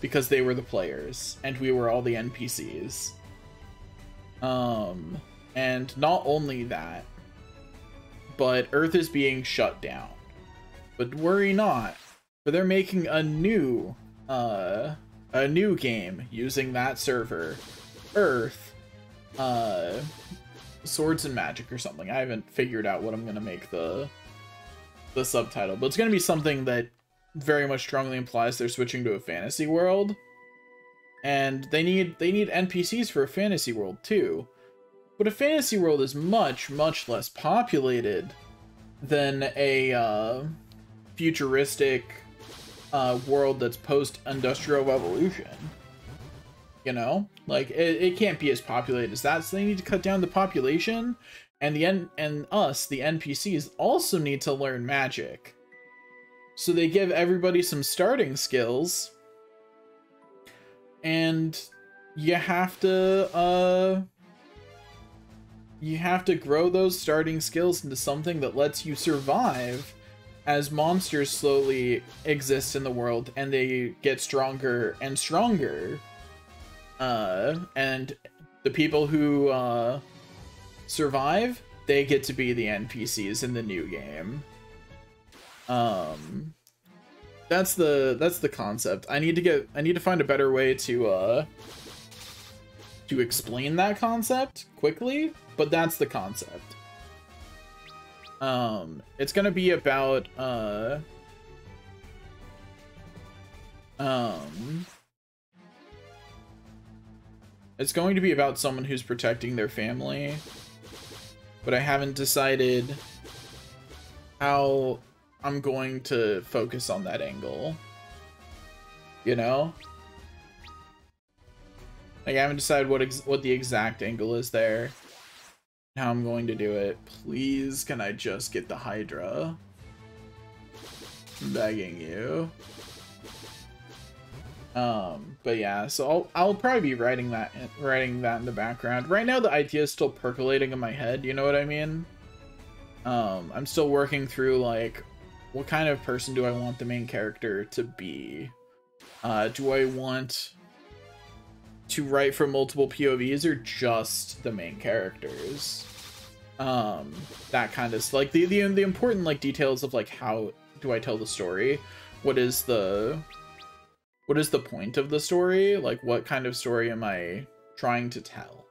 A: Because they were the players, and we were all the NPCs. And not only that, but Earth is being shut down. But worry not, for they're making a new game using that server, Earth, Swords and Magic or something. I haven't figured out what I'm gonna make the subtitle, but it's gonna be something that very much strongly implies they're switching to a fantasy world, and they need NPCs for a fantasy world too. But a fantasy world is much less populated than a futuristic world that's post-industrial revolution. You know, like it can't be as populated as that, so they need to cut down the population, and the NPCs also need to learn magic. So they give everybody some starting skills, and you have to grow those starting skills into something that lets you survive as monsters slowly exist in the world and they get stronger and stronger. And the people who survive, they get to be the NPCs in the new game. That's the concept. I need to find a better way to explain that concept quickly, but that's the concept. It's gonna be about it's going to be about someone who's protecting their family, but I haven't decided how I'm going to focus on that angle. You know? Like, I haven't decided what the exact angle is there, how I'm going to do it. Please, can I just get the Hydra? I'm begging you. But yeah, so I'll probably be writing that in the background. Right now, the idea is still percolating in my head. You know what I mean? I'm still working through, like, what kind of person do I want the main character to be? Do I want to write from multiple POVs or just the main characters? That kind of, like, the important, like, details of, like, how do I tell the story? What is the point of the story? Like, what kind of story am I trying to tell?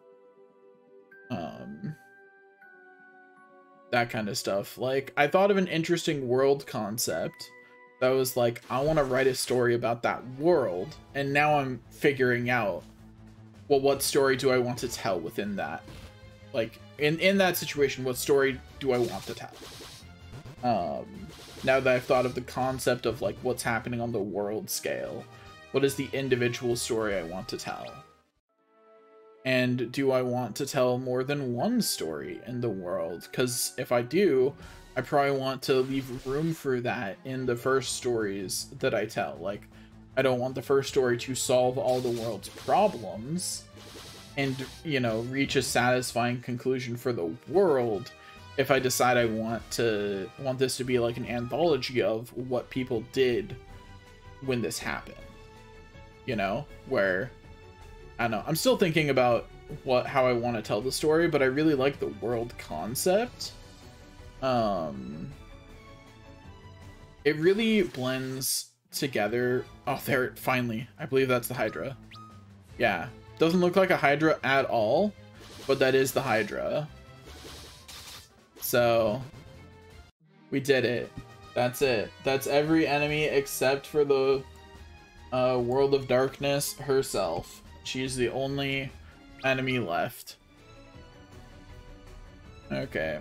A: that kind of stuff. Like, I thought of an interesting world concept that was like, I want to write a story about that world, and now I'm figuring out, well, what story do I want to tell within that? Like, in that situation, what story do I want to tell? Now that I've thought of the concept of like what's happening on the world scale, what is the individual story I want to tell? And do I want to tell more than one story in the world? Because if I do, I probably want to leave room for that in the first stories that I tell. Like, I don't want the first story to solve all the world's problems and, you know, reach a satisfying conclusion for the world if I decide I want this to be like an anthology of what people did when this happened. You know, where, I don't know, I'm still thinking about how I want to tell the story, but I really like the world concept. It really blends together. Oh, there, finally. I believe that's the Hydra. Yeah. Doesn't look like a Hydra at all, but that is the Hydra. So, we did it. That's it. That's every enemy except for the World of Darkness herself. She's the only enemy left. Okay.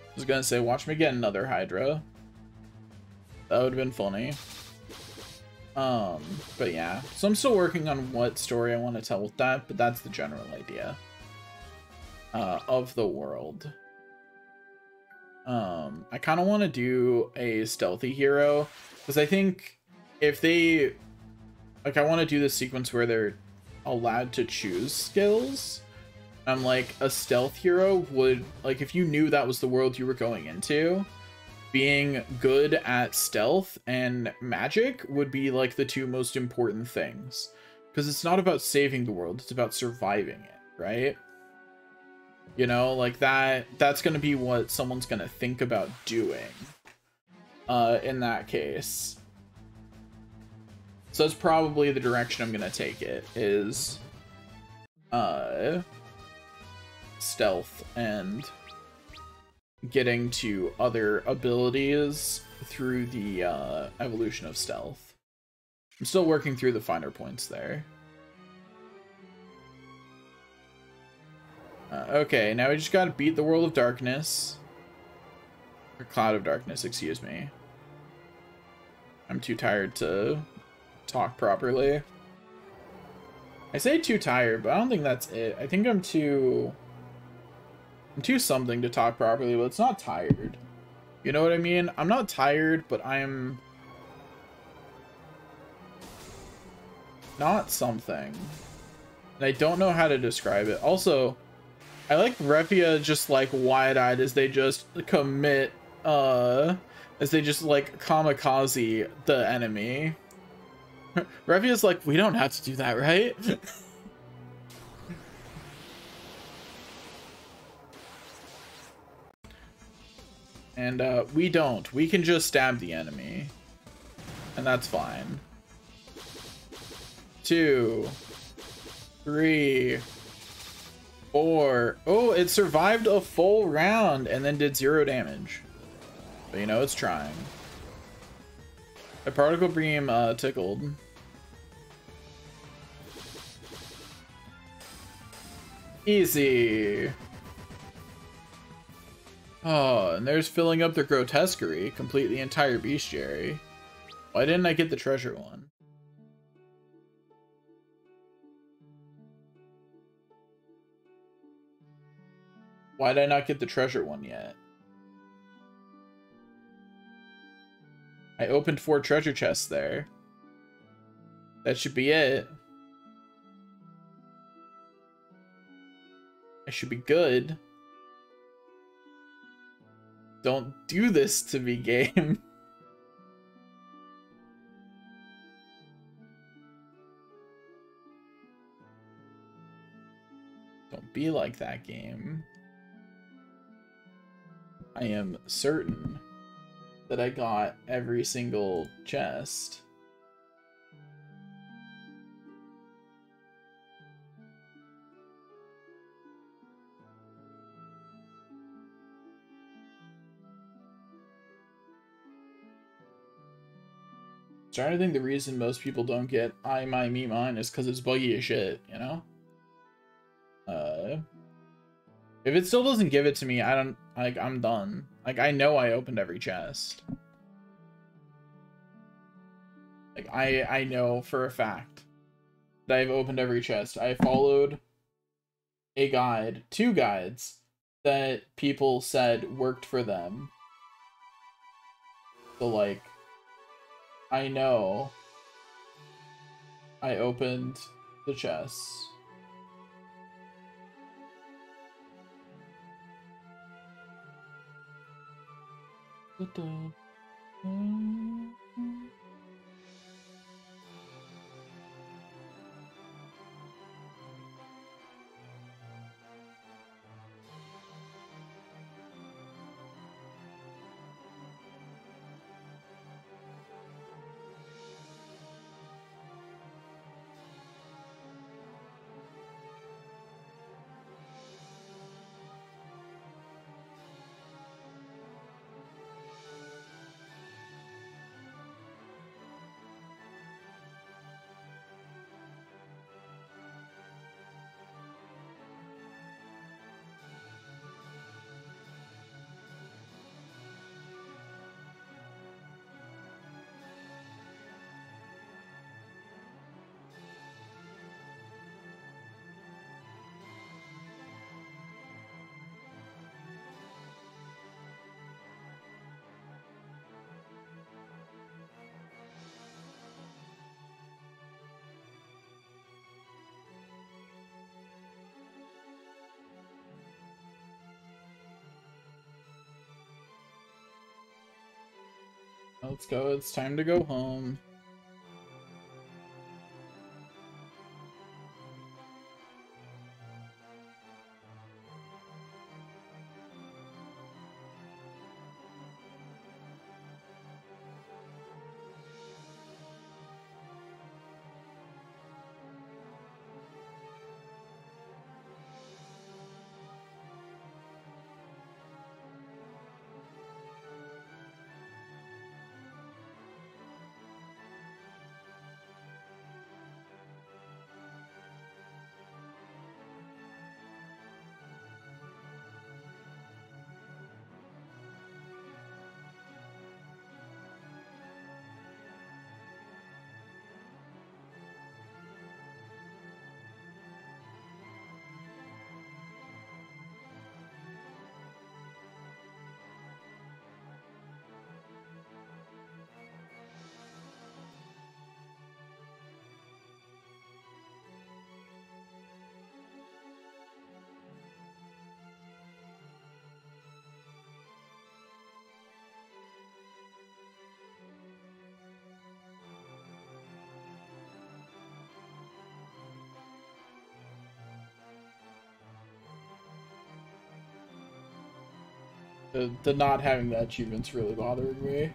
A: I was gonna say, watch me get another Hydra. That would have been funny. But yeah. So I'm still working on what story I want to tell with that, but that's the general idea of the world. I kind of want to do a stealthy hero, because I think if they, like, I want to do this sequence where they're allowed to choose skills. I'm like, a stealth hero would, like, if you knew that was the world you were going into, being good at stealth and magic would be like the two most important things, because it's not about saving the world, it's about surviving it, right? You know, like that's gonna be what someone's gonna think about doing in that case. So that's probably the direction I'm gonna take it, is stealth and getting to other abilities through the evolution of stealth. I'm still working through the finer points there. Okay, now we just gotta beat the World of Darkness. Or Cloud of Darkness, excuse me. I'm too tired to talk properly. I say too tired, but I don't think that's it. I think I'm too something to talk properly, but it's not tired. You know what I mean? I'm not tired, but I'm not something. And I don't know how to describe it. Also, I like Refia just like wide-eyed as they just commit, as they just like kamikaze the enemy. Refia's like, we don't have to do that, right? And we don't. We can just stab the enemy. And that's fine. 2, 3, 4. Oh, it survived a full round and then did 0 damage. But you know, it's trying. The particle beam tickled. Easy. Oh, and there's filling up the grotesquerie. Complete the entire bestiary. Why didn't I get the treasure one? Why did I not get the treasure one yet? I opened 4 treasure chests there. That should be it. I should be good. Don't do this to me, game. Don't be like that, game. I am certain that I got every single chest. Starting to think the reason most people don't get I, my, me, mine is because it's buggy as shit, you know? If it still doesn't give it to me, I don't, like, I'm done. Like, I know I opened every chest. Like, I know for a fact that I've opened every chest. I followed a guide, 2 guides, that people said worked for them. So, like, I know I opened the chests. Let's go, it's time to go home. The not having that achievement's really bothering me.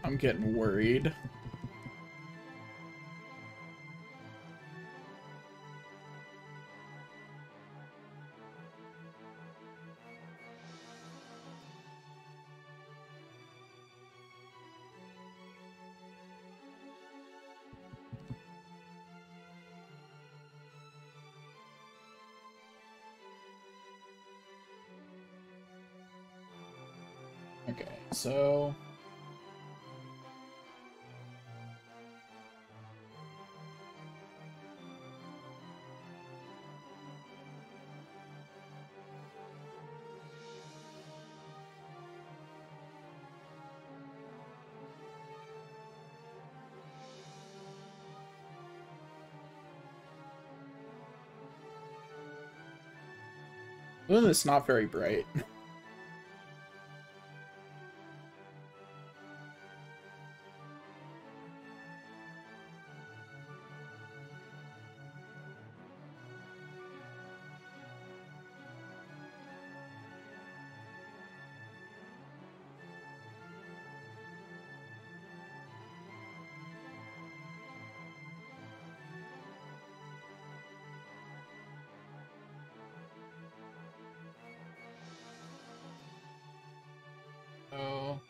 A: I'm getting worried. Okay, so Ooh, it's not very bright. Oh.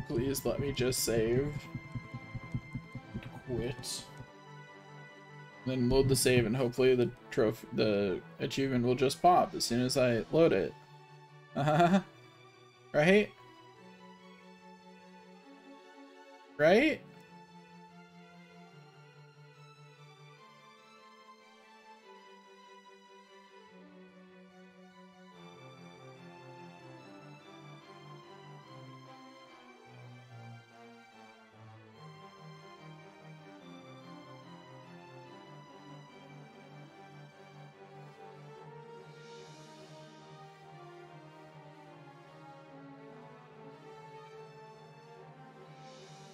A: Please let me just save. Quit. Then load the save and hopefully the achievement will just pop as soon as I load it. Right? Right?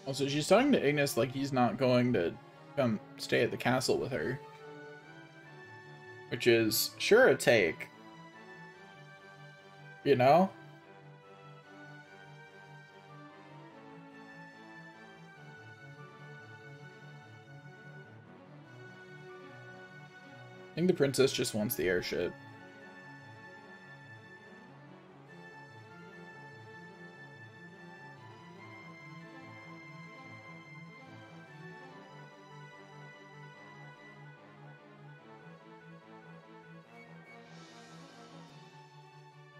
A: Also, she's talking to Ignis like he's not going to come stay at the castle with her. Which is sure a take. You know? I think the princess just wants the airship.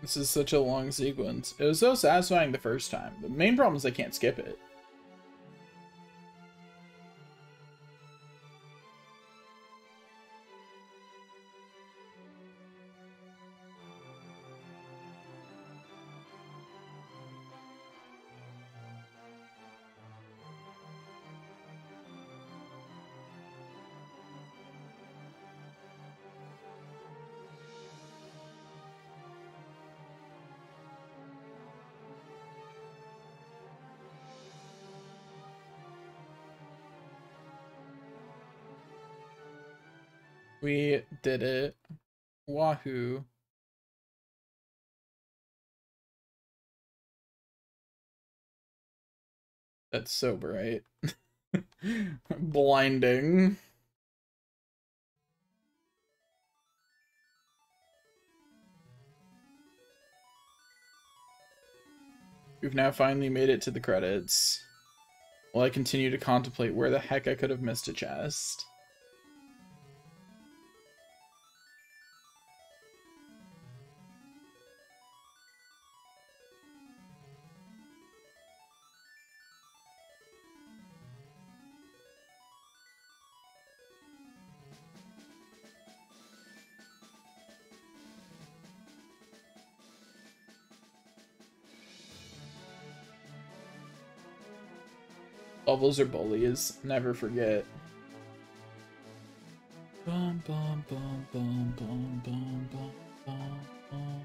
A: This is such a long sequence. It was so satisfying the first time. The main problem is I can't skip it. We did it. Wahoo. That's so bright. Blinding. We've now finally made it to the credits. While I continue to contemplate where the heck I could have missed a chest. Bubbles or bullies, never forget. Bum, bum, bum, bum, bum, bum, bum, bum, bum.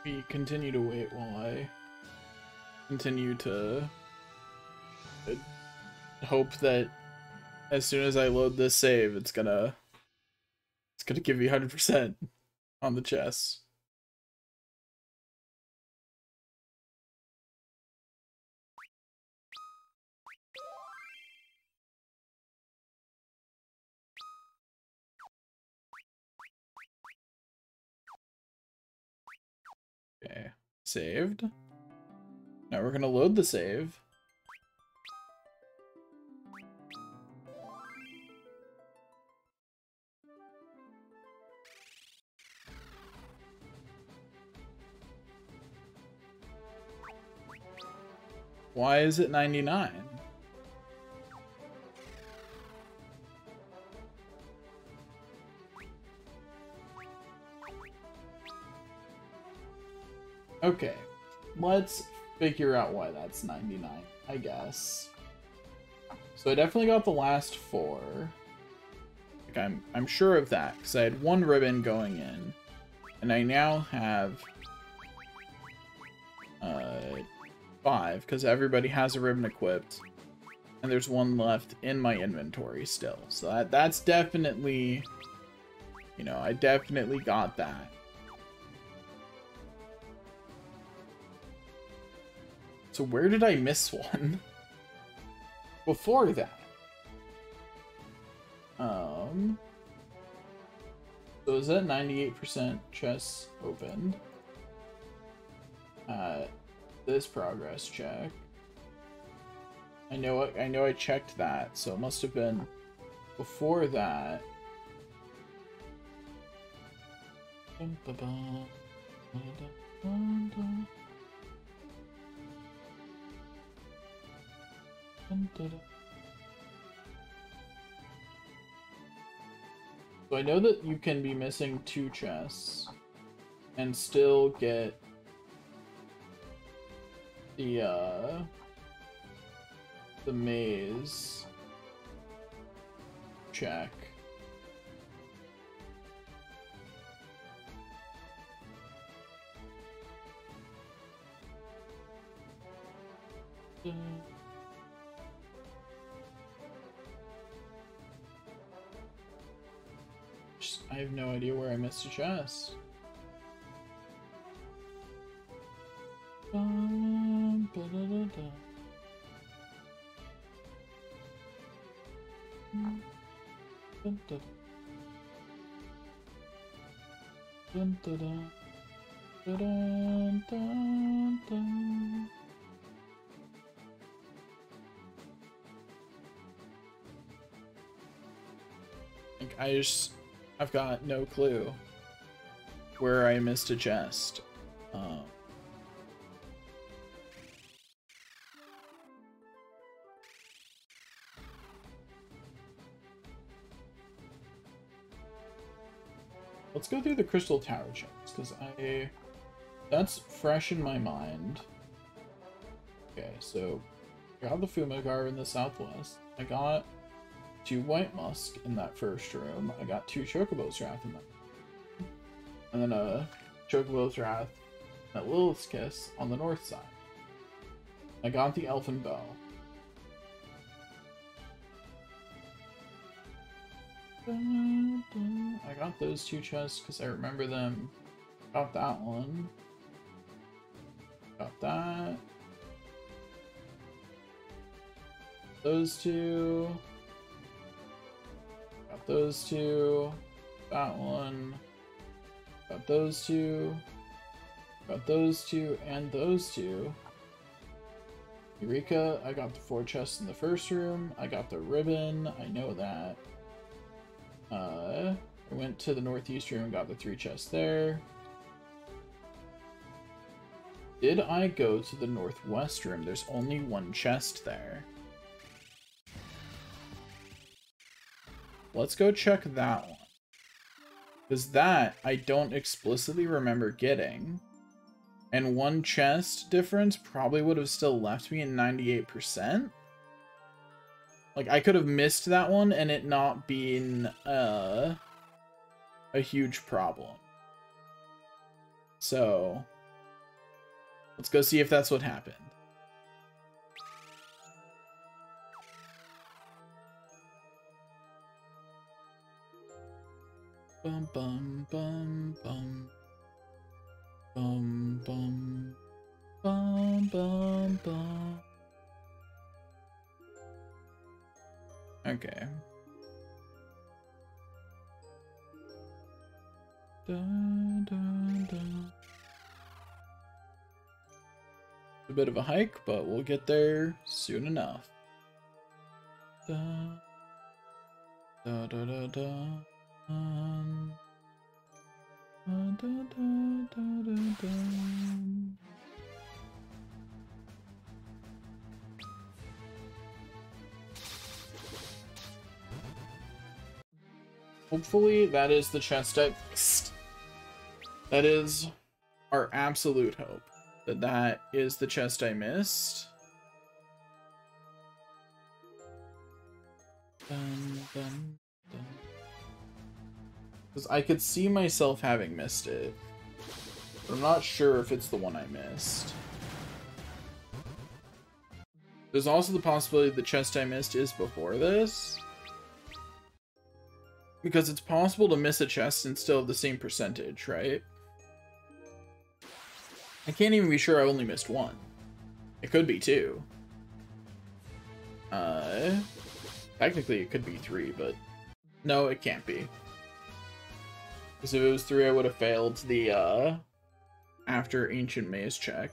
A: we continue to wait while I continue to hope that as soon as I load this save, it's gonna give me 100% on the chess. Okay, saved. Now we're gonna load the save. Why is it 99? Okay, let's figure out why that's 99, I guess. So I definitely got the last 4. Like I'm sure of that, because I had 1 ribbon going in. And I now have 5, because everybody has a ribbon equipped. And there's 1 left in my inventory still. So that's definitely, you know, I definitely got that. So where did I miss one? Before that. So is that 98% chess opened? This progress check. I know I checked that, so it must have been before that. So I know that you can be missing 2 chests and still get the maze check. I have no idea where I missed a chest. Like I've got no clue where I missed a chest. Let's go through the Crystal Tower checks, because that's fresh in my mind. Okay, so I got the Fumigar in the southwest. I got 2 White Musk in that first room. I got 2 Chocobo's Wrath in that. And then a Chocobo's Wrath at Lilith's Kiss on the north side. I got the Elfin Bow. I got those 2 chests because I remember them. Got that one. Got that. Those 2. Got those 2. That one. Got those 2. Got those 2 and those 2. Eureka, I got the 4 chests in the first room. I got the ribbon, I know that. I went to the northeast room, got the 3 chests there. Did I go to the northwest room? There's only 1 chest there. Let's go check that one. Because that, I don't explicitly remember getting. And 1 chest difference probably would have still left me in 98%. Like, I could have missed that one and it not been a huge problem. So, Let's go see if that's what happened. Bum bum bum bum. Bum bum bum bum bum. Okay. Dun, dun, dun. A bit of a hike, but we'll get there soon enough. Da, da, da, da, da. Da, da, da, da, da, da. Hopefully that is the chest I missed. That is our absolute hope. That is the chest I missed. Dun, dun, dun. Because I could see myself having missed it. But I'm not sure if it's the one I missed. There's also the possibility the chest I missed is before this. Because it's possible to miss a chest and still have the same percentage, right? I can't even be sure I only missed one. It could be two. Technically it could be three, but no, it can't be. Because if it was three, I would have failed the, after Ancient Maze check.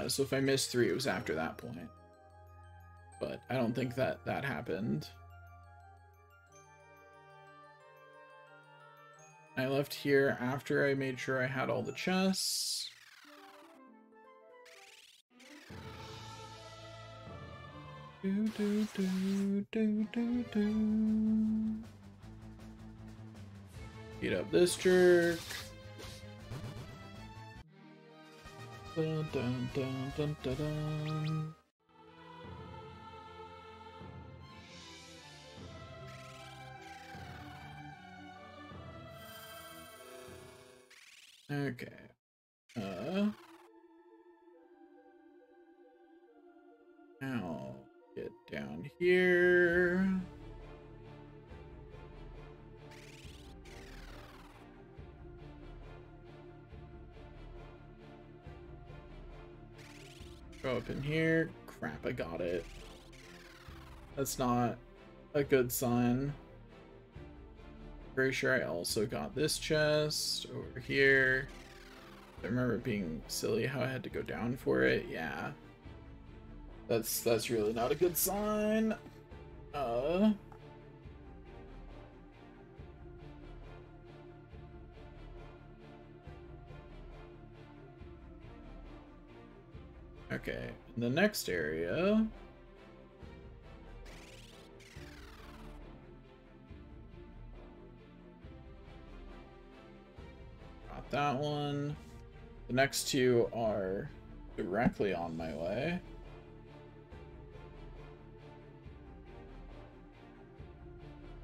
A: So if I missed three, it was after that point. But I don't think that happened. I left here after I made sure I had all the chests. Do, do, do, do, do, do. Beat up this jerk. Dun, dun, dun, dun, dun, dun. Okay. Now get down here. Go up in here. Crap, I got it. That's not a good sign. Pretty sure I also got this chest over here. I remember it being silly how I had to go down for it. Yeah. That's really not a good sign. Okay, in the next area. Got that one. The next two are directly on my way.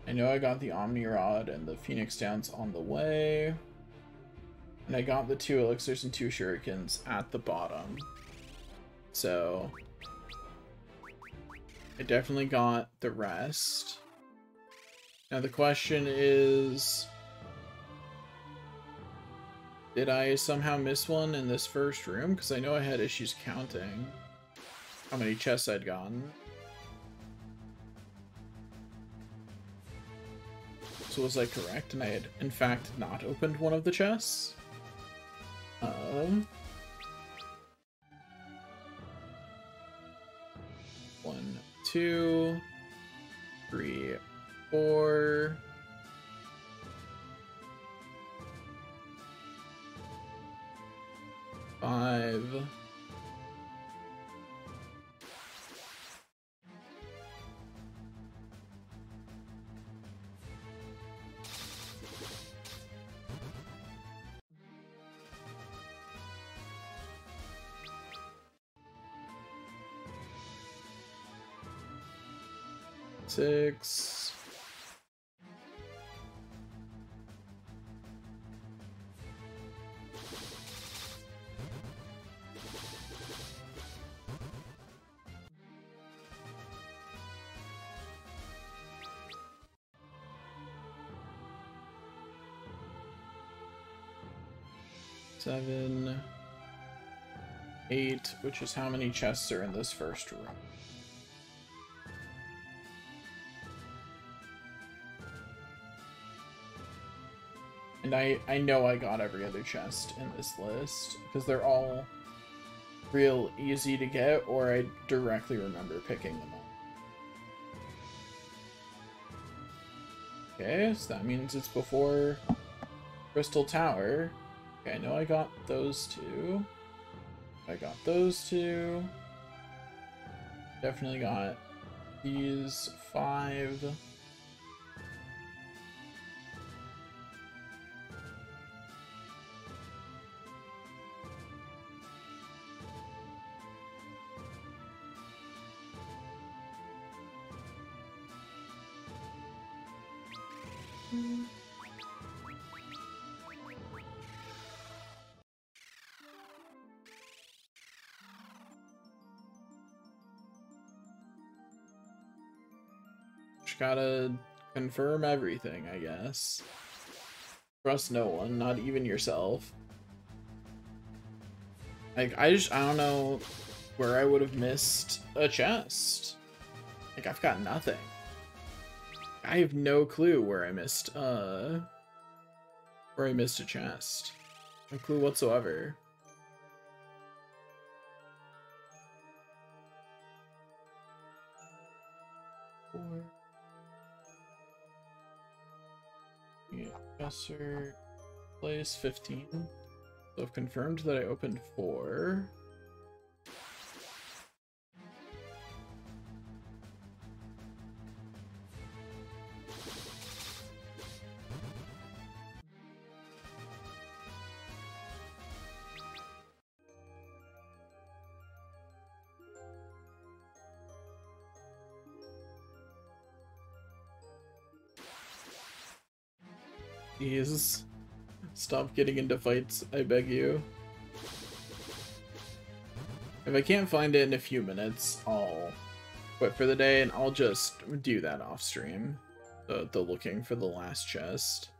A: I know I got the Omni Rod and the Phoenix Downs on the way. And I got the 2 elixirs and 2 shurikens at the bottom. So I definitely got the rest. Now the question is, did I somehow miss one in this first room? Because I know I had issues counting how many chests I'd gotten. So was I correct? And I had, in fact, not opened one of the chests? 1, 2, 3, 4. 5. 6. 7. 7, 8, which is how many chests are in this first row. And I know I got every other chest in this list, because they're all real easy to get, or I directly remember picking them up. Okay, so that means it's before Crystal Tower. Okay, I know I got those two. I got those two. Definitely got these 5. Just gotta confirm everything, I guess. Trust no one, not even yourself. Like, I don't know where I would have missed a chest. Like, I've got nothing. I have no clue where I missed a chest. No clue whatsoever. Yeah, Professor place 15. So I've confirmed that I opened 4. Please stop getting into fights, I beg you. If I can't find it in a few minutes, I'll quit for the day and I'll just do that off stream. The looking for the last chest.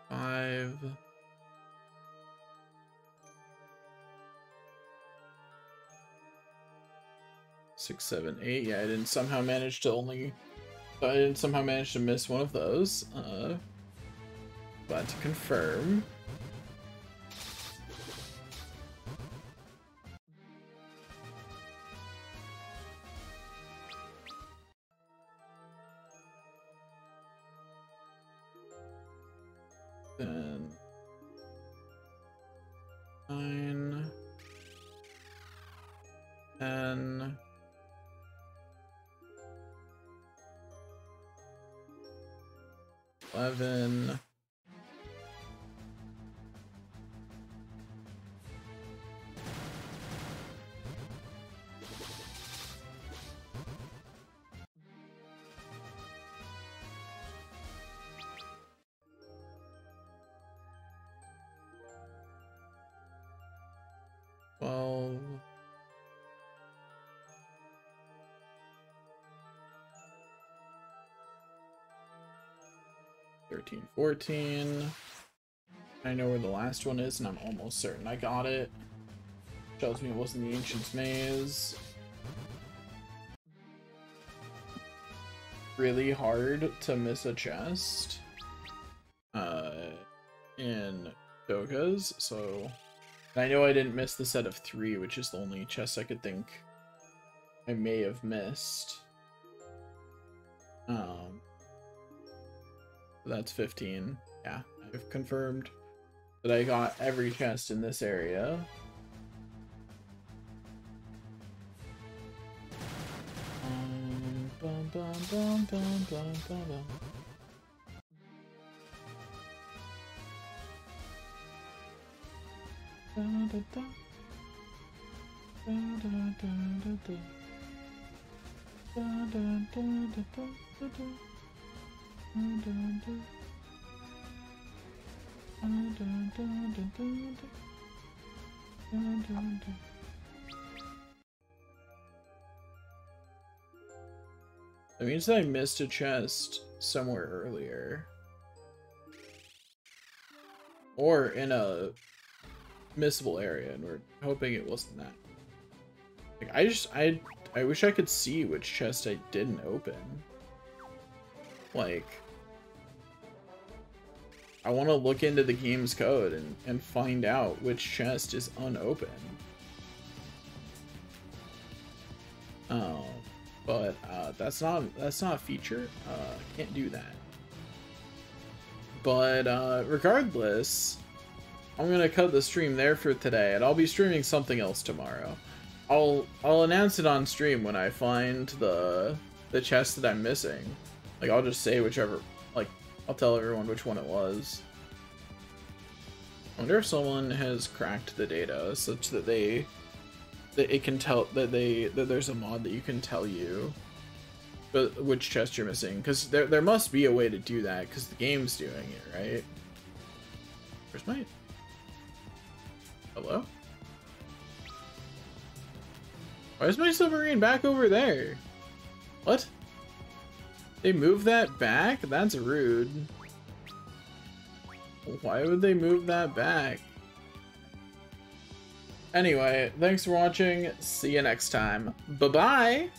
A: 5. 6, 7, 8. Yeah, I didn't somehow manage to miss one of those. Glad to confirm. Then 9, 10. 11. Well, 13, 14. I know where the last one is, and I'm almost certain I got it. Tells me it wasn't the Ancient's Maze. Really hard to miss a chest in Doga's, so... And I know I didn't miss the set of 3, which is the only chest I could think I may have missed. That's 15. Yeah, I've confirmed that I got every chest in this area. Bum, bum, bum, bum, bum, bum, bum. Da, da, da. Da, da, da, da, da. Da, da, da, da, da, da, da. Da, da, da. Da, da, da, da, da, da. Da, da, da. That means that I missed a chest somewhere earlier. Or in a missable area, and we're hoping it wasn't that. Like, I wish I could see which chest I didn't open. Like, I want to look into the game's code and find out which chest is unopened. But that's not a feature. Can't do that. But regardless, I'm gonna cut the stream there for today, and I'll be streaming something else tomorrow. I'll announce it on stream when I find the chest that I'm missing. Like, I'll just say whichever, like, I'll tell everyone which one it was. I wonder if someone has cracked the data such that it can tell that there's a mod that you can tell you which chest you're missing, because there must be a way to do that, because the game's doing it, right? Where's my... Hello? Why is my submarine back over there? What? They moved that back? That's rude. Why would they move that back? Anyway, thanks for watching. See you next time. Bye-bye!